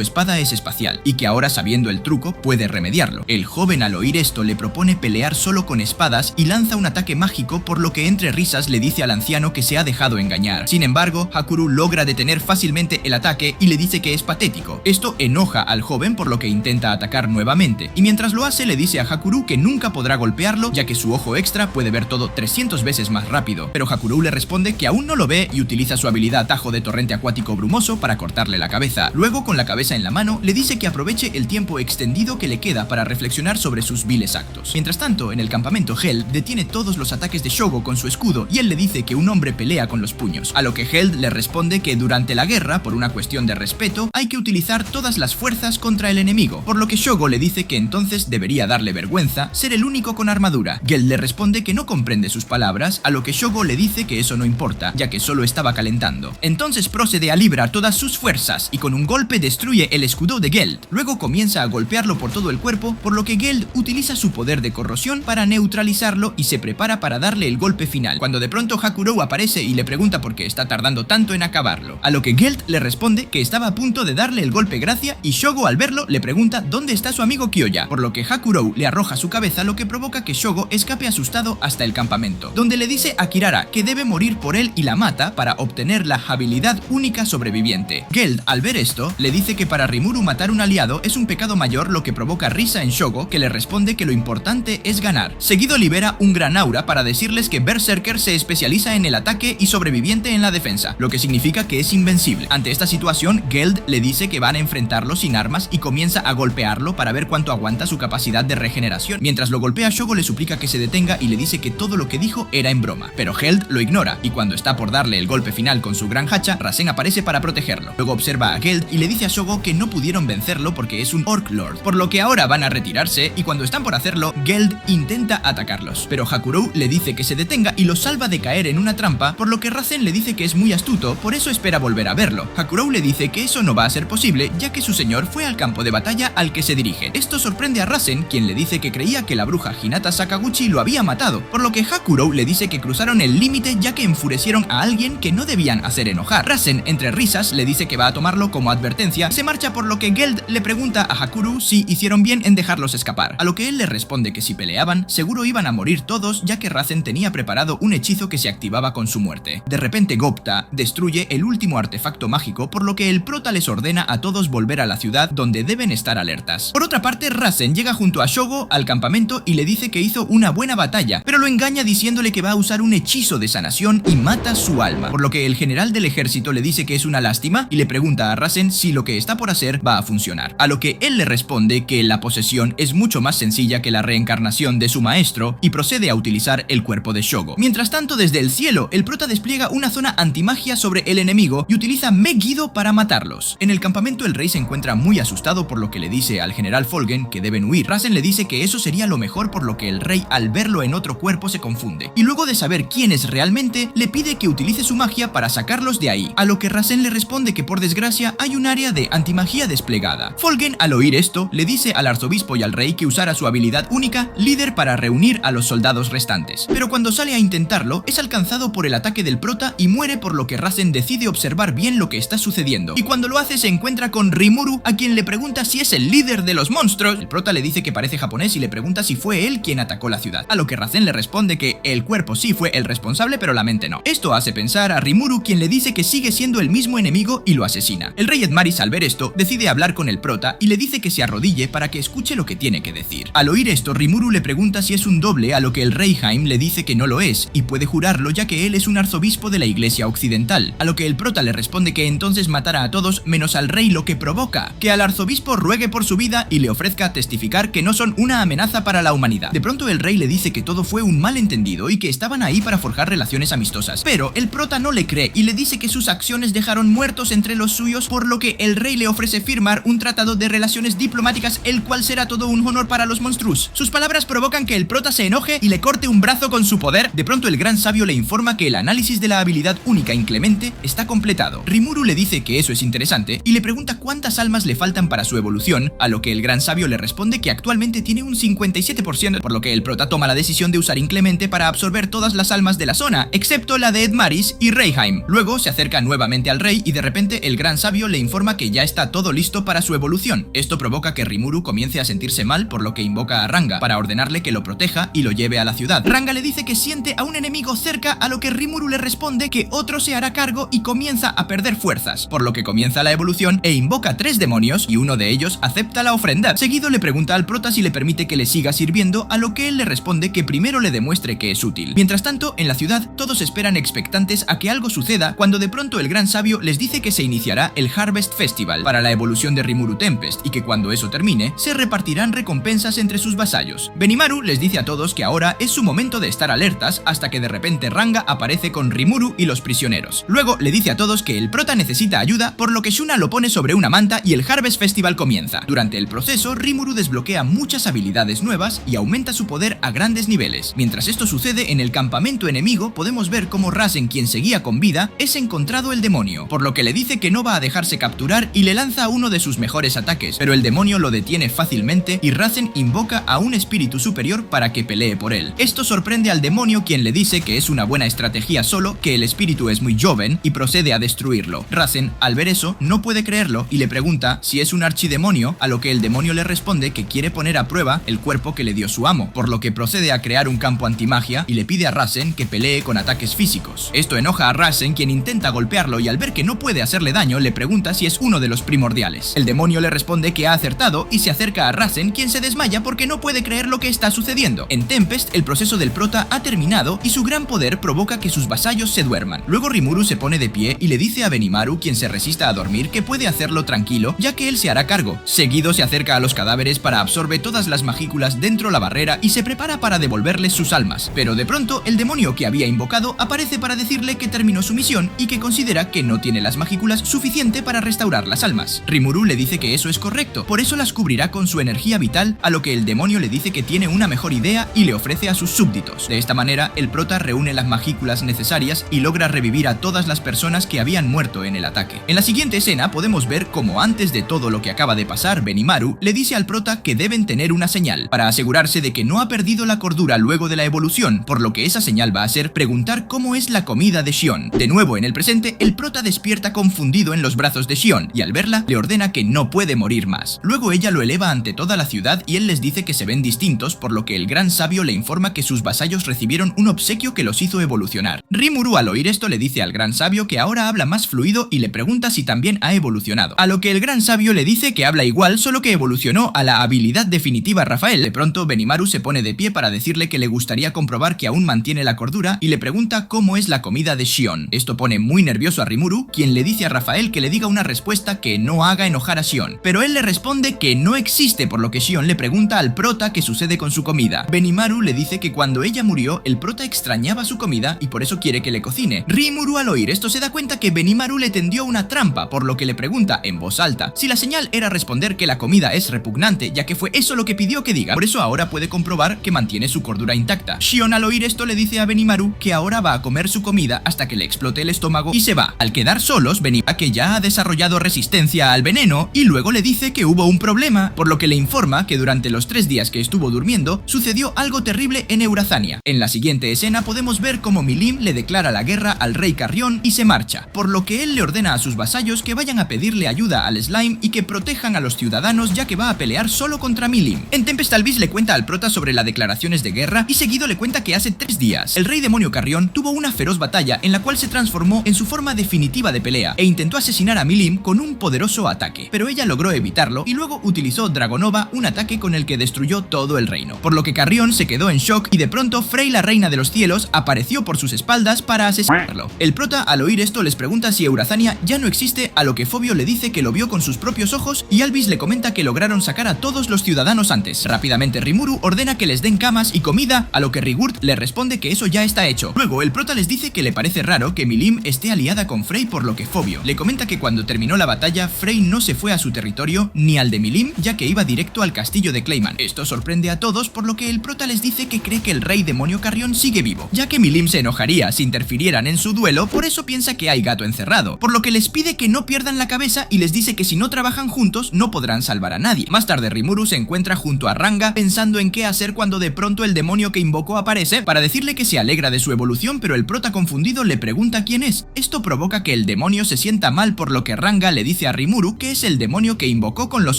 espada es espacial y que ahora, sabiendo el truco, puede remediarlo. El joven al oír esto le propone pelear solo con espadas y lanza un ataque mágico, por lo que entre risas le dice al anciano que se ha dejado engañar. Sin embargo, Hakurou logra detener fácilmente el ataque y le dice que es patético. Esto enoja al joven, por lo que intenta atacar nuevamente, y mientras lo hace le dice a Hakurou que nunca podrá golpearlo, ya que su ojo extra puede ver todo 300 veces más rápido. Pero Hakurou le responde que aún no lo ve y utiliza su habilidad Tajo de Torrente Acuático Brumoso para cortarle la cabeza. Luego, con la cabeza en la mano, le dice que aproveche el tiempo extendido que le queda para reflexionar sobre sus viles actos. Mientras tanto, en el campamento, Held detiene todos los ataques de Shogo con su escudo y él le dice que un hombre pelea con los puños, a lo que Held le responde que durante la guerra, por una cuestión de respeto, hay que utilizar todas las fuerzas contra el enemigo, por lo que Shogo le dice que entonces debería darle vergüenza ser el único con armadura. Geld le responde que no comprende sus palabras, a lo que Shogo le dice que eso no importa, ya que solo estaba calentando. Entonces procede a librar todas sus fuerzas y con un golpe destruye el escudo de Geld. Luego comienza a golpearlo por todo el cuerpo, por lo que Geld utiliza su poder de corrosión para neutralizarlo y se prepara para darle el golpe final, cuando de pronto Hakurou aparece y le pregunta por qué está tardando tanto en acabarlo, a lo que Geld le responde que estaba a punto de darle el golpe gracia, y Shogo al verlo le pregunta dónde está su amigo Kyoya, por lo que Hakurou le arroja su cabeza, lo que provoca que Shogo escape asustado hasta el campamento. campamento, donde le dice a Kirara que debe morir por él y la mata para obtener la habilidad única sobreviviente. Geld, al ver esto, le dice que para Rimuru matar un aliado es un pecado mayor, lo que provoca risa en Shogo, que le responde que lo importante es ganar. Seguido libera un gran aura para decirles que Berserker se especializa en el ataque y sobreviviente en la defensa, lo que significa que es invencible. Ante esta situación, Geld le dice que van a enfrentarlo sin armas y comienza a golpearlo para ver cuánto aguanta su capacidad de regeneración. Mientras lo golpea, Shogo le suplica que se detenga y le dice que todo lo que dijo era en broma, pero Geld lo ignora, y cuando está por darle el golpe final con su gran hacha, Rasen aparece para protegerlo. Luego observa a Geld y le dice a Shogo que no pudieron vencerlo porque es un Orc Lord, por lo que ahora van a retirarse, y cuando están por hacerlo, Geld intenta atacarlos, pero Hakurou le dice que se detenga y lo salva de caer en una trampa, por lo que Rasen le dice que es muy astuto, por eso espera volver a verlo. Hakurou le dice que eso no va a ser posible, ya que su señor fue al campo de batalla al que se dirige. Esto sorprende a Rasen, quien le dice que creía que la bruja Hinata Sakaguchi lo había matado, por lo que Hakurou le dice que cruzaron el límite ya que enfurecieron a alguien que no debían hacer enojar. Rasen, entre risas, le dice que va a tomarlo como advertencia, se marcha, por lo que Geld le pregunta a Hakurou si hicieron bien en dejarlos escapar, a lo que él le responde que si peleaban, seguro iban a morir todos, ya que Rasen tenía preparado un hechizo que se activaba con su muerte. De repente Gopta destruye el último artefacto mágico, por lo que el prota les ordena a todos volver a la ciudad, donde deben estar alertas. Por otra parte, Rasen llega junto a Shogo al campamento y le dice que hizo una buena batalla, pero lo engaña diciéndole que va a usar un hechizo de sanación y mata su alma, por lo que el general del ejército le dice que es una lástima y le pregunta a Rasen si lo que está por hacer va a funcionar, a lo que él le responde que la posesión es mucho más sencilla que la reencarnación de su maestro y procede a utilizar el cuerpo de Shogo. Mientras tanto, desde el cielo, el prota despliega una zona antimagia sobre el enemigo y utiliza Megiddo para matarlos. En el campamento, el rey se encuentra muy asustado, por lo que le dice al general Folgen que deben huir. Rasen le dice que eso sería lo mejor, por lo que el rey, al verlo en otro cuerpo, se confunde, y luego de saber quién es realmente, le pide que utilice su magia para sacarlos de ahí, a lo que Rasen le responde que por desgracia hay un área de antimagia desplegada. Folgen, al oír esto, le dice al arzobispo y al rey que usara su habilidad única, líder, para reunir a los soldados restantes, pero cuando sale a intentarlo, es alcanzado por el ataque del prota y muere, por lo que Rasen decide observar bien lo que está sucediendo, y cuando lo hace se encuentra con Rimuru, a quien le pregunta si es el líder de los monstruos. El prota le dice que parece japonés y le pregunta si fue él quien atacó la ciudad, a lo que Rasen le responde que el cuerpo sí fue el responsable, pero la mente no. Esto hace pensar a Rimuru, quien le dice que sigue siendo el mismo enemigo y lo asesina. El rey Edmaris, al ver esto, decide hablar con el prota y le dice que se arrodille para que escuche lo que tiene que decir. Al oír esto, Rimuru le pregunta si es un doble, a lo que el rey Haim le dice que no lo es, y puede jurarlo ya que él es un arzobispo de la iglesia occidental, a lo que el prota le responde que entonces matará a todos menos al rey, lo que provoca que al arzobispo ruegue por su vida y le ofrezca testificar que no son una amenaza para la humanidad. De pronto el rey le dice que todo fue un malentendido y que estaban ahí para forjar relaciones amistosas, pero el prota no le cree y le dice que sus acciones dejaron muertos entre los suyos, por lo que el rey le ofrece firmar un tratado de relaciones diplomáticas, el cual será todo un honor para los monstruos. Sus palabras provocan que el prota se enoje y le corte un brazo con su poder. De pronto el gran sabio le informa que el análisis de la habilidad única inclemente está completado. Rimuru le dice que eso es interesante y le pregunta cuántas almas le faltan para su evolución, a lo que el gran sabio le responde que actualmente tiene un 57%, por lo que el prota toma la decisión de usar inclemente para absorber todas las almas de la zona, excepto la de Edmaris y Reyheim. Luego se acerca nuevamente al rey y de repente el gran sabio le informa que ya está todo listo para su evolución. Esto provoca que Rimuru comience a sentirse mal, por lo que invoca a Ranga para ordenarle que lo proteja y lo lleve a la ciudad. Ranga le dice que siente a un enemigo cerca, a lo que Rimuru le responde que otro se hará cargo y comienza a perder fuerzas, por lo que comienza la evolución e invoca 3 demonios y uno de ellos acepta la ofrenda. Seguido le pregunta al prota si le permite que le siga sirviendo, a lo que él le responde que primero le demuestre que es útil. Mientras tanto, en la ciudad todos esperan expectantes a que algo suceda, cuando de pronto el gran sabio les dice que se iniciará el Harvest Festival para la evolución de Rimuru Tempest y que cuando eso termine se repartirán recompensas entre sus vasallos. Benimaru les dice a todos que ahora es su momento de estar alertas, hasta que de repente Ranga aparece con Rimuru y los prisioneros. Luego le dice a todos que el prota necesita ayuda, por lo que Shuna lo pone sobre una manta y el Harvest Festival comienza. Durante el proceso, Rimuru desbloquea muchas habilidades nuevas y aumenta su poder a grandes niveles. Mientras esto sucede, en el campamento enemigo podemos ver cómo Rasen, quien seguía con vida, es encontrado el demonio, por lo que le dice que no va a dejarse capturar y le lanza uno de sus mejores ataques, pero el demonio lo detiene fácilmente y Rasen invoca a un espíritu superior para que pelee por él. Esto sorprende al demonio, quien le dice que es una buena estrategia, solo que el espíritu es muy joven, y procede a destruirlo. Rasen, al ver eso, no puede creerlo y le pregunta si es un archidemonio, a lo que el demonio le responde que quiere poner a prueba el cuerpo que le dio su amo, por lo que procede a crear un campo antimagia magia y le pide a Rasen que pelee con ataques físicos. Esto enoja a Rasen, quien intenta golpearlo y al ver que no puede hacerle daño le pregunta si es uno de los primordiales. El demonio le responde que ha acertado y se acerca a Rasen, quien se desmaya porque no puede creer lo que está sucediendo. En Tempest, el proceso del prota ha terminado y su gran poder provoca que sus vasallos se duerman. Luego Rimuru se pone de pie y le dice a Benimaru, quien se resista a dormir, que puede hacerlo tranquilo, ya que él se hará cargo. Seguido se acerca a los cadáveres para absorber todas las magículas dentro la barrera y se prepara para devolverles sus almas. Pero de pronto, el demonio que había invocado aparece para decirle que terminó su misión y que considera que no tiene las magículas suficiente para restaurar las almas. Rimuru le dice que eso es correcto, por eso las cubrirá con su energía vital, a lo que el demonio le dice que tiene una mejor idea y le ofrece a sus súbditos. De esta manera, el prota reúne las magículas necesarias y logra revivir a todas las personas que habían muerto en el ataque. En la siguiente escena podemos ver cómo antes de todo lo que acaba de pasar, Benimaru le dice al prota que deben tener una señal para asegurarse de que no ha perdido la cordura luego de la evolución, por lo que esa señal va a ser preguntar cómo es la comida de Shion. De nuevo en el presente, el prota despierta confundido en los brazos de Shion y al verla le ordena que no puede morir más. Luego ella lo eleva ante toda la ciudad y él les dice que se ven distintos, por lo que el gran sabio le informa que sus vasallos recibieron un obsequio que los hizo evolucionar. Rimuru al oír esto le dice al gran sabio que ahora habla más fluido y le pregunta si también ha evolucionado, a lo que el gran sabio le dice que habla igual, solo que evolucionó a la habilidad definitiva Rafael. De pronto Benimaru se pone de pie para decirle que le gustaría comprobar que aún mantiene la cordura y le pregunta cómo es la comida de Shion. Esto pone muy nervioso a Rimuru, quien le dice a Rafael que le diga una respuesta que no haga enojar a Shion, pero él le responde que no existe, por lo que Shion le pregunta al prota qué sucede con su comida. Benimaru le dice que cuando ella murió el prota extrañaba su comida y por eso quiere que le cocine. Rimuru al oír esto se da cuenta que Benimaru le tendió una trampa, por lo que le pregunta en voz alta si la señal era responder que la comida es repugnante, ya que fue eso lo que pidió que diga, por eso ahora puede comprobar que mantiene su cordura intacta. Shion al oír esto le dice a Benimaru que ahora va a comer su comida hasta que le explote el estómago y se va. Al quedar solos, Benimaru, que ya ha desarrollado resistencia al veneno, y luego le dice que hubo un problema, por lo que le informa que durante los 3 días que estuvo durmiendo sucedió algo terrible en Eurazania. En la siguiente escena podemos ver cómo Milim le declara la guerra al rey Carrión y se marcha, por lo que él le ordena a sus vasallos que vayan a pedirle ayuda al slime y que protejan a los ciudadanos, ya que va a pelear solo contra Milim. En Tempest Alvis le cuenta al prota sobre las declaraciones de guerra y seguido le cuenta que hace 3 días el rey demonio Carrión tuvo una feroz batalla en la cual se transformó en su forma definitiva de pelea e intentó asesinar a Milim con un poderoso ataque, pero ella logró evitarlo y luego utilizó Dragonova, un ataque con el que destruyó todo el reino, por lo que Carrión se quedó en shock y de pronto Frey, la reina de los cielos, apareció por sus espaldas para asesinarlo. El prota al oír esto les pregunta si Eurazania ya no existe, a lo que Fobio le dice que lo vio con sus propios ojos y Alvis le comenta que lograron sacar a todos los ciudadanos antes. Rápidamente Rimuru ordena que les den camas y comida, a lo que Rigurt le responde que eso ya está hecho. Luego el prota les dice que le parece raro que Milim esté aliada con Frey, por lo que Fobio le comenta que cuando terminó la batalla Frey no se fue a su territorio ni al de Milim, ya que iba directo al castillo de Clayman. Esto sorprende a todos, por lo que el prota les dice que cree que el rey demonio Carrión sigue vivo, ya que Milim se enojaría si interfirieran en su duelo, por eso piensa que hay gato encerrado, por lo que les pide que no pierdan la cabeza y les dice que si no trabajan juntos no podrán salvar a nadie. Más tarde Rimuru se encuentra junto a Ranga pensando en qué hacer cuando de pronto el demonio que invocó aparece para decirle que se alegra de su evolución, pero el prota confundido le pregunta quién es. Esto provoca que el demonio se sienta mal, por lo que Ranga le dice a Rimuru que es el demonio que invocó con los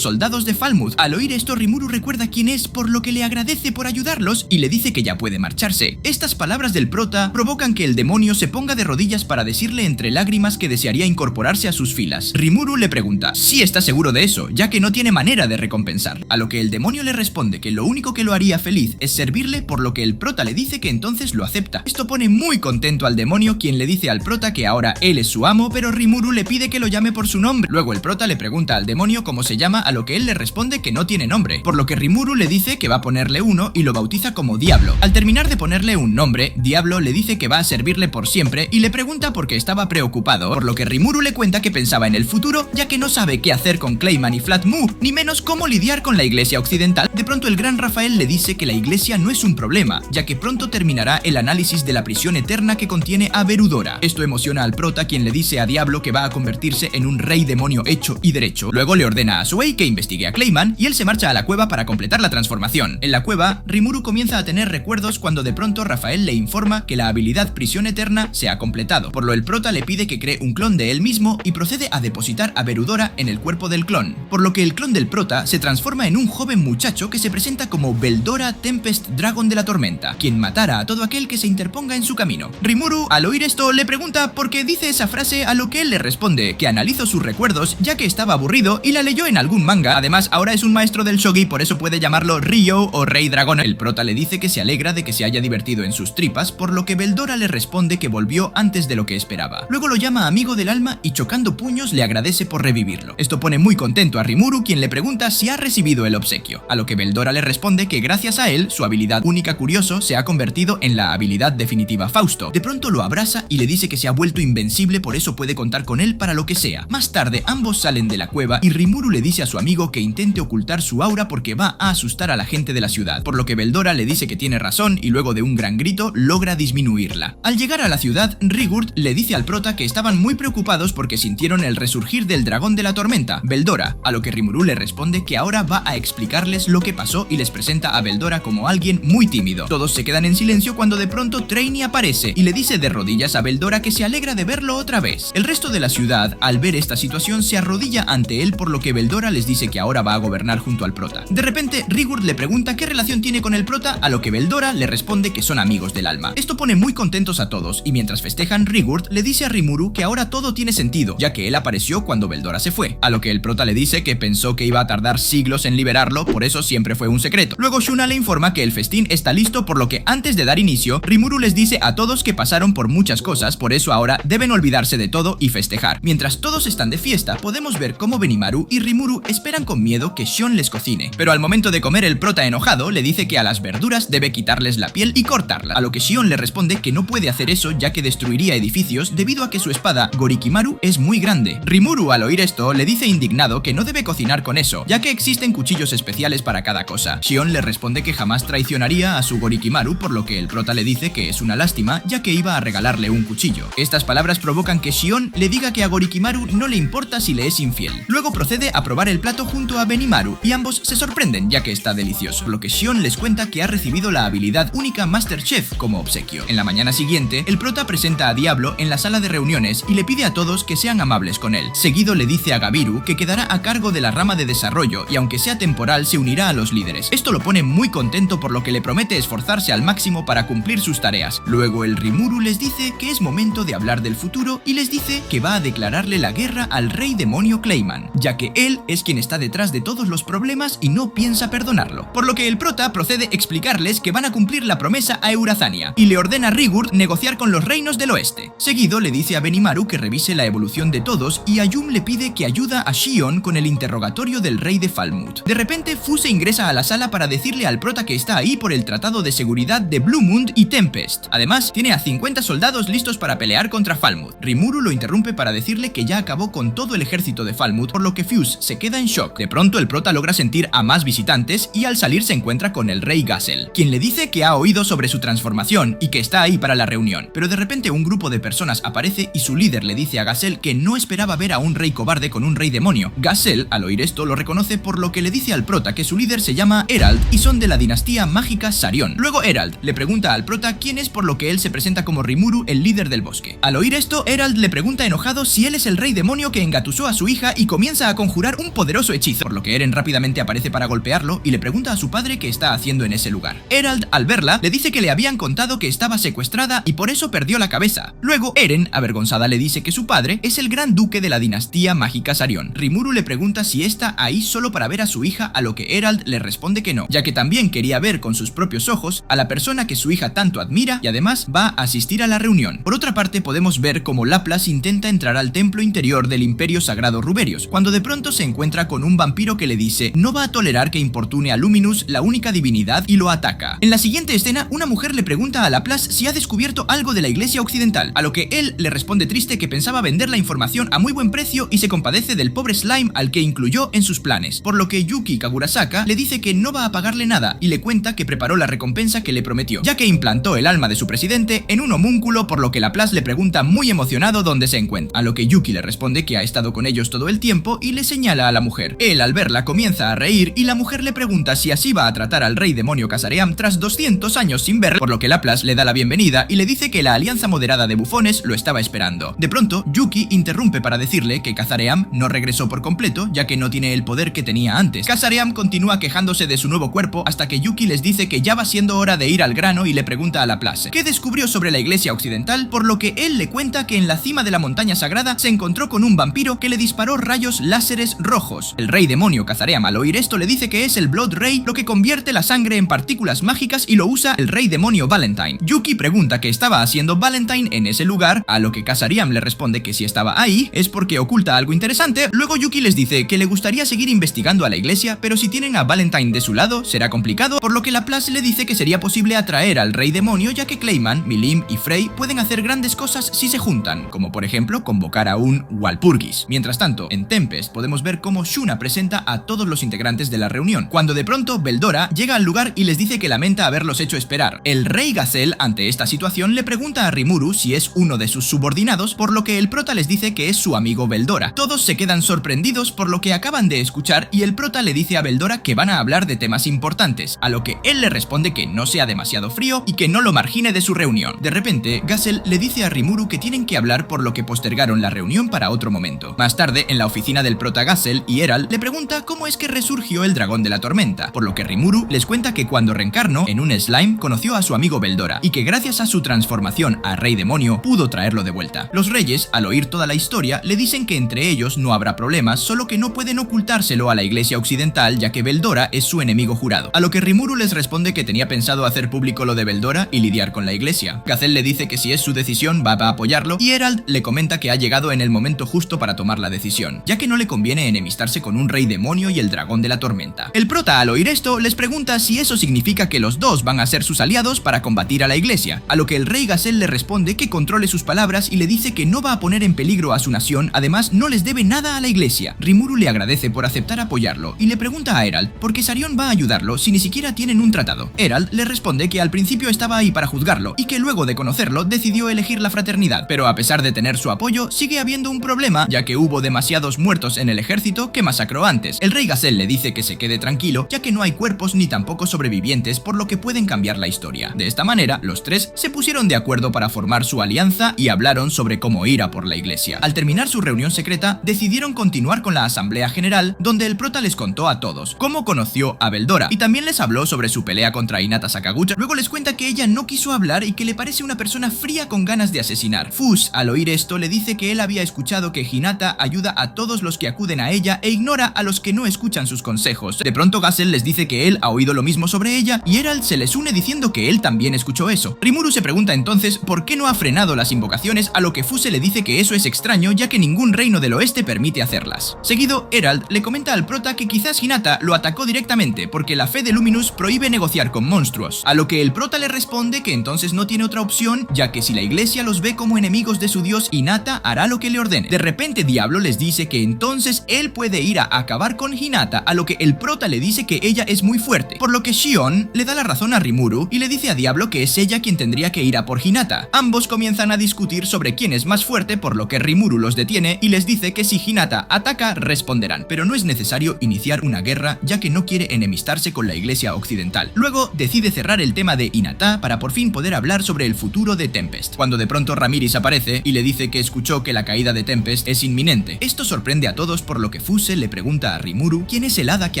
soldados de Falmouth. Al oír esto Rimuru recuerda quién es, por lo que le agradece por ayudarlos y le dice que ya puede marcharse. Estas palabras del prota provocan que el demonio se ponga de rodillas para decirle entre lágrimas que desearía incorporarse a sus filas. Rimuru le pregunta si está seguro de eso, ya que no tiene manera de recompensar, a lo que el demonio le responde que lo único que lo haría feliz es servirle, por lo que el prota le dice que entonces lo acepta. Esto pone muy contento al demonio, quien le dice al prota que ahora él es su amo, pero Rimuru le pide que lo llame por su nombre. Luego el prota le pregunta al demonio cómo se llama, a lo que él le responde que no tiene nombre, por lo que Rimuru le dice que va a ponerle uno y lo bautiza como Diablo. Al terminar de ponerle un nombre, Diablo le dice que va a servirle por siempre y le pregunta por qué estaba preocupado, por lo que Rimuru le cuenta que pensaba en el futuro, ya que no sabe qué hacer con Clayman y Flat Moo, ni menos cómo lidiar con la iglesia occidental. De pronto el gran Rafael le dice que la iglesia no es un problema, ya que pronto terminará el análisis de la prisión eterna que contiene a Verudora. Esto emociona al prota, quien le dice a Diablo que va a convertirse en un rey demonio hecho y derecho. Luego le ordena a Zoe que investigue a Clayman y él se marcha a la cueva para completar la transformación. En la cueva, Rimuru comienza a tener recuerdos cuando de pronto Rafael le informa que la habilidad prisión eterna se ha completado, por lo el prota le pide que cree un clon de él mismo y procede a depositar a Verudora en el cuerpo del clon, por lo que el clon del prota se transforma en un joven muchacho que se presenta como Veldora Tempest Dragon de la Tormenta. Belldora, quien matará a todo aquel que se interponga en su camino. Rimuru, al oír esto, le pregunta por qué dice esa frase, a lo que él le responde que analizó sus recuerdos ya que estaba aburrido y la leyó en algún manga. Además, ahora es un maestro del shogi, por eso puede llamarlo Ryo o Rey Dragón. El prota le dice que se alegra de que se haya divertido en sus tripas, por lo que Belldora le responde que volvió antes de lo que esperaba. Luego lo llama amigo del alma y chocando puños le agradece por revivirlo. Esto pone muy contento a Rimuru, quien le pregunta si ha recibido el obsequio, a lo que Belldora le responde que gracias a él, su habilidad única curioso se ha convertido en la habilidad definitiva Fausto. De pronto lo abraza y le dice que se ha vuelto invencible, por eso puede contar con él para lo que sea. Más tarde ambos salen de la cueva y Rimuru le dice a su amigo que intente ocultar su aura porque va a asustar a la gente de la ciudad, por lo que Belldora le dice que tiene razón y luego de un gran grito logra disminuirla. Al llegar a la ciudad, Rigurd le dice al prota que estaban muy preocupados porque sintieron el resurgir del dragón de la tormenta, Belldora, a lo que Rimuru le responde que ahora va a explicarles lo que pasó y les presenta a Belldora como alguien muy tímido. Todos se quedan en silencio cuando de pronto Trainy aparece y le dice de rodillas a Belldora que se alegra de verlo otra vez. El resto de la ciudad, al ver esta situación, se arrodilla ante él, por lo que Belldora les dice que ahora va a gobernar junto al prota. De repente, Rigurd le pregunta qué relación tiene con el prota, a lo que Belldora le responde que son amigos del alma. Esto pone muy contentos a todos y mientras festejan, Rigurd le dice a Rimuru que ahora todo tiene sentido, ya que él apareció cuando Belldora se fue, a lo que el prota le dice que pensó que iba a tardar siglos en liberarlo, por eso siempre fue un secreto. Luego Shuna le informa que el festín está listo, por lo que antes de dar inicio, Rimuru les dice a todos que pasaron por muchas cosas, por eso ahora deben olvidarse de todo y festejar. Mientras todos están de fiesta, podemos ver cómo Benimaru y Rimuru esperan con miedo que Shion les cocine, pero al momento de comer el prota enojado le dice que a las verduras debe quitarles la piel y cortarla, a lo que Shion le responde que no puede hacer eso ya que destruiría edificios debido a que su espada Gorikimaru es muy grande. Rimuru, al oír esto, le dice indignado que no debe cocinar con eso, ya que existen cuchillos especiales para cada cosa. Shion le responde que jamás traicionaría a su Gorikimaru, por lo que el prota le dice que es una lástima ya que iba a regalarle un cuchillo. Estas palabras provocan que Shion le diga que a Gorikimaru no le importa si le es infiel. Luego procede a probar el plato junto a Benimaru y ambos se sorprenden ya que está delicioso, por lo que Shion les cuenta que ha recibido la habilidad única Master Chef como obsequio. En la mañana siguiente, el prota presenta a Diablo en la sala de reuniones y le pide a todos que sean amables con él. Seguido le dice a Gabiru que quedará a cargo de la rama de desarrollo y aunque sea temporal se unirá a los líderes. Esto lo pone muy contento, por lo que le promete esforzarse al máximo para cumplir sus tareas. Luego el Rimuru les dice que es momento de hablar del futuro y les dice que va a declararle la guerra al rey demonio Clayman, ya que él es quien está detrás de todos los problemas y no piensa perdonarlo. Por lo que el prota procede a explicarles que van a cumplir la promesa a Eurazania y le ordena a Rigurd negociar con los reinos del oeste. Seguido le dice a Benimaru que revise la evolución de todos y a Yum le pide que ayuda a Shion con el interrogatorio del rey de Falmouth. De repente Fuse ingresa a la sala para decirle al prota que está ahí por el tratado de seguridad de Bluemund y Tempest. Además, tiene a 50 soldados listos para pelear contra Falmouth. Rimuru lo interrumpe para decirle que ya acabó con todo el ejército de Falmouth, por lo que Fuse se queda en shock. De pronto el prota logra sentir a más visitantes y al salir se encuentra con el rey Gassel, quien le dice que ha oído sobre su transformación y que está ahí para la reunión. Pero de repente un grupo de personas aparece y su líder le dice a Gassel que no esperaba ver a un rey cobarde con un rey demonio. Gassel, al oír esto, lo reconoce, por lo que le dice al prota que su líder se llama Herald y son de la dinastía mágica Sarion. Luego Herald le pregunta al prota quién es, por lo que él se presenta como Rimuru, el líder del bosque. Al oír esto, Herald le pregunta enojado si él es el rey demonio que engatusó a su hija y comienza a conjurar un poderoso hechizo, por lo que Eren rápidamente aparece para golpearlo y le pregunta a su padre qué está haciendo en ese lugar. Herald, al verla, le dice que le habían contado que estaba secuestrada y por eso perdió la cabeza. Luego Eren, avergonzada, le dice que su padre es el gran duque de la dinastía mágica Sarion. Rimuru le pregunta si está ahí solo para ver a su hija, a lo que Herald le responde que no, ya que también quería ver con sus propios ojos a la persona que su hija tanto admira y además va a asistir a la reunión. Por otra parte, podemos ver cómo Laplace intenta entrar al templo interior del Imperio Sagrado Ruberius, cuando de pronto se encuentra con un vampiro que le dice no va a tolerar que importune a Luminous, la única divinidad, y lo ataca. En la siguiente escena, una mujer le pregunta a Laplace si ha descubierto algo de la iglesia occidental, a lo que él le responde triste que pensaba vender la información a muy buen precio y se compadece del pobre Slime al que incluyó en sus planes, por lo que Yuki Kagurasaka le dice que no va a pagarle nada y le cuenta que preparó la recompensa que le prometió, ya que implantó el alma de su presidente en un homúnculo, por lo que Laplace le pregunta muy emocionado dónde se encuentra, a lo que Yuki le responde que ha estado con ellos todo el tiempo y le señala a la mujer. Él, al verla, comienza a reír y la mujer le pregunta si así va a tratar al rey demonio Casaream tras 200 años sin verlo, por lo que Laplace le da la bienvenida y le dice que la alianza moderada de bufones lo estaba esperando. De pronto, Yuki interrumpe para decirle que Casaream no regresó por completo, ya que no tiene el poder que tenía antes. Casaream continúa quejándose de su nuevo cuerpo hasta que Yuki les dice que ya va siendo hora de ir al grano y le pregunta a Laplace qué descubrió sobre la iglesia occidental, por lo que él le cuenta que en la cima de la montaña sagrada se encontró con un vampiro que le disparó rayos láseres rojos. El rey demonio Kazariam, al oír esto, le dice que es el Blood Ray lo que convierte la sangre en partículas mágicas y lo usa el rey demonio Valentine. Yuki pregunta qué estaba haciendo Valentine en ese lugar, a lo que Kazariam le responde que si estaba ahí es porque oculta algo interesante. Luego Yuki les dice que le gustaría seguir investigando a la iglesia, pero si tienen a Valentine de su lado será complicado, por lo que Laplace le dice que sería posible atraer al rey demonio, ya que Clayman, Milim y Frey pueden hacer grandes cosas si se juntan, como por ejemplo convocar a un Walpurgis. Mientras tanto, en Tempest podemos ver cómo Shuna presenta a todos los integrantes de la reunión, cuando de pronto Veldora llega al lugar y les dice que lamenta haberlos hecho esperar. El rey Gazelle, ante esta situación, le pregunta a Rimuru si es uno de sus subordinados, por lo que el prota les dice que es su amigo Veldora. Todos se quedan sorprendidos por lo que acaban de escuchar y el prota le dice a Veldora que van a hablar de temas importantes, a lo que él le responde que no sea demasiado frío y que no lo margine de su reunión. De repente, Gazelle le dice a Rimuru que tienen que hablar, por lo que postergaron la reunión para otro momento. Más tarde, en la oficina del prota Gazelle, y Herald le pregunta cómo es que resurgió el dragón de la tormenta, por lo que Rimuru les cuenta que cuando reencarnó en un slime conoció a su amigo Veldora y que gracias a su transformación a rey demonio pudo traerlo de vuelta. Los reyes, al oír toda la historia, le dicen que entre ellos no habrá problemas, solo que no pueden ocultárselo a la iglesia occidental, ya que Veldora es su enemigo jurado, a lo que Rimuru les responde que tenía pensado hacer público lo de Veldora y lidiar con la iglesia. Gazelle le dice que si es su decisión va a apoyarlo, y Herald le comenta que ha llegado en el momento justo para tomar la decisión, ya que no le conviene enemistarse con un rey demonio y el dragón de la tormenta. El prota, al oír esto, les pregunta si eso significa que los dos van a ser sus aliados para combatir a la iglesia, a lo que el rey Gazelle le responde que controle sus palabras y le dice que no va a poner en peligro a su nación, además no les debe nada a la iglesia. Rimuru le agradece por aceptar apoyarlo y le pregunta a Herald por qué Sarion va a ayudarlo si ni siquiera tienen un tratado. Herald le responde que al principio estaba ahí para juzgarlo y que luego de conocerlo decidió elegir la fraternidad, pero a pesar de tener su apoyo sigue habiendo un problema, ya que hubo demasiados muertos en el ejército que masacró antes. El rey Gazelle le dice que se quede tranquilo, ya que no hay cuerpos ni tampoco sobrevivientes, por lo que pueden cambiar la historia. De esta manera, los tres se pusieron de acuerdo para formar su alianza y hablaron sobre cómo ir a por la iglesia. Al terminar su reunión secreta, decidieron continuar con la asamblea general, donde el prota les contó a todos cómo conoció a Veldora y también les habló sobre su pelea contra Hinata Sakaguchi. Luego les cuenta que ella no quiso hablar y que le parece una persona fría con ganas de asesinar. Fus, al oír esto, le dice que él había escuchado que Hinata ayuda a todos los que acuden a ella e ignora a los que no escuchan sus consejos. De pronto Gazelle les dice que él ha oído lo mismo sobre ella y Herald se les une diciendo que él también escuchó eso. Rimuru se pregunta entonces por qué no ha frenado las invocaciones, a lo que Fuse le dice que eso es extraño, ya que ningún reino del oeste permite hacerlas. Seguido, Herald le comenta al prota que quizás Hinata lo atacó directamente porque la fe de Luminous prohíbe negociar con monstruos, a lo que el prota le responde que entonces no tiene otra opción, ya que si la iglesia los ve como enemigos de su dios, Hinata hará lo que le ordene. De repente Diablo les dice que entonces él puede ir a acabar con Hinata, a lo que el prota le dice que ella es muy fuerte, por lo que Shion le da la razón a Rimuru y le dice a Diablo que es ella quien tendría que ir a por Hinata. Ambos comienzan a discutir sobre quién es más fuerte, por lo que Rimuru los detiene y les dice que si Hinata ataca, responderán, pero no es necesario iniciar una guerra, ya que no quiere enemistarse con la iglesia occidental. Luego decide cerrar el tema de Hinata para por fin poder hablar sobre el futuro de Tempest, cuando de pronto Ramiris aparece y le dice que escuchó que la caída de Tempest es inminente. Esto sorprende a todos, por lo que Fuse le pregunta a Rimuru quién es el hada que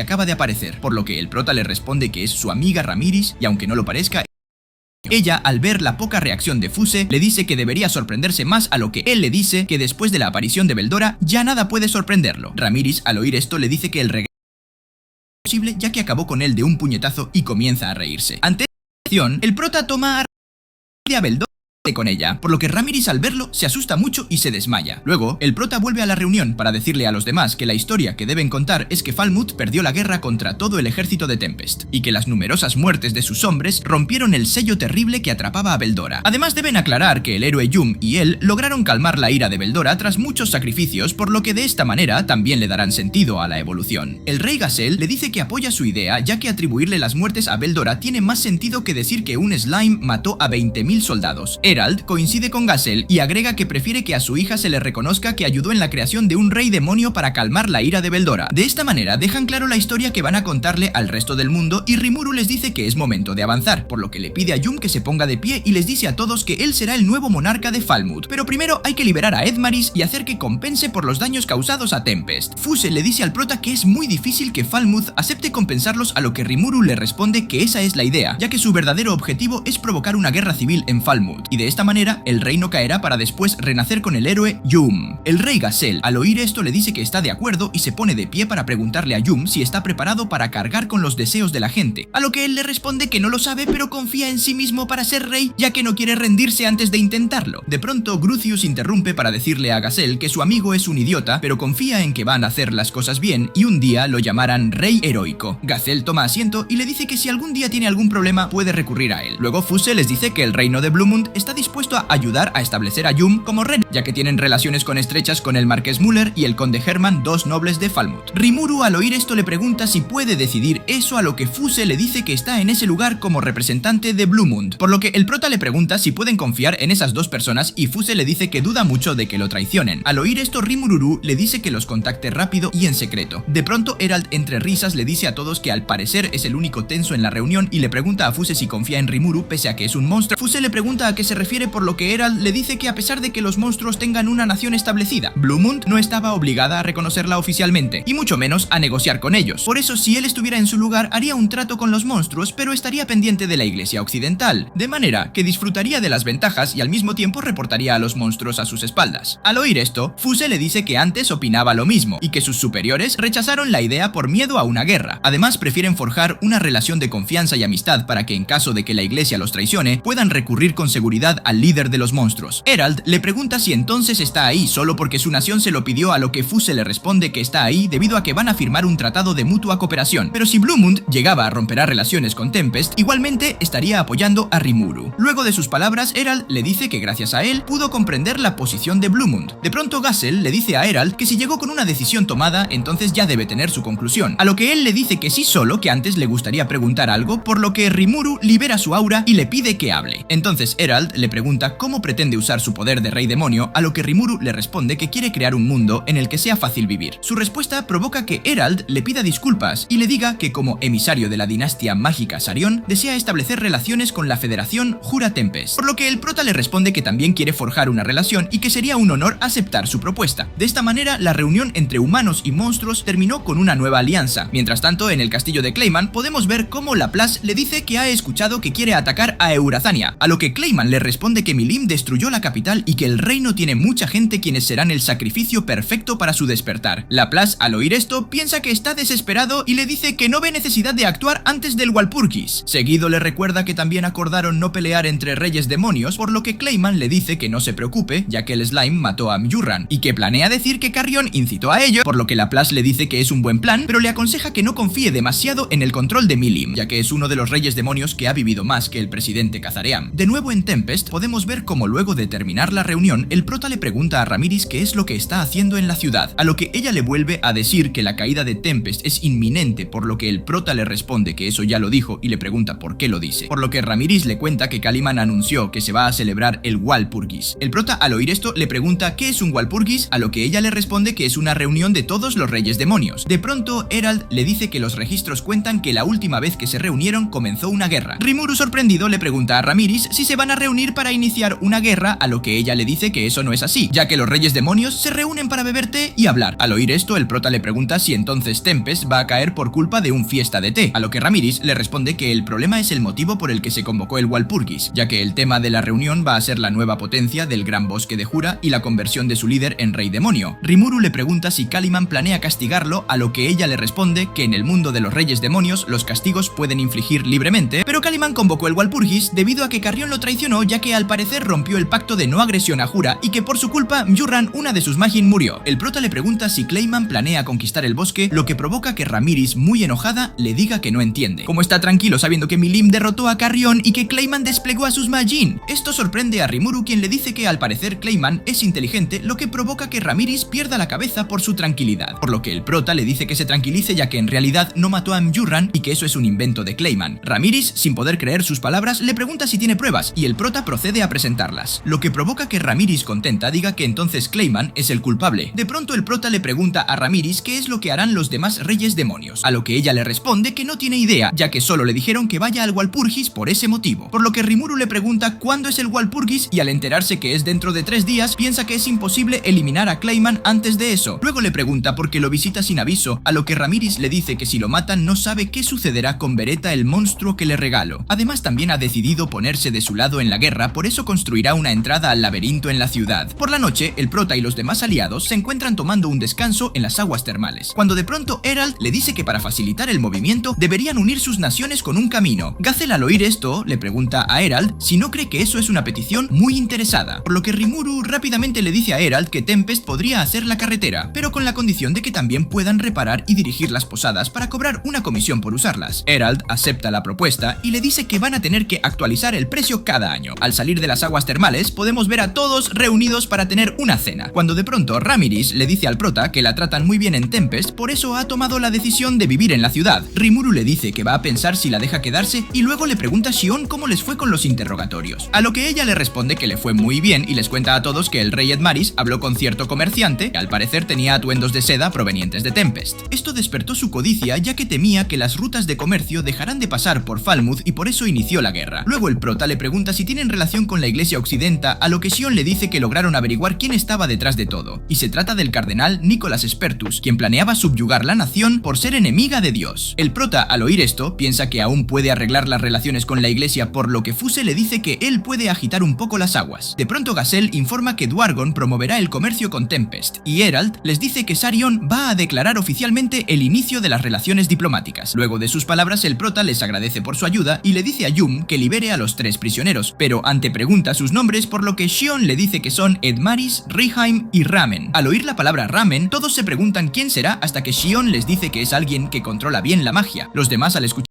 acaba de aparecer, por lo que el prota le responde que es su amiga Ramiris, y aunque no lo parezca, ella, al ver la poca reacción de Fuse, le dice que debería sorprenderse más, a lo que él le dice que después de la aparición de Veldora ya nada puede sorprenderlo. Ramiris, al oír esto, le dice que el regreso es posible, ya que acabó con él de un puñetazo y comienza a reírse. Ante esta acción, el prota toma a Veldora con ella, por lo que Ramiris al verlo se asusta mucho y se desmaya. Luego, el prota vuelve a la reunión para decirle a los demás que la historia que deben contar es que Falmouth perdió la guerra contra todo el ejército de Tempest, y que las numerosas muertes de sus hombres rompieron el sello terrible que atrapaba a Veldora. Además deben aclarar que el héroe Yum y él lograron calmar la ira de Veldora tras muchos sacrificios, por lo que de esta manera también le darán sentido a la evolución. El rey Gazelle le dice que apoya su idea, ya que atribuirle las muertes a Veldora tiene más sentido que decir que un slime mató a 20.000 soldados. Herald coincide con Gazelle y agrega que prefiere que a su hija se le reconozca que ayudó en la creación de un rey demonio para calmar la ira de Veldora. De esta manera dejan claro la historia que van a contarle al resto del mundo y Rimuru les dice que es momento de avanzar, por lo que le pide a Yum que se ponga de pie y les dice a todos que él será el nuevo monarca de Falmouth. Pero primero hay que liberar a Edmaris y hacer que compense por los daños causados a Tempest. Fuse le dice al prota que es muy difícil que Falmouth acepte compensarlos, a lo que Rimuru le responde que esa es la idea, ya que su verdadero objetivo es provocar una guerra civil en Falmouth, y de esta manera el reino caerá para después renacer con el héroe Yum. El rey Gazelle al oír esto le dice que está de acuerdo y se pone de pie para preguntarle a Yum si está preparado para cargar con los deseos de la gente, a lo que él le responde que no lo sabe pero confía en sí mismo para ser rey, ya que no quiere rendirse antes de intentarlo. De pronto Grucius interrumpe para decirle a Gazelle que su amigo es un idiota, pero confía en que van a hacer las cosas bien y un día lo llamarán rey heroico. Gazelle toma asiento y le dice que si algún día tiene algún problema puede recurrir a él. Luego Fuse les dice que el reino de Bluemund está dispuesto a ayudar a establecer a Yum como rey, ya que tienen relaciones estrechas con el marqués Muller y el conde Herman, dos nobles de Falmouth. Rimuru al oír esto le pregunta si puede decidir eso, a lo que Fuse le dice que está en ese lugar como representante de Bluemund, por lo que el prota le pregunta si pueden confiar en esas dos personas y Fuse le dice que duda mucho de que lo traicionen. Al oír esto Rimuru le dice que los contacte rápido y en secreto. De pronto Herald entre risas le dice a todos que al parecer es el único tenso en la reunión y le pregunta a Fuse si confía en Rimuru pese a que es un monstruo. Fuse le pregunta a qué se refiere, por lo que Herald le dice que a pesar de que los monstruos tengan una nación establecida, Bluemund no estaba obligada a reconocerla oficialmente y mucho menos a negociar con ellos. Por eso si él estuviera en su lugar haría un trato con los monstruos, pero estaría pendiente de la iglesia occidental, de manera que disfrutaría de las ventajas y al mismo tiempo reportaría a los monstruos a sus espaldas. Al oír esto, Fuse le dice que antes opinaba lo mismo y que sus superiores rechazaron la idea por miedo a una guerra. Además prefieren forjar una relación de confianza y amistad para que en caso de que la iglesia los traicione puedan recurrir con seguridad al líder de los monstruos. Herald le pregunta si entonces está ahí solo porque su nación se lo pidió, a lo que Fuse le responde que está ahí debido a que van a firmar un tratado de mutua cooperación, pero si Bluemund llegaba a romper relaciones con Tempest, igualmente estaría apoyando a Rimuru. Luego de sus palabras, Herald le dice que gracias a él pudo comprender la posición de Bluemund. De pronto Gazelle le dice a Herald que si llegó con una decisión tomada, entonces ya debe tener su conclusión, a lo que él le dice que sí, solo que antes le gustaría preguntar algo, por lo que Rimuru libera su aura y le pide que hable. Entonces Herald le pregunta cómo pretende usar su poder de rey demonio, a lo que Rimuru le responde que quiere crear un mundo en el que sea fácil vivir. Su respuesta provoca que Herald le pida disculpas y le diga que como emisario de la dinastía mágica Sarion desea establecer relaciones con la Federación Jura Tempest, por lo que el prota le responde que también quiere forjar una relación y que sería un honor aceptar su propuesta. De esta manera la reunión entre humanos y monstruos terminó con una nueva alianza. Mientras tanto, en el castillo de Clayman podemos ver cómo Laplace le dice que ha escuchado que quiere atacar a Eurazania, a lo que Clayman le responde que Milim destruyó la capital y que el reino tiene mucha gente quienes serán el sacrificio perfecto para su despertar. Laplace al oír esto piensa que está desesperado y le dice que no ve necesidad de actuar antes del Walpurgis. Seguido le recuerda que también acordaron no pelear entre reyes demonios, por lo que Clayman le dice que no se preocupe, ya que el slime mató a Mjurran y que planea decir que Carrion incitó a ello, por lo que Laplace le dice que es un buen plan, pero le aconseja que no confíe demasiado en el control de Milim, ya que es uno de los reyes demonios que ha vivido más que el presidente Kazaream. De nuevo en Tempest podemos ver cómo luego de terminar la reunión el prota le pregunta a Ramiris qué es lo que está haciendo en la ciudad, a lo que ella le vuelve a decir que la caída de Tempest es inminente, por lo que el prota le responde que eso ya lo dijo y le pregunta por qué lo dice, por lo que Ramiris le cuenta que Kaliman anunció que se va a celebrar el Walpurgis. El prota al oír esto le pregunta qué es un Walpurgis, a lo que ella le responde que es una reunión de todos los reyes demonios. De pronto Herald le dice que los registros cuentan que la última vez que se reunieron comenzó una guerra. Rimuru sorprendido le pregunta a Ramiris si se van a reunir para iniciar una guerra, a lo que ella le dice que eso no es así, ya que los reyes demonios se reúnen para beber té y hablar. Al oír esto el prota le pregunta si entonces Tempest va a caer por culpa de un fiesta de té, a lo que Ramiris le responde que el problema es el motivo por el que se convocó el Walpurgis, ya que el tema de la reunión va a ser la nueva potencia del gran bosque de Jura y la conversión de su líder en rey demonio. Rimuru le pregunta si Kaliman planea castigarlo, a lo que ella le responde que en el mundo de los reyes demonios los castigos pueden infligir libremente, pero Kaliman convocó el Walpurgis debido a que Carrion lo traicionó, ya que al parecer rompió el pacto de no agresión a Jura y que por su culpa Mjurran, una de sus Magin, murió. El prota le pregunta si Clayman planea conquistar el bosque, lo que provoca que Ramiris, muy enojada, le diga que no entiende. Como está tranquilo sabiendo que Milim derrotó a Carrion y que Clayman desplegó a sus Magin. Esto sorprende a Rimuru, quien le dice que al parecer Clayman es inteligente, lo que provoca que Ramiris pierda la cabeza por su tranquilidad, por lo que el prota le dice que se tranquilice, ya que en realidad no mató a Mjurran y que eso es un invento de Clayman. Ramiris, sin poder creer sus palabras, le pregunta si tiene pruebas y el prota prota procede a presentarlas, lo que provoca que Ramiris contenta diga que entonces Clayman es el culpable. De pronto el prota le pregunta a Ramiris qué es lo que harán los demás reyes demonios, a lo que ella le responde que no tiene idea, ya que solo le dijeron que vaya al Walpurgis por ese motivo, por lo que Rimuru le pregunta cuándo es el Walpurgis y al enterarse que es dentro de 3 días, piensa que es imposible eliminar a Clayman antes de eso. Luego le pregunta por qué lo visita sin aviso, a lo que Ramiris le dice que si lo matan no sabe qué sucederá con Beretta, el monstruo que le regalo. Además también ha decidido ponerse de su lado en la guerra, por eso construirá una entrada al laberinto en la ciudad. Por la noche, el prota y los demás aliados se encuentran tomando un descanso en las aguas termales, cuando de pronto Herald le dice que para facilitar el movimiento deberían unir sus naciones con un camino. Gazel al oír esto le pregunta a Herald si no cree que eso es una petición muy interesada, por lo que Rimuru rápidamente le dice a Herald que Tempest podría hacer la carretera, pero con la condición de que también puedan reparar y dirigir las posadas para cobrar una comisión por usarlas. Herald acepta la propuesta y le dice que van a tener que actualizar el precio cada año. Al salir de las aguas termales podemos ver a todos reunidos para tener una cena, cuando de pronto Ramiris le dice al prota que la tratan muy bien en Tempest, por eso ha tomado la decisión de vivir en la ciudad. Rimuru le dice que va a pensar si la deja quedarse y luego le pregunta a Shion cómo les fue con los interrogatorios, a lo que ella le responde que le fue muy bien y les cuenta a todos que el rey Edmaris habló con cierto comerciante que al parecer tenía atuendos de seda provenientes de Tempest. Esto despertó su codicia, ya que temía que las rutas de comercio dejarán de pasar por Falmouth y por eso inició la guerra. Luego el prota le pregunta si tienen relación con la iglesia occidenta, a lo que Shion le dice que lograron averiguar quién estaba detrás de todo, y se trata del cardenal Nicholas Spertus, quien planeaba subyugar la nación por ser enemiga de Dios. El prota al oír esto piensa que aún puede arreglar las relaciones con la iglesia, por lo que Fuse le dice que él puede agitar un poco las aguas. De pronto Gazel informa que Dwargon promoverá el comercio con Tempest, y Herald les dice que Sarion va a declarar oficialmente el inicio de las relaciones diplomáticas. Luego de sus palabras el prota les agradece por su ayuda y le dice a Yum que libere a los 3 prisioneros, pero ante pregunta sus nombres, por lo que Shion le dice que son Edmaris, Riheim y Ramen. Al oír la palabra Ramen, todos se preguntan quién será hasta que Shion les dice que es alguien que controla bien la magia. Los demás al escuchar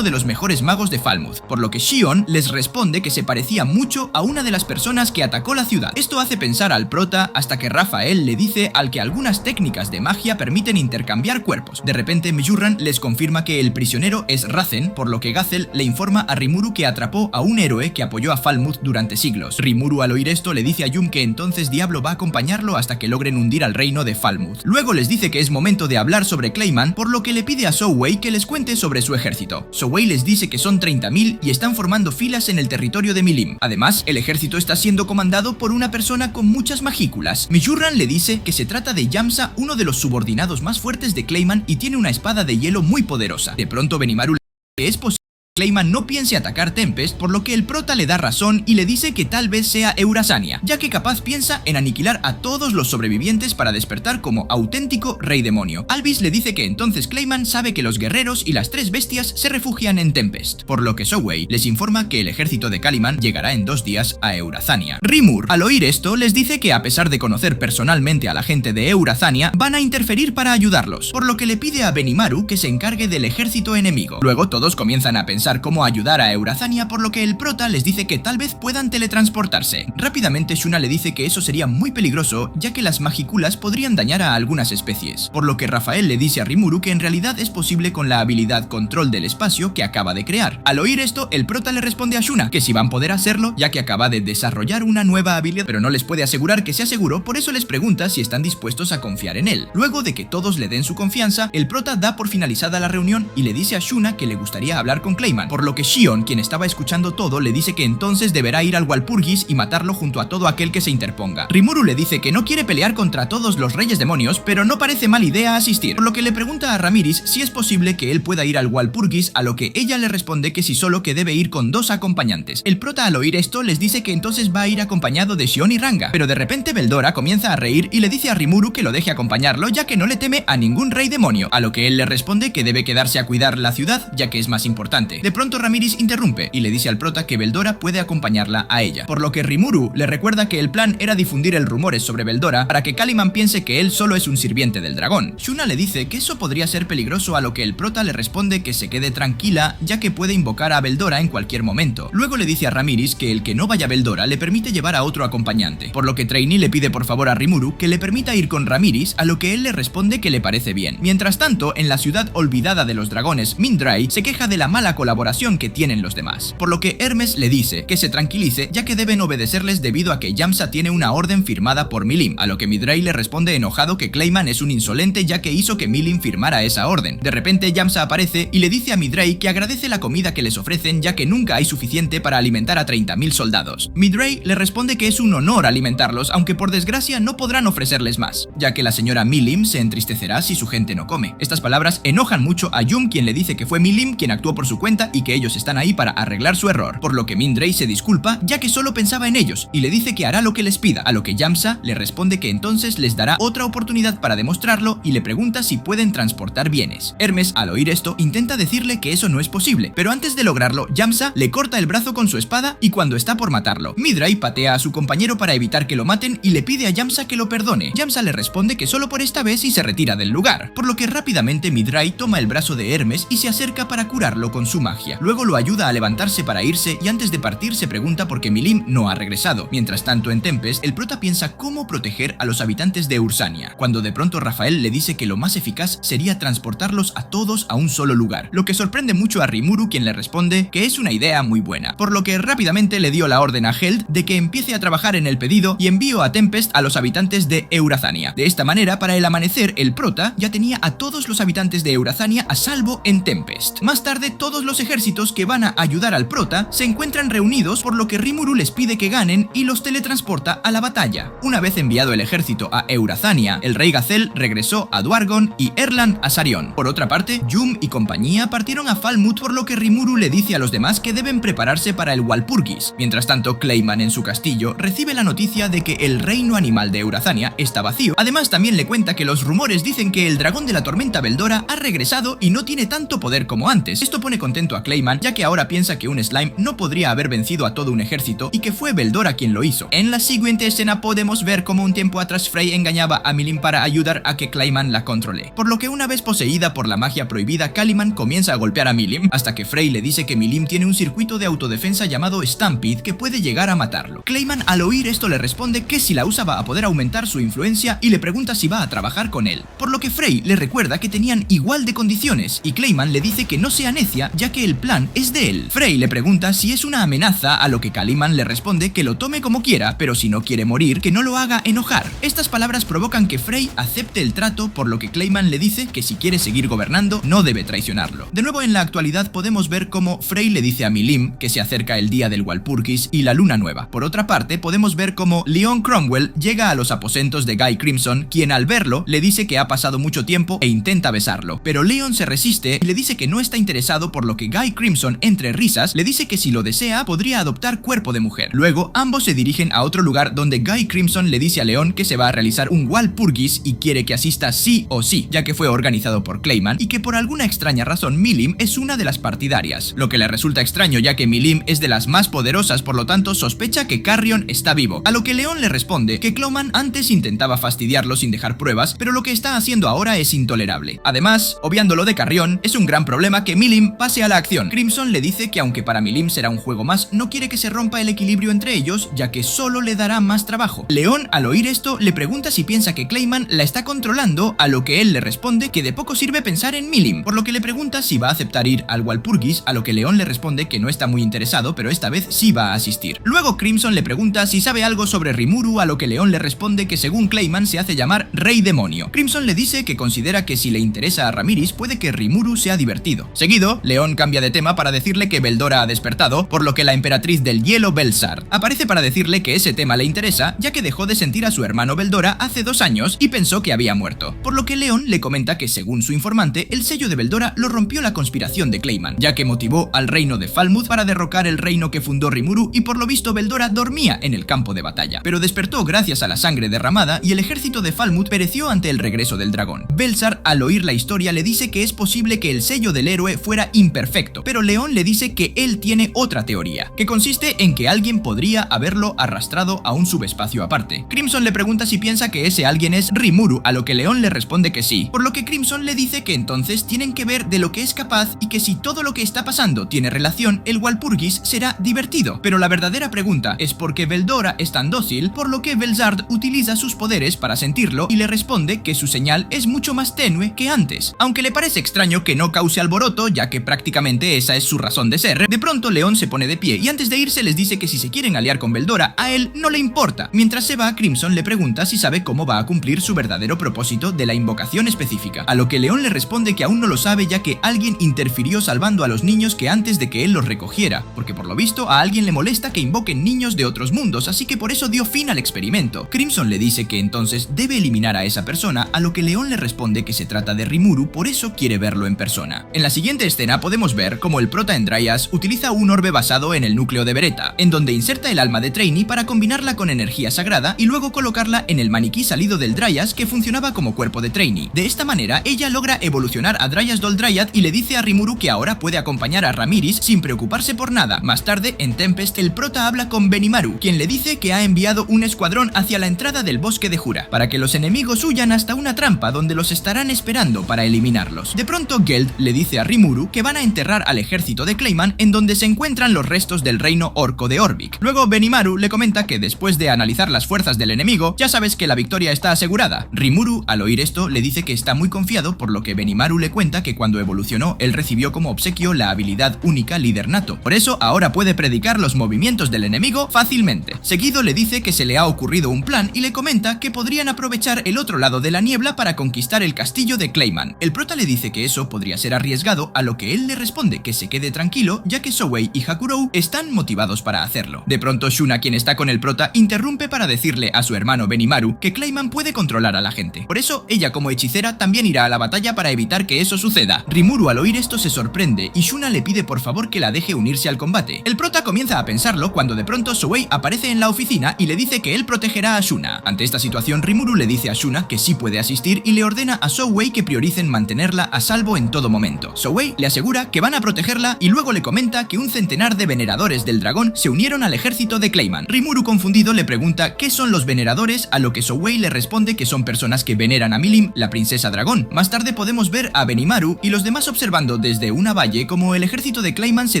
de los mejores magos de Falmouth, por lo que Shion les responde que se parecía mucho a una de las personas que atacó la ciudad. Esto hace pensar al prota hasta que Raphael le dice al que algunas técnicas de magia permiten intercambiar cuerpos. De repente Mejurran les confirma que el prisionero es Razen, por lo que Gazel le informa a Rimuru que atrapó a un héroe que apoyó a Falmouth durante siglos. Rimuru al oír esto le dice a Yum que entonces Diablo va a acompañarlo hasta que logren hundir al reino de Falmouth. Luego les dice que es momento de hablar sobre Clayman, por lo que le pide a Sowei que les cuente sobre su ejército. Sowei les dice que son 30.000 y están formando filas en el territorio de Milim. Además, el ejército está siendo comandado por una persona con muchas magículas. Mejurran le dice que se trata de Yamsa, uno de los subordinados más fuertes de Clayman, y tiene una espada de hielo muy poderosa. De pronto Benimaru le dice que es posible Clayman no piense atacar Tempest, por lo que el prota le da razón y le dice que tal vez sea Eurasania, ya que capaz piensa en aniquilar a todos los sobrevivientes para despertar como auténtico rey demonio. Alvis le dice que entonces Clayman sabe que los guerreros y las 3 bestias se refugian en Tempest, por lo que Sowei les informa que el ejército de Kaliman llegará en 2 días a Eurasania. Rimur, al oír esto, les dice que a pesar de conocer personalmente a la gente de Eurasania, van a interferir para ayudarlos, por lo que le pide a Benimaru que se encargue del ejército enemigo. Luego todos comienzan a pensar cómo ayudar a Eurasania, por lo que el prota les dice que tal vez puedan teletransportarse. Rápidamente Shuna le dice que eso sería muy peligroso, ya que las magiculas podrían dañar a algunas especies, por lo que Raphael le dice a Rimuru que en realidad es posible con la habilidad Control del Espacio que acaba de crear. Al oír esto, el prota le responde a Shuna que si van a poder hacerlo, ya que acaba de desarrollar una nueva habilidad, pero no les puede asegurar que sea seguro, por eso les pregunta si están dispuestos a confiar en él. Luego de que todos le den su confianza, el prota da por finalizada la reunión y le dice a Shuna que le gustaría hablar con Clayman, por lo que Shion, quien estaba escuchando todo, le dice que entonces deberá ir al Walpurgis y matarlo junto a todo aquel que se interponga. Rimuru le dice que no quiere pelear contra todos los reyes demonios, pero no parece mala idea asistir, por lo que le pregunta a Ramiris si es posible que él pueda ir al Walpurgis, a lo que ella le responde que si solo, que debe ir con 2 acompañantes. El prota al oír esto les dice que entonces va a ir acompañado de Shion y Ranga, pero de repente Veldora comienza a reír y le dice a Rimuru que lo deje acompañarlo, ya que no le teme a ningún rey demonio, a lo que él le responde que debe quedarse a cuidar la ciudad, ya que es más importante. De pronto Ramiris interrumpe y le dice al prota que Veldora puede acompañarla a ella, por lo que Rimuru le recuerda que el plan era difundir el rumores sobre Veldora para que Kaliman piense que él solo es un sirviente del dragón. Shuna le dice que eso podría ser peligroso, a lo que el prota le responde que se quede tranquila, ya que puede invocar a Veldora en cualquier momento. Luego le dice a Ramiris que el que no vaya a Veldora le permite llevar a otro acompañante, por lo que Trainee le pide por favor a Rimuru que le permita ir con Ramiris, a lo que él le responde que le parece bien. Mientras tanto, en la ciudad olvidada de los dragones, Mindrai se queja de la mala colaboración colaboración que tienen los demás. Por lo que Hermes le dice que se tranquilice, ya que deben obedecerles debido a que Yamsa tiene una orden firmada por Milim, a lo que Mithrai le responde enojado que Clayman es un insolente ya que hizo que Milim firmara esa orden. De repente Yamsa aparece y le dice a Mithrai que agradece la comida que les ofrecen ya que nunca hay suficiente para alimentar a 30.000 soldados. Mithrai le responde que es un honor alimentarlos, aunque por desgracia no podrán ofrecerles más, ya que la señora Milim se entristecerá si su gente no come. Estas palabras enojan mucho a Yum, quien le dice que fue Milim quien actuó por su cuenta y que ellos están ahí para arreglar su error, por lo que Mithrai se disculpa ya que solo pensaba en ellos y le dice que hará lo que les pida, a lo que Yamsa le responde que entonces les dará otra oportunidad para demostrarlo y le pregunta si pueden transportar bienes. Hermes, al oír esto, intenta decirle que eso no es posible, pero antes de lograrlo, Yamsa le corta el brazo con su espada y cuando está por matarlo, Mithrai patea a su compañero para evitar que lo maten y le pide a Yamsa que lo perdone. Yamsa le responde que solo por esta vez y se retira del lugar, por lo que rápidamente Mithrai toma el brazo de Hermes y se acerca para curarlo con su magia. Luego lo ayuda a levantarse para irse y antes de partir se pregunta por qué Milim no ha regresado. Mientras tanto en Tempest, el prota piensa cómo proteger a los habitantes de Ursania, cuando de pronto Rafael le dice que lo más eficaz sería transportarlos a todos a un solo lugar, lo que sorprende mucho a Rimuru, quien le responde que es una idea muy buena, por lo que rápidamente le dio la orden a Held de que empiece a trabajar en el pedido y envió a Tempest a los habitantes de Eurazania. De esta manera, para el amanecer, el prota ya tenía a todos los habitantes de Eurazania a salvo en Tempest. Más tarde, todos los ejércitos que van a ayudar al prota se encuentran reunidos, por lo que Rimuru les pide que ganen y los teletransporta a la batalla. Una vez enviado el ejército a Eurazania, el rey Gazel regresó a Dwargon y Erland a Sarion. Por otra parte, Yum y compañía partieron a Falmouth, por lo que Rimuru le dice a los demás que deben prepararse para el Walpurgis. Mientras tanto, Clayman en su castillo recibe la noticia de que el reino animal de Eurazania está vacío. Además, también le cuenta que los rumores dicen que el dragón de la tormenta Veldora ha regresado y no tiene tanto poder como antes. Esto pone contento a Clayman, ya que ahora piensa que un slime no podría haber vencido a todo un ejército y que fue Veldora quien lo hizo. En la siguiente escena podemos ver cómo un tiempo atrás Frey engañaba a Milim para ayudar a que Clayman la controle, por lo que una vez poseída por la magia prohibida, Caliman comienza a golpear a Milim hasta que Frey le dice que Milim tiene un circuito de autodefensa llamado Stampede que puede llegar a matarlo. Clayman, al oír esto, le responde que si la usa va a poder aumentar su influencia y le pregunta si va a trabajar con él, por lo que Frey le recuerda que tenían igual de condiciones y Clayman le dice que no sea necia ya que el plan es de él. Frey le pregunta si es una amenaza, a lo que Caliman le responde que lo tome como quiera, pero si no quiere morir, que no lo haga enojar. Estas palabras provocan que Frey acepte el trato, por lo que Clayman le dice que si quiere seguir gobernando no debe traicionarlo. De nuevo en la actualidad podemos ver cómo Frey le dice a Milim que se acerca el día del Walpurgis y la luna nueva. Por otra parte, podemos ver cómo Leon Cromwell llega a los aposentos de Guy Crimson, quien al verlo le dice que ha pasado mucho tiempo e intenta besarlo, pero Leon se resiste y le dice que no está interesado, por lo que Guy Crimson, entre risas, le dice que si lo desea podría adoptar cuerpo de mujer. Luego ambos se dirigen a otro lugar donde Guy Crimson le dice a Leon que se va a realizar un Walpurgis y quiere que asista sí o sí, ya que fue organizado por Clayman y que por alguna extraña razón Milim es una de las partidarias, lo que le resulta extraño ya que Milim es de las más poderosas, por lo tanto sospecha que Carrion está vivo, a lo que Leon le responde que Clayman antes intentaba fastidiarlo sin dejar pruebas, pero lo que está haciendo ahora es intolerable. Además, obviando lo de Carrion, es un gran problema que Milim pase a la acción. Crimson le dice que aunque para Milim será un juego más, no quiere que se rompa el equilibrio entre ellos, ya que solo le dará más trabajo. Leon, al oír esto, le pregunta si piensa que Clayman la está controlando, a lo que él le responde que de poco sirve pensar en Milim, por lo que le pregunta si va a aceptar ir al Walpurgis, a lo que Leon le responde que no está muy interesado, pero esta vez sí va a asistir. Luego Crimson le pregunta si sabe algo sobre Rimuru, a lo que Leon le responde que según Clayman se hace llamar Rey Demonio. Crimson le dice que considera que si le interesa a Ramiris puede que Rimuru sea divertido. Seguido, Leon cambia de tema para decirle que Veldora ha despertado, por lo que la emperatriz del hielo Belsar aparece para decirle que ese tema le interesa, ya que dejó de sentir a su hermano Veldora hace 2 años y pensó que había muerto, por lo que Leon le comenta que según su informante, el sello de Veldora lo rompió la conspiración de Clayman, ya que motivó al reino de Falmouth para derrocar el reino que fundó Rimuru y por lo visto Veldora dormía en el campo de batalla, pero despertó gracias a la sangre derramada y el ejército de Falmouth pereció ante el regreso del dragón. Belsar, al oír la historia, le dice que es posible que el sello del héroe fuera imperfecto, pero Leon le dice que él tiene otra teoría, que consiste en que alguien podría haberlo arrastrado a un subespacio aparte. Crimson le pregunta si piensa que ese alguien es Rimuru, a lo que Leon le responde que sí, por lo que Crimson le dice que entonces tienen que ver de lo que es capaz y que si todo lo que está pasando tiene relación, el Walpurgis será divertido. Pero la verdadera pregunta es por qué Veldora es tan dócil, por lo que Belsard utiliza sus poderes para sentirlo y le responde que su señal es mucho más tenue que antes, aunque le parece extraño que no cause alboroto, ya que prácticamente básicamente esa es su razón de ser. De pronto León se pone de pie y antes de irse les dice que si se quieren aliar con Veldora, a él no le importa. Mientras se va, Crimson le pregunta si sabe cómo va a cumplir su verdadero propósito de la invocación específica, a lo que León le responde que aún no lo sabe, ya que alguien interfirió salvando a los niños que antes de que él los recogiera, porque por lo visto a alguien le molesta que invoquen niños de otros mundos, así que por eso dio fin al experimento. Crimson le dice que entonces debe eliminar a esa persona, a lo que León le responde que se trata de Rimuru, por eso quiere verlo en persona. En la siguiente escena podemos ver cómo el prota Endryas utiliza un orbe basado en el núcleo de Beretta, en donde inserta el alma de Trainee para combinarla con energía sagrada y luego colocarla en el maniquí salido del Dryas que funcionaba como cuerpo de Trainee. De esta manera ella logra evolucionar a Dryas Doll Dryad y le dice a Rimuru que ahora puede acompañar a Ramiris sin preocuparse por nada. Más tarde, en Tempest, el prota habla con Benimaru, quien le dice que ha enviado un escuadrón hacia la entrada del bosque de Jura, para que los enemigos huyan hasta una trampa donde los estarán esperando para eliminarlos. De pronto, Geld le dice a Rimuru que van a enterrar al ejército de Clayman en donde se encuentran los restos del reino orco de Orvik. Luego Benimaru le comenta que después de analizar las fuerzas del enemigo, ya sabes que la victoria está asegurada. Rimuru, al oír esto, le dice que está muy confiado, por lo que Benimaru le cuenta que cuando evolucionó, él recibió como obsequio la habilidad única líder nato. Por eso ahora puede predicar los movimientos del enemigo fácilmente. Seguido le dice que se le ha ocurrido un plan y le comenta que podrían aprovechar el otro lado de la niebla para conquistar el castillo de Clayman. El prota le dice que eso podría ser arriesgado, a lo que él le responde que se quede tranquilo, ya que Souei y Hakurou están motivados para hacerlo. De pronto Shuna, quien está con el prota, interrumpe para decirle a su hermano Benimaru que Clayman puede controlar a la gente. Por eso ella, como hechicera, también irá a la batalla para evitar que eso suceda. Rimuru, al oír esto, se sorprende y Shuna le pide por favor que la deje unirse al combate. El prota comienza a pensarlo cuando de pronto Souei aparece en la oficina y le dice que él protegerá a Shuna. Ante esta situación, Rimuru le dice a Shuna que sí puede asistir y le ordena a Souei que prioricen mantenerla a salvo en todo momento. Souei le asegura que van a protegerla y luego le comenta que un centenar de veneradores del dragón se unieron al ejército de Clayman. Rimuru, confundido, le pregunta qué son los veneradores, a lo que Souei le responde que son personas que veneran a Milim, la princesa dragón. Más tarde podemos ver a Benimaru y los demás observando desde una valle como el ejército de Clayman se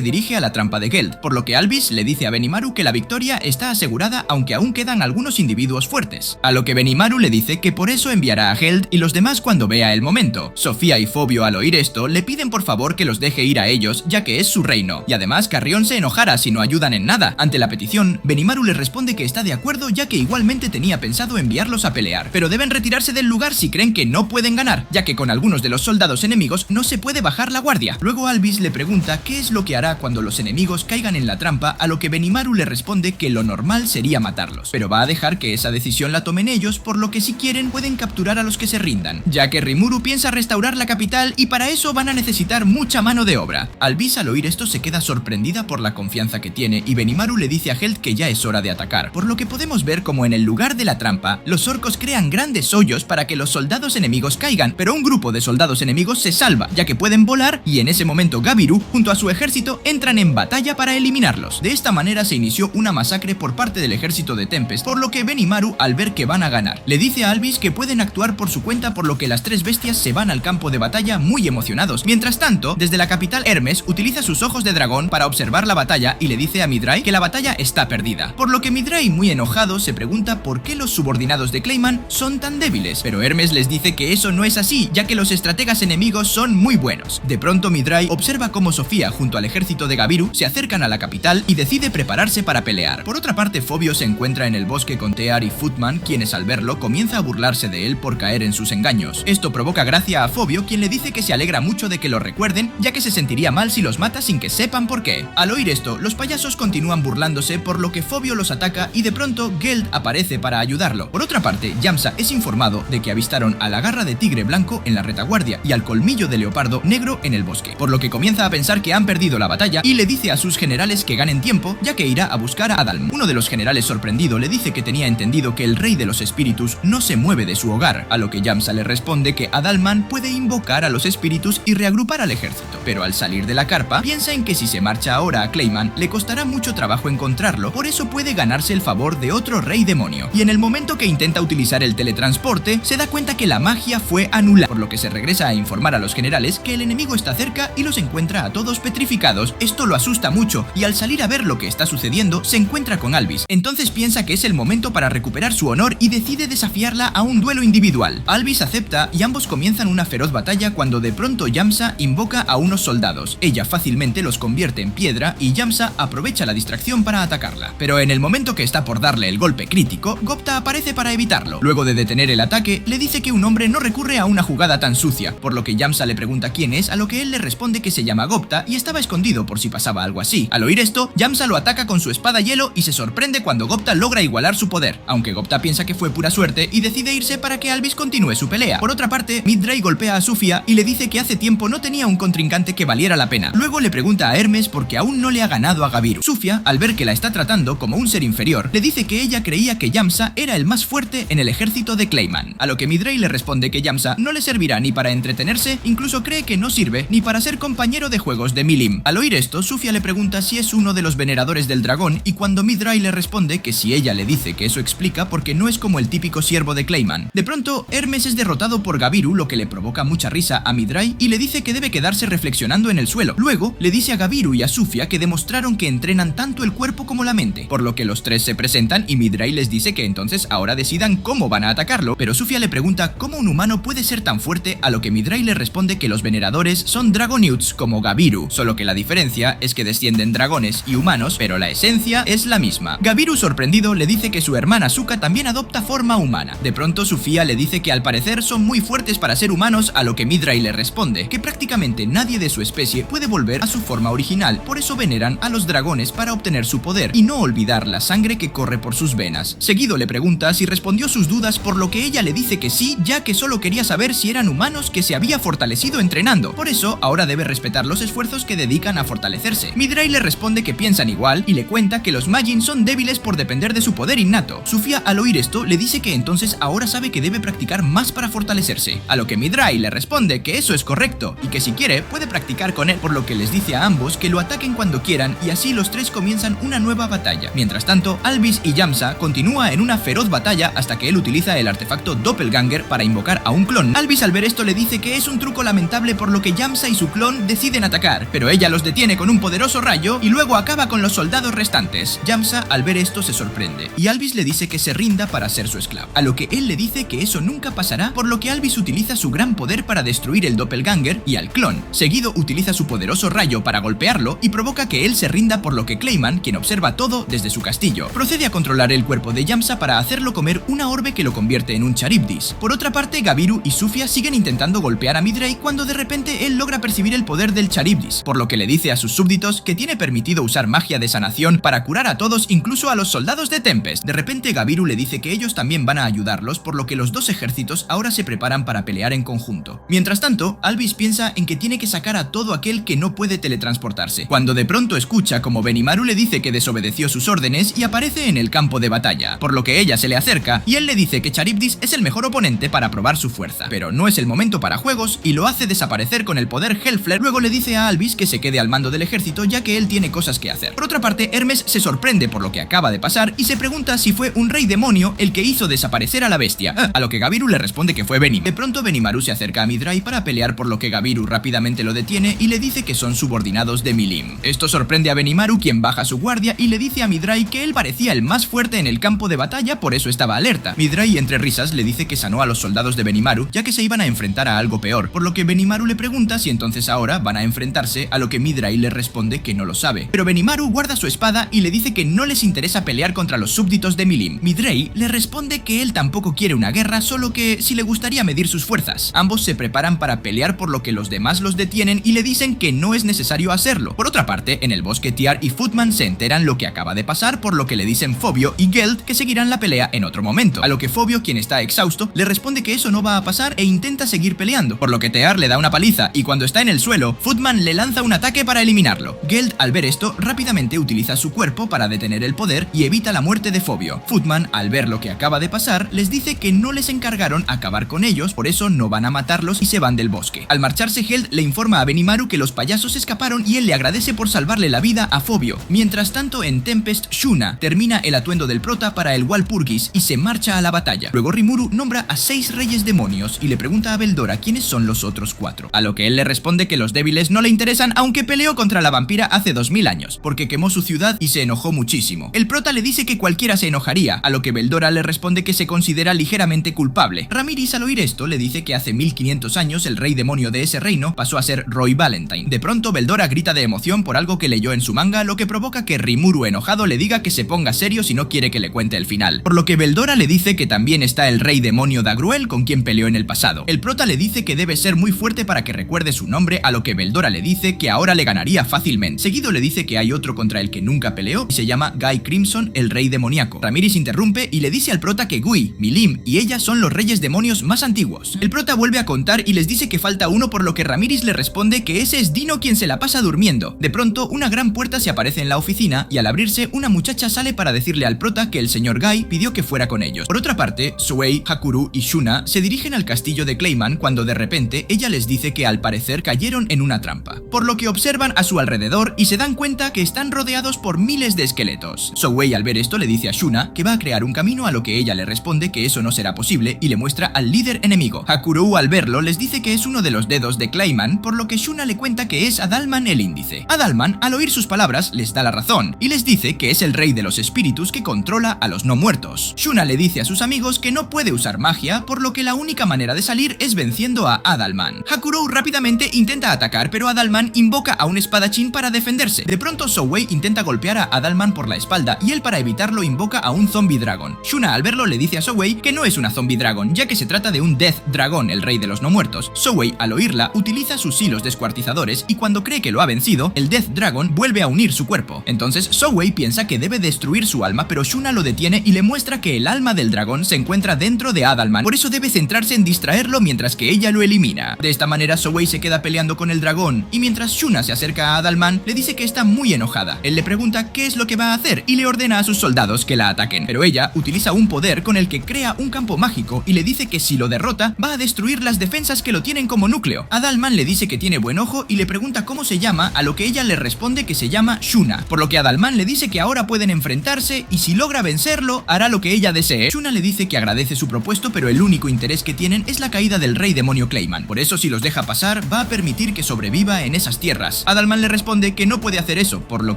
dirige a la trampa de Geld, por lo que Alvis le dice a Benimaru que la victoria está asegurada, aunque aún quedan algunos individuos fuertes, a lo que Benimaru le dice que por eso enviará a Geld y los demás cuando vea el momento. Sofía y Fobio, al oír esto, le piden por favor que los deje ir a ellos, ya que es su reino, y además Carrión se enojará si no ayudan en nada. Ante la petición, Benimaru le responde que está de acuerdo, ya que igualmente tenía pensado enviarlos a pelear, pero deben retirarse del lugar si creen que no pueden ganar, ya que con algunos de los soldados enemigos no se puede bajar la guardia. Luego Alvis le pregunta qué es lo que hará cuando los enemigos caigan en la trampa, a lo que Benimaru le responde que lo normal sería matarlos, pero va a dejar que esa decisión la tomen ellos, por lo que si quieren pueden capturar a los que se rindan, ya que Rimuru piensa restaurar la capital y para eso van a necesitar mucha mano de obra. Alvis, al oír esto, se queda sorprendida por la confianza que tiene y Benimaru le dice a Geld que ya es hora de atacar, por lo que podemos ver como en el lugar de la trampa los orcos crean grandes hoyos para que los soldados enemigos caigan, pero un grupo de soldados enemigos se salva, ya que pueden volar, y en ese momento Gabiru junto a su ejército entran en batalla para eliminarlos. De esta manera se inició una masacre por parte del ejército de Tempest, por lo que Benimaru, al ver que van a ganar, le dice a Alvis que pueden actuar por su cuenta, por lo que las tres bestias se van al campo de batalla muy emocionados. Mientras tanto, desde la capital, Hermes utiliza sus ojos de dragón para observar la batalla y le dice a Mithrai que la batalla está perdida, por lo que Mithrai, muy enojado, se pregunta por qué los subordinados de Clayman son tan débiles, pero Hermes les dice que eso no es así, ya que los estrategas enemigos son muy buenos. De pronto Mithrai observa cómo Sofía junto al ejército de Gabiru se acercan a la capital y decide prepararse para pelear. Por otra parte, Fobio se encuentra en el bosque con Tear y Footman, quienes al verlo comienza a burlarse de él por caer en sus engaños. Esto provoca gracia a Fobio, quien le dice que se alegra mucho de que lo recuerden, ya que se sentiría mal si los mata sin que sepan por qué. Al oír esto, los payasos continúan burlándose, por lo que Fobio los ataca y de pronto Geld aparece para ayudarlo. Por otra parte, Yamsa es informado de que avistaron a la garra de tigre blanco en la retaguardia y al colmillo de leopardo negro en el bosque, por lo que comienza a pensar que han perdido la batalla y le dice a sus generales que ganen tiempo, ya que irá a buscar a Adalm. Uno de los generales, sorprendido, le dice que tenía entendido que el rey de los espíritus no se mueve de su hogar, a lo que Yamsa le responde que Adalman puede invocar a los espíritus y reagrupar al ejército, pero al salir de la carpa piensa en que si se marcha ahora a Clayman le costará mucho trabajo encontrarlo, por eso puede ganarse el favor de otro rey demonio, y en el momento que intenta utilizar el teletransporte se da cuenta que la magia fue anulada, por lo que se regresa a informar a los generales que el enemigo está cerca y los encuentra a todos petrificados. Esto lo asusta mucho y al salir a ver lo que está sucediendo se encuentra con Alvis, entonces piensa que es el momento para recuperar su honor y decide desafiarla a un duelo individual. Alvis acepta y ambos comienzan una feroz batalla cuando de pronto Yamsa invoca a unos soldados. Ella fácilmente los convierte en piedra y Yamsa aprovecha la distracción para atacarla. Pero en el momento que está por darle el golpe crítico, Gupta aparece para evitarlo. Luego de detener el ataque, le dice que un hombre no recurre a una jugada tan sucia, por lo que Yamsa le pregunta quién es, a lo que él le responde que se llama Gupta y estaba escondido por si pasaba algo así. Al oír esto, Yamsa lo ataca con su espada hielo y se sorprende cuando Gupta logra igualar su poder, aunque Gupta piensa que fue pura suerte y decide irse para que Alvis continúe su pelea. Por otra parte, Mithrai golpea a Zufia y le dice que hace tiempo no tenía un contrincante que valiera la pena. Luego le pregunta a Hermes porque aún no le ha ganado a Gabiru. Zufia, al ver que la está tratando como un ser inferior, le dice que ella creía que Yamsa era el más fuerte en el ejército de Clayman, a lo que Mithrai le responde que Yamsa no le servirá ni para entretenerse, incluso cree que no sirve ni para ser compañero de juegos de Milim. Al oír esto, Zufia le pregunta si es uno de los veneradores del dragón y cuando Mithrai le responde que si ella le dice que eso explica porque no es como el típico siervo de Clayman. De pronto, Hermes es derrotado por Gabiru, lo que le provoca mucha risa a Mithrai y le dice que debe quedarse reflexionando en el suelo. Luego, le dice a Gabiru y a Zufia que demostraron que entrenan tanto el cuerpo como la mente, por lo que los tres se presentan y Mithrai les dice que entonces ahora decidan cómo van a atacarlo, pero Zufia le pregunta cómo un humano puede ser tan fuerte, a lo que Mithrai le responde que los veneradores son Dragonewts como Gabiru, solo que la diferencia es que descienden dragones y humanos, pero la esencia es la misma. Gabiru, sorprendido, le dice que su hermana Sukka también adopta forma humana. De pronto Zufia le dice que al parecer son muy fuertes para ser humanos, a lo que Mithrai le responde que prácticamente nadie de su especie puede volver a su forma original, por eso veneran a los dragones para obtener su poder y no olvidar la sangre que corre por sus venas. Seguido le pregunta si respondió sus dudas, por lo que ella le dice que sí, ya que solo quería saber si eran humanos que se había fortalecido entrenando, por eso ahora debe respetar los esfuerzos que dedican a fortalecerse. Mithrai le responde que piensan igual y le cuenta que los Majin son débiles por depender de su poder innato. Zufia, al oír esto, le dice que entonces ahora sabe que debe practicar más para fortalecerse, a lo que Mithrai le responde que eso es correcto y que si quiere puede practicar con él, por lo que les dice a ambos que lo ataquen cuando quieran y así los tres comienzan una nueva batalla. Mientras tanto, Alvis y Yamsa continúa en una feroz batalla hasta que él utiliza el artefacto Doppelganger para invocar a un clon. Alvis, al ver esto, le dice que es un truco lamentable, por lo que Yamsa y su clon deciden atacar, pero ella los detiene con un poderoso rayo y luego acaba con los soldados restantes. Yamsa, al ver esto, se sorprende y Alvis le dice que se rinda para ser su esclavo, a lo que él le dice que eso nunca pasará, por lo que Alvis utiliza su gran poder para destruir el Doppelganger y al clon. Seguido utiliza su poderoso rayo para golpearlo y provoca que él se rinda, por lo que Clayman, quien observa todo desde su castillo, procede a controlar el cuerpo de Yamsa para hacerlo comer una orbe que lo convierte en un Charybdis. Por otra parte, Gabiru y Zufia siguen intentando golpear a Mithrai cuando de repente él logra percibir el poder del Charybdis, por lo que le dice a sus súbditos que tiene permitido usar magia de sanación para curar a todos, incluso a los soldados de Tempest. De repente Gabiru le dice que ellos también van a ayudarlos, por lo que los dos ejércitos ahora se preparan para pelear en conjunto. Mientras tanto, Alvis piensa en que tiene que sacar a todo aquel que no puede teletransportarse, cuando de pronto escucha como Benimaru le dice que desobedeció sus órdenes y aparece en el campo de batalla, por lo que ella se le acerca y él le dice que Charybdis es el mejor oponente para probar su fuerza, pero no es el momento para juegos y lo hace desaparecer con el poder Hellflare. Luego le dice a Alvis que se quede al mando del ejército, ya que él tiene cosas que hacer. Por otra parte, Hermes se sorprende por lo que acaba de pasar y se pregunta si fue un rey demonio el que hizo desaparecer a la bestia, a lo que Gabiru le responde que fue Benim. De pronto Benimaru se acerca a Mithrai para pelear, por lo que Gabiru rápidamente lo detiene y le dice que son subordinados de Milim. Esto sorprende a Benimaru, quien baja su guardia y le dice a Mithrai que él parecía el más fuerte en el campo de batalla, por eso estaba alerta. Mithrai, entre risas, le dice que sanó a los soldados de Benimaru, ya que se iban a enfrentar a algo peor, por lo que Benimaru le pregunta si entonces ahora van a enfrentarse, a lo que Mithrai le responde que no lo sabe. Pero Benimaru guarda su espada y le dice que no les interesa pelear contra los súbditos de Milim. Mithrai le responde que él tampoco quiere una guerra, solo que si le gustaría medir sus fuerzas. Ambos se preparan para pelear, por lo que los demás los detienen y le dicen que no es necesario hacerlo. Por otra parte, en el bosque Tiar y Footman se enteran lo que acaba de pasar, por lo que le dicen Fobio y Geld que seguirán la pelea en otro momento, a lo que Fobio, quien está exhausto, le responde que eso no va a pasar e intenta seguir peleando, por lo que Tear le da una paliza y cuando está en el suelo, Footman le lanza un ataque para eliminarlo. Geld, al ver esto, rápidamente utiliza su cuerpo para detener el poder y evita la muerte de Fobio. Footman, al ver lo que acaba de pasar, les dice que no les encargaron acabar con ellos, por eso no van a matarlos y se van del bosque. Al marcharse, Geld le informa a Benimaru que los payasos escaparon y él le agradece por salvarle la vida a Fobio. Mientras tanto, en Tempest, Shuna termina el atuendo del prota para el Walpurgis y se marcha a la batalla. Luego Rimuru nombra a 6 reyes demonios y le pregunta a Beldora quiénes son los otros 4, a lo que él le responde que los débiles no le interesan, aunque peleó contra la vampira hace 2000 años, porque quemó su ciudad y se enojó muchísimo. El prota le dice que cualquiera se enojaría, a lo que Beldora le responde que se considera ligeramente culpable. Ramiris, al oír esto, le dice que hace 1500 años el rey demonio de ese reino pasó a ser Roy Valentine. De pronto Veldora grita de emoción por algo que leyó en su manga, lo que provoca que Rimuru enojado le diga que se ponga serio si no quiere que le cuente el final. Por lo que Veldora le dice que también está el rey demonio Dagruel con quien peleó en el pasado. El prota le dice que debe ser muy fuerte para que recuerde su nombre, a lo que Veldora le dice que ahora le ganaría fácilmente. Seguido le dice que hay otro contra el que nunca peleó y se llama Guy Crimson, el rey demoníaco. Ramiris interrumpe y le dice al prota que Gui, Milim y ella son los reyes demonios más antiguos. El prota vuelve a contar y les dice que falta uno, por lo que Ramiris le responde que ese es Dino quien se la pasa durmiendo. De pronto una gran puerta se aparece en la oficina y al abrirse una muchacha sale para decirle al prota que el señor Guy pidió que fuera con ellos. Por otra parte, Souei, Hakuru y Shuna se dirigen al castillo de Clayman cuando de repente ella les dice que al parecer cayeron en una trampa, por lo que observan a su alrededor y se dan cuenta que están rodeados por miles de esqueletos. Souei al ver esto le dice a Shuna que va a crear un camino, a lo que ella le responde que eso no será posible y le muestra al líder enemigo. Hakuru al verlo les dice que es uno de los dedos de Clayman, por lo que Shuna le cuenta que es Adalman el índice. Adalman al oír sus palabras les da la razón y les dice que es el rey de los espíritus que controla a los no muertos. Shuna le dice a sus amigos que no puede usar magia, por lo que la única manera de salir es venciendo a Adalman. Hakuru rápidamente intenta atacar, pero Adalman invoca a un espadachín para defenderse. De pronto Souei intenta golpear a Adalman por la espalda y él para evitarlo invoca a un zombie dragon. Shuna al verlo le dice a Souei que no es una zombie dragon, ya que se trata de un Death Dragon, el rey de los no muertos. Souei al oírla utiliza sus hilos descuartizadores y cuando cree que lo ha vencido, el Death Dragon vuelve a unir su cuerpo. Entonces Souei piensa que debe destruir su alma, pero Shuna lo detiene y le muestra que el alma del dragón se encuentra dentro de Adalman, por eso debe centrarse en distraerlo mientras que ella lo elimina. De esta manera Souei se queda peleando con el dragón y mientras Shuna se acerca a Adalman le dice que está muy enojada. Él le pregunta qué es lo que va a hacer y le ordena a sus soldados que la ataquen, pero ella utiliza un poder con el que crea un campo mágico y le dice que si lo derrota va a destruir las defensas que lo tienen como núcleo. Adalman le dice que tiene buen ojo y le pregunta cómo se llama, a lo que ella le responde que se llama Shuna, por lo que Adalman le dice que ahora pueden enfrentarse y si logra vencerlo hará lo que ella desee. Shuna le dice que agradece su propuesto, pero el único interés que tienen es la caída del rey demonio Clayman, por eso si los deja pasar va a permitir que sobreviva en esas tierras. Adalman le responde que no puede hacer eso, por lo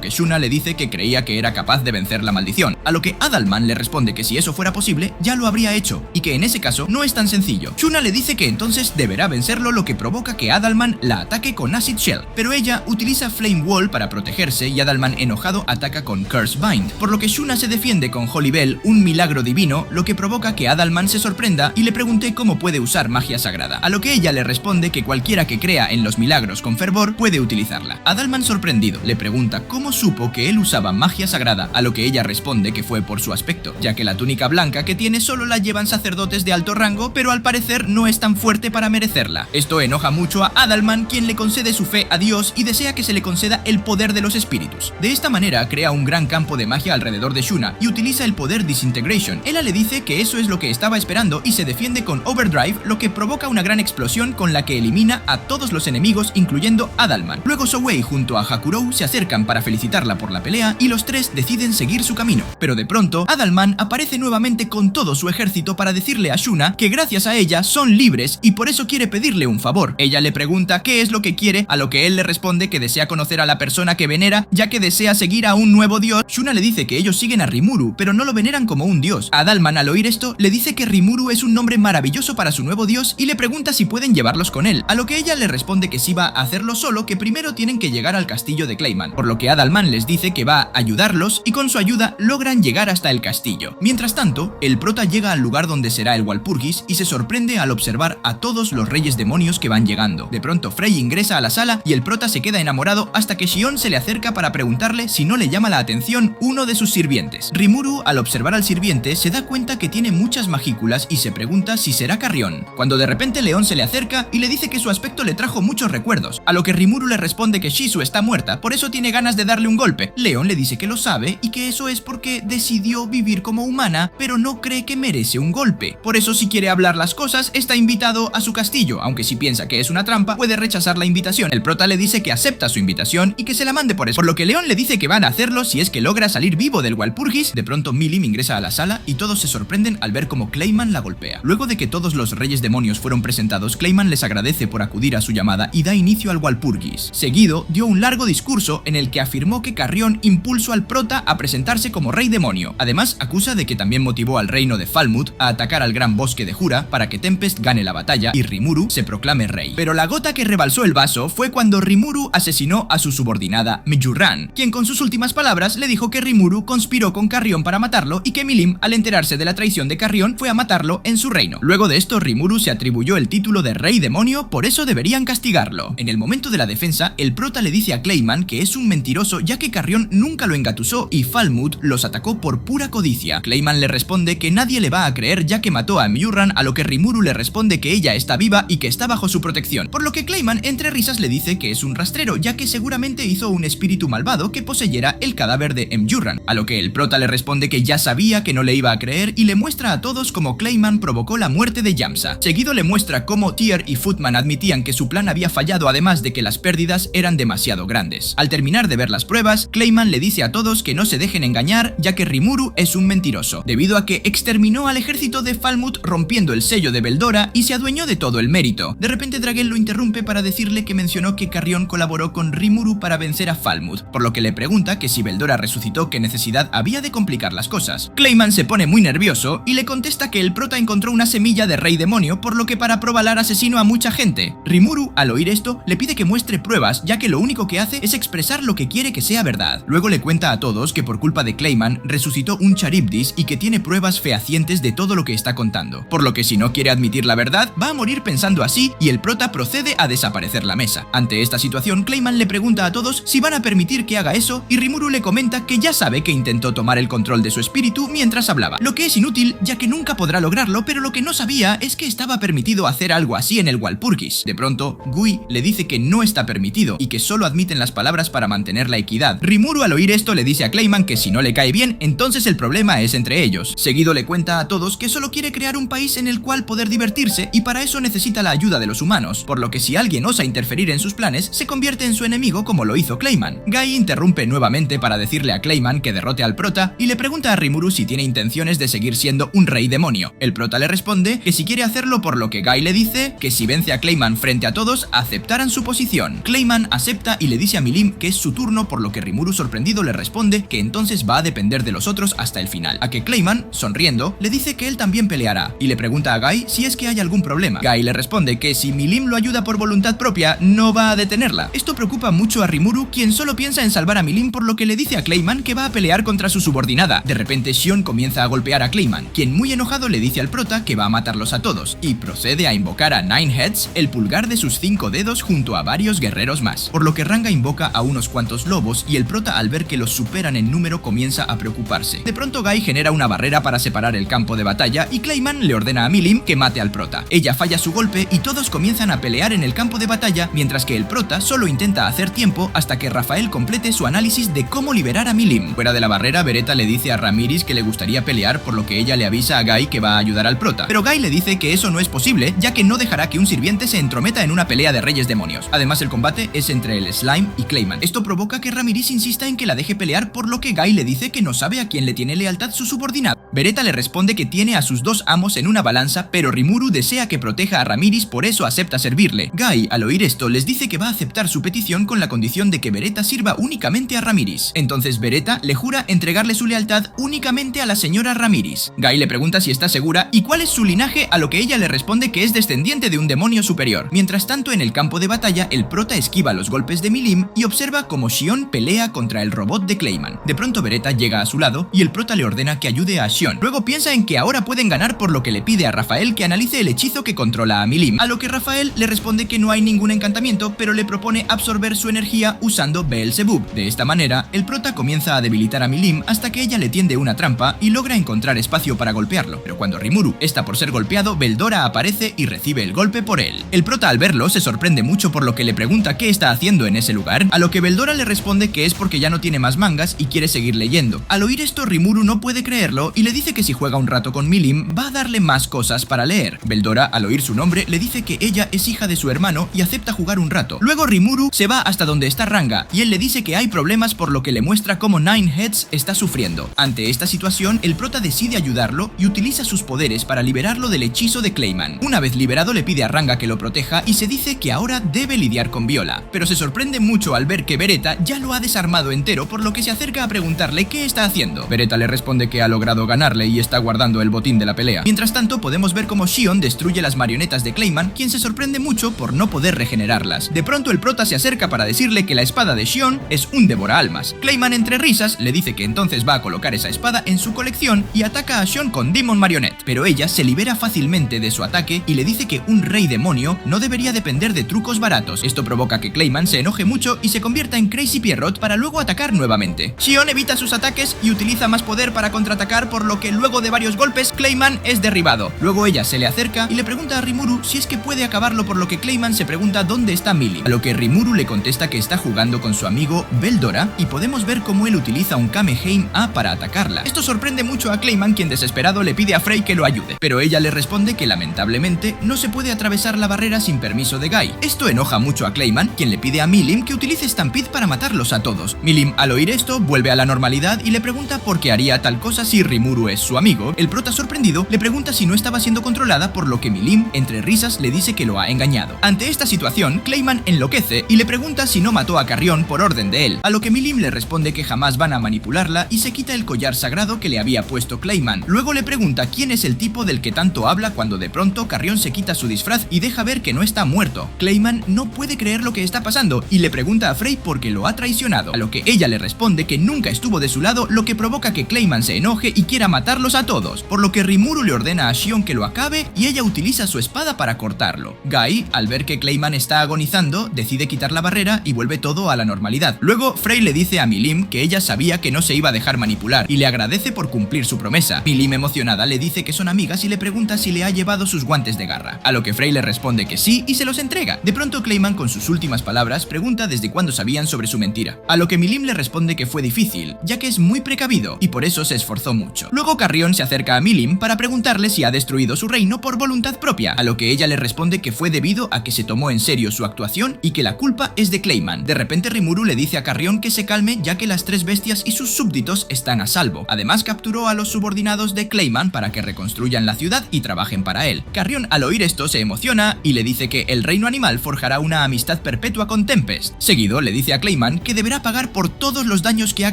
que Shuna le dice que creía que era capaz de vencer la maldición, a lo que Adalman le responde que si eso fuera posible ya lo habría hecho y que en ese caso no es tan sencillo. Shuna le dice que entonces deberá vencerlo, lo que provoca que Adalman la ataque con Acid Shell, pero ella utiliza Flame Wall para protegerse y Adalman enojado ataca con Curse Bind, por lo que Shuna se defiende con Holy Bell, un milagro divino, lo que provoca que Adalman se sorprenda y le pregunte cómo puede usar magia sagrada, a lo que ella le responde que cualquiera que crea en los milagros con fervor puede utilizarla. Adalman sorprendido le pregunta cómo supo que él usaba magia sagrada, a lo que ella responde que fue por su aspecto, ya que la túnica blanca que tiene solo la llevan sacerdotes de alto rango, pero al parecer no es tan fuerte para merecerla. Esto enoja mucho a Adalman, quien le concede su fe a Dios y desea que se le conceda el poder de los espíritus. De esta manera crea un gran campo de magia alrededor de Shuna y utiliza el poder Disintegration. Ella le dice que eso es lo que estaba esperando y se defiende con Overdrive, lo que provoca una gran explosión con la que elimina a todos los enemigos, incluyendo Adalman. Luego Souei junto a Hakurou se acercan para felicitarla por la pelea y los tres deciden seguir su camino. Pero de pronto Adalman aparece nuevamente con todo su ejército para decirle a Shuna que gracias a ella son libres y por eso quiere pedirle un favor. Ella le pregunta qué es lo que quiere, a lo que él le responde que desea conocer a la persona que venera, ya que desea seguir a un nuevo dios. Shuna le dice que ellos siguen a Rimuru, pero no lo veneran como un dios. Adalman al oír esto le dice que Rimuru es un nombre maravilloso para su nuevo dios y le pregunta si pueden llevarlos con él, a lo que ella le responde que sí va a hacerlo, solo que primero tienen que llegar al castillo de Clayman, por lo que Adalman les dice que va a ayudarlos y con su ayuda logran llegar hasta el castillo. Mientras tanto, el prota llega al lugar donde será el Walpurgis y se sorprende al observar a todos los reyes demonios que van llegando. De pronto Frey ingresa a la sala y el prota se queda enamorado hasta que Shion se le acerca para preguntarle si no le llama la atención uno de sus sirvientes. Rimuru al observar al sirviente se da cuenta que tiene muchas magículas y se pregunta si será Carrión, cuando de repente León se le acerca y le dice que su aspecto le trajo muchos recuerdos, a lo que Rimuru le responde que Shizu está muerta, por eso tiene ganas de darle un golpe. León le dice que lo sabe y que eso es porque decidió vivir como humana, pero no cree que merece un golpe. Por eso si quiere hablar las cosas está invitado a su castillo, aunque si piensa que es una trampa puede rechazar la invitación. El prota le dice que acepta su invitación y que se la mande por eso, por lo que León le dice que van a hacerlo si es que logra salir vivo del Walpurgis. De pronto Milim ingresa a la sala y todos se sorprenden al ver cómo Clayman la golpea. Luego de que todos los reyes demonios fueron presentados, Clayman les agradece por acudir a su llamada y da inicio al Walpurgis. Seguido dio un largo discurso en el que afirmó que Carrión impulsó al prota a presentarse como rey rey demonio. Además, acusa de que también motivó al reino de Falmouth a atacar al gran bosque de Jura para que Tempest gane la batalla y Rimuru se proclame rey. Pero la gota que rebalsó el vaso fue cuando Rimuru asesinó a su subordinada Miyurran, quien con sus últimas palabras le dijo que Rimuru conspiró con Carrión para matarlo y que Milim, al enterarse de la traición de Carrión, fue a matarlo en su reino. Luego de esto, Rimuru se atribuyó el título de rey demonio, por eso deberían castigarlo. En el momento de la defensa, el prota le dice a Clayman que es un mentiroso ya que Carrión nunca lo engatusó y Falmouth los atacó por pura codicia. Clayman le responde que nadie le va a creer ya que mató a Miyurran, a lo que Rimuru le responde que ella está viva y que está bajo su protección, por lo que Clayman entre risas le dice que es un rastrero ya que seguramente hizo un espíritu malvado que poseyera el cadáver de Miyurran, a lo que el prota le responde que ya sabía que no le iba a creer y le muestra a todos cómo Clayman provocó la muerte de Yamsa. Seguido le muestra cómo Tyr y Footman admitían que su plan había fallado, además de que las pérdidas eran demasiado grandes. Al terminar de ver las pruebas, Clayman le dice a todos que no se dejen engañar ya que Rimuru es un mentiroso, debido a que exterminó al ejército de Falmouth rompiendo el sello de Veldora y se adueñó de todo el mérito. De repente Dragel lo interrumpe para decirle que mencionó que Carrión colaboró con Rimuru para vencer a Falmouth, por lo que le pregunta que si Veldora resucitó, qué necesidad había de complicar las cosas. Clayman se pone muy nervioso y le contesta que el prota encontró una semilla de rey demonio, por lo que para probalar asesinó a mucha gente. Rimuru, al oír esto, le pide que muestre pruebas, ya que lo único que hace es expresar lo que quiere que sea verdad. Luego le cuenta a todos que por culpa de Clayman resucitó un Charybdis y que tiene pruebas fehacientes de todo lo que está contando, por lo que si no quiere admitir la verdad, va a morir pensando así y el prota procede a desaparecer la mesa. Ante esta situación, Clayman le pregunta a todos si van a permitir que haga eso y Rimuru le comenta que ya sabe que intentó tomar el control de su espíritu mientras hablaba, lo que es inútil ya que nunca podrá lograrlo, pero lo que no sabía es que estaba permitido hacer algo así en el Walpurgis. De pronto, Gui le dice que no está permitido y que solo admiten las palabras para mantener la equidad. Rimuru al oír esto le dice a Clayman que si no le cae bien, entonces el problema es entre ellos. Seguido le cuenta a todos que solo quiere crear un país en el cual poder divertirse y para eso necesita la ayuda de los humanos, por lo que si alguien osa interferir en sus planes, se convierte en su enemigo como lo hizo Clayman. Guy interrumpe nuevamente para decirle a Clayman que derrote al prota y le pregunta a Rimuru si tiene intenciones de seguir siendo un rey demonio. El prota le responde que si quiere hacerlo, por lo que Guy le dice que si vence a Clayman frente a todos, aceptaran su posición. Clayman acepta y le dice a Milim que es su turno, por lo que Rimuru sorprendido le responde que entonces va a depender de los otros hasta el final, a que Clayman, sonriendo, le dice que él también peleará y le pregunta a Guy si es que hay algún problema. Guy le responde que si Milim lo ayuda por voluntad propia, no va a detenerla. Esto preocupa mucho a Rimuru, quien solo piensa en salvar a Milim, por lo que le dice a Clayman que va a pelear contra su subordinada. De repente Shion comienza a golpear a Clayman, quien muy enojado le dice al prota que va a matarlos a todos y procede a invocar a Nine Heads, el pulgar de sus 5 dedos, junto a varios guerreros más, por lo que Ranga invoca a unos cuantos lobos y el prota, al ver que los superan en número, comienza a preocuparse. De pronto Guy genera una barrera para separar el campo de batalla y Clayman le ordena a Milim que mate al prota. Ella falla su golpe y todos comienzan a pelear en el campo de batalla, mientras que el prota solo intenta hacer tiempo hasta que Rafael complete su análisis de cómo liberar a Milim. Fuera de la barrera, Beretta le dice a Ramiris que le gustaría pelear, por lo que ella le avisa a Guy que va a ayudar al prota, pero Guy le dice que eso no es posible, ya que no dejará que un sirviente se entrometa en una pelea de reyes demonios. Además, el combate es entre el Slime y Clayman. Esto provoca que Ramiris insista en que la deje pelear, por lo que Guy le dice que no sabe a quién le tiene lealtad su subordinado. Beretta le responde que tiene a sus dos amos en una balanza, pero Rimuru desea que proteja a Ramiris, por eso acepta servirle. Guy, al oír esto, les dice que va a aceptar su petición con la condición de que Beretta sirva únicamente a Ramiris. Entonces Beretta le jura entregarle su lealtad únicamente a la señora Ramiris. Guy le pregunta si está segura y cuál es su linaje, a lo que ella le responde que es descendiente de un demonio superior. Mientras tanto, en el campo de batalla, el prota esquiva los golpes de Milim y observa cómo Shion pelea contra el robot de Clayman. De pronto Beretta llega a su lado y el prota le ordena que ayude a Shion. Luego piensa en que ahora pueden ganar, por lo que le pide a Rafael que analice el hechizo que controla a Milim, a lo que Rafael le responde que no hay ningún encantamiento, pero le propone absorber su energía usando Beelzebub. De esta manera, el prota comienza a debilitar a Milim hasta que ella le tiende una trampa y logra encontrar espacio para golpearlo, pero cuando Rimuru está por ser golpeado, Veldora aparece y recibe el golpe por él. El prota, al verlo, se sorprende mucho, por lo que le pregunta qué está haciendo en ese lugar, a lo que Veldora le responde que es porque ya no tiene más mangas y quiere seguir leyendo. Al oír esto, Rimuru no puede creerlo y le dice que si juega un rato con Milim va a darle más cosas para leer. Veldora, al oír su nombre, le dice que ella es hija de su hermano y acepta jugar un rato. Luego Rimuru se va hasta donde está Ranga y él le dice que hay problemas, por lo que le muestra cómo Nine Heads está sufriendo. Ante esta situación, el prota decide ayudarlo y utiliza sus poderes para liberarlo del hechizo de Clayman. Una vez liberado, le pide a Ranga que lo proteja y se dice que ahora debe lidiar con Viola, pero se sorprende mucho al ver que Beretta ya lo ha desarmado entero, por lo que se acerca a preguntarle qué está está haciendo. Beretta le responde que ha logrado ganarle y está guardando el botín de la pelea. Mientras tanto, podemos ver cómo Shion destruye las marionetas de Clayman, quien se sorprende mucho por no poder regenerarlas. De pronto el prota se acerca para decirle que la espada de Shion es un devoraalmas. Clayman, entre risas, le dice que entonces va a colocar esa espada en su colección y ataca a Shion con Demon Marionette, pero ella se libera fácilmente de su ataque y le dice que un rey demonio no debería depender de trucos baratos. Esto provoca que Clayman se enoje mucho y se convierta en Crazy Pierrot para luego atacar nuevamente. Shion evita sus ataques y utiliza más poder para contraatacar, por lo que luego de varios golpes Clayman es derribado. Luego ella se le acerca y le pregunta a Rimuru si es que puede acabarlo, por lo que Clayman se pregunta dónde está Milim, a lo que Rimuru le contesta que está jugando con su amigo Veldora y podemos ver cómo él utiliza un Kamehameha para atacarla. Esto sorprende mucho a Clayman, quien desesperado le pide a Frey que lo ayude, pero ella le responde que lamentablemente no se puede atravesar la barrera sin permiso de Guy. Esto enoja mucho a Clayman, quien le pide a Milim que utilice Stampede para matarlos a todos. Milim, al oír esto, vuelve a la normalidad y le pregunta por qué haría tal cosa si Rimuru es su amigo. El prota, sorprendido, le pregunta si no estaba siendo controlada, por lo que Milim, entre risas, le dice que lo ha engañado. Ante esta situación, Clayman enloquece y le pregunta si no mató a Carrión por orden de él, a lo que Milim le responde que jamás van a manipularla y se quita el collar sagrado que le había puesto Clayman. Luego le pregunta quién es el tipo del que tanto habla cuando de pronto Carrión se quita su disfraz y deja ver que no está muerto. Clayman no puede creer lo que está pasando y le pregunta a Frey por qué lo ha traicionado, a lo que ella le responde que nunca estuvo de su lado, lo que provoca que Clayman se enoje y quiera matarlos a todos, por lo que Rimuru le ordena a Shion que lo acabe y ella utiliza su espada para cortarlo. Guy, al ver que Clayman está agonizando, decide quitar la barrera y vuelve todo a la normalidad. Luego Frey le dice a Milim que ella sabía que no se iba a dejar manipular y le agradece por cumplir su promesa. Milim, emocionada, le dice que son amigas y le pregunta si le ha llevado sus guantes de garra, a lo que Frey le responde que sí y se los entrega. De pronto Clayman, con sus últimas palabras, pregunta desde cuándo sabían sobre su mentira, a lo que Milim le responde que fue difícil, ya que es muy precavido y por eso se esforzó mucho. Luego Carrión se acerca a Milim para preguntarle si ha destruido su reino por voluntad propia, a lo que ella le responde que fue debido a que se tomó en serio su actuación y que la culpa es de Clayman. De repente Rimuru le dice a Carrión que se calme, ya que las tres bestias y sus súbditos están a salvo. Además, capturó a los subordinados de Clayman para que reconstruyan la ciudad y trabajen para él. Carrión, al oír esto, se emociona y le dice que el reino animal forjará una amistad perpetua con Tempest. Seguido le dice a Clayman que deberá pagar por todos los daños que ha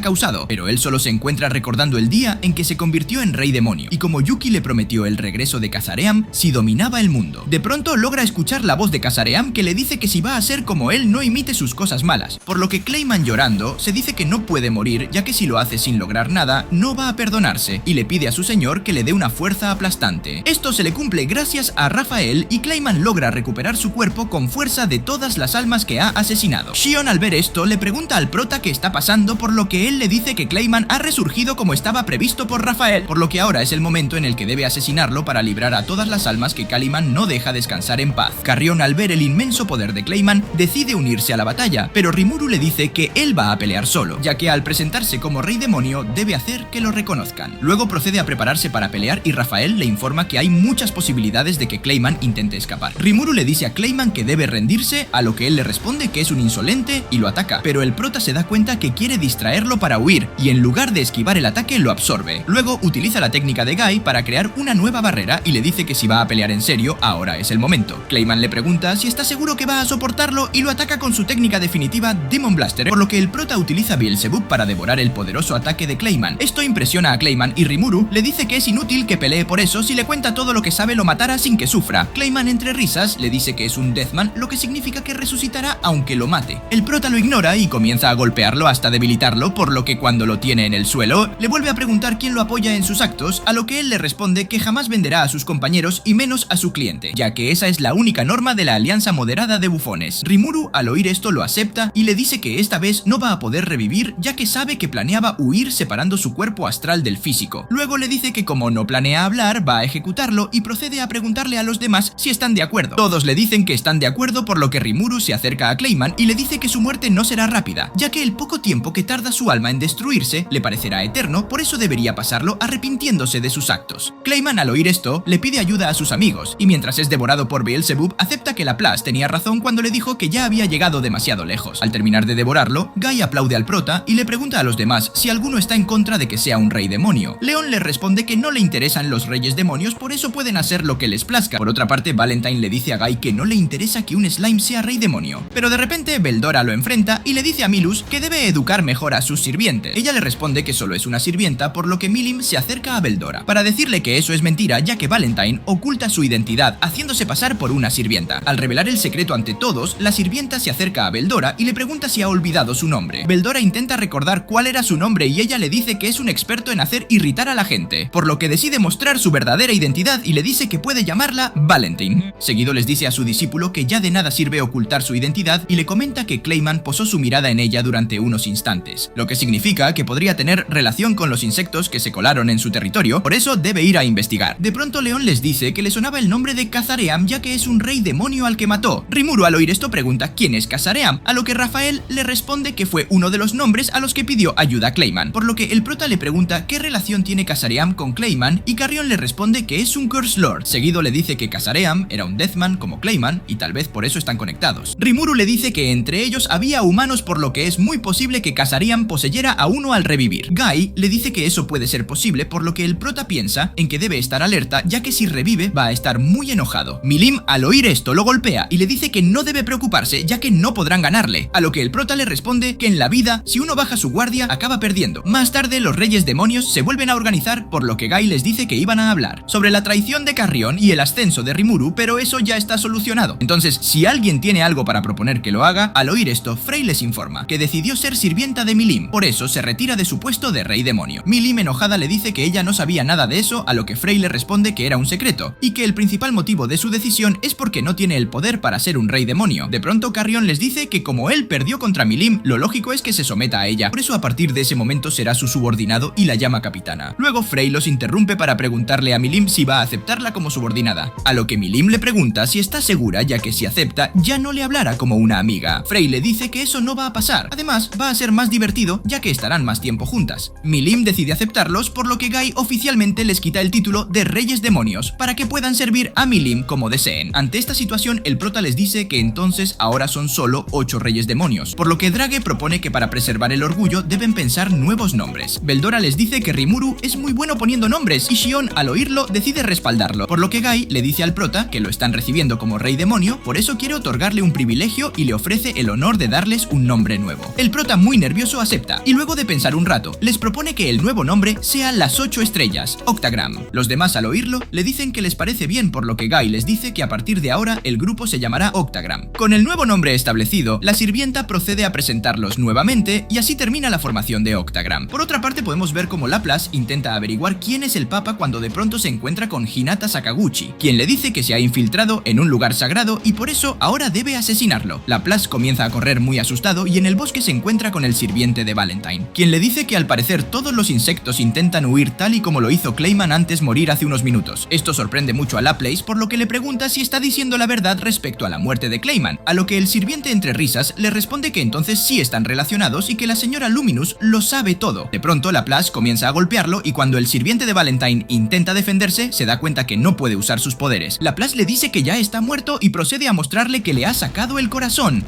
causado, pero él solo se encuentra recordando el día en que se convirtió en rey demonio y como Yuki le prometió el regreso de Kazaream si dominaba el mundo. De pronto logra escuchar la voz de Kazaream que le dice que si va a ser como él no imite sus cosas malas, por lo que Clayman, llorando, se dice que no puede morir, ya que si lo hace sin lograr nada no va a perdonarse, y le pide a su señor que le dé una fuerza aplastante. Esto se le cumple gracias a Rafael y Clayman logra recuperar su cuerpo con fuerza de todas las almas que ha asesinado. Shion, al ver esto, le pregunta al prota qué está pasando, por lo que él le dice que Clayman ha resurgido como estaba previsto por Rafael, por lo que ahora es el momento en el que debe asesinarlo para librar a todas las almas que Caliman no deja descansar en paz. Carrión, al ver el inmenso poder de Clayman, decide unirse a la batalla, pero Rimuru le dice que él va a pelear solo, ya que al presentarse como rey demonio debe hacer que lo reconozcan. Luego procede a prepararse para pelear y Rafael le informa que hay muchas posibilidades de que Clayman intente escapar. Rimuru le dice a Clayman que debe rendirse, a lo que él le responde que es un insolente y lo ataca, pero el prota se da cuenta que quiere distraerlo para huir y en lugar de esquivar el ataque lo absorbe. Luego utiliza la técnica de Guy para crear una nueva barrera y le dice que si va a pelear en serio, ahora es el momento. Clayman le pregunta si está seguro que va a soportarlo y lo ataca con su técnica definitiva Demon Blaster, por lo que el prota utiliza Beelzebub para devorar el poderoso ataque de Clayman. Esto impresiona a Clayman y Rimuru le dice que es inútil que pelee por eso, si le cuenta todo lo que sabe lo matará sin que sufra. Clayman, entre risas, le dice que es un Deathman, lo que significa que resucitará aunque lo mate. El prota lo ignora y comienza a golpearlo hasta debilitarlo, por lo que cuando lo tiene en el suelo, le vuelve a preguntar quién lo apoya en sus actos, a lo que él le responde que jamás venderá a sus compañeros y menos a su cliente, ya que esa es la única norma de la alianza moderada de bufones. Rimuru, al oír esto, lo acepta y le dice que esta vez no va a poder revivir, ya que sabe que planeaba huir separando su cuerpo astral del físico. Luego le dice que como no planea hablar, va a ejecutarlo y procede a preguntarle a los demás si están de acuerdo. Todos le dicen que están de acuerdo, por lo que Rimuru se acerca a Clayman y le dice que su muerte no será rápida, ya que el poco tiempo que tarda su alma en destruirse le parecerá eterno, por eso debería pasarlo arrepintiéndose de sus actos. Clayman, al oír esto, le pide ayuda a sus amigos y mientras es devorado por Beelzebub, acepta que Laplace tenía razón cuando le dijo que ya había llegado demasiado lejos. Al terminar de devorarlo, Guy aplaude al prota y le pregunta a los demás si alguno está en contra de que sea un rey demonio. Leon le responde que no le interesan los reyes demonios, por eso pueden hacer lo que les plazca. Por otra parte, Valentine le dice a Guy que no le interesa que un slime sea rey demonio. Pero de repente Veldora lo enfrenta y le dice a Milus que debe educar mejor a sus sirvientes. Ella le responde responde que solo es una sirvienta, por lo que Milim se acerca a Veldora para decirle que eso es mentira, ya que Valentine oculta su identidad haciéndose pasar por una sirvienta. Al revelar el secreto ante todos, la sirvienta se acerca a Veldora y le pregunta si ha olvidado su nombre. Veldora intenta recordar cuál era su nombre y ella le dice que es un experto en hacer irritar a la gente, por lo que decide mostrar su verdadera identidad y le dice que puede llamarla Valentine. Seguido les dice a su discípulo que ya de nada sirve ocultar su identidad y le comenta que Clayman posó su mirada en ella durante unos instantes, lo que significa que podría tener relación con los insectos que se colaron en su territorio, por eso debe ir a investigar. De pronto León les dice que le sonaba el nombre de Cazaream, ya que es un rey demonio al que mató. Rimuru al oír esto pregunta quién es Cazaream, a lo que Rafael le responde que fue uno de los nombres a los que pidió ayuda Clayman, por lo que el prota le pregunta qué relación tiene Cazaream con Clayman y Carrion le responde que es un Curse Lord. Seguido le dice que Cazaream era un Deathman como Clayman y tal vez por eso están conectados. Rimuru le dice que entre ellos había humanos, por lo que es muy posible que Cazaream poseyera a uno al revivir. Guy le dice que eso puede ser posible, por lo que el prota piensa en que debe estar alerta, ya que si revive va a estar muy enojado. Milim al oír esto lo golpea y le dice que no debe preocuparse, ya que no podrán ganarle, a lo que el prota le responde que en la vida si uno baja su guardia acaba perdiendo. Más tarde los reyes demonios se vuelven a organizar, por lo que Guy les dice que iban a hablar sobre la traición de Carrion y el ascenso de Rimuru, pero eso ya está solucionado. Entonces, si alguien tiene algo para proponer que lo haga, al oír esto Frey les informa que decidió ser sirvienta de Milim, por eso se retira de su puesto de rey demonio. Milim enojada le dice que ella no sabía nada de eso, a lo que Frey le responde que era un secreto y que el principal motivo de su decisión es porque no tiene el poder para ser un rey demonio. De pronto Carrion les dice que como él perdió contra Milim, lo lógico es que se someta a ella, por eso a partir de ese momento será su subordinado y la llama capitana. Luego Frey los interrumpe para preguntarle a Milim si va a aceptarla como subordinada, a lo que Milim le pregunta si está segura, ya que si acepta ya no le hablará como una amiga. Frey le dice que eso no va a pasar, además va a ser más divertido ya que estarán más tiempo juntas. Milim decide aceptarlos, por lo que Guy oficialmente les quita el título de Reyes Demonios para que puedan servir a Milim como deseen. Ante esta situación el prota les dice que entonces ahora son solo 8 Reyes Demonios, por lo que Drage propone que para preservar el orgullo deben pensar nuevos nombres. Veldora les dice que Rimuru es muy bueno poniendo nombres y Shion al oírlo decide respaldarlo, por lo que Guy le dice al prota que lo están recibiendo como Rey Demonio, por eso quiere otorgarle un privilegio y le ofrece el honor de darles un nombre nuevo. El prota muy nervioso acepta y luego de pensar un rato les propone que el nuevo nombre sea las 8 estrellas, Octagram. Los demás al oírlo le dicen que les parece bien, por lo que Guy les dice que a partir de ahora el grupo se llamará Octagram. Con el nuevo nombre establecido, la sirvienta procede a presentarlos nuevamente y así termina la formación de Octagram. Por otra parte podemos ver cómo Laplace intenta averiguar quién es el papa cuando de pronto se encuentra con Hinata Sakaguchi, quien le dice que se ha infiltrado en un lugar sagrado y por eso ahora debe asesinarlo. Laplace comienza a correr muy asustado y en el bosque se encuentra con el sirviente de Valentine, quien le dice que al parecer todos los insectos intentan huir tal y como lo hizo Clayman antes morir hace unos minutos. Esto sorprende mucho a Laplace, por lo que le pregunta si está diciendo la verdad respecto a la muerte de Clayman, a lo que el sirviente entre risas le responde que entonces sí están relacionados y que la señora Luminous lo sabe todo. De pronto Laplace comienza a golpearlo y cuando el sirviente de Valentine intenta defenderse se da cuenta que no puede usar sus poderes. Laplace le dice que ya está muerto y procede a mostrarle que le ha sacado el corazón.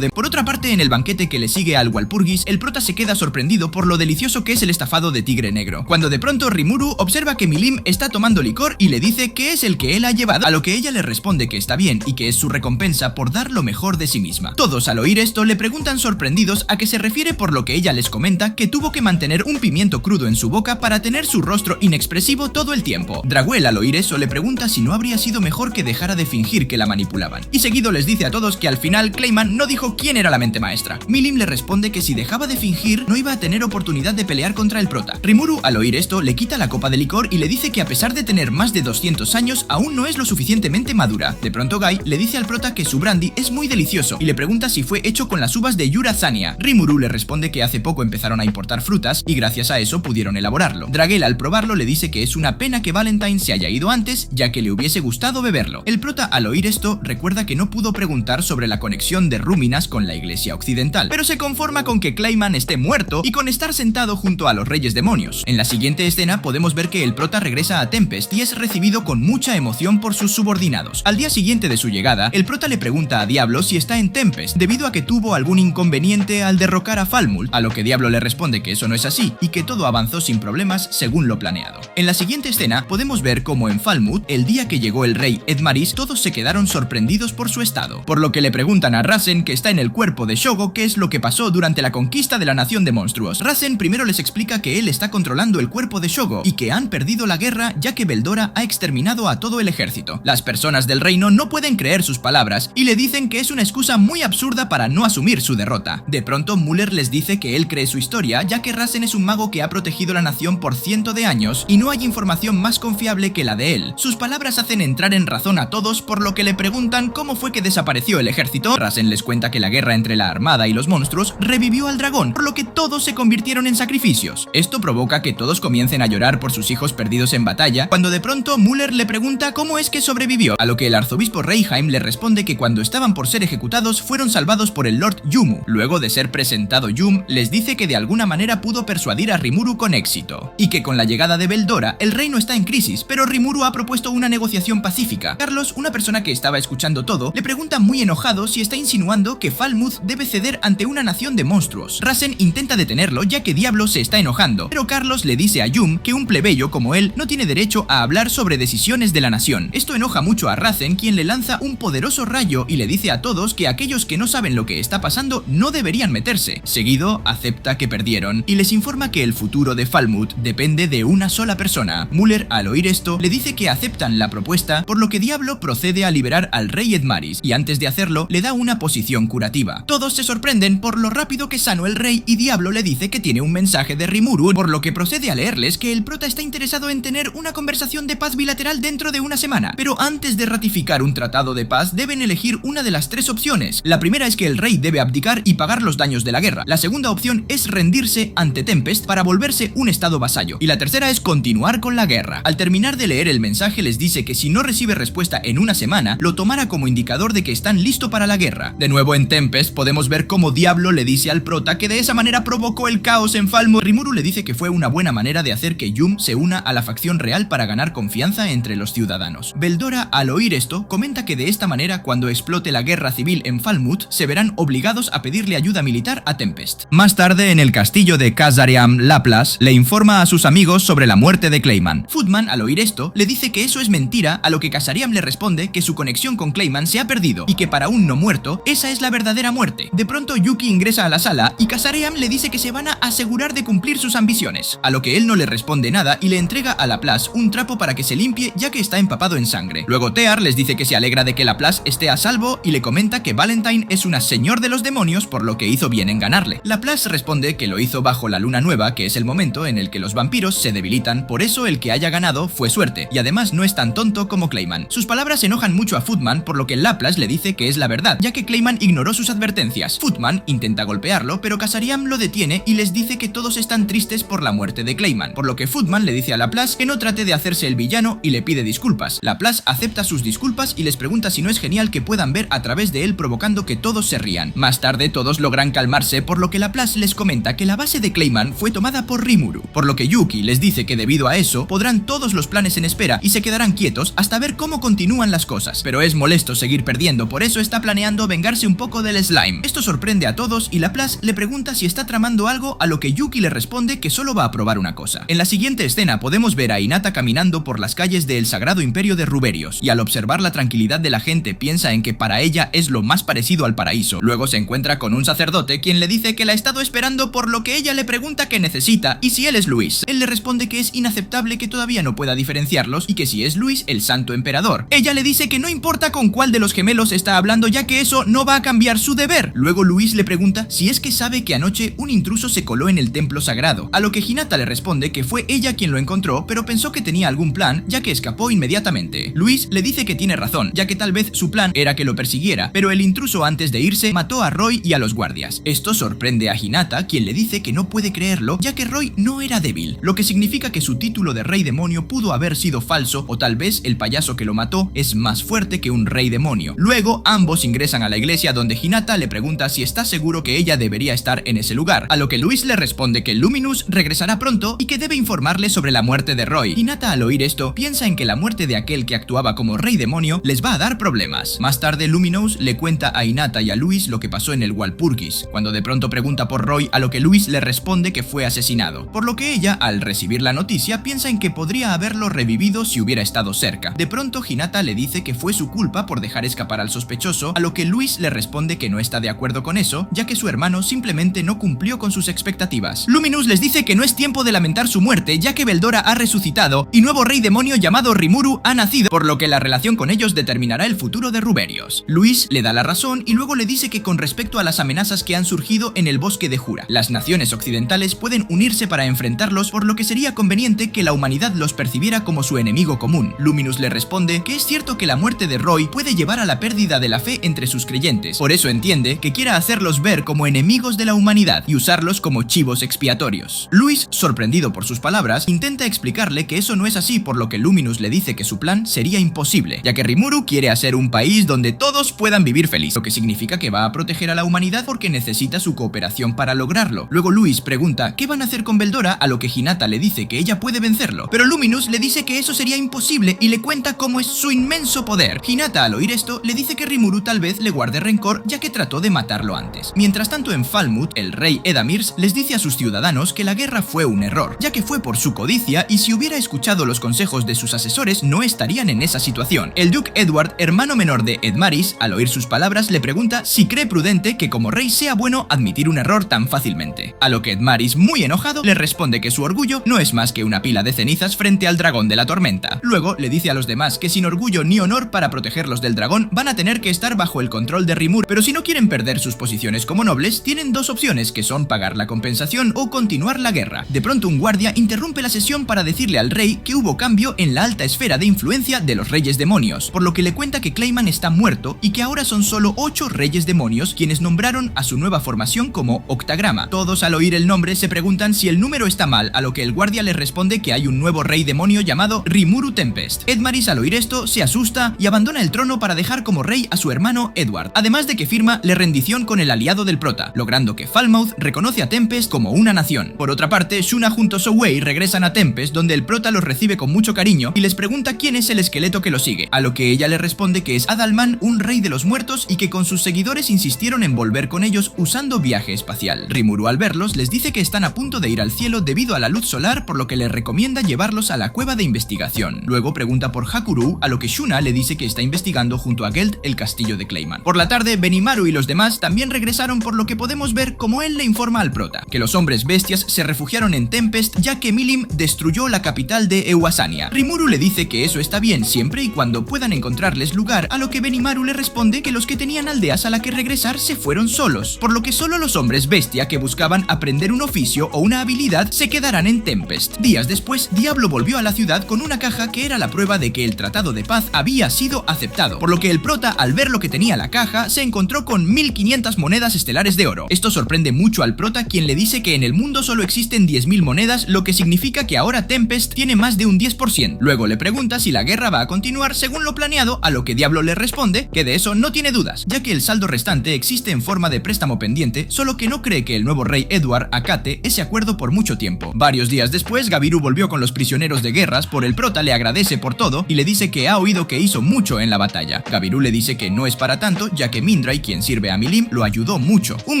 Por otra parte, en el banquete que le sigue al Walpurgis, el prota se queda sorprendido por lo delicioso que es el estafado de tigre negro, cuando de pronto Rimuru observa que Milim está tomando licor y le dice que es el que él ha llevado, a lo que ella le responde que está bien y que es su recompensa por dar lo mejor de sí misma. Todos al oír esto le preguntan sorprendidos a qué se refiere, por lo que ella les comenta que tuvo que mantener un pimiento crudo en su boca para tener su rostro inexpresivo todo el tiempo. Draguel al oír eso le pregunta si no habría sido mejor que dejara de fingir que la manipulaban, y seguido les dice a todos que al final Clayman no dijo quién era la mente maestra. Milim le responde que si dejaba de fingir no iba a tener oportunidad de pelear contra el prota. Rimuru al oír esto le quita la copa de licor y le dice que a pesar de tener más de 200 años aún no es lo suficientemente madura. De pronto Guy le dice al prota que su brandy es muy delicioso y le pregunta si fue hecho con las uvas de Yurazania. Rimuru le responde que hace poco empezaron a importar frutas y gracias a eso pudieron elaborarlo. Dragel al probarlo le dice que es una pena que Valentine se haya ido antes, ya que le hubiese gustado beberlo. El prota al oír esto recuerda que no pudo preguntar sobre la conexión de Ruminas con la iglesia occidental, pero se conforma con que Clayman esté muerto y con estar sentado junto a los Reyes Demonios. En la siguiente escena podemos ver que el prota regresa a Tempest y es recibido con mucha emoción por sus subordinados. Al día siguiente de su llegada, el prota le pregunta a Diablo si está en Tempest, debido a que tuvo algún inconveniente al derrocar a Falmouth, a lo que Diablo le responde que eso no es así y que todo avanzó sin problemas según lo planeado. En la siguiente escena podemos ver cómo en Falmouth, el día que llegó el rey Edmaris, todos se quedaron sorprendidos por su estado, por lo que le preguntan a Rasen, que está en el cuerpo de Shogo, qué es lo que pasó durante la conquista de la nación de monstruos. Rasen Rasen primero les explica que él está controlando el cuerpo de Shogo y que han perdido la guerra ya que Veldora ha exterminado a todo el ejército. Las personas del reino no pueden creer sus palabras y le dicen que es una excusa muy absurda para no asumir su derrota. De pronto Muller les dice que él cree su historia ya que Rasen es un mago que ha protegido la nación por cientos de años y no hay información más confiable que la de él. Sus palabras hacen entrar en razón a todos, por lo que le preguntan cómo fue que desapareció el ejército. Rasen les cuenta que la guerra entre la armada y los monstruos revivió al dragón, por lo que todos se convirtieron en sacrificios. Esto provoca que todos comiencen a llorar por sus hijos perdidos en batalla, cuando de pronto Muller le pregunta cómo es que sobrevivió, a lo que el arzobispo Reijheim le responde que cuando estaban por ser ejecutados fueron salvados por el Lord Yumu. Luego de ser presentado Yum, les dice que de alguna manera pudo persuadir a Rimuru con éxito, y que con la llegada de Veldora el reino está en crisis, pero Rimuru ha propuesto una negociación pacífica. Carlos, una persona que estaba escuchando todo, le pregunta muy enojado si está insinuando que Falmouth debe ceder ante una nación de monstruos. Rasen intenta detenerlo ya que Diablo se está enojando, pero Carlos le dice a Yum que un plebeyo como él no tiene derecho a hablar sobre decisiones de la nación. Esto enoja mucho a Rasen, quien le lanza un poderoso rayo y le dice a todos que aquellos que no saben lo que está pasando no deberían meterse. Seguido, acepta que perdieron y les informa que el futuro de Falmouth depende de una sola persona. Muller, al oír esto, le dice que aceptan la propuesta, por lo que Diablo procede a liberar al rey Edmaris y antes de hacerlo le da una poción curativa. Todos se sorprenden por lo rápido que sanó el rey y Diablo le dice que tiene un mensaje de Rimuru, por lo que procede a leerles que el prota está interesado en tener una conversación de paz bilateral dentro de una semana, pero antes de ratificar un tratado de paz deben elegir una de las tres opciones. La primera es que el rey debe abdicar y pagar los daños de la guerra. La segunda opción es rendirse ante Tempest para volverse un estado vasallo, y la tercera es continuar con la guerra. Al terminar de leer el mensaje les dice que si no recibe respuesta en una semana, lo tomará como indicador de que están listos para la guerra. De nuevo en Tempest podemos ver cómo Diablo le dice al prota que de esa manera provocó el caos en Falmouth. Rimuru le dice que fue una buena manera de hacer que Yum se una a la facción real para ganar confianza entre los ciudadanos. Veldora, al oír esto, comenta que de esta manera, cuando explote la guerra civil en Falmouth, se verán obligados a pedirle ayuda militar a Tempest. Más tarde, en el castillo de Kazariam Laplas, le informa a sus amigos sobre la muerte de Clayman. Footman, al oír esto, le dice que eso es mentira, a lo que Kazariam le responde que su conexión con Clayman se ha perdido y que para un no muerto, esa es la verdadera muerte. De pronto Yuki ingresa a la sala y Kazariam le dice que se van a asegurar de cumplir sus ambiciones, a lo que él no le responde nada y le entrega a Laplace un trapo para que se limpie ya que está empapado en sangre. Luego Tear les dice que se alegra de que Laplace esté a salvo y le comenta que Valentine es una señor de los demonios, por lo que hizo bien en ganarle. Laplace responde que lo hizo bajo la luna nueva, que es el momento en el que los vampiros se debilitan, por eso el que haya ganado fue suerte, y además no es tan tonto como Clayman. Sus palabras enojan mucho a Footman, por lo que Laplace le dice que es la verdad, ya que Clayman ignoró sus advertencias. Footman intenta golpearlo, pero Kazariam lo detiene y les dice que todos están tristes por la muerte de Clayman, por lo que Footman le dice a Laplace que no trate de hacerse el villano y le pide disculpas. Laplace acepta sus disculpas y les pregunta si no es genial que puedan ver a través de él, provocando que todos se rían. Más tarde todos logran calmarse, por lo que Laplace les comenta que la base de Clayman fue tomada por Rimuru, por lo que Yuki les dice que debido a eso podrán todos los planes en espera y se quedarán quietos hasta ver cómo continúan las cosas, pero es molesto seguir perdiendo, por eso está planeando vengarse un poco del slime. Esto sorprende a todos y Laplace le pregunta si está tramando algo, a lo que Yuki le responde que solo va a probar una cosa. En la siguiente escena podemos ver a Hinata caminando por las calles del Sagrado Imperio de Ruberios, y al observar la tranquilidad de la gente piensa en que para ella es lo más parecido al paraíso. Luego se encuentra con un sacerdote quien le dice que la ha estado esperando, por lo que ella le pregunta qué necesita y si él es Luis. Él le responde que es inaceptable que todavía no pueda diferenciarlos y que si es Luis, el santo emperador. Ella le dice que no importa con cuál de los gemelos está hablando, ya que eso no va a cambiar su deber. Luego Luis le pregunta si es que sabe que anoche un intruso se coló en el templo sagrado, a lo que Hinata le responde que fue ella quien lo encontró, pero pensó que tenía algún plan, ya que escapó inmediatamente. Luis le dice que tiene razón, ya que tal vez su plan era que lo persiguiera, pero el intruso antes de irse mató a Roy y a los guardias. Esto sorprende a Hinata, quien le dice que no puede creerlo, ya que Roy no era débil, lo que significa que su título de rey demonio pudo haber sido falso, o tal vez el payaso que lo mató es más fuerte que un rey demonio. Luego ambos ingresan a la iglesia, donde Hinata le pregunta si está seguro que ella debería estar en ese lugar, a lo que Luis le responde que Luminous regresará pronto y que debe informarle sobre la muerte de Roy. Hinata, al oír esto, piensa en que la muerte de aquel que actuaba como rey demonio les va a dar problemas. Más tarde Luminous le cuenta a Hinata y a Luis lo que pasó en el Walpurgis, cuando de pronto pregunta por Roy, a lo que Luis le responde que fue asesinado, por lo que ella, al recibir la noticia, piensa en que podría haberlo revivido si hubiera estado cerca. De pronto Hinata le dice que fue su culpa por dejar escapar al sospechoso, a lo que Luis le responde que no está de acuerdo con eso, ya que su hermano simplemente no cumplió con sus expectativas. expectativas. Luminous les dice que no es tiempo de lamentar su muerte, ya que Veldora ha resucitado y nuevo rey demonio llamado Rimuru ha nacido, por lo que la relación con ellos determinará el futuro de Ruberios. Luis le da la razón y luego le dice que con respecto a las amenazas que han surgido en el bosque de Jura, las naciones occidentales pueden unirse para enfrentarlos, por lo que sería conveniente que la humanidad los percibiera como su enemigo común. Luminous le responde que es cierto que la muerte de Roy puede llevar a la pérdida de la fe entre sus creyentes, por eso entiende que quiera hacerlos ver como enemigos de la humanidad y usarlos como chivos expiatorios. Luis, sorprendido por sus palabras, intenta explicarle que eso no es así, por lo que Luminous le dice que su plan sería imposible, ya que Rimuru quiere hacer un país donde todos puedan vivir feliz, lo que significa que va a proteger a la humanidad porque necesita su cooperación para lograrlo. Luego Luis pregunta qué van a hacer con Veldora, a lo que Hinata le dice que ella puede vencerlo, pero Luminous le dice que eso sería imposible y le cuenta cómo es su inmenso poder. Hinata, al oír esto, le dice que Rimuru tal vez le guarde rencor, ya que trató de matarlo antes. Mientras tanto, en Falmouth, el rey Edamirs les dice a sus ciudadanos que la guerra fue un error, ya que fue por su codicia y si hubiera escuchado los consejos de sus asesores no estarían en esa situación. El duque Edward, hermano menor de Edmaris, al oír sus palabras le pregunta si cree prudente que como rey sea bueno admitir un error tan fácilmente, a lo que Edmaris, muy enojado, le responde que su orgullo no es más que una pila de cenizas frente al dragón de la tormenta. Luego le dice a los demás que sin orgullo ni honor para protegerlos del dragón van a tener que estar bajo el control de Rimuru, pero si no quieren perder sus posiciones como nobles, tienen dos opciones, que son pagar la compensación o continuar la guerra. De pronto un guardia interrumpe la sesión para decirle al rey que hubo cambio en la alta esfera de influencia de los reyes demonios, por lo que le cuenta que Clayman está muerto y que ahora son solo 8 reyes demonios quienes nombraron a su nueva formación como Octagrama. Todos al oír el nombre se preguntan si el número está mal, a lo que el guardia le responde que hay un nuevo rey demonio llamado Rimuru Tempest. Edmaris, al oír esto, se asusta y abandona el trono para dejar como rey a su hermano Edward, además de que firma la rendición con el aliado del prota, logrando que Falmouth reconoce a Tempest como una nación. Por otra parte, Shuna junto a Souwei regresan a Tempest, donde el prota los recibe con mucho cariño y les pregunta quién es el esqueleto que lo sigue, a lo que ella le responde que es Adalman, un rey de los muertos, y que con sus seguidores insistieron en volver con ellos usando viaje espacial. Rimuru, al verlos, les dice que están a punto de ir al cielo debido a la luz solar, por lo que les recomienda llevarlos a la cueva de investigación. Luego pregunta por Hakurou, a lo que Shuna le dice que está investigando junto a Geld el castillo de Clayman. Por la tarde, Benimaru y los demás también regresaron, por lo que podemos ver cómo él le informa al prota que los hombres bestias se refugiaron en Tempest ya que Milim destruyó la capital de Ewasania. Rimuru le dice que eso está bien siempre y cuando puedan encontrarles lugar, a lo que Benimaru le responde que los que tenían aldeas a la que regresar se fueron solos, por lo que solo los hombres bestia que buscaban aprender un oficio o una habilidad se quedarán en Tempest. Días después, Diablo volvió a la ciudad con una caja que era la prueba de que el tratado de paz había sido aceptado, por lo que el prota, al ver lo que tenía la caja, se encontró con 1500 monedas estelares de oro. Esto sorprende mucho al prota, quien le dice que en el mundo solo existen 10.000 monedas, lo que significa que ahora Tempest tiene más de un 10%. Luego le pregunta si la guerra va a continuar según lo planeado, a lo que Diablo le responde que de eso no tiene dudas, ya que el saldo restante existe en forma de préstamo pendiente, solo que no cree que el nuevo rey Edward acate ese acuerdo por mucho tiempo. Varios días después, Gabiru volvió con los prisioneros de guerras, por el prota le agradece por todo y le dice que ha oído que hizo mucho en la batalla. Gabiru le dice que no es para tanto, ya que Mindrai, quien sirve a Milim, lo ayudó mucho. Un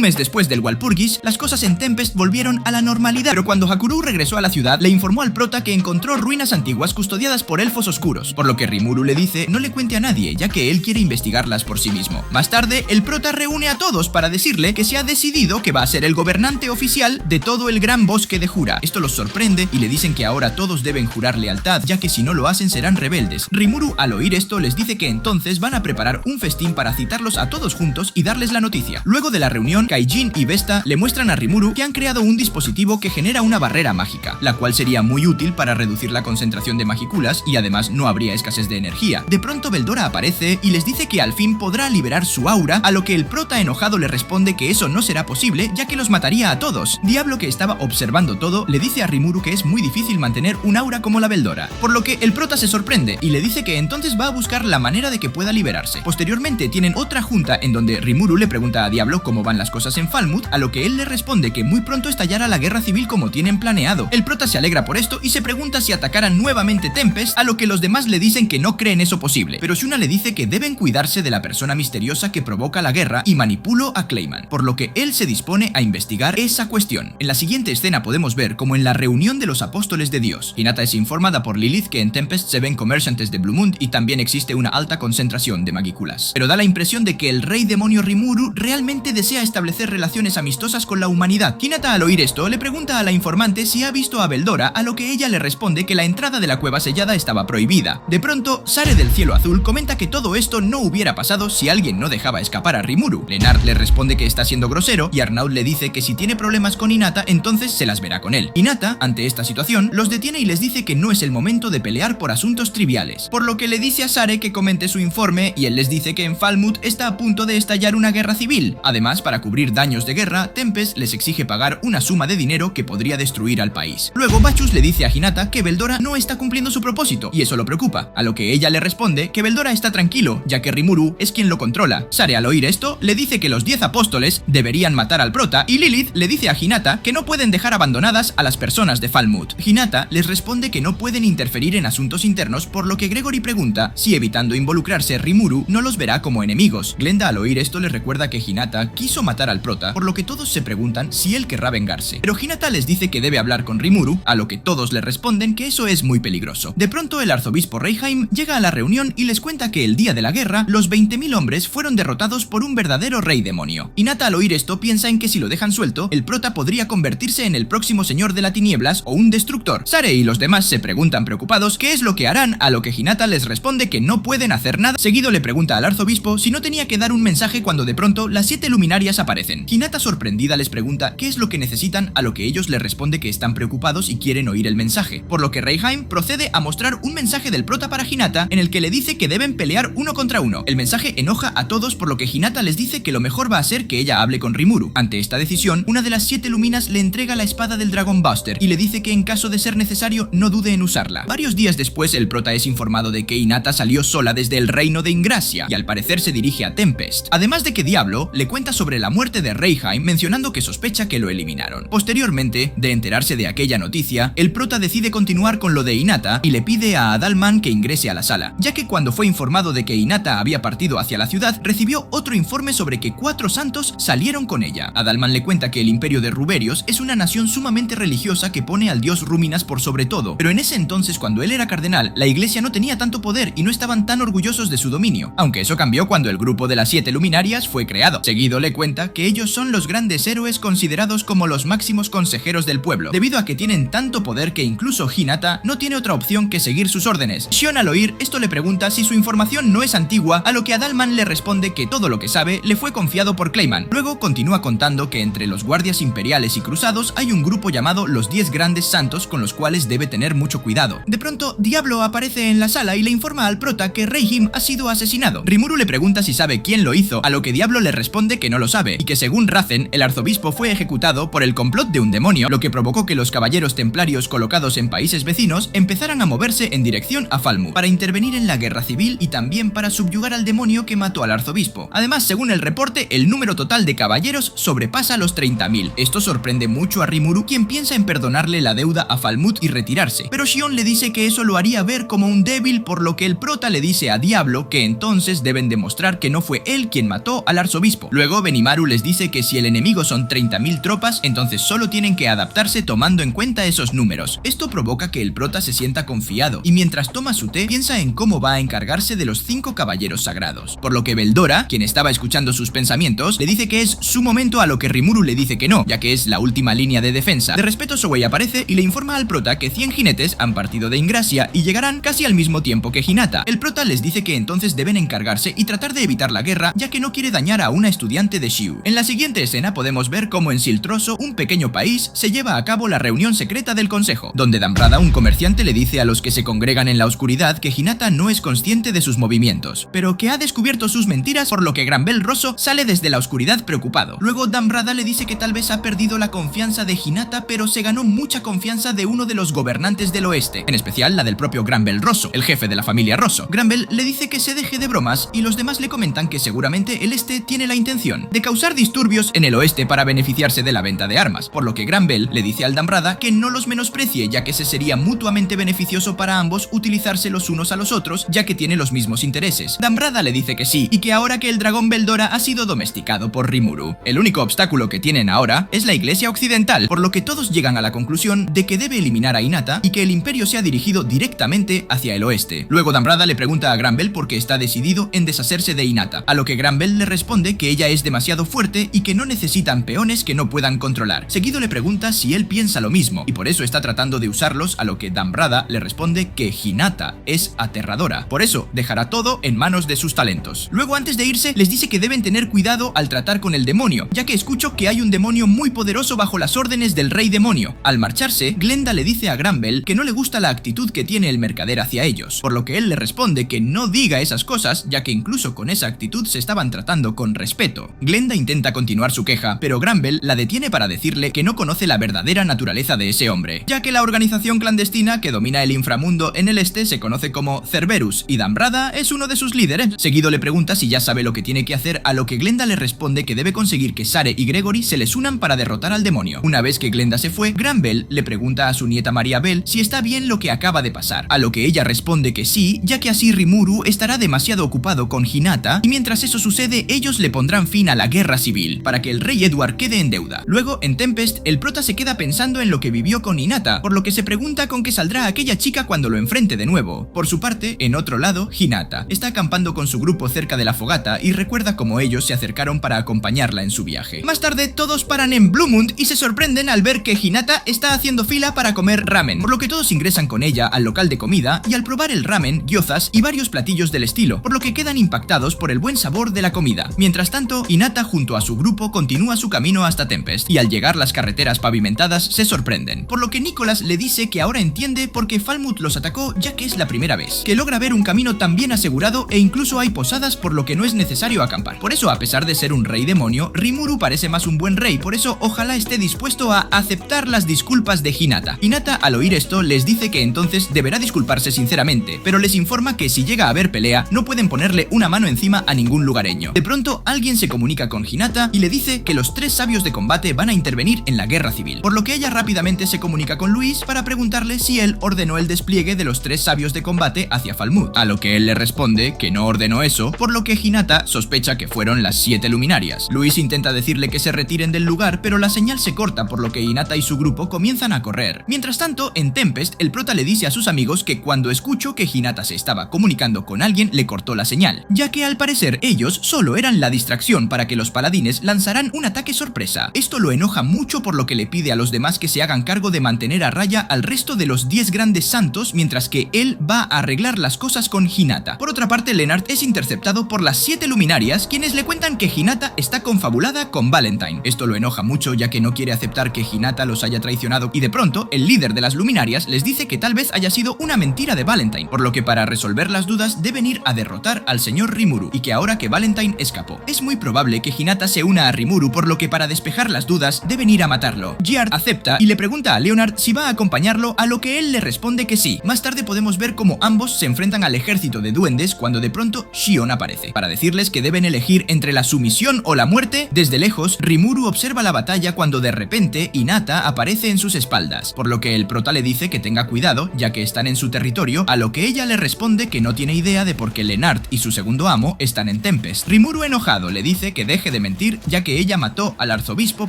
mes después del Walpurgis, las cosas en Tempest volvieron a la normalidad, pero cuando Hakurou regresó a la ciudad, le informó al prota que encontró ruinas antiguas custodiadas por elfos oscuros, por lo que Rimuru le dice no le cuente a nadie, ya que él quiere investigarlas por sí mismo. Más tarde, el prota reúne a todos para decirle que se ha decidido que va a ser el gobernante oficial de todo el gran bosque de Jura. Esto los sorprende y le dicen que ahora todos deben jurar lealtad, ya que si no lo hacen serán rebeldes. Rimuru, al oír esto, les dice que entonces van a preparar un festín para citarlos a todos juntos y darles la noticia. Luego de la reunión, Kaijin y Vesta le muestran a Rimuru que han creado un dispositivo que genera una barrera mágica, la cual sería muy útil para reducir la concentración de magiculas y además no habría escasez de energía. De pronto Veldora aparece y les dice que al fin podrá liberar su aura, a lo que el prota enojado le responde que eso no será posible, ya que los mataría a todos. Diablo, que estaba observando todo, le dice a Rimuru que es muy difícil mantener un aura como la Veldora, por lo que el prota se sorprende y le dice que entonces va a buscar la manera de que pueda liberarse. Posteriormente tienen otra junta en donde Rimuru le pregunta a Diablo cómo van las cosas en Falmouth, a lo que él le responde que muy pronto estallará la guerra civil como tienen planeado. El prota se alegra por esto y se pregunta si atacarán nuevamente Tempest, a lo que los demás le dicen que no creen eso posible, pero Shuna le dice que deben cuidarse de la persona misteriosa que provoca la guerra y manipuló a Clayman, por lo que él se dispone a investigar esa cuestión. En la siguiente escena podemos ver como en la reunión de los apóstoles de Dios, Hinata es informada por Lilith que en Tempest se ven comerciantes de Bluemund y también existe una alta concentración de magículas, pero da la impresión de que el rey demonio Rimuru realmente desea establecer relaciones amistosas con la humanidad humanidad. Hinata, al oír esto, le pregunta a la informante si ha visto a Veldora, a lo que ella le responde que la entrada de la cueva sellada estaba prohibida. De pronto, Sare del cielo azul comenta que todo esto no hubiera pasado si alguien no dejaba escapar a Rimuru. Lennart le responde que está siendo grosero y Arnaud le dice que si tiene problemas con Hinata, entonces se las verá con él. Hinata, ante esta situación, los detiene y les dice que no es el momento de pelear por asuntos triviales, por lo que le dice a Sare que comente su informe y él les dice que en Falmouth está a punto de estallar una guerra civil. Además, para cubrir daños de guerra, Tempest les exige pagar una suma de dinero que podría destruir al país. Luego Bacchus le dice a Hinata que Veldora no está cumpliendo su propósito y eso lo preocupa, a lo que ella le responde que Veldora está tranquilo, ya que Rimuru es quien lo controla. Sare, al oír esto, le dice que los 10 apóstoles deberían matar al prota y Lilith le dice a Hinata que no pueden dejar abandonadas a las personas de Falmouth. Hinata les responde que no pueden interferir en asuntos internos, por lo que Gregory pregunta si evitando involucrarse Rimuru no los verá como enemigos. Glenda, al oír esto, le recuerda que Hinata quiso matar al prota, por lo que todos se preguntan si él querrá vengarse. Pero Hinata les dice que debe hablar con Rimuru, a lo que todos le responden que eso es muy peligroso. De pronto, el arzobispo Reijheim llega a la reunión y les cuenta que el día de la guerra, los 20.000 hombres fueron derrotados por un verdadero rey demonio. Hinata, al oír esto, piensa en que si lo dejan suelto, el prota podría convertirse en el próximo señor de las tinieblas o un destructor. Sare y los demás se preguntan preocupados qué es lo que harán, a lo que Hinata les responde que no pueden hacer nada. Seguido le pregunta al arzobispo si no tenía que dar un mensaje cuando de pronto las 7 luminarias aparecen. Hinata, sorprendida, les pregunta qué es lo que necesitan, a lo que ellos le responde que están preocupados y quieren oír el mensaje, por lo que Reijheim procede a mostrar un mensaje del prota para Hinata en el que le dice que deben pelear uno contra uno. El mensaje enoja a todos, por lo que Hinata les dice que lo mejor va a ser que ella hable con Rimuru. Ante esta decisión, una de las 7 luminas le entrega la espada del Dragon Buster y le dice que en caso de ser necesario no dude en usarla. Varios días después, el prota es informado de que Hinata salió sola desde el reino de Ingracia y al parecer se dirige a Tempest. Además de que Diablo le cuenta sobre la muerte de Reijheim, mencionando que sospecha que lo eliminaron. Posteriormente, de enterarse de aquella noticia, el prota decide continuar con lo de Hinata y le pide a Adalman que ingrese a la sala, ya que cuando fue informado de que Hinata había partido hacia la ciudad, recibió otro informe sobre que 4 santos salieron con ella. Adalman le cuenta que el imperio de Ruberios es una nación sumamente religiosa que pone al dios Ruminas por sobre todo, pero en ese entonces, cuando él era cardenal, la iglesia no tenía tanto poder y no estaban tan orgullosos de su dominio, aunque eso cambió cuando el grupo de las 7 luminarias fue creado. Seguido le cuenta que ellos son los grandes héroes considerados como los máximos consejeros del pueblo, debido a que tienen tanto poder que incluso Hinata no tiene otra opción que seguir sus órdenes. Shion, al oír esto, le pregunta si su información no es antigua, a lo que Adalman le responde que todo lo que sabe le fue confiado por Clayman. Luego continúa contando que entre los guardias imperiales y cruzados hay un grupo llamado los 10 grandes santos con los cuales debe tener mucho cuidado. De pronto, Diablo aparece en la sala y le informa al prota que Reijheim ha sido asesinado. Rimuru le pregunta si sabe quién lo hizo, a lo que Diablo le responde que no lo sabe y que según Razen, el arzobispo fue ejecutado por el complot de un demonio, lo que provocó que los caballeros templarios colocados en países vecinos empezaran a moverse en dirección a Falmouth para intervenir en la guerra civil y también para subyugar al demonio que mató al arzobispo. Además, según el reporte, el número total de caballeros sobrepasa los 30.000. Esto sorprende mucho a Rimuru, quien piensa en perdonarle la deuda a Falmouth y retirarse, pero Shion le dice que eso lo haría ver como un débil, por lo que el prota le dice a Diablo que entonces deben demostrar que no fue él quien mató al arzobispo. Luego Benimaru les dice que si el enemigo son 30.000 tropas, entonces solo tienen que adaptarse tomando en cuenta esos números. Esto provoca que el prota se sienta confiado y mientras toma su té piensa en cómo va a encargarse de los 5 caballeros sagrados, por lo que Veldora, quien estaba escuchando sus pensamientos, le dice que es su momento, a lo que Rimuru le dice que no, ya que es la última línea de defensa. De respeto, Souei aparece y le informa al prota que 100 jinetes han partido de Ingracia y llegarán casi al mismo tiempo que Hinata. El prota les dice que entonces deben encargarse y tratar de evitar la guerra, ya que no quiere dañar a una estudiante de Shiu. En la siguiente escena podemos ver cómo en Siltroso, un pequeño país, se lleva a cabo la reunión secreta del consejo, donde Dambrada, un comerciante, le dice a los que se congregan en la oscuridad que Hinata no es consciente de sus movimientos, pero que ha descubierto sus mentiras, por lo que Granbel Rosso sale desde la oscuridad preocupado. Luego Dambrada le dice que tal vez ha perdido la confianza de Hinata, pero se ganó mucha confianza de uno de los gobernantes del oeste, en especial la del propio Granbel Rosso, el jefe de la familia Rosso. Granbel le dice que se deje de bromas y los demás le comentan que seguramente el este tiene la intención de causar disturbios en el oeste para beneficiarse de la venta de armas, por lo que Granbel le dice al Dambrada que no los menosprecie, ya que se sería mutuamente beneficioso para ambos utilizarse los unos a los otros, ya que tiene los mismos intereses. Dambrada le dice que sí, y que ahora que el dragón Veldora ha sido domesticado por Rimuru, el único obstáculo que tienen ahora es la iglesia occidental, por lo que todos llegan a la conclusión de que debe eliminar a Hinata y que el imperio se ha dirigido directamente hacia el oeste. Luego Dambrada le pregunta a Granbel por qué está decidido en deshacerse de Hinata, a lo que Granbel le responde que ella es demasiado fuerte y que no necesitan peones poderes que no puedan controlar. Seguido le pregunta si él piensa lo mismo y por eso está tratando de usarlos, a lo que Dambrada le responde que Hinata es aterradora. Por eso dejará todo en manos de sus talentos. Luego, antes de irse, les dice que deben tener cuidado al tratar con el demonio, ya que escucho que hay un demonio muy poderoso bajo las órdenes del rey demonio. Al marcharse, Glenda le dice a Granbell que no le gusta la actitud que tiene el mercader hacia ellos, por lo que él le responde que no diga esas cosas, ya que incluso con esa actitud se estaban tratando con respeto. Glenda intenta continuar su queja, pero Granbell la detiene para decirle que no conoce la verdadera naturaleza de ese hombre, ya que la organización clandestina que domina el inframundo en el este se conoce como Cerberus, y Dambrada es uno de sus líderes. Seguido le pregunta si ya sabe lo que tiene que hacer, a lo que Glenda le responde que debe conseguir que Sare y Gregory se les unan para derrotar al demonio. Una vez que Glenda se fue, Granbell le pregunta a su nieta Maria Bell si está bien lo que acaba de pasar, a lo que ella responde que sí, ya que así Rimuru estará demasiado ocupado con Hinata, y mientras eso sucede ellos le pondrán fin a la guerra civil, para que el rey Edward quede en deuda. Luego, en Tempest, el prota se queda pensando en lo que vivió con Hinata, por lo que se pregunta con qué saldrá aquella chica cuando lo enfrente de nuevo. Por su parte, en otro lado, Hinata está acampando con su grupo cerca de la fogata y recuerda cómo ellos se acercaron para acompañarla en su viaje. Más tarde, todos paran en Bluemund y se sorprenden al ver que Hinata está haciendo fila para comer ramen, por lo que todos ingresan con ella al local de comida y al probar el ramen, gyozas y varios platillos del estilo, por lo que quedan impactados por el buen sabor de la comida. Mientras tanto, Hinata junto a su grupo continúa su camino hasta Tempest, y al llegar las carreteras pavimentadas se sorprenden, por lo que Nicholas le dice que ahora entiende por qué Falmouth los atacó, ya que es la primera vez que logra ver un camino tan bien asegurado e incluso hay posadas por lo que no es necesario acampar. Por eso, a pesar de ser un rey demonio, Rimuru parece más un buen rey, por eso ojalá esté dispuesto a aceptar las disculpas de Hinata. Hinata, al oír esto, les dice que entonces deberá disculparse sinceramente, pero les informa que si llega a haber pelea, no pueden ponerle una mano encima a ningún lugareño. De pronto, alguien se comunica con Hinata y le dice que los 3 sabios de combate van a intervenir en la guerra civil, por lo que ella rápidamente se comunica con Luis para preguntarle si él ordenó el despliegue de los 3 sabios de combate hacia Falmouth, a lo que él le responde que no ordenó eso, por lo que Hinata sospecha que fueron las 7 luminarias. Luis intenta decirle que se retiren del lugar, pero la señal se corta, por lo que Hinata y su grupo comienzan a correr. Mientras tanto, en Tempest, el prota le dice a sus amigos que cuando escuchó que Hinata se estaba comunicando con alguien, le cortó la señal, ya que al parecer ellos solo eran la distracción para que los paladines lanzaran un ataque sorpresa. Esto lo enoja mucho, por lo que le pide a los demás que se hagan cargo de mantener a raya al resto de los 10 grandes santos, mientras que él va a arreglar las cosas con Hinata. Por otra parte, Leonard es interceptado por las 7 luminarias, quienes le cuentan que Hinata está confabulada con Valentine. Esto lo enoja mucho, ya que no quiere aceptar que Hinata los haya traicionado, y de pronto el líder de las luminarias les dice que tal vez haya sido una mentira de Valentine, por lo que para resolver las dudas deben ir a derrotar al señor Rimuru, y que ahora que Valentine escapó, es muy probable que Hinata se una a Rimuru, por lo que para despejar las dudas deben ir a matarlo. Giard acepta y le pregunta a Leonard si va a acompañarlo, a lo que él le responde que sí. Más tarde podemos ver cómo ambos se enfrentan al ejército de duendes cuando de pronto Shion aparece, para decirles que deben elegir entre la sumisión o la muerte. Desde lejos, Rimuru observa la batalla cuando de repente Hinata aparece en sus espaldas, por lo que el prota le dice que tenga cuidado, ya que están en su territorio, a lo que ella le responde que no tiene idea de por qué Leonard y su segundo amo están en Tempest. Rimuru, enojado, le dice que deje de mentir, ya que ella mató al arzobispo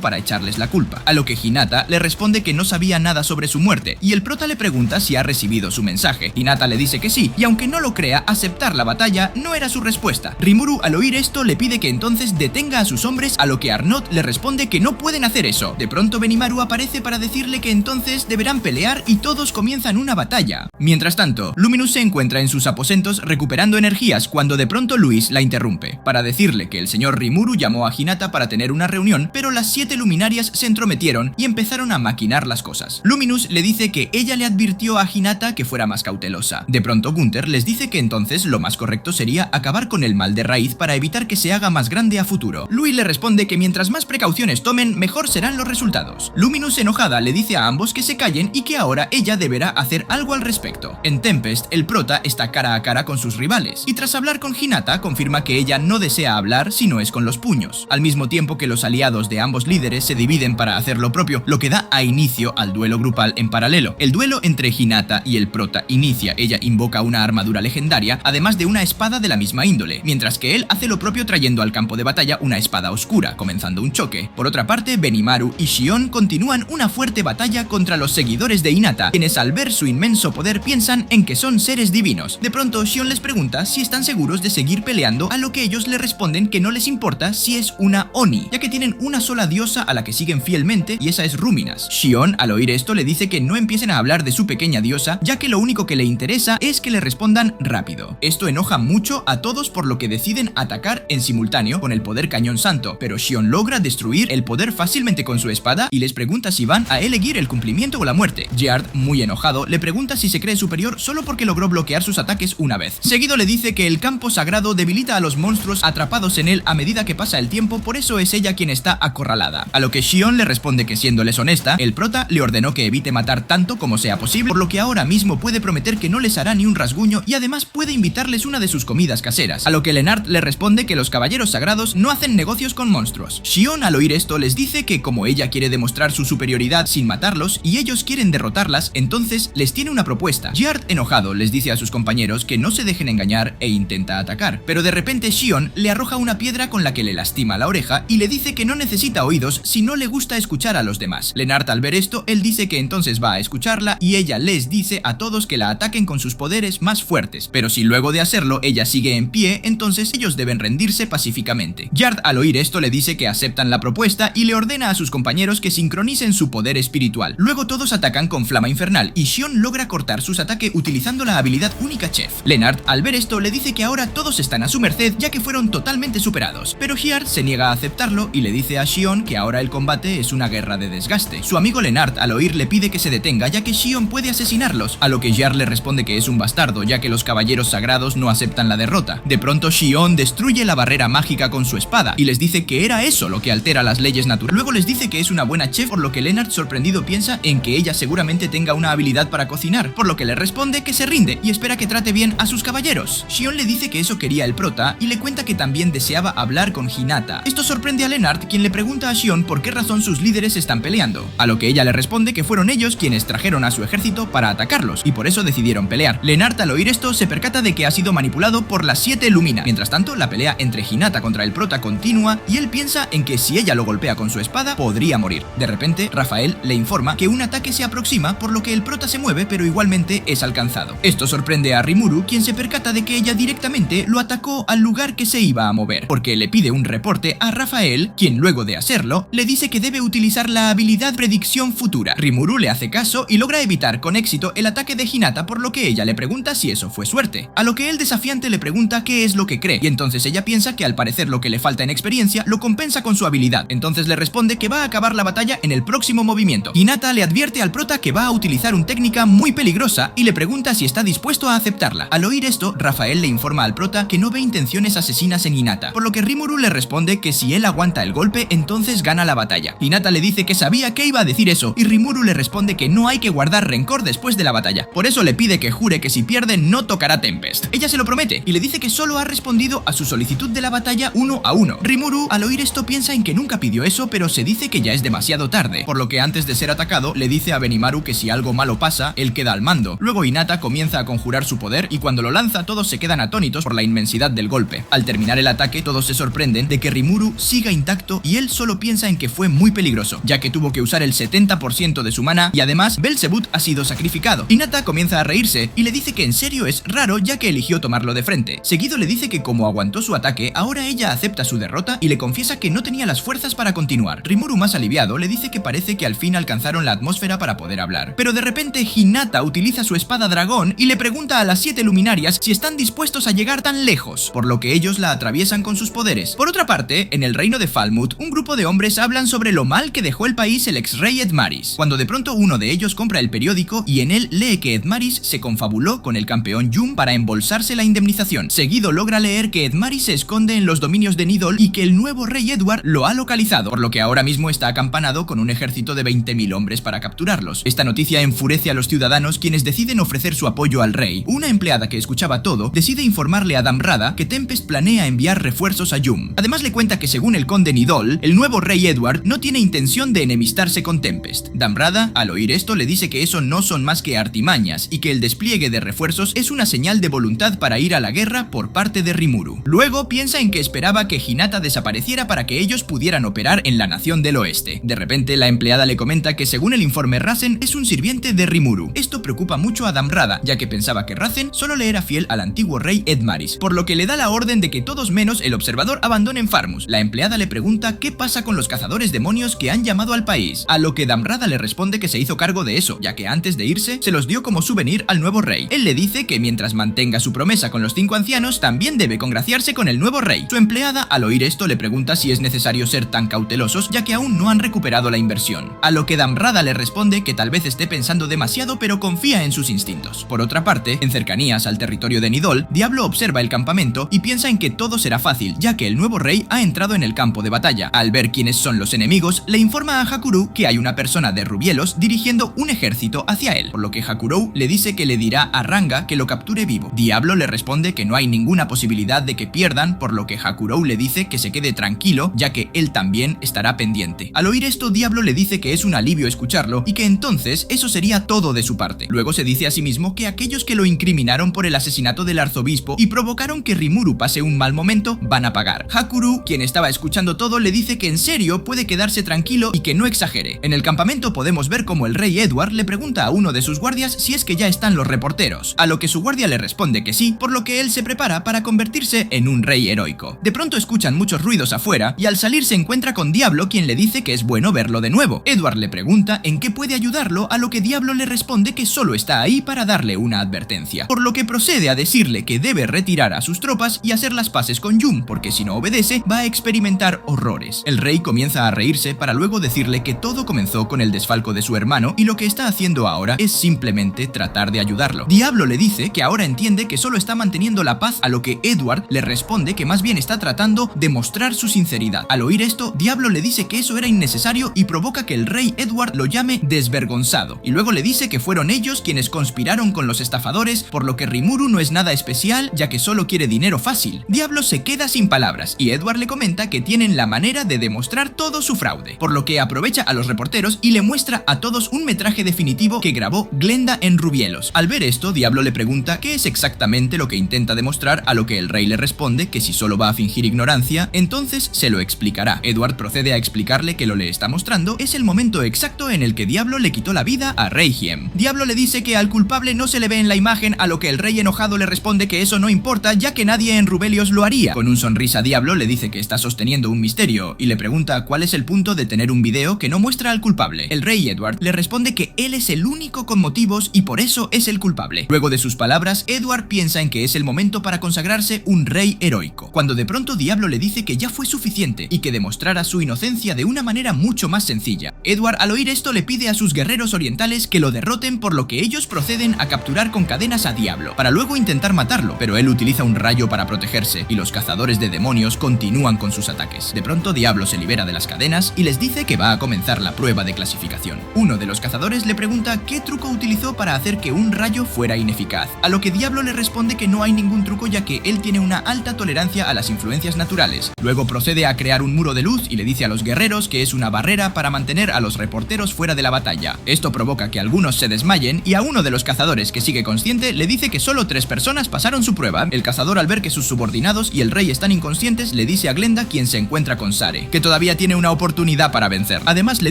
para echarles la culpa, a lo que Hinata le responde que no sabía nada sobre su muerte, y el prota le pregunta si ha recibido su mensaje. Hinata le dice que sí, y aunque no lo crea, aceptar la batalla no era su respuesta. Rimuru, al oír esto, le pide que entonces detenga a sus hombres, a lo que Arnott le responde que no pueden hacer eso. De pronto Benimaru aparece para decirle que entonces deberán pelear y todos comienzan una batalla. Mientras tanto, Luminous se encuentra en sus aposentos recuperando energías cuando de pronto Luis la interrumpe, para decirle que el señor Rimuru llamó a Hinata para tener una reunión, pero las 7 luminarias se entrometieron y empezaron a maquinar las cosas. Luminous le dice que ella le advirtió a Hinata que fuera más cautelosa. De pronto Gunther les dice que entonces lo más correcto sería acabar con el mal de raíz para evitar que se haga más grande a futuro. Louis le responde que mientras más precauciones tomen, mejor serán los resultados. Luminous, enojada, le dice a ambos que se callen y que ahora ella deberá hacer algo al respecto. En Tempest, el prota está cara a cara con sus rivales, y tras hablar con Hinata, confirma que ella no desea hablar si no es con los puños, al mismo tiempo que los aliados de ambos líderes se dividen para hacer lo propio, lo que da a inicio al duelo grupal en paralelo. El duelo entre Hinata y el prota inicia, ella invoca una armadura legendaria, además de una espada de la misma índole, mientras que él hace lo propio trayendo al campo de batalla una espada oscura, comenzando un choque. Por otra parte, Benimaru y Shion continúan una fuerte batalla contra los seguidores de Hinata, quienes al ver su inmenso poder piensan en que son seres divinos. De pronto, Shion les pregunta si están seguros de seguir peleando, a lo que ellos le responden que no les importa si es una Oni, ya que tienen una sola diosa a la que siguen fielmente y esa es Ruminas. Shion, al oír esto, le dice que no empiecen a hablar de su pequeña diosa, ya que lo único que le interesa es que le respondan rápido. Esto enoja mucho a todos, por lo que deciden atacar en simultáneo con el poder cañón santo, pero Shion logra destruir el poder fácilmente con su espada y les pregunta si van a elegir el cumplimiento o la muerte. Yard, muy enojado, le pregunta si se cree superior solo porque logró bloquear sus ataques una vez. Seguido le dice que el campo sagrado debilita a los monstruos atrapados en él a medida que pasa el tiempo, por eso es ella quien está acorralada. A lo que Shion le responde que, siéndoles honesta, el prota le ordenó que evite matar tanto como sea posible, por lo que ahora mismo puede prometer que no les hará ni un rasguño y además puede invitarles una de sus comidas caseras. A lo que Lennart le responde que los caballeros sagrados no hacen negocios con monstruos. Shion, al oír esto, les dice que como ella quiere demostrar su superioridad sin matarlos y ellos quieren derrotarlas, entonces les tiene una propuesta. Yard, enojado, les dice a sus compañeros que no se dejen engañar e intenta atacar, pero de repente Shion le arroja una piedra con la que le lastima la oreja y le dice que no necesita oídos si no le gusta escuchar a los demás. Lennart, al ver esto, él dice que entonces va a escucharla y ella les dice a todos que la ataquen con sus poderes más fuertes, pero si luego de hacerlo ella sigue en pie, entonces ellos deben rendirse pacíficamente. Yard, al oír esto, le dice que aceptan la propuesta y le ordena a sus compañeros que sincronicen su poder espiritual. Luego todos atacan con flama infernal y Shion logra cortar sus ataques utilizando la habilidad única Chef. Lennart, al ver esto, le dice que ahora todos están a su merced ya que fueron totalmente superados, pero Yard se niega a aceptarlo y le dice a Shion que ahora el combate es una guerra de desgaste. Su amigo Lennart, al oír, le pide que se detenga ya que Shion puede asesinarlos, a lo que Yard le responde que es un bastardo ya que los caballeros sagrados no aceptan la derrota. De pronto Shion destruye la barrera mágica con su espada y les dice que era eso lo que altera las leyes naturales. Luego les dice que es una buena chef, por lo que Lennart, sorprendido, piensa en que ella seguramente tenga una habilidad para cocinar, por lo que le responde que se rinde y espera que trate bien a sus caballeros. Shion le dice que eso quería el prota y le cuenta que también deseaba hablar con Hinata. Esto sorprende a Lennart, quien le pregunta a Shion por qué razón sus líderes están peleando, a lo que ella le responde que fueron ellos quienes trajeron a su ejército para atacarlos y por eso decidieron pelear. Lennart, al oír esto, se percata de que ha sido manipulado por las 7 Lumina. Mientras tanto, la pelea entre Hinata contra el prota continúa y él piensa en que si ella lo golpea con su espada podría morir. De repente, Rafael le informa que un ataque se aproxima, por lo que el prota se mueve pero igualmente es alcanzado. Esto sorprende a Rimuru, quien se percata de que ella directamente lo atacó al lugar que se iba a mover, porque le pide un reporte a Rafael, quien luego de hacerlo le dice que debe utilizar la habilidad predicción futura. Rimuru le hace caso y logra evitar con éxito el ataque de Hinata, por lo que ella le pregunta si eso fue suerte, a lo que el desafiante le pregunta qué es lo que cree y entonces ella piensa que al parecer lo que le falta en experiencia lo compensa con su habilidad. Entonces le responde que va a acabar la batalla en el próximo movimiento. Hinata le advierte al prota que va a utilizar una técnica muy peligrosa y le pregunta si está dispuesto a aceptarla. Al oír esto, Rafael le informa al prota que no ve intenciones asesinas en Hinata, por lo que Rimuru le responde que si él aguanta el golpe, entonces gana la batalla. Hinata le dice que sabía que iba a decir eso y Rimuru le responde que no hay que guardar rencor después de la batalla. Por eso le pide que jure que si pierde no tocará Tempest. Ella se lo promete y le dice que solo ha respondido a su solicitud de la batalla 1 a 1. Rimuru, al oír esto, piensa en que nunca pidió eso, pero se dice que ya es demasiado tarde, por lo que antes de ser atacado le dice a Benimaru que si algo malo pasa, él queda al mando. Luego Hinata comienza a conjurar su poder y cuando lo lanza todos se quedan atónitos por la inmensidad del golpe. Al terminar el ataque todos se sorprenden de que Rimuru siga intacto y él solo piensa en que fue muy peligroso, ya que tuvo que usar el 70% de su mana y además Belzebut ha sido sacrificado. Hinata comienza a reírse y le dice que en serio es raro ya que eligió tomarlo de frente. Seguido le dice que como aguantó su ataque, ahora ella acepta su derrota y le confiesa que no tenía las fuerzas para continuar. Rimuru, más aliviado, le dice que parece que al fin alcanzaron la atmósfera para poder hablar. Pero de repente Hinata utiliza su espada dragón y le pregunta a las 7 luminarias si están dispuestos a llegar tan lejos, por lo que ellos la atraviesan con sus poderes. Por otra parte, en el reino de Falmouth, un grupo de hombres hablan sobre lo mal que dejó el país el ex rey Edmaris, cuando de pronto uno de ellos compra el periódico y en él lee que Edmaris se confabuló con el campeón Yum para embolsarse la indemnización. Seguido logra leer que Edmaris se esconde en los dominios de Nidol y que el nuevo rey Edward lo ha localizado, por lo que ahora mismo está acampanado con un ejército de 20.000 hombres para capturarlos. Esta noticia enfurece a los ciudadanos, quienes deciden ofrecer su apoyo al rey. Una empleada que escuchaba todo decide informarle a Damrada que Tempest planea enviar refuerzos a Yum. Además le cuenta que según el conde Nidol, el nuevo rey Edward no tiene intención de enemistarse con Tempest. Damrada, al oír esto, le dice que eso no son más que artimañas y que el despliegue de refuerzos es una señal de voluntad para ir a la guerra por parte de Rimuru. Luego piensa en que esperaba que Hinata desapareciera para que ellos pudieran operar en la nación del oeste. De repente la empleada le comenta que según el informe Rasen es un sirviente de Rimuru. Esto preocupa mucho a Damrada, ya que pensaba que Rasen solo le era fiel al antiguo rey Edmaris, por lo que le da la orden de que todos menos el observador abandonen Farmus. La empleada le pregunta qué pasa con los cazadores demonios que han llamado al país, a lo que Damrada le responde que se hizo cargo de eso, ya que antes de irse se los dio como souvenir al nuevo rey. Él le dice que mientras mantenga su promesa con los 5 ancianos, también debe congraciarse con el nuevo rey. Su empleada, al oír esto, le pregunta si es necesario ser tan cautelosos, ya que aún no han recuperado la inversión, a lo que Damrada le responde que tal vez esté pensando demasiado, pero confía en sus instintos. Por otra parte, en cercanías al territorio de Nidol, Diablo observa el campamento y piensa en que todo será fácil, ya que el nuevo rey ha entrado en el campo de batalla. Al ver quiénes son los enemigos, le informa a Hakurou que hay una persona de Rubielos dirigiendo un ejército hacia él, por lo que Hakurou le dice que le dirá a Ranga que lo capture vivo. Diablo le responde que no hay ninguna posibilidad de que pierdan, por lo que Hakurou le dice que se quede tranquilo, ya que él también estará pendiente. Al oír esto, Diablo le dice que es un alivio escucharlo y que entonces eso sería todo de su parte. Luego se dice a sí mismo que aquellos que lo incriminaron por el asesinato del arzobispo y provocaron que Rimuru pase un mal momento van a pagar. Hakurou, quien estaba escuchando todo, le dice que en serio puede quedarse tranquilo y que no exagere. En el campamento podemos ver como el rey Edward le pregunta a uno de sus guardias si es que ya están los reporteros, a lo que su guardia le responde que sí, por lo que él se prepara para convertirse en un rey heroico. De pronto escuchan muchos ruidos afuera y al salir se encuentra con Diablo, quien le dice que es bueno verlo de nuevo. Edward le pregunta en qué puede ayudarlo, a lo que Diablo le responde que solo está ahí para darle una advertencia, por lo que procede a decirle que debe retirar a sus tropas y hacer las paces con Yun, porque si no obedece va a experimentar horrores. El rey comienza a reírse para luego decirle que todo comenzó con el desfalco de su hermano y lo que está haciendo ahora es simplemente tratar de ayudarlo. Diablo le dice que ahora entiende que solo está manteniendo la paz, a lo que Edward le responde que más bien está tratando de mostrar su sinceridad. Al oír esto, Diablo le dice que eso era innecesario y provoca que el rey Edward lo llame desvergonzado, y luego le dice que fueron ellos quienes conspiraron con los estafadores, por lo que Rimuru no es nada especial, ya que solo quiere dinero fácil. Diablo se queda sin palabras y Edward le comenta que tienen la manera de demostrar todo su fraude, por lo que aprovecha a los reporteros y le muestra a todos un metraje definitivo que grabó Glenda en Rubielos. Al ver esto, Diablo le pregunta qué es exactamente lo que intenta demostrar, a lo que el rey le responde que si solo va a fingir ignorancia, entonces se lo explicará. Edward procede a explicarle que lo le está mostrando es el momento exacto en el que Diablo le quitó la vida a Reihiem. Diablo le dice que al culpable no se le ve en la imagen, a lo que el rey enojado le responde que eso no importa, ya que nadie en Rubelios lo haría. Con un sonrisa, Diablo le dice que está sosteniendo un misterio y le pregunta cuál es el punto de tener un video que no muestra al culpable. El rey Edward le responde que él es el único con motivos y por eso es el culpable. Luego de sus palabras, Edward piensa en que es el momento para consagrarse un rey heroico, cuando de pronto Diablo le dice que ya fue suficiente y que demostrara su inocencia de una manera mucho más sencilla. Edward, al oír esto, le pide a sus guerreros orientales que lo derroten, por lo que ellos proceden a capturar con cadenas a Diablo, para luego intentar matarlo, pero él utiliza un rayo para protegerse y los cazadores de demonios continúan con sus ataques. De pronto Diablo se libera de las cadenas y les dice que va a comenzar la prueba de clasificación. Uno de los cazadores le pregunta qué truco utilizó para hacer que un rayo fuera ineficaz, a lo que Diablo le responde que no hay ningún truco, ya que él tiene una alta tolerancia a las influencias naturales. Luego procede a crear un muro de luz y le dice a los guerreros que es una barrera para mantener a los reporteros fuera de la batalla. Esto provoca que algunos se desmayen y a uno de los cazadores, que sigue consciente, le dice que solo 3 personas pasaron su prueba. El cazador, al ver que sus subordinados y el rey están inconscientes, le dice a Glenda, quien se encuentra con Sare, que todavía tiene una oportunidad para vencer. Además le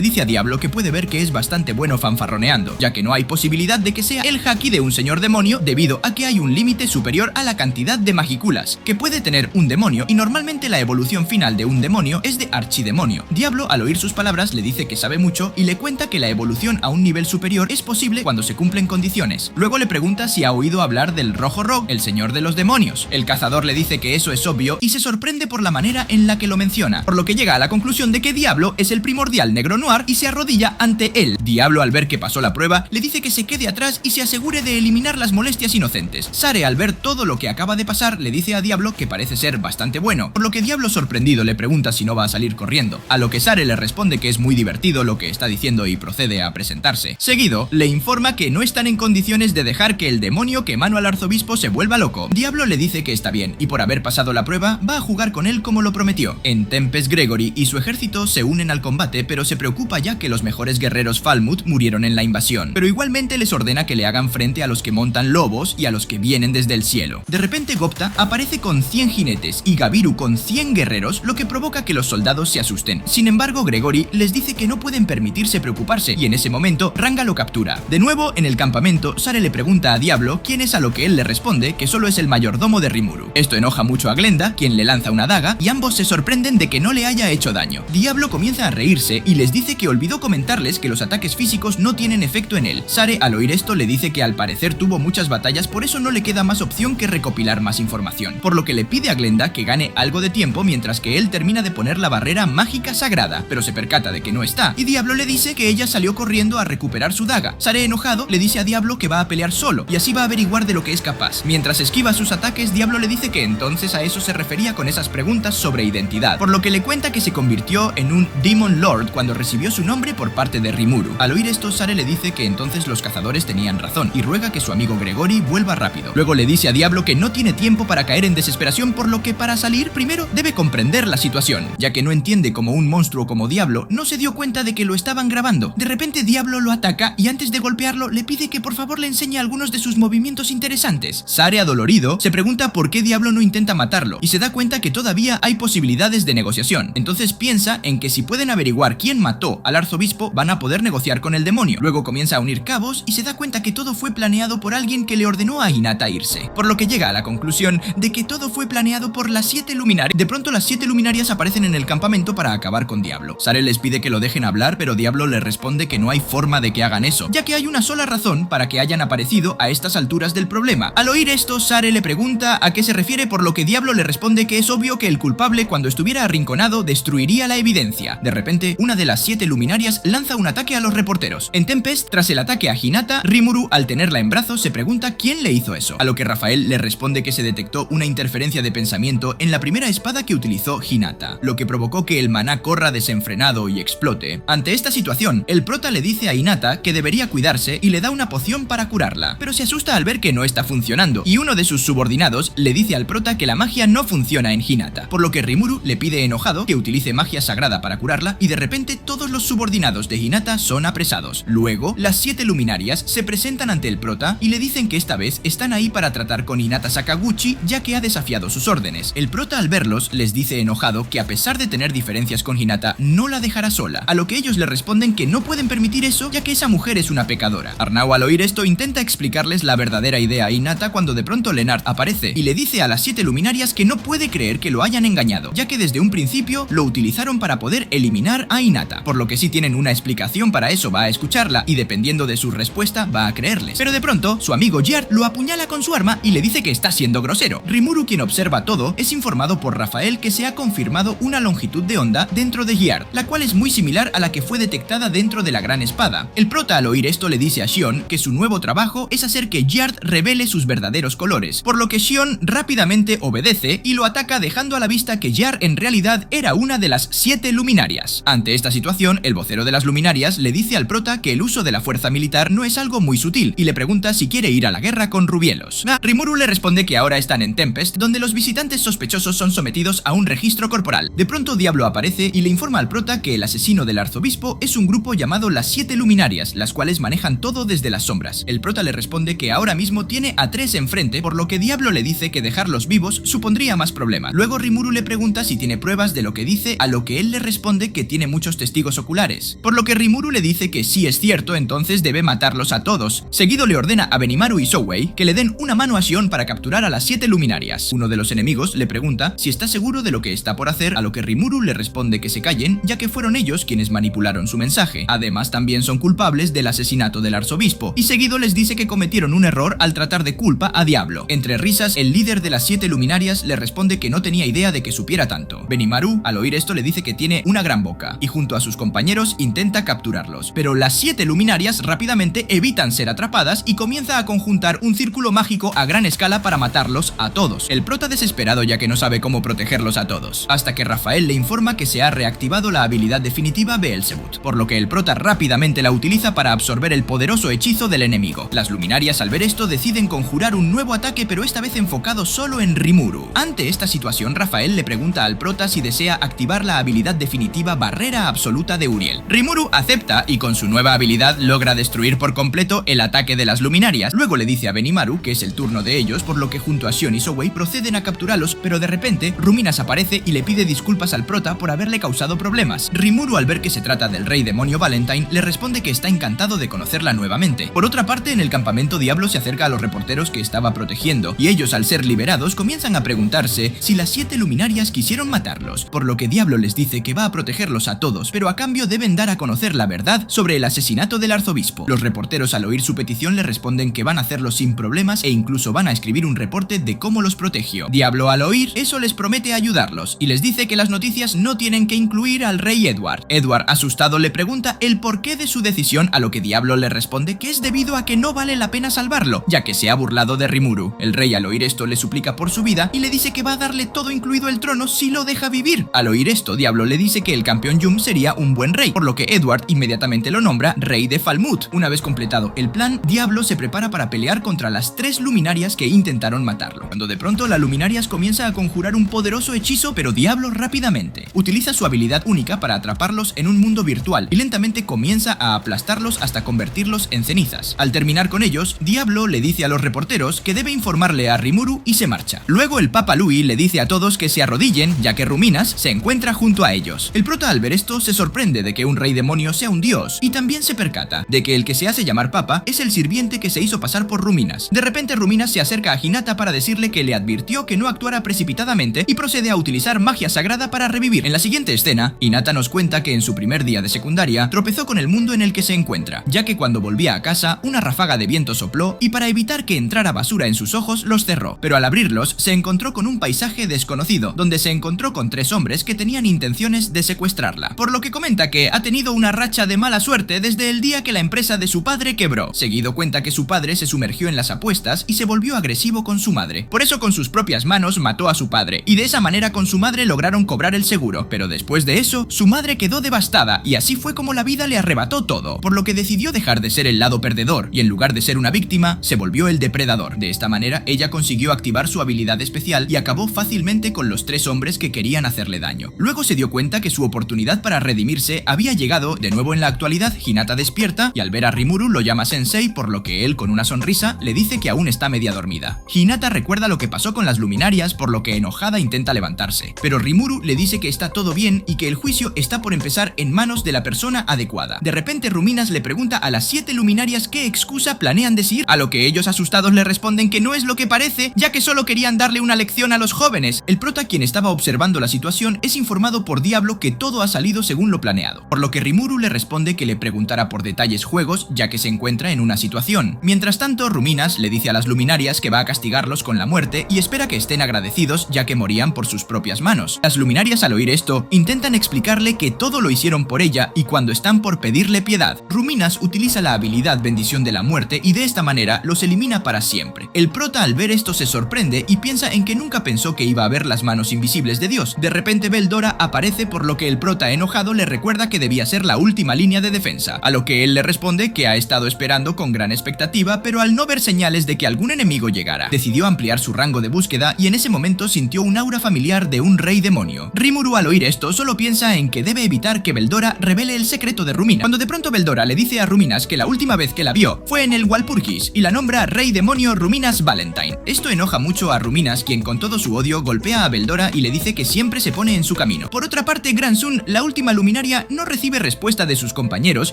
dice a Diablo que puede ver que es bastante bueno fanfarroneando, ya que no hay posibilidad de que sea el haki de un señor demonio, debido a que hay un límite superior a la cantidad de magiculas que puede tener un demonio, y normalmente la evolución final de un demonio es de archidemonio. Diablo, al oír sus palabras, le dice que sabe mucho y le cuenta que la evolución a un nivel superior es posible cuando se cumplen condiciones. Luego le pregunta si ha oído hablar del Rojo Rogue, el señor de los demonios. El cazador le dice que eso es obvio y se sorprende por la manera en la que lo menciona, por lo que llega a la conclusión de que Diablo es el primordial negro noir y se arrodilla ante él. Diablo, al ver que pasó la prueba, le dice que se quede atrás y se asegure de eliminar las molestias inocentes. Sare, al ver todo lo que acaba de pasar, le dice a Diablo que parece ser bastante bueno, por lo que Diablo, sorprendido, le pregunta si no va a salir corriendo, a lo que Sare le responde que es muy divertido lo que está diciendo y procede a presentarse. Seguido, le informa que no están en condiciones de dejar que el demonio que emanó al arzobispo se vuelva loco. Diablo le dice que está bien y por haber pasado la prueba va a jugar con él como lo prometió. En Tempest, Gregory y su ejército se unen al combate, pero se preocupa ya que los mejores guerreros Falmouth murieron en la invasión, pero igualmente les ordena que le hagan frente a los que montan lobos y a los que vienen desde el cielo. De repente Gopta aparece con 100 jinetes y Gabiru con 100 guerreros, lo que provoca que los soldados se asusten. Sin embargo, Gregory les dice que no pueden permitirse preocuparse y en ese momento Ranga lo captura. De nuevo, en el campamento, Sare le pregunta a Diablo quién es, a lo que él le responde que solo es el mayordomo de Rimuru. Esto enoja mucho a Glenda, quien le lanza una daga y ambos se sorprenden de que no le le haya hecho daño. Diablo comienza a reírse y les dice que olvidó comentarles que los ataques físicos no tienen efecto en él. Sare, al oír esto, le dice que al parecer tuvo muchas batallas, por eso no le queda más opción que recopilar más información, por lo que le pide a Glenda que gane algo de tiempo mientras que él termina de poner la barrera mágica sagrada, pero se percata de que no está, y Diablo le dice que ella salió corriendo a recuperar su daga. Sare, enojado, le dice a Diablo que va a pelear solo, y así va a averiguar de lo que es capaz. Mientras esquiva sus ataques, Diablo le dice que entonces a eso se refería con esas preguntas sobre identidad, por lo que le cuenta que se convirtió en un Demon Lord cuando recibió su nombre por parte de Rimuru. Al oír esto, Sare le dice que entonces los cazadores tenían razón, y ruega que su amigo Gregory vuelva rápido. Luego le dice a Diablo que no tiene tiempo para caer en desesperación, por lo que para salir primero debe comprender la situación, ya que no entiende cómo un monstruo como Diablo no se dio cuenta de que lo estaban grabando. De repente Diablo lo ataca y antes de golpearlo le pide que por favor le enseñe algunos de sus movimientos interesantes. Sare, adolorido, se pregunta por qué Diablo no intenta matarlo y se da cuenta que todavía hay posibilidades de negociación. Entonces piensa en que si pueden averiguar quién mató al arzobispo van a poder negociar con el demonio. Luego comienza a unir cabos y se da cuenta que todo fue planeado por alguien que le ordenó a Hinata irse, por lo que llega a la conclusión de que todo fue planeado por las 7 luminarias. De pronto las 7 luminarias aparecen en el campamento para acabar con Diablo. Sare les pide que lo dejen hablar, pero Diablo le responde que no hay forma de que hagan eso, ya que hay una sola razón para que hayan aparecido a estas alturas del problema. Al oír esto, Sare le pregunta a qué se refiere, por lo que Diablo le responde que es obvio que el culpable, cuando estuviera arrinconado, destruiría la evidencia. De repente, una de las 7 luminarias lanza un ataque a los reporteros. En Tempest, tras el ataque a Hinata, Rimuru, al tenerla en brazos, se pregunta quién le hizo eso, a lo que Rafael le responde que se detectó una interferencia de pensamiento en la primera espada que utilizó Hinata, lo que provocó que el maná corra desenfrenado y explote. Ante esta situación, el prota le dice a Hinata que debería cuidarse y le da una poción para curarla, pero se asusta al ver que no está funcionando, y uno de sus subordinados le dice al prota que la magia no funciona en Hinata, por lo que Rimuru le pide enojado que utilice magia sagrada para curarla, y de repente todos los subordinados de Hinata son apresados. Luego, las 7 luminarias se presentan ante el prota y le dicen que esta vez están ahí para tratar con Hinata Sakaguchi, ya que ha desafiado sus órdenes. El prota, al verlos, les dice enojado que a pesar de tener diferencias con Hinata, no la dejará sola, a lo que ellos le responden que no pueden permitir eso, ya que esa mujer es una pecadora. Arnau, al oír esto, intenta explicarles la verdadera idea a Hinata cuando de pronto Lennart aparece y le dice a las 7 luminarias que no puede creer que lo hayan engañado, ya que desde un principio lo utilizaron para poder eliminar a Hinata, por lo que si tienen una explicación para eso va a escucharla y dependiendo de su respuesta va a creerles. Pero de pronto, su amigo Giard lo apuñala con su arma y le dice que está siendo grosero. Rimuru, quien observa todo, es informado por Rafael que se ha confirmado una longitud de onda dentro de Giard, la cual es muy similar a la que fue detectada dentro de la gran espada. El prota, al oír esto, le dice a Shion que su nuevo trabajo es hacer que Giard revele sus verdaderos colores, por lo que Shion rápidamente obedece y lo ataca, dejando a la vista que Giard en realidad era una de las 7 luminarias. Ante esta situación, el vocero de las luminarias le dice al prota que el uso de la fuerza militar no es algo muy sutil y le pregunta si quiere ir a la guerra con Rubielos. Rimuru le responde que ahora están en Tempest, donde los visitantes sospechosos son sometidos a un registro corporal. De pronto Diablo aparece y le informa al prota que el asesino del arzobispo es un grupo llamado las 7 luminarias, las cuales manejan todo desde las sombras. El prota le responde que ahora mismo tiene a 3 enfrente, por lo que Diablo le dice que dejarlos vivos supondría más problemas. Luego Rimuru le pregunta si tiene pruebas de lo que dice, a lo que él le responde que tiene muchos testigos oculares, por lo que Rimuru le dice que si es cierto, entonces debe matarlos a todos. Seguido le ordena a Benimaru y Souei que le den una mano a Shion para capturar a las 7 luminarias. Uno de los enemigos le pregunta si está seguro de lo que está por hacer, a lo que Rimuru le responde que se callen, ya que fueron ellos quienes manipularon su mensaje. Además, también son culpables del asesinato del arzobispo, y seguido les dice que cometieron un error al tratar de culpa a Diablo. Entre risas, el líder de las 7 luminarias le responde que no tenía idea de que supiera tanto. Benimaru, al oír esto, le dice que tiene una gran boca, y junto a sus compañeros intenta capturarlos, pero las 7 luminarias rápidamente evitan ser atrapadas y comienza a conjuntar un círculo mágico a gran escala para matarlos a todos. El prota desesperado, ya que no sabe cómo protegerlos a todos, hasta que Rafael le informa que se ha reactivado la habilidad definitiva Beelzebub, por lo que el prota rápidamente la utiliza para absorber el poderoso hechizo del enemigo. Las luminarias, al ver esto, deciden conjurar un nuevo ataque, pero esta vez enfocado solo en Rimuru. Ante esta situación, Rafael le pregunta al prota si desea activar la habilidad definitiva Barrera Absoluta de Uriel. Rimuru acepta y con su nueva habilidad logra destruir por completo el ataque de las luminarias. Luego le dice a Benimaru que es el turno de ellos, por lo que junto a Shion y Souei proceden a capturarlos, pero de repente Ruminas aparece y le pide disculpas al prota por haberle causado problemas. Rimuru, al ver que se trata del rey demonio Valentine, le responde que está encantado de conocerla nuevamente. Por otra parte, en el campamento Diablo se acerca a los reporteros que estaba protegiendo, y ellos, al ser liberados, comienzan a preguntarse si las 7 luminarias quisieron matarlos, por lo que Diablo les dice que va a protegerlos a todos, pero a cambio deben dar a conocer la verdad sobre el asesinato del arzobispo. Los reporteros, al oír su petición, le responden que van a hacerlo sin problemas e incluso van a escribir un reporte de cómo los protegió. Diablo, al oír eso, les promete ayudarlos y les dice que las noticias no tienen que incluir al rey Edward. Edward, asustado, le pregunta el porqué de su decisión, a lo que Diablo le responde que es debido a que no vale la pena salvarlo, ya que se ha burlado de Rimuru. El rey, al oír esto, le suplica por su vida y le dice que va a darle todo, incluido el trono, si lo deja vivir. Al oír esto, Diablo le dice que el campeón Yum sería un buen rey, por lo que Edward inmediatamente lo nombra rey de Falmouth. Una vez completado el plan, Diablo se prepara para pelear contra las 3 luminarias que intentaron matarlo, cuando de pronto la luminarias comienza a conjurar un poderoso hechizo, pero Diablo rápidamente utiliza su habilidad única para atraparlos en un mundo virtual y lentamente comienza a aplastarlos hasta convertirlos en cenizas. Al terminar con ellos, Diablo le dice a los reporteros que debe informarle a Rimuru y se marcha. Luego el Papa Louis le dice a todos que se arrodillen, ya que Ruminas se encuentra junto a ellos. El prota, al ver esto, se sorprende de que un rey demonio sea un dios y también se percata de que el que se hace llamar Papa es el sirviente que se hizo pasar por Ruminas. De repente Ruminas se acerca a Hinata para decirle que le advirtió que no actuara precipitadamente y procede a utilizar magia sagrada para revivir. En la siguiente escena, Hinata nos cuenta que en su primer día de secundaria tropezó con el mundo en el que se encuentra, ya que cuando volvía a casa una ráfaga de viento sopló y para evitar que entrara basura en sus ojos los cerró, pero al abrirlos se encontró con un paisaje desconocido, donde se encontró con 3 hombres que tenían intenciones de secuestrarla, por lo que comenta que ha tenido una racha de mala suerte desde el día que la empresa de su padre quebró. Seguido cuenta que su padre se sumergió en las apuestas y se volvió agresivo con su madre. Por eso con sus propias manos mató a su padre y de esa manera con su madre lograron cobrar el seguro, pero después de eso su madre quedó devastada y así fue como la vida le arrebató todo, por lo que decidió dejar de ser el lado perdedor y en lugar de ser una víctima se volvió el depredador. De esta manera ella consiguió activar su habilidad especial y acabó fácilmente con los 3 hombres que querían hacerle daño. Luego se dio cuenta que su oportunidad para redimirse había llegado. De nuevo en la actualidad, Hinata despierta y al ver a Rimuru lo llama Sensei, por lo que él con una sonrisa le dice que aún está media dormida. Hinata recuerda lo que pasó con las luminarias, por lo que enojada intenta levantarse, pero Rimuru le dice que está todo bien y que el juicio está por empezar en manos de la persona adecuada. De repente Ruminas le pregunta a las 7 luminarias qué excusa planean decir, a lo que ellos asustados le responden que no es lo que parece, ya que solo querían darle una lección a los jóvenes. El prota, quien estaba observando la situación, es informado por Diablo que todo ha salido según lo planeado, por lo que Rimuru le responde que le preguntara por detalles juegos, ya que se encuentra en una situación. Mientras tanto, Ruminas le dice a las luminarias que va a castigarlos con la muerte y espera que estén agradecidos, ya que morían por sus propias manos. Las luminarias, al oír esto, intentan explicarle que todo lo hicieron por ella y cuando están por pedirle piedad, Ruminas utiliza la habilidad Bendición de la Muerte y de esta manera los elimina para siempre. El prota, al ver esto, se sorprende y piensa en que nunca pensó que iba a ver las manos invisibles de Dios. De repente Veldora aparece, por lo que el prota, enojado, le recuerda que debía ser la última línea de defensa, a lo que él le responde que ha estado esperando con gran expectativa, pero al no ver señales de que algún enemigo llegara, decidió ampliar su rango de búsqueda y en ese momento sintió un aura familiar de un rey demonio. Rimuru, al oír esto, solo piensa en que debe evitar que Veldora revele el secreto de Ruminas, cuando de pronto Veldora le dice a Ruminas que la última vez que la vio fue en el Walpurgis y la nombra rey demonio Ruminas Valentine. Esto enoja mucho a Ruminas, quien con todo su odio golpea a Veldora y le dice que siempre se pone en su camino. Por otra parte, Gransun, la última luminaria, no recibe respuesta de sus compañeros,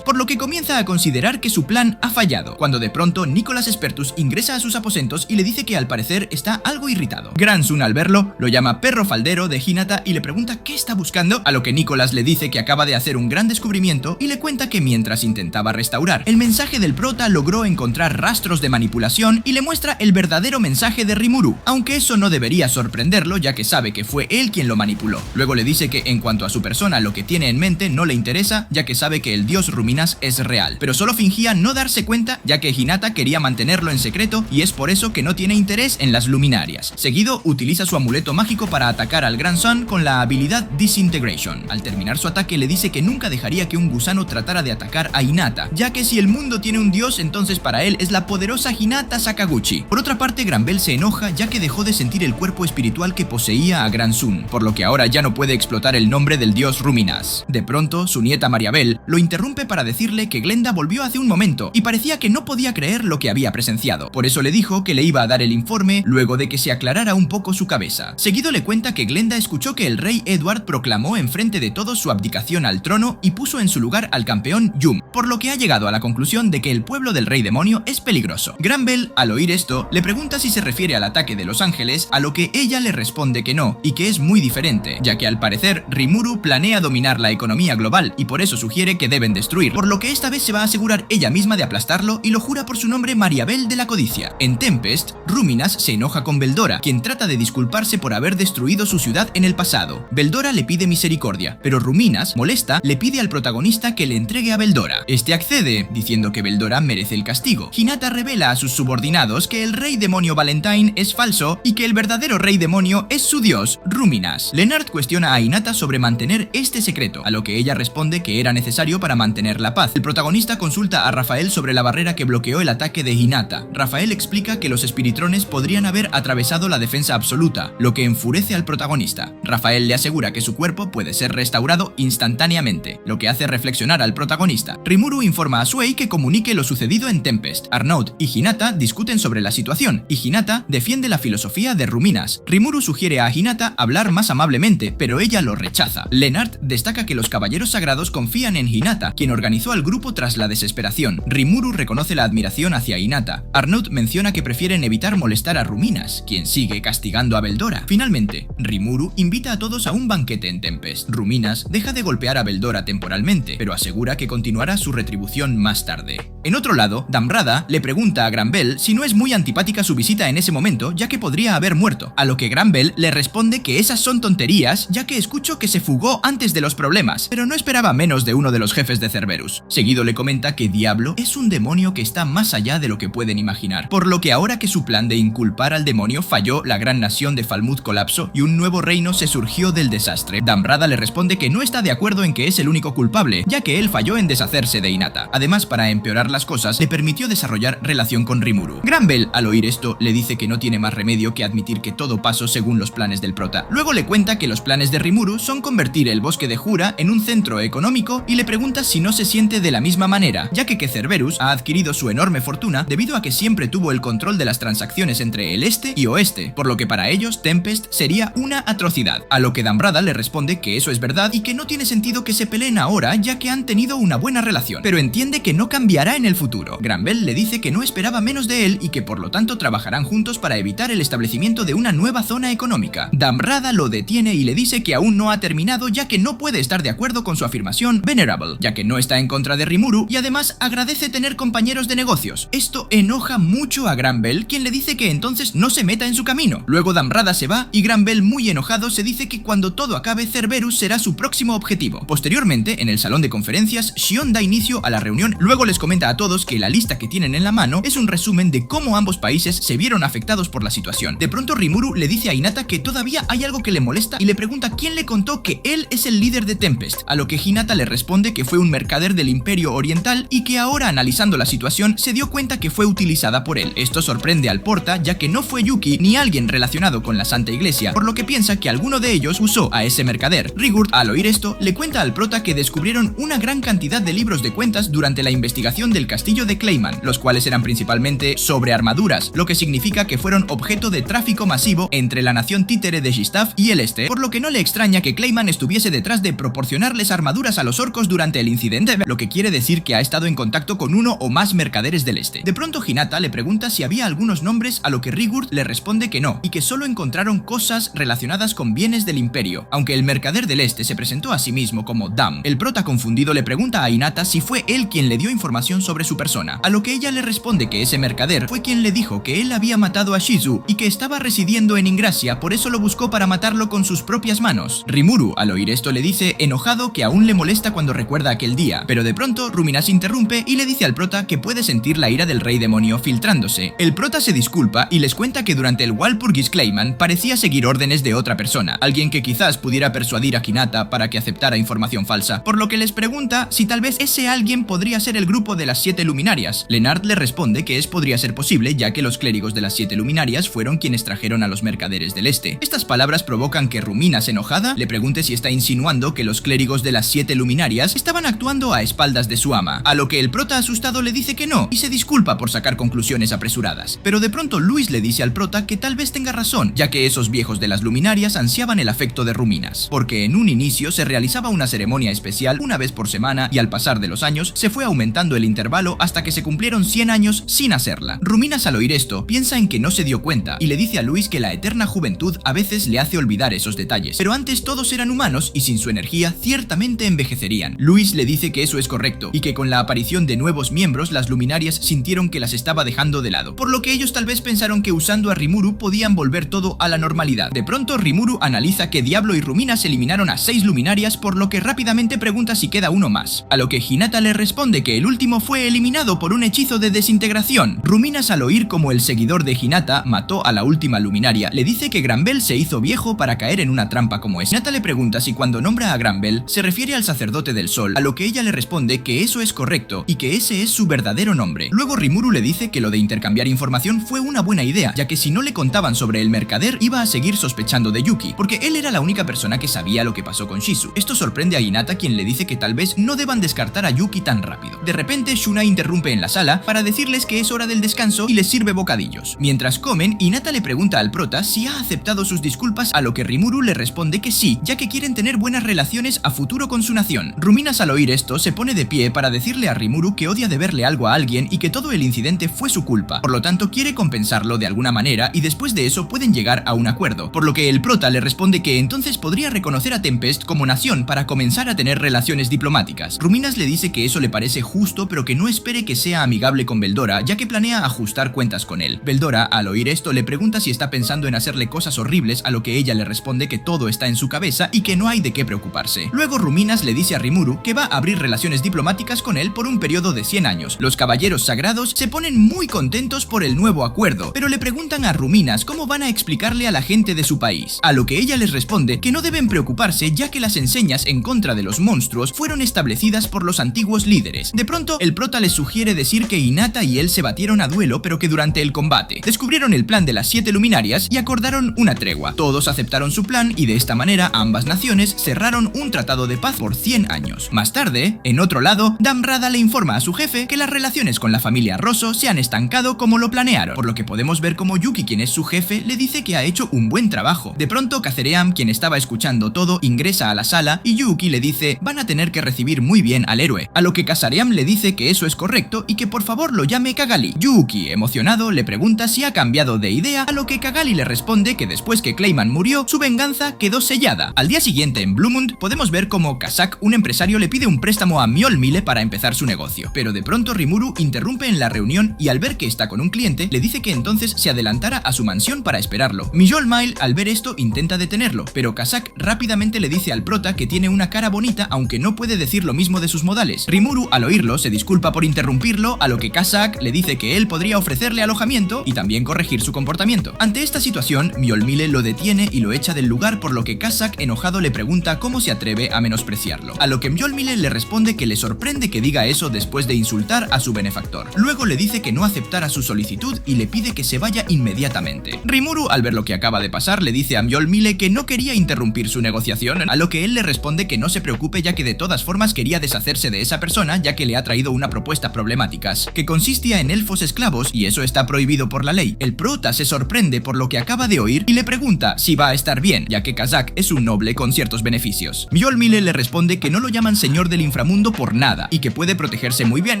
por lo que comienza a considerar que su plan ha fallado, cuando de pronto Nicholas Spertus ingresa a sus aposentos y le dice que al parecer está algo irritado. Gransun, al verlo, lo llama perro faldero de Hinata y le pregunta qué está buscando, a lo que Nicholas le dice que acaba de hacer un gran descubrimiento y le cuenta que mientras intentaba restaurar el mensaje del prota logró encontrar rastros de manipulación y le muestra el verdadero mensaje de Rimuru, aunque eso no debería sorprenderlo, ya que sabe que fue él quien lo manipuló. Luego le dice que en cuanto a su persona lo que tiene en mente no le interesa, ya que sabe que el dios Ruminas es real, pero solo fingía no darse cuenta, ya que Hinata quería mantenerlo en secreto y es por eso que no tiene interés en las luminarias. Seguido utiliza su amuleto mágico para atacar al Grand Sun con la habilidad Disintegration. Al terminar su ataque le dice que nunca dejaría que un gusano tratara de atacar a Hinata, ya que si el mundo tiene un dios, entonces para él es la poderosa Hinata Sakaguchi. Por otra parte, Granbel se enoja ya que dejó de sentir el cuerpo espiritual que poseía a Grand Sun, por lo que ahora ya no puede explotar el nombre del dios Ruminas. De pronto, su nieta Mariabel lo interrumpe para decirle que Glenda volvió hace un momento y parecía que no podía creer lo que había presenciado. Por eso le dijo que le iba a dar el informe luego de que se aclarara un poco su cabeza. Seguido le cuenta que Glenda escuchó que el rey Edward proclamó enfrente de todos su abdicación al trono y puso en su lugar al campeón Yum, por lo que ha llegado a la conclusión de que el pueblo del Rey Demonio es peligroso. Granbel, al oír esto, le pregunta si se refiere al ataque de Los Ángeles, a lo que ella le responde que no, y que es muy diferente, ya que al parecer Rimuru planea dominar la economía global y por eso sugiere que deben destruir, por lo que esta vez se va a asegurar ella misma de aplastarlo y lo jura por su nombre Mariabel de la Codicia. En Tempest, Ruminas se enoja con Veldora, quien trata de disculparse por haber destruido su ciudad en el pasado. Veldora le pide misericordia, pero Ruminas, molesta, le pide al protagonista que le entregue a Veldora. Este accede, diciendo que Veldora merece el castigo. Hinata revela a sus subordinados que el Rey Demonio Valentine es falso y que el verdadero Rey Demonio es su dios, Ruminas. Lennart cuestiona a Hinata sobre mantener este secreto, a lo que ella responde que era necesario para mantener la paz. El protagonista consulta a Rafael sobre la barrera que bloqueó el ataque de Hinata. Rafael explica que los espiritrones podrían haber atravesado la defensa absoluta, lo que enfurece al protagonista. Rafael le asegura que su cuerpo puede ser restaurado instantáneamente, lo que hace reflexionar al protagonista. Rimuru informa a Suei que comunique lo sucedido en Tempest. Arnaud y Hinata discuten sobre la situación, y Hinata defiende la filosofía de Ruminas. Rimuru sugiere a Hinata hablar más amablemente, pero ella lo rechaza. Lennart destaca que los caballeros sagrados confían en Hinata, quien organizó al grupo tras la desesperación. Rimuru reconoce la admiración hacia Hinata. Arnaud menciona que prefieren evitar molestar a Ruminas, quien sigue castigando a Veldora. Finalmente, Rimuru invita a todos a un banquete en Tempest. Ruminas deja de golpear a Veldora temporalmente, pero asegura que continuará su retribución más tarde. En otro lado, Damrada le pregunta a Granbel si no es muy antipática su visita en ese momento, ya que podría haber muerto, a lo que Granbel le responde que esas son tonterías, ya que escucho que se fugó antes de los problemas, pero no esperaba menos de uno de los jefes de Cerberus. Seguido le comenta que Diablo es un demonio que está más allá de lo que pueden imaginar, por lo que ahora que su plan de inculpar al demonio falló, la gran nación de Falmouth colapsó y un nuevo reino se surgió del desastre. Damrada le responde que no está de acuerdo en que es el único culpable, ya que él falló en deshacerse de Hinata. Además, para empeorar las cosas, le permitió desarrollar relación con Rimuru. Granbel, al oír esto, le dice que no tiene más remedio que admitir que todo pasó según los planes del prota. Luego le cuenta que los planes de Rimuru son convertir el bosque de Jura en un centro económico y le pregunta si no se siente de la misma manera, ya que Cerberus ha adquirido su enorme fortuna debido a que siempre tuvo el control de las transacciones entre el este y oeste, por lo que para ellos Tempest sería una atrocidad, a lo que Damrada le responde que eso es verdad y que no tiene sentido que se peleen ahora ya que han tenido una buena relación, pero entiende que no cambiará en el futuro. Granbel le dice que no esperaba menos de él y que por lo tanto trabajarán juntos para evitar el establecimiento de una nueva zona económica. Damrada lo detiene y le dice que aún no ha terminado ya que no puede estar de acuerdo con su afirmación Venerable, ya que no está en contra de Rimuru y además agradece tener compañeros de negocios. Esto enoja mucho a Granbel, quien le dice que entonces no se meta en su camino. Luego Damrada se va y Granbel, muy enojado, se dice que cuando todo acabe Cerberus será su próximo objetivo. Posteriormente, en el salón de conferencias, Shion da inicio a la reunión, luego les comenta a todos que la lista que tienen en la mano es un resumen de cómo ambos países se vieron afectados por la situación. De pronto Rimuru le dice a Hinata que todavía hay algo que le molesta y le pregunta quién le contó que él es el líder de Tempest, a lo que Hinata le responde que fue un mercader del Imperio Oriental y que ahora, analizando la situación, se dio cuenta que fue utilizada por él. Esto sorprende al Porta, ya que no fue Yuki ni alguien relacionado con la Santa Iglesia, por lo que piensa que alguno de ellos usó a ese mercader. Rigurd, al oír esto, le cuenta al Prota que descubrieron una gran cantidad de libros de cuentas durante la investigación del castillo de Clayman, los cuales eran principalmente sobre armaduras, lo que significa que fueron objeto de tráfico masivo entre la nación títere de Shistav y el este, por lo que no le extraña que Clayman estuviese detrás de proporcionarles armaduras a los orcos durante el incidente, lo que quiere decir que ha estado en contacto con uno o más mercaderes del este. De pronto Hinata le pregunta si había algunos nombres, a lo que Rigurd le responde que no, y que solo encontraron cosas relacionadas con bienes del imperio, aunque el mercader del este se presentó a sí mismo como Dam. El Prota, confundido, le pregunta a Hinata si fue él quien le dio información sobre su persona, a lo que ella le responde que ese mercader fue quien le dijo que él había matado a Shizu y que estaba residiendo en Ingracia, por eso lo buscó para matarlo con sus propias manos. Rimuru, al oír esto, le dice enojado que aún le molesta cuando recuerda aquel día, pero de pronto Ruminas interrumpe y le dice al Prota que puede sentir la ira del Rey Demonio filtrándose. El Prota se disculpa y les cuenta que durante el Walpurgis Clayman parecía seguir órdenes de otra persona, alguien que quizás pudiera persuadir a Hinata para que aceptara información falsa, por lo que les pregunta si tal vez ese alguien podría ser el grupo de las 7 luminarias. Lennart le responde que podría ser posible, ya que los clérigos de las 7 luminarias fueron quienes trajeron a los mercaderes del este. Estas palabras provocan que Ruminas, enojada, le pregunte si está insinuando que los clérigos de las 7 luminarias estaban actuando a espaldas de su ama, a lo que el Prota, asustado, le dice que no y se disculpa por sacar conclusiones apresuradas. Pero de pronto Luis le dice al Prota que tal vez tenga razón, ya que esos viejos de las luminarias ansiaban el afecto de Ruminas, porque en un inicio se realizaba una ceremonia especial una vez por semana y al pasar de los años se fue aumentando el intervalo hasta que se cumplieron 100 años sin hacerla. Ruminas al oír esto piensa en que no se dio cuenta y le dice a Luis que la eterna juventud a veces le hace olvidar esos detalles, pero antes todos eran humanos y sin su energía ciertamente envejecerían. Luis le dice que eso es correcto y que con la aparición de nuevos miembros las luminarias sintieron que las estaba dejando de lado, por lo que ellos tal vez pensaron que usando a Rimuru podían volver todo a la normalidad. De pronto Rimuru analiza que Diablo y Ruminas eliminaron a 6 luminarias, por lo que rápidamente pregunta si queda uno más, a lo que Hinata le responde que el último fue eliminado por un hechizo de desintegración. Ruminas, al oír como el seguidor de Hinata mató a la última luminaria, le dice que Granbel se hizo viejo para caer en una trampa como esa. Hinata le pregunta si cuando nombra a Granbel se refiere al sacerdote del sol, a lo que ella le responde que eso es correcto y que ese es su verdadero nombre. Luego Rimuru le dice que lo de intercambiar información fue una buena idea, ya que si no le contaban sobre el mercader iba a seguir sospechando de Yuki, porque él era la única persona que sabía lo que pasó con Shizu. Esto sorprende a Hinata, quien le dice que tal vez no deban descartar a Yuki tan rápido. De repente Shuna interrumpe en la sala para decirles que es hora del descanso y les sirve bocadillos. Mientras comen, Hinata le pregunta al prota si ha aceptado sus disculpas, a lo que Rimuru le responde que sí, ya que quieren tener buenas relaciones a futuro con su nación. Ruminas, al oír esto, se pone de pie para decirle a Rimuru que odia deberle algo a alguien y que todo el incidente fue su culpa, por lo tanto quiere compensarlo de alguna manera y después de eso pueden llegar a un acuerdo, por lo que el prota le responde que entonces podría reconocer a Tempest como nación para comenzar a tener relaciones diplomáticas. Ruminas le dice que eso le parece justo, pero que no espere que sea amigable con Veldora, ya que planea ajustar cuentas con él. Veldora, al oír esto, le pregunta si está pensando en hacerle cosas horribles, a lo que ella le responde que todo está en su cabeza y que no hay de qué preocuparse. Luego Ruminas le dice a Rimuru que va a abrir relaciones diplomáticas con él por un periodo de 100 años. Los caballeros sagrados se ponen muy contentos por el nuevo acuerdo, pero le preguntan a Ruminas cómo van a explicarle a la gente de su país, a lo que ella les responde que no deben preocuparse, ya que las enseñas en contra de los monstruos fueron establecidas por los antiguos líderes. De pronto el prota les sugiere decir que Hinata y él se batieron a duelo, pero que durante el combate descubrieron el plan de las 7 luminarias y acordaron una tregua. Todos aceptaron su plan y de esta manera ambas naciones cerraron un tratado de paz por 100 años. Más tarde, en otro lado, Damrada le informa a su jefe que las relaciones con la familia Rosso se han estancado como lo planearon, por lo que podemos ver como Yuki, quien es su jefe, le dice que ha hecho un buen trabajo. De pronto Kazeream, quien estaba escuchando todo, ingresa a la sala y Yuki le dice van a tener que recibir muy bien al héroe, a lo que Kazeream le dice que eso es correcto y que por favor lo llame Cagali. Yuki, emocionado, le pregunta si ha cambiado de idea, a lo que Cagali le responde que después que Clayman murió, su venganza quedó sellada. Al día siguiente en Bluemund podemos ver como Kazak, un empresario, le pide un préstamo a Mjolnir para empezar su negocio, pero de pronto Rimuru interrumpe en la reunión y al ver que está con un cliente le dice que entonces se adelantara a su mansión para esperarlo. Mjolnir, al ver esto, intenta detenerlo, pero Kazak rápidamente le dice al prota que tiene una cara bonita, aunque no puede decir lo mismo de sus modales. Rimuru, al oírlo, se disculpa por interrumpirlo, a lo que Kazak le dice que él podría ofrecerle alojamiento y también corregir su comportamiento. Ante esta situación, Mjolnir lo detiene y lo echa del lugar, por lo que Kazak, enojado, le pregunta cómo se atreve a menospreciarlo, a lo que Mjolnir le responde que le sorprende que diga eso después de insultar a su benefactor. Luego le dice que no aceptara su solicitud y le pide que se vaya inmediatamente. Rimuru, al ver lo que acaba de pasar, le dice a Mjolnir que no quería interrumpir su negociación, a lo que él le responde que no se preocupe, ya que de todas formas quería deshacerse de esa persona, ya que le ha traído una propuesta problemática, que consistía en elfos esclavos y eso está prohibido por la ley. El prota se sorprende por lo que acaba de oír y le pregunta si va a estar bien, ya que Kazak es un noble con ciertos beneficios. Mjolnir le responde que no lo llaman señor del inframundo por nada y que puede protegerse muy bien.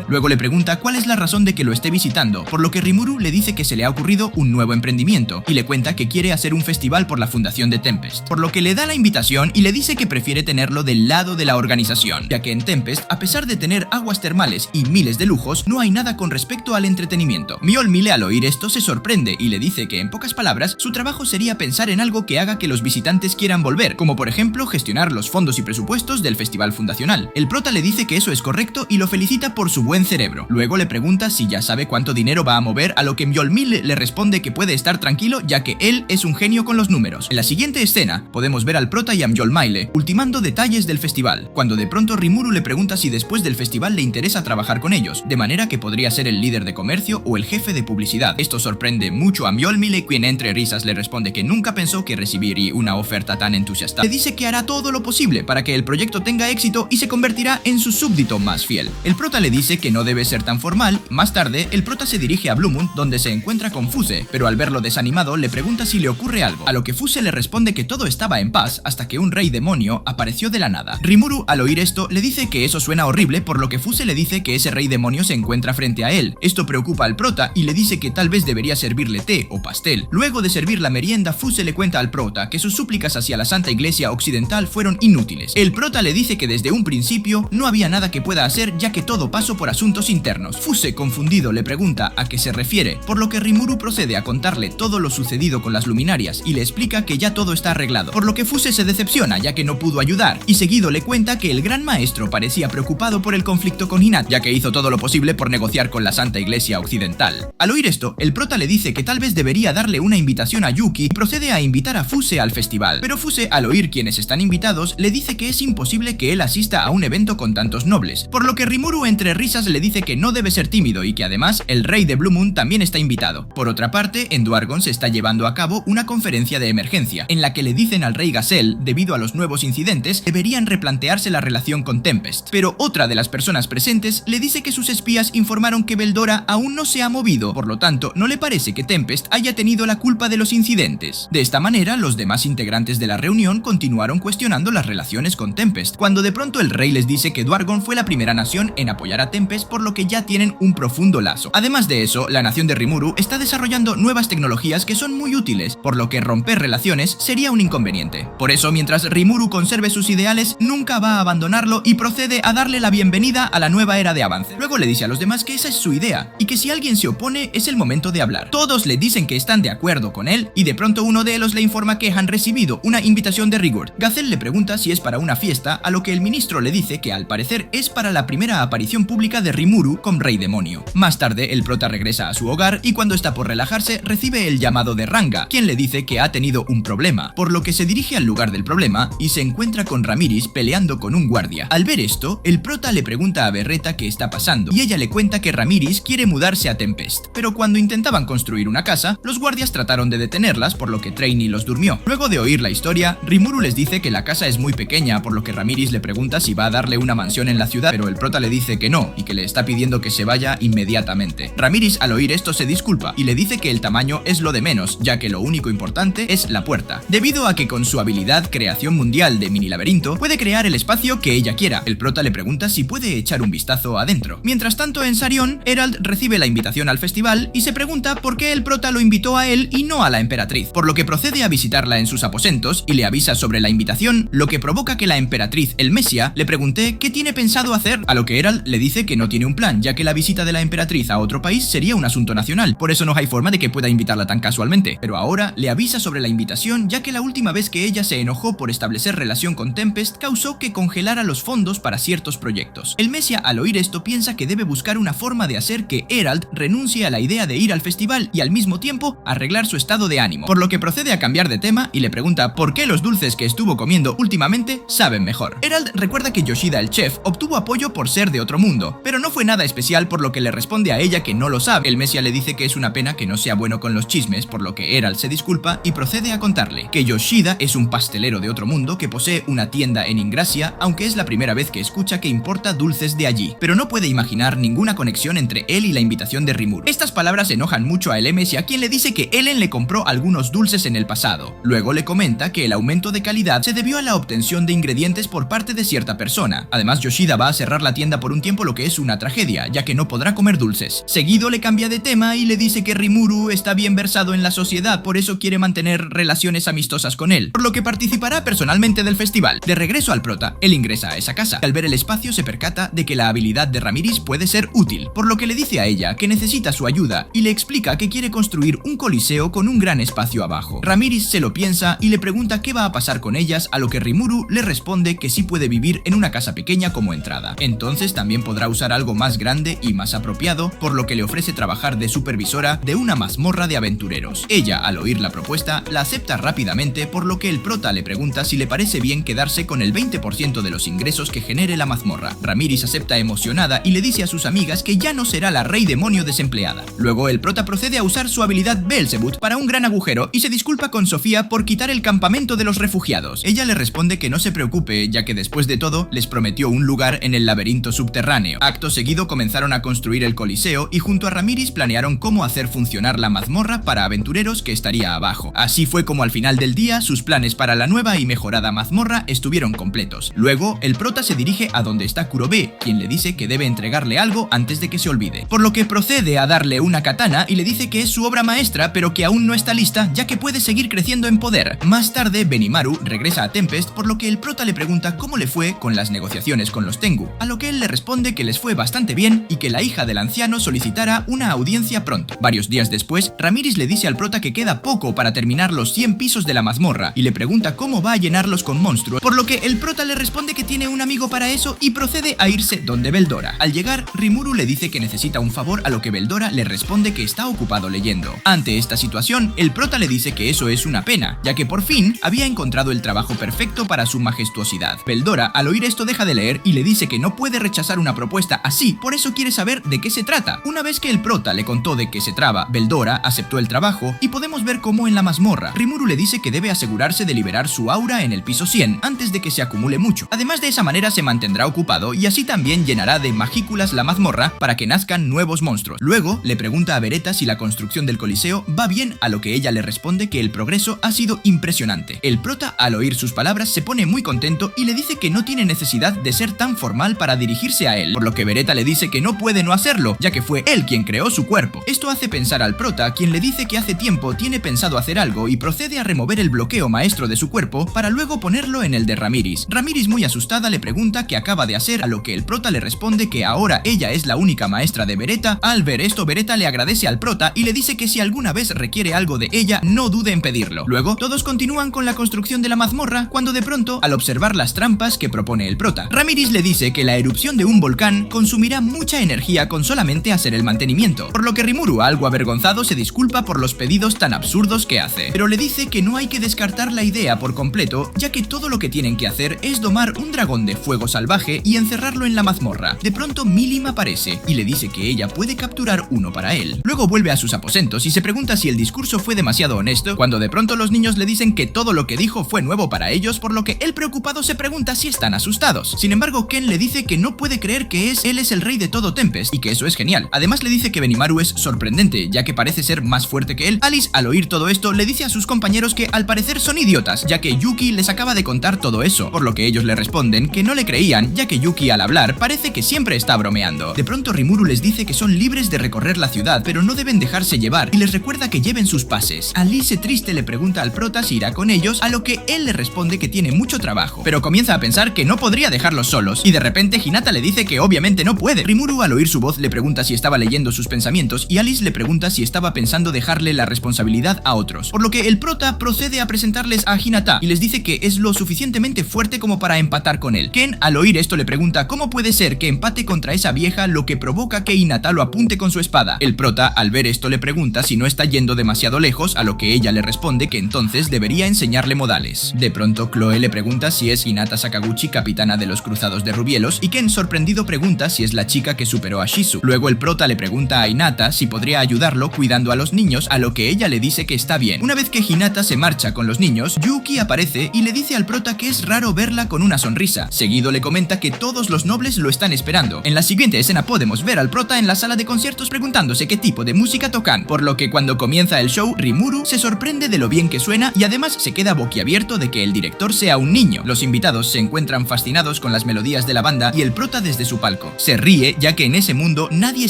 Luego le pregunta cuál es la razón de que lo esté visitando, por lo que Rimuru le dice que se le ha ocurrido un nuevo emprendimiento y le cuenta que quiere hacer un festival por la fundación de Tempest, por lo que le da la invitación y le dice que prefiere tenerlo del lado de la organización, ya que en Tempest, a pesar de tener aguas termales y miles de lujos, no hay nada con respecto al entretenimiento. Mjolnir, al oír esto, se sorprende y le dice que en pocas palabras su trabajo sería pensar en algo que haga que los visitantes quieran volver, como por ejemplo gestionar los fondos y presupuestos del festival fundacional. El prota le dice que eso es correcto y lo felicita por su buen cerebro. Luego le pregunta si ya sabe cuánto dinero va a mover, a lo que Mjolnir le responde que puede estar tranquilo, ya que él es un genio con los números. En la siguiente escena podemos ver al prota y a Mjolnir ultimando detalles del festival, cuando de pronto Rimuru le pregunta si después del festival le interesa trabajar con ellos, de manera que podría ser el líder de comercio o el jefe de publicidad. Esto sorprende mucho a Mjolnir, quien entre risas le responde que nunca pensó que recibiría una oferta tan entusiasta. Le dice que hará todo lo posible para que el proyecto tenga éxito y se convertirá en su súbdito más fiel. El prota le dice que no debe ser tan formal. Más tarde, el prota se dirige a Bluemund, donde se encuentra con Fuse, pero al verlo desanimado le pregunta si le ocurre algo, a lo que Fuse le responde que todo estaba en paz hasta que un rey demonio apareció de la nada. Rimuru, al oír esto, le dice que eso eso suena horrible, por lo que Fuse le dice que ese rey demonio se encuentra frente a él. Esto preocupa al prota y le dice que tal vez debería servirle té o pastel. Luego de servir la merienda, Fuse le cuenta al prota que sus súplicas hacia la Santa Iglesia Occidental fueron inútiles. El prota le dice que desde un principio no había nada que pueda hacer, ya que todo pasó por asuntos internos. Fuse, confundido, le pregunta a qué se refiere, por lo que Rimuru procede a contarle todo lo sucedido con las luminarias y le explica que ya todo está arreglado, por lo que Fuse se decepciona ya que no pudo ayudar, y seguido le cuenta que el gran maestro parecía preocupado por el conflicto con Hinata, ya que hizo todo lo posible por negociar con la Santa Iglesia Occidental. Al oír esto, el prota le dice que tal vez debería darle una invitación a Yuki y procede a invitar a Fuse al festival, pero Fuse, al oír quiénes están invitados, le dice que es imposible que él asista a un evento con tantos nobles, por lo que Rimuru entre risas le dice que no debe ser tímido y que además el rey de Blue Moon también está invitado. Por otra parte, en Dwargon se está llevando a cabo una conferencia de emergencia, en la que le dicen al rey Gazelle, debido a los nuevos incidentes, deberían replantearse la relación con Tempest, pero otra de las personas presentes le dice que sus espías informaron que Veldora aún no se ha movido, por lo tanto no le parece que Tempest haya tenido la culpa de los incidentes. De esta manera, los demás integrantes de la reunión continuaron cuestionando las relaciones con Tempest, cuando de pronto el rey les dice que Dwargon fue la primera nación en apoyar a Tempest, por lo que ya tienen un profundo lazo. Además de eso, la nación de Rimuru está desarrollando nuevas tecnologías que son muy útiles, por lo que romper relaciones sería un inconveniente. Por eso, mientras Rimuru conserve sus ideales, nunca va a abandonarlo y procede a darle la bienvenida a la nueva era de avance. Luego le dice a los demás que esa es su idea y que si alguien se opone es el momento de hablar. Todos le dicen que están de acuerdo con él y de pronto uno de ellos le informa que han recibido una invitación de Rigurd. Gazelle le pregunta si es para una fiesta, a lo que el ministro le dice que al parecer es para la primera aparición pública de Rimuru como rey demonio. Más tarde, el prota regresa a su hogar y cuando está por relajarse recibe el llamado de Ranga, quien le dice que ha tenido un problema, por lo que se dirige al lugar del problema y se encuentra con Ramiris peleando con un guardia. Al ver esto, el prota le pregunta a Beretta qué está pasando y ella le cuenta que Ramiris quiere mudarse a Tempest, pero cuando intentaban construir una casa, los guardias trataron de detenerlas, por lo que Trainee los durmió. Luego de oír la historia, Rimuru les dice que la casa es muy pequeña, por lo que Ramiris le pregunta si va a darle una mansión en la ciudad, pero el prota le dice que no y que le está pidiendo que se vaya inmediatamente. Ramiris al oír esto se disculpa y le dice que el tamaño es lo de menos, ya que lo único importante es la puerta, debido a que con su habilidad creación mundial de mini laberinto puede crear el espacio que ella quiera. El prota le pregunta si puede echar un vistazo adentro. Mientras tanto, en Sarion, Herald recibe la invitación al festival y se pregunta por qué el prota lo invitó a él y no a la emperatriz, por lo que procede a visitarla en sus aposentos y le avisa sobre la invitación, lo que provoca que la emperatriz Elmesia le pregunte qué tiene pensado hacer, a lo que Herald le dice que no tiene un plan, ya que la visita de la emperatriz a otro país sería un asunto nacional, por eso no hay forma de que pueda invitarla tan casualmente, pero ahora le avisa sobre la invitación, ya que la última vez que ella se enojó por establecer relación con Tempest causó que congelara los fondos para ciertos proyectos. Elmesia al oír esto piensa que debe buscar una forma de hacer que Herald renuncie a la idea de ir al festival y al mismo tiempo arreglar su estado de ánimo, por lo que procede a cambiar de tema y le pregunta por qué los dulces que estuvo comiendo últimamente saben mejor. Herald recuerda que Yoshida el chef obtuvo apoyo por ser de otro mundo, pero no fue nada especial, por lo que le responde a ella que no lo sabe. Elmesia le dice que es una pena que no sea bueno con los chismes, por lo que Herald se disculpa y procede a contarle que Yoshida es un pastelero de otro mundo que posee una tienda en Ingracia, aunque es la primera vez que escucha que importa dulces de allí, pero no puede imaginar ninguna conexión entre él y la invitación de Rimuru. Estas palabras enojan mucho a Elmesia, quien le dice que Ellen le compró algunos dulces en el pasado. Luego le comenta que el aumento de calidad se debió a la obtención de ingredientes por parte de cierta persona. Además, Yoshida va a cerrar la tienda por un tiempo, lo que es una tragedia, ya que no podrá comer dulces. Seguido le cambia de tema y le dice que Rimuru está bien versado en la sociedad, por eso quiere mantener relaciones amistosas con él, por lo que participará personalmente del festival. De regreso al prota, él ingresa a esa casa. Al ver el espacio se percata de que la habilidad de Ramiris puede ser útil, por lo que le dice a ella que necesita su ayuda y le explica que quiere construir un coliseo con un gran espacio abajo. Ramiris se lo piensa y le pregunta qué va a pasar con ellas, a lo que Rimuru le responde que sí puede vivir en una casa pequeña como entrada. Entonces también podrá usar algo más grande y más apropiado, por lo que le ofrece trabajar de supervisora de una mazmorra de aventureros. Ella, al oír la propuesta, la acepta rápidamente, por lo que el prota le pregunta si le parece bien quedarse con el 20% de los ingresos que genere la mazmorra. Ramiris acepta emocionada y le dice a sus amigas que ya no será la rey demonio desempleada. Luego el prota procede a usar su habilidad Beelzebub para un gran agujero y se disculpa con Sofía por quitar el campamento de los refugiados. Ella le responde que no se preocupe, ya que después de todo les prometió un lugar en el laberinto subterráneo. Acto seguido comenzaron a construir el coliseo y junto a Ramiris planearon cómo hacer funcionar la mazmorra para aventureros que estaría abajo. Así fue como al final del día sus planes para la nueva y mejorada mazmorra estuvieron completos. Luego el prota se dirige dirige a donde está Kurobe, quien le dice que debe entregarle algo antes de que se olvide. Por lo que procede a darle una katana y le dice que es su obra maestra, pero que aún no está lista, ya que puede seguir creciendo en poder. Más tarde, Benimaru regresa a Tempest, por lo que el prota le pregunta cómo le fue con las negociaciones con los Tengu, a lo que él le responde que les fue bastante bien y que la hija del anciano solicitará una audiencia pronto. Varios días después, Ramírez le dice al prota que queda poco para terminar los 100 pisos de la mazmorra y le pregunta cómo va a llenarlos con monstruos, por lo que el prota le responde que tiene un amigo para eso y procede a irse donde Veldora. Al llegar, Rimuru le dice que necesita un favor, a lo que Veldora le responde que está ocupado leyendo. Ante esta situación, el prota le dice que eso es una pena, ya que por fin había encontrado el trabajo perfecto para su majestuosidad. Veldora, al oír esto, deja de leer y le dice que no puede rechazar una propuesta así, por eso quiere saber de qué se trata. Una vez que el prota le contó de qué se traba, Veldora aceptó el trabajo y podemos ver cómo en la mazmorra, Rimuru le dice que debe asegurarse de liberar su aura en el piso 100 antes de que se acumule mucho. Además, de esa manera se mantendrá ocupado y así también llenará de magículas la mazmorra para que nazcan nuevos monstruos. Luego le pregunta a Beretta si la construcción del Coliseo va bien, a lo que ella le responde que el progreso ha sido impresionante. El prota, al oír sus palabras, se pone muy contento y le dice que no tiene necesidad de ser tan formal para dirigirse a él, por lo que Beretta le dice que no puede no hacerlo, ya que fue él quien creó su cuerpo. Esto hace pensar al prota, quien le dice que hace tiempo tiene pensado hacer algo y procede a remover el bloqueo maestro de su cuerpo para luego ponerlo en el de Ramírez. Ramírez, muy asustada, le pregunta qué acaba de hacer, a lo que el prota le responde que ahora ella es la única maestra de Beretta. Al ver esto, Beretta le agradece al prota y le dice que si alguna vez requiere algo de ella, no dude en pedirlo. Luego, todos continúan con la construcción de la mazmorra, cuando de pronto, al observar las trampas que propone el prota, Ramírez le dice que la erupción de un volcán consumirá mucha energía con solamente hacer el mantenimiento, por lo que Rimuru, algo avergonzado, se disculpa por los pedidos tan absurdos que hace, pero le dice que no hay que descartar la idea por completo, ya que todo lo que tienen que hacer es domar un dragón de fuego salvaje y encerrarlo en la mazmorra. De pronto Milim aparece y le dice que ella puede capturar uno para él. Luego vuelve a sus aposentos y se pregunta si el discurso fue demasiado honesto, cuando de pronto los niños le dicen que todo lo que dijo fue nuevo para ellos, por lo que él, preocupado, se pregunta si están asustados. Sin embargo, Ken le dice que no puede creer que él es el rey de todo Tempest y que eso es genial. Además, le dice que Benimaru es sorprendente, ya que parece ser más fuerte que él. Alice, al oír todo esto, le dice a sus compañeros que al parecer son idiotas, ya que Yuki les acaba de contar todo eso, por lo que ellos le responden que no le creían, ya que Yuki, al hablar, parece que siempre está bromeando. De pronto Rimuru les dice que son libres de recorrer la ciudad, pero no deben dejarse llevar, y les recuerda que lleven sus pases. Alice, triste, le pregunta al prota si irá con ellos, a lo que él le responde que tiene mucho trabajo, pero comienza a pensar que no podría dejarlos solos, y de repente Hinata le dice que obviamente no puede. Rimuru, al oír su voz, le pregunta si estaba leyendo sus pensamientos, y Alice le pregunta si estaba pensando dejarle la responsabilidad a otros, por lo que el prota procede a presentarles a Hinata y les dice que es lo suficientemente fuerte como para empatar con él. Ken, al oír esto, le pregunta cómo puede ser que empate contra esa vieja, lo que provoca que Hinata lo apunte con su espada. El prota, al ver esto, le pregunta si no está yendo demasiado lejos, a lo que ella le responde que entonces debería enseñarle modales. De pronto Chloe le pregunta si es Hinata Sakaguchi, capitana de los cruzados de Rubielos, y Ken, sorprendido, pregunta si es la chica que superó a Shizu. Luego el prota le pregunta a Hinata si podría ayudarlo cuidando a los niños, a lo que ella le dice que está bien. Una vez que Hinata se marcha con los niños, Yuki aparece y le dice al prota que es raro verla con una sonrisa. Seguido le comenta que todos los nobles lo están esperando. En la siguiente escena podemos ver al prota en la sala de conciertos preguntándose qué tipo de música tocan, por lo que cuando comienza el show, Rimuru se sorprende de lo bien que suena y además se queda boquiabierto de que el director sea un niño. Los invitados se encuentran fascinados con las melodías de la banda y el prota desde su palco se ríe, ya que en ese mundo nadie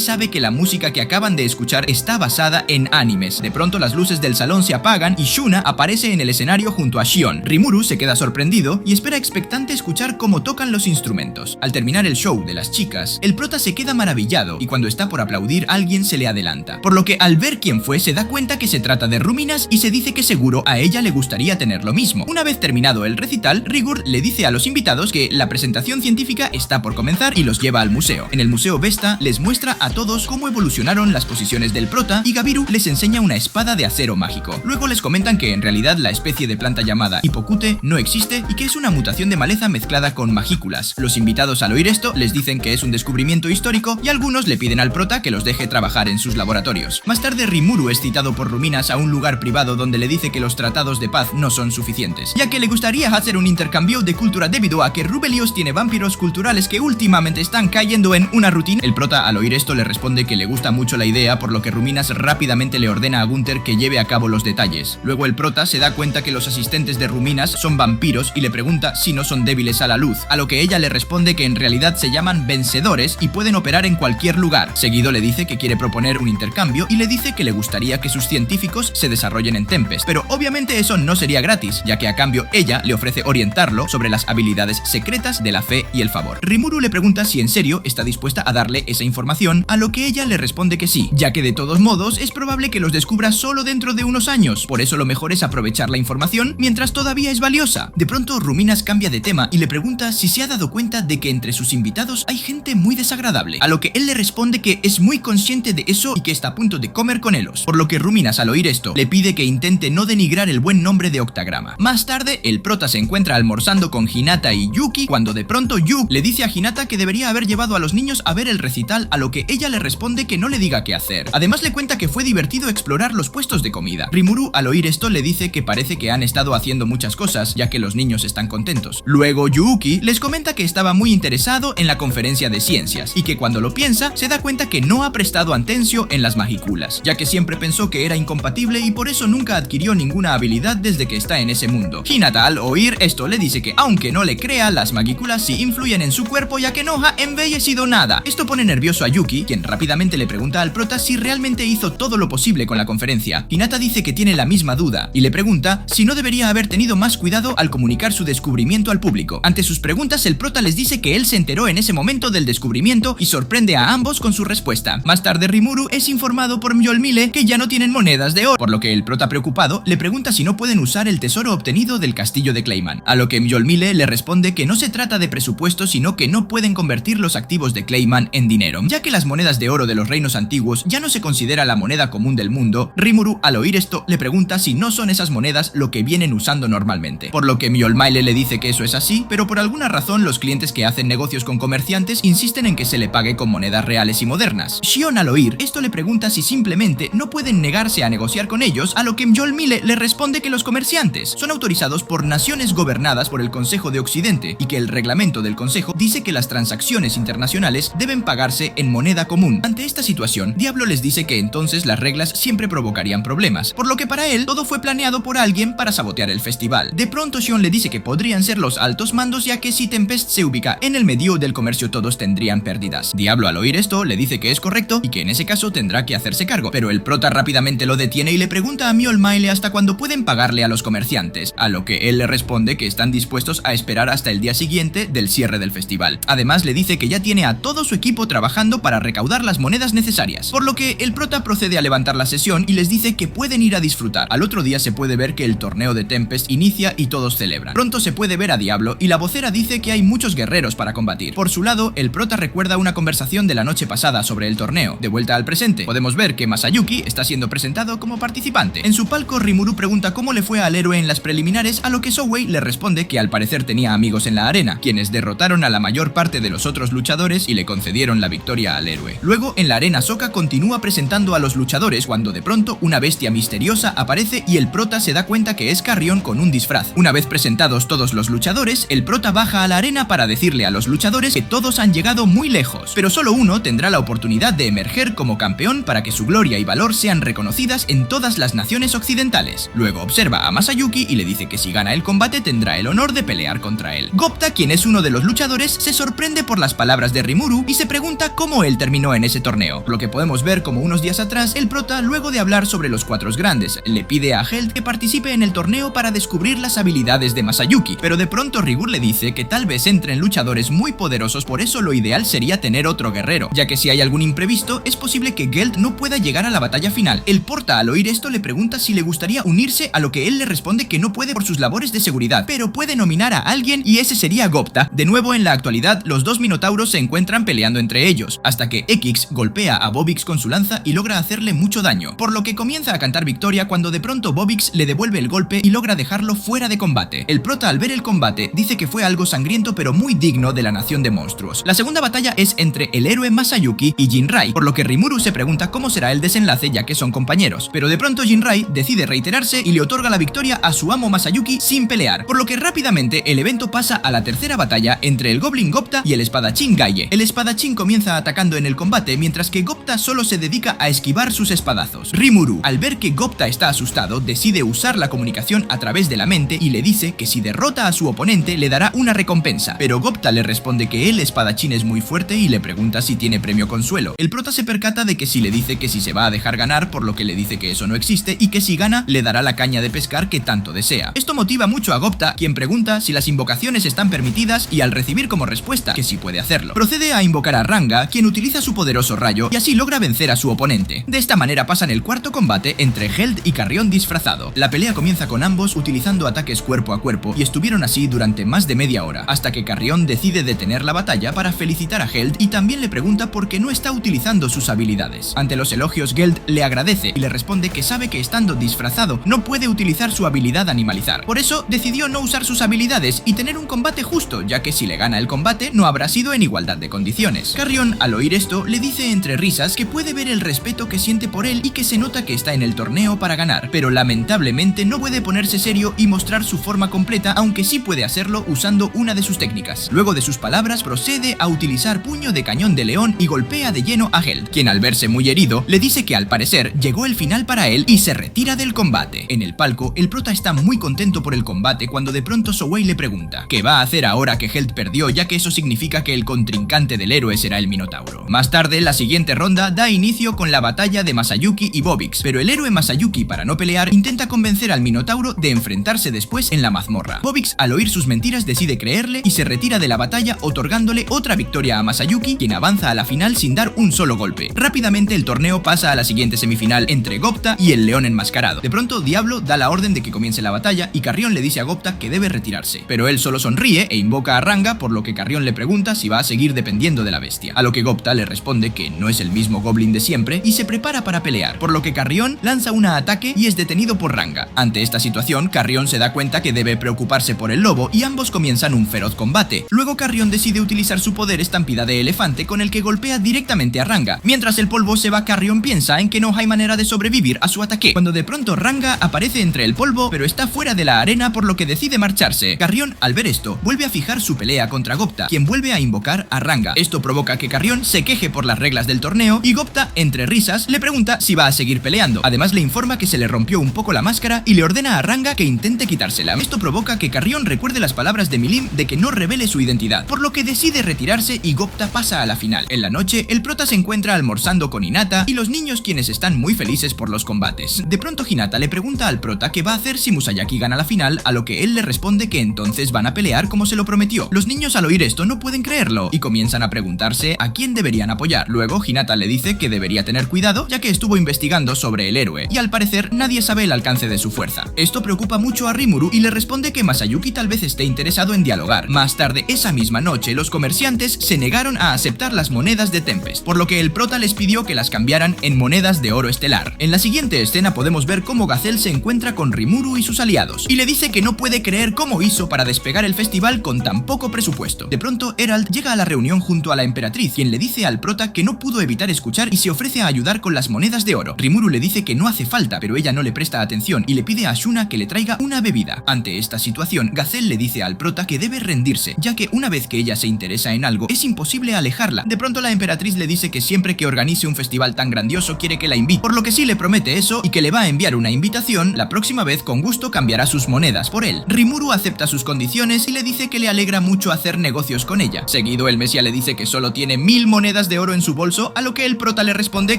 sabe que la música que acaban de escuchar está basada en animes. De pronto las luces del salón se apagan y Shuna aparece en el escenario junto a Shion. Rimuru se queda sorprendido y espera expectante escuchar cómo tocan los instrumentos. Al terminar el show de las chicas, el prota se queda maravillado y cuando está por aplaudir, alguien se le adelanta, por lo que al ver quién fue se da cuenta que se trata de Ruminas y se dice que seguro a ella le gustaría tener lo mismo. Una vez terminado el recital, Rigur le dice a los invitados que la presentación científica está por comenzar y los lleva al museo. En el museo, Vesta les muestra a todos cómo evolucionaron las posiciones del prota y Gabiru les enseña una espada de acero mágico. Luego les comentan que en realidad la especie de planta llamada Hipocute no existe y que es una mutación de maleza mezclada con magículas. Los invitados, al oír esto, les dicen que es un descubrimiento histórico y algunos le piden al prota que los deje trabajar en sus laboratorios. Más tarde, Rimuru es citado por Ruminas a un lugar privado donde le dice que los tratados de paz no son suficientes, ya que le gustaría hacer un intercambio de cultura debido a que Rubelios tiene vampiros culturales que últimamente están cayendo en una rutina. El prota, al oír esto, le responde que le gusta mucho la idea, por lo que Ruminas rápidamente le ordena a Gunther que lleve a cabo los detalles. Luego el prota se da cuenta que los asistentes de Ruminas son vampiros y le pregunta si no son débiles a la luz, a lo que que ella le responde que en realidad se llaman vencedores y pueden operar en cualquier lugar. Seguido le dice que quiere proponer un intercambio y le dice que le gustaría que sus científicos se desarrollen en Tempest, pero obviamente eso no sería gratis, ya que a cambio ella le ofrece orientarlo sobre las habilidades secretas de la fe y el favor. Rimuru le pregunta si en serio está dispuesta a darle esa información, a lo que ella le responde que sí, ya que de todos modos es probable que los descubra solo dentro de unos años, por eso lo mejor es aprovechar la información mientras todavía es valiosa. De pronto Ruminas cambia de tema y le pregunta si se ha dado cuenta de que entre sus invitados hay gente muy desagradable, a lo que él le responde que es muy consciente de eso y que está a punto de comer con Elos, por lo que Ruminas al oír esto le pide que intente no denigrar el buen nombre de Octagrama. Más tarde el prota se encuentra almorzando con Hinata y Yuki cuando de pronto Yuki le dice a Hinata que debería haber llevado a los niños a ver el recital, a lo que ella le responde que no le diga qué hacer. Además le cuenta que fue divertido explorar los puestos de comida. Rimuru al oír esto le dice que parece que han estado haciendo muchas cosas, ya que los niños están contentos. Luego Yuki les comenta que estaba muy interesado en la conferencia de ciencias y que cuando lo piensa se da cuenta que no ha prestado atención en las magiculas, ya que siempre pensó que era incompatible y por eso nunca adquirió ninguna habilidad desde que está en ese mundo. Hinata al oír esto le dice que aunque no le crea, las magiculas sí influyen en su cuerpo, ya que no ha embellecido nada. Esto pone nervioso a Yuki, quien rápidamente le pregunta al prota si realmente hizo todo lo posible con la conferencia. Hinata dice que tiene la misma duda y le pregunta si no debería haber tenido más cuidado al comunicar su descubrimiento al público. Ante sus preguntas el prota les dice que él se enteró en ese momento del descubrimiento y sorprende a ambos con su respuesta. Más tarde Rimuru es informado por Mjolnir que ya no tienen monedas de oro, por lo que el prota preocupado le pregunta si no pueden usar el tesoro obtenido del castillo de Clayman, a lo que Mjolnir le responde que no se trata de presupuesto, sino que no pueden convertir los activos de Clayman en dinero, ya que las monedas de oro de los reinos antiguos ya no se considera la moneda común del mundo. Rimuru al oír esto le pregunta si no son esas monedas lo que vienen usando normalmente, por lo que Mjolnir le dice que eso es así, pero por alguna razón los clientes que hacen negocios con comerciantes insisten en que se le pague con monedas reales y modernas. Shion al oír esto le pregunta si simplemente no pueden negarse a negociar con ellos, a lo que Mjolnir le responde que los comerciantes son autorizados por naciones gobernadas por el Consejo de Occidente y que el reglamento del Consejo dice que las transacciones internacionales deben pagarse en moneda común. Ante esta situación, Diablo les dice que entonces las reglas siempre provocarían problemas, por lo que para él todo fue planeado por alguien para sabotear el festival. De pronto Shion le dice que podrían ser los altos mandos, ya que si Tempest se ubica en el medio del comercio todos tendrían pérdidas. Diablo al oír esto le dice que es correcto y que en ese caso tendrá que hacerse cargo, pero el prota rápidamente lo detiene y le pregunta a Mjolnir hasta cuándo pueden pagarle a los comerciantes, a lo que él le responde que están dispuestos a esperar hasta el día siguiente del cierre del festival. Además le dice que ya tiene a todo su equipo trabajando para recaudar las monedas necesarias, por lo que el prota procede a levantar la sesión y les dice que pueden ir a disfrutar. Al otro día se puede ver que el torneo de Tempest inicia y todos celebran. Pronto se puede ver a Diablo y la vocera dice que hay muchos guerreros para combatir. Por su lado, el prota recuerda una conversación de la noche pasada sobre el torneo. De vuelta al presente, podemos ver que Masayuki está siendo presentado como participante. En su palco, Rimuru pregunta cómo le fue al héroe en las preliminares, a lo que Souwei le responde que al parecer tenía amigos en la arena, quienes derrotaron a la mayor parte de los otros luchadores y le concedieron la victoria al héroe. Luego, en la arena, Sokka continúa presentando a los luchadores cuando de pronto una bestia misteriosa aparece y el prota se da cuenta que es Carrion con un disfraz. Una vez presentados todos los luchadores, el prota baja a la arena para decirle a los luchadores que todos han llegado muy lejos, pero solo uno tendrá la oportunidad de emerger como campeón para que su gloria y valor sean reconocidas en todas las naciones occidentales. Luego observa a Masayuki y le dice que si gana el combate tendrá el honor de pelear contra él. Gopta, quien es uno de los luchadores, se sorprende por las palabras de Rimuru y se pregunta cómo él terminó en ese torneo, por lo que podemos ver como unos días atrás el prota, luego de hablar sobre los cuatro grandes, le pide a Held que participe en el torneo para descubrir las habilidades de Masayuki, pero de pronto Rigur le dice que tal vez entren luchadores muy poderosos, por eso lo ideal sería tener otro guerrero, ya que si hay algún imprevisto es posible que Geld no pueda llegar a la batalla final. El prota al oír esto le pregunta si le gustaría unirse, a lo que él le responde que no puede por sus labores de seguridad, pero puede nominar a alguien y ese sería Gopta. De nuevo en la actualidad los dos minotauros se encuentran peleando entre ellos, hasta que X golpea a Bobix con su lanza y logra hacerle mucho daño, por lo que comienza a cantar victoria cuando de pronto Bobix le devuelve el golpe y logra dejarlo fuera de combate. El prota al ver el combate dice que fue algo sangriento pero muy digno de la nación de monstruos. La segunda batalla es entre el héroe Masayuki y Jinrai, por lo que Rimuru se pregunta cómo será el desenlace ya que son compañeros, pero de pronto Jinrai decide reiterarse y le otorga la victoria a su amo Masayuki sin pelear, por lo que rápidamente el evento pasa a la tercera batalla entre el Goblin Gopta y el espadachín Gaie. El espadachín comienza atacando en el combate mientras que Gopta solo se dedica a esquivar sus espadazos. Rimuru, al ver que Gopta está asustado, decide usar la comunicación a través de la mente y le dice que si derrota a su oponente le dará una recompensa. recompensa, pero Gupta le responde que el espadachín es muy fuerte y le pregunta si tiene premio consuelo. El prota se percata de que si le dice que si se va a dejar ganar, por lo que le dice que eso no existe y que si gana le dará la caña de pescar que tanto desea. Esto motiva mucho a Gupta, quien pregunta si las invocaciones están permitidas y al recibir como respuesta que sí puede hacerlo, procede a invocar a Ranga, quien utiliza su poderoso rayo y así logra vencer a su oponente. De esta manera pasan el cuarto combate entre Held y Carrión disfrazado. La pelea comienza con ambos utilizando ataques cuerpo a cuerpo y estuvieron así durante más de media hora, hasta que Carrión decide detener la batalla para felicitar a Held y también le pregunta por qué no está utilizando sus habilidades. Ante los elogios, Geld le agradece y le responde que sabe que estando disfrazado no puede utilizar su habilidad animalizar. Por eso decidió no usar sus habilidades y tener un combate justo, ya que si le gana el combate no habrá sido en igualdad de condiciones. Carrión, al oír esto, le dice entre risas que puede ver el respeto que siente por él y que se nota que está en el torneo para ganar, pero lamentablemente no puede ponerse serio y mostrar su forma completa, aunque sí puede hacerlo usando una de sus técnicas. Luego de sus palabras procede a utilizar puño de cañón de león y golpea de lleno a Held, quien al verse muy herido le dice que al parecer llegó el final para él y se retira del combate. En el palco, el prota está muy contento por el combate cuando de pronto Souei le pregunta ¿qué va a hacer ahora que Held perdió, ya que eso significa que el contrincante del héroe será el Minotauro? Más tarde, la siguiente ronda da inicio con la batalla de Masayuki y Bobix, pero el héroe Masayuki, para no pelear, intenta convencer al Minotauro de enfrentarse después en la mazmorra. Bobix, al oír sus mentiras, decide creerle y se retira de la batalla, otorgándole otra victoria a Masayuki, quien avanza a la final sin dar un solo golpe. Rápidamente el torneo pasa a la siguiente semifinal entre Gupta y el león enmascarado. De pronto, Diablo da la orden de que comience la batalla y Carrión le dice a Gupta que debe retirarse, pero él solo sonríe e invoca a Ranga, por lo que Carrión le pregunta si va a seguir dependiendo de la bestia, a lo que Gupta le responde que no es el mismo goblin de siempre y se prepara para pelear, por lo que Carrión lanza un ataque y es detenido por Ranga. Ante esta situación, Carrión se da cuenta que debe preocuparse por el lobo y ambos comienzan un feroz combate. Luego Carrión decide utilizar su poder estampida de elefante, con el que golpea directamente a Ranga. Mientras el polvo se va, Carrión piensa en que no hay manera de sobrevivir a su ataque, cuando de pronto Ranga aparece entre el polvo, pero está fuera de la arena, por lo que decide marcharse. Carrión, al ver esto, vuelve a fijar su pelea contra Gupta, quien vuelve a invocar a Ranga. Esto provoca que Carrión se queje por las reglas del torneo y Gupta, entre risas, le pregunta si va a seguir peleando. Además le informa que se le rompió un poco la máscara y le ordena a Ranga que intente quitársela. Esto provoca que Carrión recuerde las palabras de Milim de que no revele su identidad, por lo que decide retirarse y Gupta pasa a la final. En la noche, el prota se encuentra almorzando con Hinata y los niños, quienes están muy felices por los combates. De pronto Hinata le pregunta al prota qué va a hacer si Musayaki gana la final, a lo que él le responde que entonces van a pelear como se lo prometió. Los niños, al oír esto, no pueden creerlo y comienzan a preguntarse a quién deberían apoyar. Luego Hinata le dice que debería tener cuidado, ya que estuvo investigando sobre el héroe y al parecer nadie sabe el alcance de su fuerza. Esto preocupa mucho a Rimuru y le responde que Masayuki tal vez esté interesado en dialogar. Más tarde esa misma noche, los comerciantes se negaron a aceptar las monedas de Tempest, por lo que el prota les pidió que las cambiaran en monedas de oro estelar. En la siguiente escena podemos ver cómo Gazelle se encuentra con Rimuru y sus aliados y le dice que no puede creer cómo hizo para despegar el festival con tan poco presupuesto. De pronto Herald llega a la reunión junto a la emperatriz, quien le dice al prota que no pudo evitar escuchar y se ofrece a ayudar con las monedas de oro. Rimuru le dice que no hace falta, pero ella no le presta atención y le pide a Shuna que le traiga una bebida. Ante esta situación, Gazelle le dice al prota que debe rendirse, ya que una vez que ella se interesa en algo, es imposible alejarla. De pronto la emperatriz le dice que siempre que organice un festival tan grandioso quiere que la invite, por lo que sí le promete eso y que le va a enviar una invitación. La próxima vez con gusto cambiará sus monedas por él. Rimuru acepta sus condiciones y le dice que le alegra mucho hacer negocios con ella. Seguido, el Mesías le dice que solo tiene 1000 monedas de oro en su bolso, a lo que el prota le responde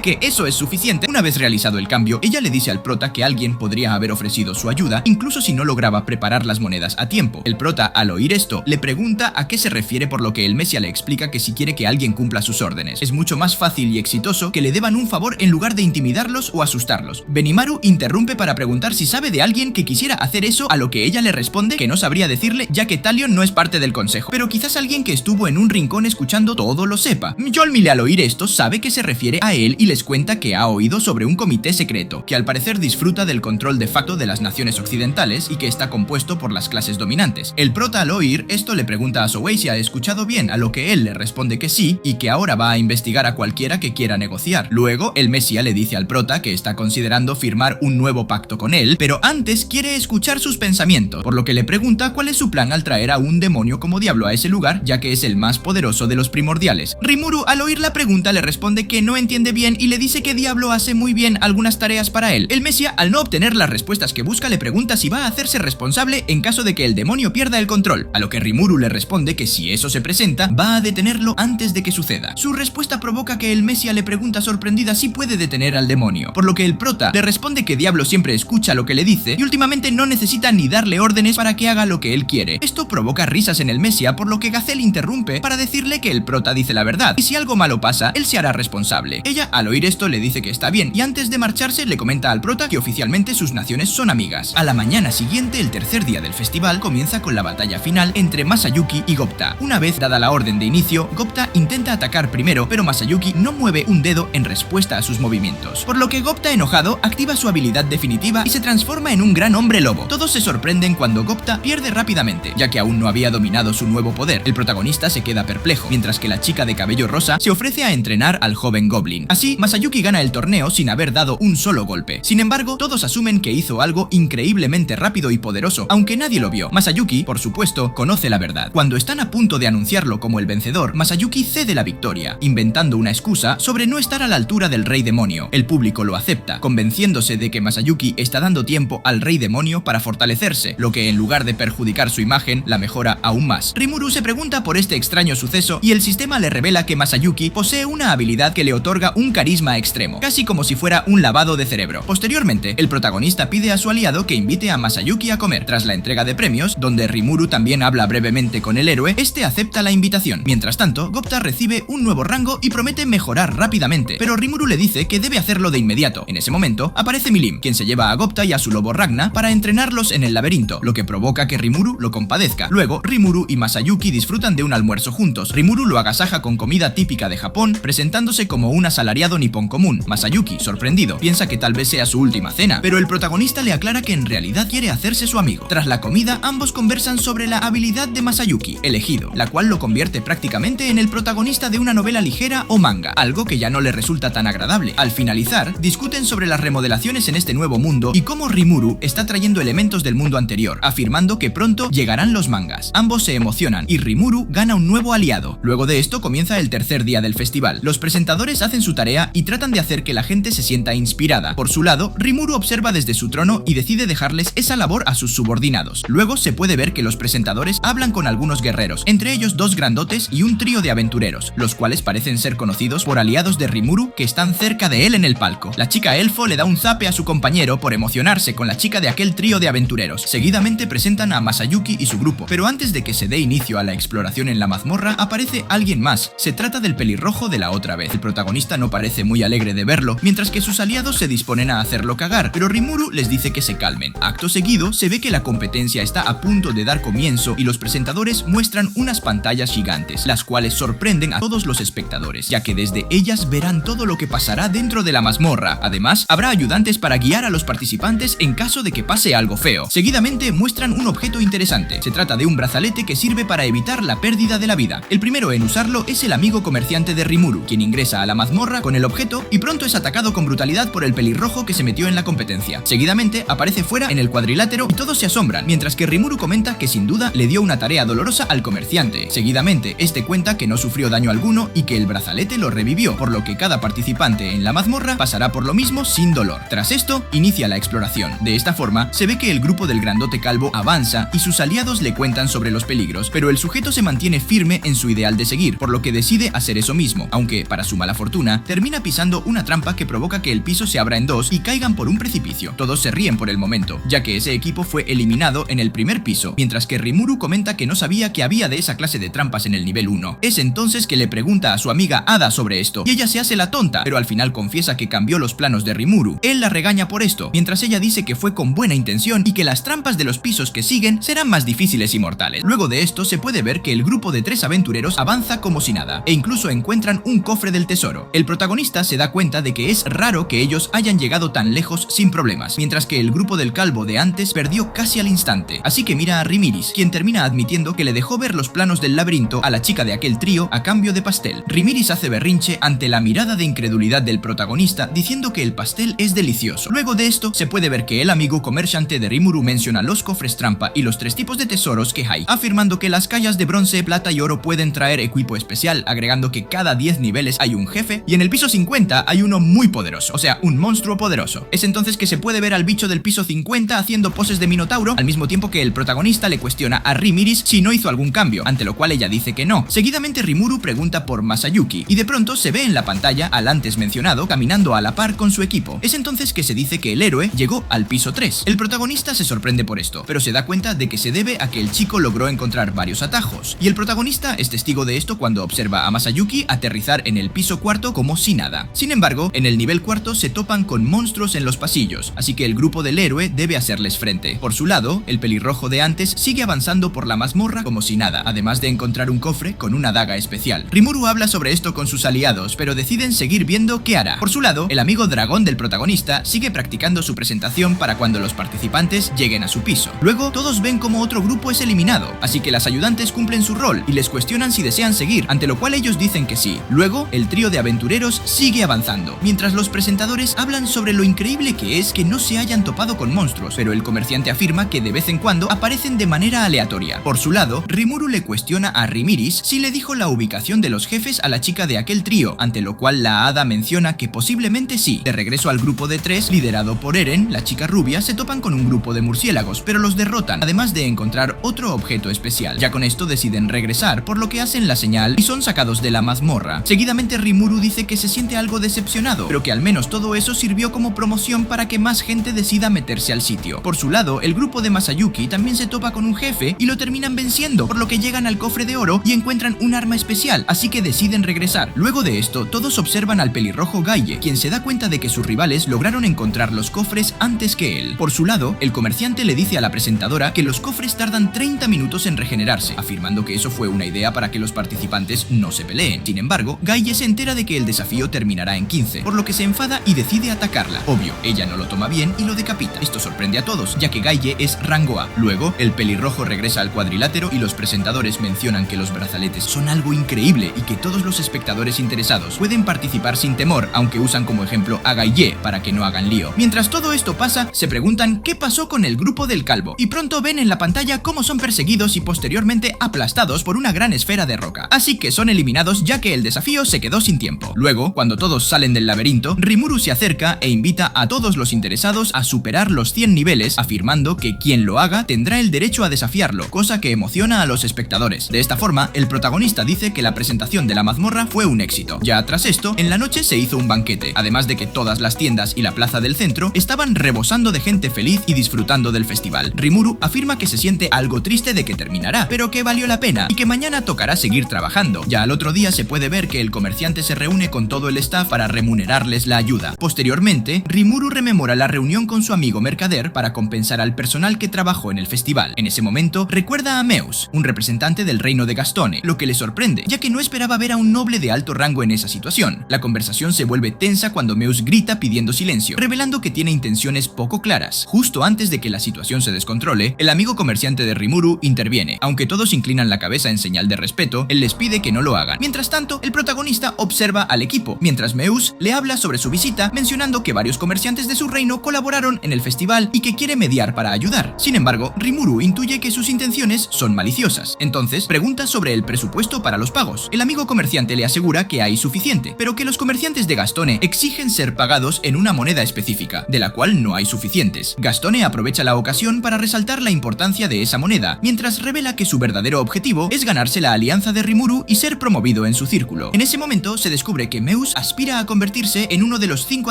que eso es suficiente. Una vez realizado el cambio, ella le dice al prota que alguien podría haber ofrecido su ayuda, incluso si no lograba preparar las monedas a tiempo. El prota, al oír esto, le pregunta a qué se refiere, por lo que el Mesías le explica que si quiere que alguien cumpla sus órdenes, es mucho más fácil y exitoso que le deban un favor en lugar de intimidarlos o asustarlos. Benimaru interrumpe para preguntar si sabe de alguien que quisiera hacer eso, a lo que ella le responde que no sabría decirle, ya que Talion no es parte del consejo, pero quizás alguien que estuvo en un rincón escuchando todo lo sepa. Yolmile, al oír esto, sabe que se refiere a él y les cuenta que ha oído sobre un comité secreto, que al parecer disfruta del control de facto de las naciones occidentales y que está compuesto por las clases dominantes. El prota, al oír esto, le pregunta a Souei si ha escuchado bien, a lo que él le responde que sí y que ahora va a investigar a cualquiera que quiera negociar. Luego, el Mesías le dice al prota que está considerando firmar un nuevo pacto con él, pero antes quiere escuchar sus pensamientos, por lo que le pregunta cuál es su plan al traer a un demonio como Diablo a ese lugar, ya que es el más poderoso de los primordiales. Rimuru, al oír la pregunta, le responde que no entiende bien y le dice que Diablo hace muy bien algunas tareas para él. El Mesías, al no obtener las respuestas que busca, le pregunta si va a hacerse responsable en caso de que el demonio pierda el control, a lo que que Rimuru le responde que si eso se presenta, va a detenerlo antes de que suceda. Su respuesta provoca que el Messia le pregunta sorprendida si puede detener al demonio, por lo que el prota le responde que Diablo siempre escucha lo que le dice y últimamente no necesita ni darle órdenes para que haga lo que él quiere. Esto provoca risas en el Messia, por lo que Gazelle interrumpe para decirle que el prota dice la verdad y si algo malo pasa, él se hará responsable. Ella, al oír esto, le dice que está bien y antes de marcharse le comenta al prota que oficialmente sus naciones son amigas. A la mañana siguiente, el tercer día del festival, comienza con la batalla final entre Masayuki y Gupta. Una vez dada la orden de inicio, Gupta intenta atacar primero, pero Masayuki no mueve un dedo en respuesta a sus movimientos, por lo que Gupta, enojado, activa su habilidad definitiva y se transforma en un gran hombre lobo. Todos se sorprenden cuando Gupta pierde rápidamente, ya que aún no había dominado su nuevo poder. El protagonista se queda perplejo, mientras que la chica de cabello rosa se ofrece a entrenar al joven Goblin. Así, Masayuki gana el torneo sin haber dado un solo golpe. Sin embargo, todos asumen que hizo algo increíblemente rápido y poderoso, aunque nadie lo vio. Masayuki, por supuesto, conoce la verdad. Cuando están a punto de anunciarlo como el vencedor, Masayuki cede la victoria, inventando una excusa sobre no estar a la altura del Rey Demonio. El público lo acepta, convenciéndose de que Masayuki está dando tiempo al Rey Demonio para fortalecerse, lo que en lugar de perjudicar su imagen, la mejora aún más. Rimuru se pregunta por este extraño suceso y el sistema le revela que Masayuki posee una habilidad que le otorga un carisma extremo, casi como si fuera un lavado de cerebro. Posteriormente, el protagonista pide a su aliado que invite a Masayuki a comer. Tras la entrega de premios, donde Rimuru también habla brevemente con el héroe, este acepta la invitación. Mientras tanto, Gupta recibe un nuevo rango y promete mejorar rápidamente, pero Rimuru le dice que debe hacerlo de inmediato. En ese momento, aparece Milim, quien se lleva a Gupta y a su lobo Ragna para entrenarlos en el laberinto, lo que provoca que Rimuru lo compadezca. Luego, Rimuru y Masayuki disfrutan de un almuerzo juntos. Rimuru lo agasaja con comida típica de Japón, presentándose como un asalariado nipón común. Masayuki, sorprendido, piensa que tal vez sea su última cena, pero el protagonista le aclara que en realidad quiere hacerse su amigo. Tras la comida, ambos conversan sobre la habilidad de Masayuki, elegido, la cual lo convierte prácticamente en el protagonista de una novela ligera o manga, algo que ya no le resulta tan agradable. Al finalizar, discuten sobre las remodelaciones en este nuevo mundo y cómo Rimuru está trayendo elementos del mundo anterior, afirmando que pronto llegarán los mangas. Ambos se emocionan y Rimuru gana un nuevo aliado. Luego de esto comienza el tercer día del festival. Los presentadores hacen su tarea y tratan de hacer que la gente se sienta inspirada. Por su lado, Rimuru observa desde su trono y decide dejarles esa labor a sus subordinados. Luego se puede ver que los presentadores hablan con algunos guerreros, entre ellos dos grandotes y un trío de aventureros, los cuales parecen ser conocidos por aliados de Rimuru que están cerca de él en el palco. La chica elfo le da un zape a su compañero por emocionarse con la chica de aquel trío de aventureros. Seguidamente presentan a Masayuki y su grupo, pero antes de que se dé inicio a la exploración en la mazmorra, aparece alguien más. Se trata del pelirrojo de la otra vez. El protagonista no parece muy alegre de verlo, mientras que sus aliados se disponen a hacerlo cagar, pero Rimuru les dice que se calmen. Acto seguido, se ve que la competencia está a punto de dar comienzo y los presentadores muestran unas pantallas gigantes, las cuales sorprenden a todos los espectadores, ya que desde ellas verán todo lo que pasará dentro de la mazmorra. Además, habrá ayudantes para guiar a los participantes en caso de que pase algo feo. Seguidamente muestran un objeto interesante. Se trata de un brazalete que sirve para evitar la pérdida de la vida. El primero en usarlo es el amigo comerciante de Rimuru, quien ingresa a la mazmorra con el objeto y pronto es atacado con brutalidad por el pelirrojo que se metió en la competencia. Seguidamente aparece fuera en el cuadrilátero y todos se asombran, mientras que Rimuru comenta que sin duda le dio una tarea dolorosa al comerciante. Seguidamente, este cuenta que no sufrió daño alguno y que el brazalete lo revivió, por lo que cada participante en la mazmorra pasará por lo mismo sin dolor. Tras esto, inicia la exploración. De esta forma, se ve que el grupo del grandote calvo avanza y sus aliados le cuentan sobre los peligros, pero el sujeto se mantiene firme en su ideal de seguir, por lo que decide hacer eso mismo, aunque, para su mala fortuna, termina pisando una trampa que provoca que el piso se abra en dos y caigan por un precipicio. Todos se ríen por el momento, ya que ese equipo fue eliminado en el primer piso, mientras que Rimuru comenta que no sabía que había de esa clase de trampas en el nivel 1. Es entonces que le pregunta a su amiga Ada sobre esto, y ella se hace la tonta, pero al final confiesa que cambió los planos de Rimuru. Él la regaña por esto, mientras ella dice que fue con buena intención y que las trampas de los pisos que siguen serán más difíciles y mortales. Luego de esto se puede ver que el grupo de 3 aventureros avanza como si nada, e incluso encuentran un cofre del tesoro. El protagonista se da cuenta de que es raro que ellos hayan llegado tan lejos sin problemas, mientras que el grupo del calvo de antes perdió casi al instante, así que mira a Rimiris, quien termina admitiendo que le dejó ver los planos del laberinto a la chica de aquel trío a cambio de pastel. Rimiris hace berrinche ante la mirada de incredulidad del protagonista, diciendo que el pastel es delicioso. Luego de esto se puede ver que el amigo comerciante de Rimuru menciona los cofres trampa y los 3 tipos de tesoros que hay, afirmando que las callas de bronce, plata y oro pueden traer equipo especial, agregando que cada 10 niveles hay un jefe y en el piso 50 hay uno muy poderoso, o sea, un monstruo poderoso. Es entonces que se puede ver al bicho del piso 50 haciendo poses de minotauro, al mismo tiempo que el protagonista le cuestiona a Rimiri Rimiris si no hizo algún cambio, ante lo cual ella dice que no. Seguidamente Rimuru pregunta por Masayuki, y de pronto se ve en la pantalla al antes mencionado caminando a la par con su equipo. Es entonces que se dice que el héroe llegó al piso 3. El protagonista se sorprende por esto, pero se da cuenta de que se debe a que el chico logró encontrar varios atajos, y el protagonista es testigo de esto cuando observa a Masayuki aterrizar en el piso 4 como si nada. Sin embargo, en el nivel 4 se topan con monstruos en los pasillos, así que el grupo del héroe debe hacerles frente. Por su lado, el pelirrojo de antes sigue avanzando por la mazmorra como si nada, además de encontrar un cofre con una daga especial. Rimuru habla sobre esto con sus aliados, pero deciden seguir viendo qué hará. Por su lado, el amigo dragón del protagonista sigue practicando su presentación para cuando los participantes lleguen a su piso. Luego, todos ven como otro grupo es eliminado, así que las ayudantes cumplen su rol y les cuestionan si desean seguir, ante lo cual ellos dicen que sí. Luego, el trío de aventureros sigue avanzando, mientras los presentadores hablan sobre lo increíble que es que no se hayan topado con monstruos, pero el comerciante afirma que de vez en cuando aparecen de manera aleatoria. Por su lado, Rimuru le cuestiona a Rimiris si le dijo la ubicación de los jefes a la chica de aquel trío, ante lo cual la hada menciona que posiblemente sí. De regreso al grupo de 3, liderado por Eren, la chica rubia, se topan con un grupo de murciélagos, pero los derrotan, además de encontrar otro objeto especial. Ya con esto deciden regresar, por lo que hacen la señal y son sacados de la mazmorra. Seguidamente Rimuru dice que se siente algo decepcionado, pero que al menos todo eso sirvió como promoción para que más gente decida meterse al sitio. Por su lado, el grupo de Masayuki también se topa con un jefe y lo terminan venciendo, por lo que llegan al cofre de oro y encuentran un arma especial, así que deciden regresar. Luego de esto, todos observan al pelirrojo Gaye, quien se da cuenta de que sus rivales lograron encontrar los cofres antes que él. Por su lado, el comerciante le dice a la presentadora que los cofres tardan 30 minutos en regenerarse, afirmando que eso fue una idea para que los participantes no se peleen. Sin embargo, Gaye se entera de que el desafío terminará en 15, por lo que se enfada y decide atacarla. Obvio, ella no lo toma bien y lo decapita. Esto sorprende a todos, ya que Gaye es rango A. Luego, el pelirrojo regresa al cuadrilátero y los presentadores mencionan que los brazaletes son algo increíble y que todos los espectadores interesados pueden participar sin temor, aunque usan como ejemplo a Gaye para que no hagan lío. Mientras todo esto pasa, se preguntan qué pasó con el grupo del calvo, y pronto ven en la pantalla cómo son perseguidos y posteriormente aplastados por una gran esfera de roca. Así que son eliminados ya que el desafío se quedó sin tiempo. Luego, cuando todos salen del laberinto, Rimuru se acerca e invita a todos los interesados a superar los 100 niveles, afirmando que quien lo haga tendrá el derecho a desafiarlo, cosa que emociona a los espectadores. De esta forma, el protagonista dice que la presentación de la mazmorra fue un éxito. Ya tras esto, en la noche se hizo un banquete, además de que todas las tiendas y la plaza del centro estaban rebosando de gente feliz y disfrutando del festival. Rimuru afirma que se siente algo triste de que terminará, pero que valió la pena y que mañana tocará seguir trabajando. Ya al otro día se puede ver que el comerciante se reúne con todo el staff para remunerarles la ayuda. Posteriormente, Rimuru rememora la reunión con su amigo mercader para compensar al personal que trabajó en el festival. En ese momento, recuerda a Meus, un representante del reino de Gastone, lo que le sorprende, ya que no esperaba ver a un noble de alto rango en esa situación. La conversación se vuelve tensa cuando Meus grita pidiendo silencio, revelando que tiene intenciones poco claras. Justo antes de que la situación se descontrole, el amigo comerciante de Rimuru interviene. Aunque todos inclinan la cabeza en señal de respeto, él les pide que no lo hagan. Mientras tanto, el protagonista observa al equipo, mientras Meus le habla sobre su visita, mencionando que varios comerciantes de su reino colaboraron en el festival y que quiere mediar para ayudar. Sin embargo, Rimuru intuye que sus intenciones son maliciosas. Entonces, pregunta sobre el presupuesto para los pagos. El amigo comerciante le asegura que hay suficiente, pero que los comerciantes de Gastone exigen ser pagados en una moneda específica, de la cual no hay suficientes. Gastone aprovecha la ocasión para resaltar la importancia de esa moneda, mientras revela que su verdadero objetivo es ganarse la alianza de Rimuru y ser promovido en su círculo. En ese momento se descubre que Meus aspira a convertirse en uno de los 5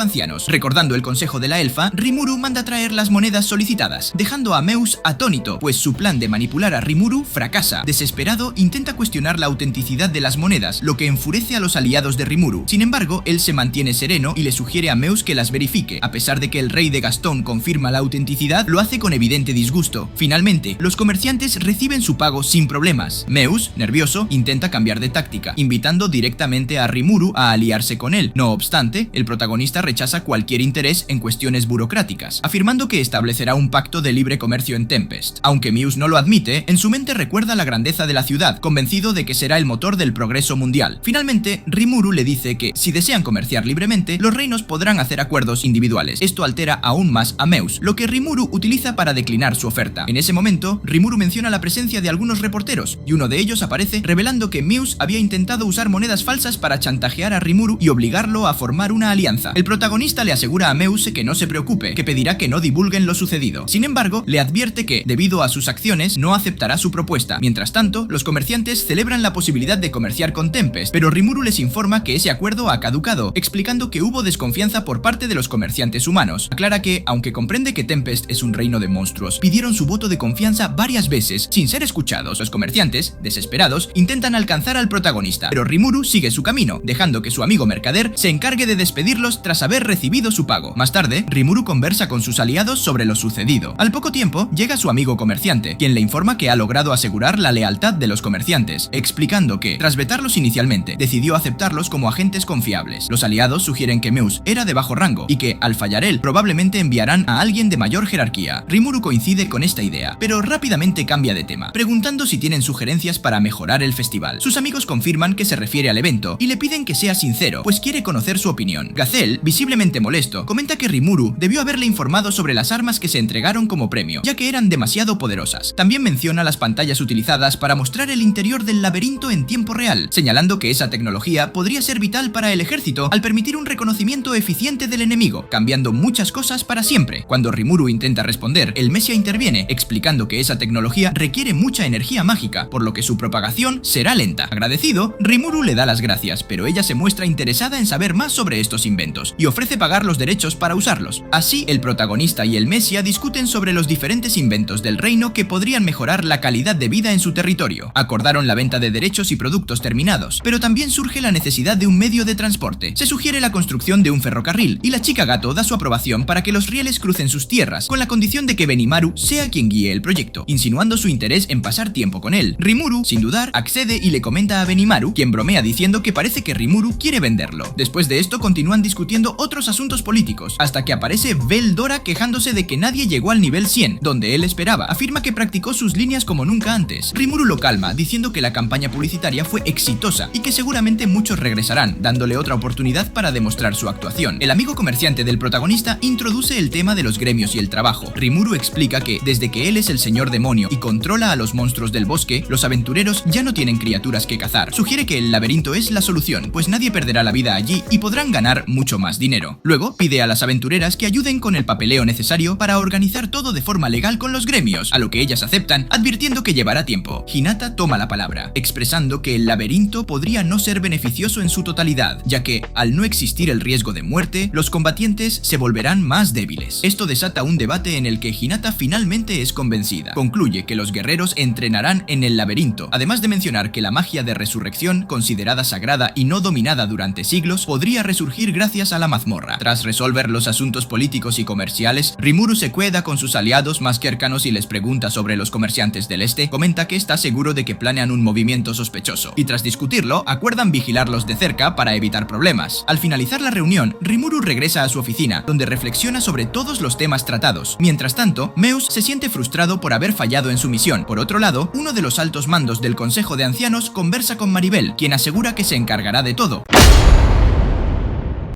ancianos. Recordando el consejo de la elfa, Rimuru manda traer las monedas solicitadas, dejando a Meus atónito, pues su plan de manipular a Rimuru fracasa. Desesperado, intenta cuestionar la autenticidad de las monedas, lo que enfurece a los aliados de Rimuru. Sin embargo, él se mantiene sereno y le sugiere a Meus que las verifique. A pesar de que el rey de Gastón confirma la autenticidad, lo hace con evidente disgusto. Finalmente, los comerciantes reciben su pago sin problemas. Meus, nervioso, intenta cambiar de táctica, invitando directamente a Rimuru a aliarse con él. No obstante, el protagonista rechaza cualquier interés en cuestiones burocráticas, afirmando que establecerá un pacto de libre comercio en Tempest. Aunque Meus no lo admite, en su mente recuerda la grandeza de la ciudad, convencido de que será el motor del progreso mundial. Finalmente, Rimuru le dice que, si desean comerciar libremente, los reinos podrán hacer acuerdos individuales. Esto altera aún más a Meus, lo que Rimuru utiliza para declinar su oferta. En ese momento, Rimuru menciona la presencia de algunos reporteros, y uno de ellos aparece revelando que Meus había intentado usar monedas falsas para chantajear a Rimuru y obligarlo a formar una alianza. El protagonista le asegura a Meus que no se preocupe, que pedirá que no divulguen lo sucedido. Sin embargo, le advierte que, debido a sus acciones, no aceptará su propuesta. Mientras tanto, los comerciantes celebran la posibilidad de comerciar con Tempest, pero Rimuru les informa que ese acuerdo ha caducado, explicando que hubo desconfianza por parte de los comerciantes humanos. Aclara que, aunque comprende que Tempest es un reino de monstruos, pidieron su voto de confianza varias veces sin ser escuchados. Los comerciantes, desesperados, intentan alcanzar al protagonista, pero Rimuru sigue su camino, dejando que su amigo mercader se encargue de despedirlos tras haber recibido su pago. Más tarde, Rimuru conversa con sus aliados sobre lo sucedido. Al poco tiempo, llega su amigo comerciante, quien le informa que ha logrado asegurar la lealtad de los comerciantes, explicando que, tras vetarlos inicialmente, decidió aceptarlos como agentes confiables. Los aliados sugieren que Meus era de bajo rango y que, al fallar él, probablemente enviarán a alguien de mayor jerarquía. Rimuru coincide con esta idea, pero rápidamente cambia de tema, preguntando si tienen sugerencias para mejorar el festival. Sus amigos confirman que se refiere al evento y le piden que sea sincero, pues quiere conocer su opinión. Gazelle, visiblemente molesto, comenta que Rimuru debió haberle informado sobre las armas que se entregaron como premio, ya que eran demasiado poderosas. También menciona las pantallas utilizadas para mostrar el interior del laberinto en tiempo real, señalando que esa tecnología podría ser vital para el ejército al permitir un reconocimiento eficiente del enemigo, cambiando muchas cosas para siempre. Cuando Rimuru intenta responder, el Messia interviene, explicando que esa tecnología requiere mucha energía mágica, por lo que su propagación será lenta. Agradecido, Rimuru le da las gracias, pero ella se muestra interesada en saber más sobre estos inventos y ofrece pagar los derechos para usarlos. Así, el protagonista y el Messia discuten sobre los diferentes inventos del reino que podrían mejorar la calidad de vida en su territorio. Acordaron la venta de derechos y productos terminados, pero también surge la necesidad de un medio de transporte. Se sugiere la construcción de un ferrocarril y la chica gato da su aprobación para que los rieles crucen sus tierras, con la condición de que Benimaru sea quien guíe el proyecto, insinuando su interés en pasar tiempo con él. Rimuru, sin dudar, accede y le comenta a Benimaru, quien bromea diciendo que parece que Rimuru quiere venderlo. Después de esto continúan discutiendo otros asuntos políticos, hasta que aparece Veldora quejándose de que nadie llegó al nivel 100, donde él esperaba. Afirma que practicó sus líneas como nunca antes. Rimuru lo calma, diciendo que la campaña publicitaria fue exitosa y que seguramente muchos regresarán, dándole otra oportunidad para demostrar su actuación. El amigo comerciante del protagonista introduce el tema de los gremios y el trabajo. Rimuru explica que, desde que él es el señor demonio y controla a los monstruos del bosque, los aventureros ya no tienen criaturas que cazar. Sugiere que el laberinto es la solución, pues nadie perderá la vida allí y podrán ganar mucho más dinero. Luego, pide a las aventureras que ayuden con el papeleo necesario para organizar todo de forma legal con los gremios, a lo que ellas aceptan, advirtiendo que llevará tiempo. Hinata toma la palabra, expresando que el laberinto podría no ser beneficioso en su totalidad, ya que, al no existir el riesgo de muerte, los combatientes se volverán más débiles. Esto desata un debate en el que Hinata finalmente es convencida. Concluye que los guerreros entrenarán en el laberinto, además de mencionar que la magia de resurrección, considerada sagrada y no dominada durante siglos, podría resurgir gracias a la mazmorra. Tras resolver los asuntos políticos y comerciales, Rimuru se queda con sus aliados más cercanos y les pregunta sobre los comerciantes del este. Comenta que está seguro de que planean un movimiento sospechoso, y tras discutirlo, acuerdan vigilarlos de cerca para evitar problemas. Al finalizar la reunión, Rimuru regresa a su oficina, donde reflexiona sobre todos los temas tratados. Mientras tanto, Meus se siente frustrado por haber fallado en su misión. Por otro lado, uno de los altos mandos del Consejo de Ancianos conversa con Maribel, quien asegura que se encargará de todo.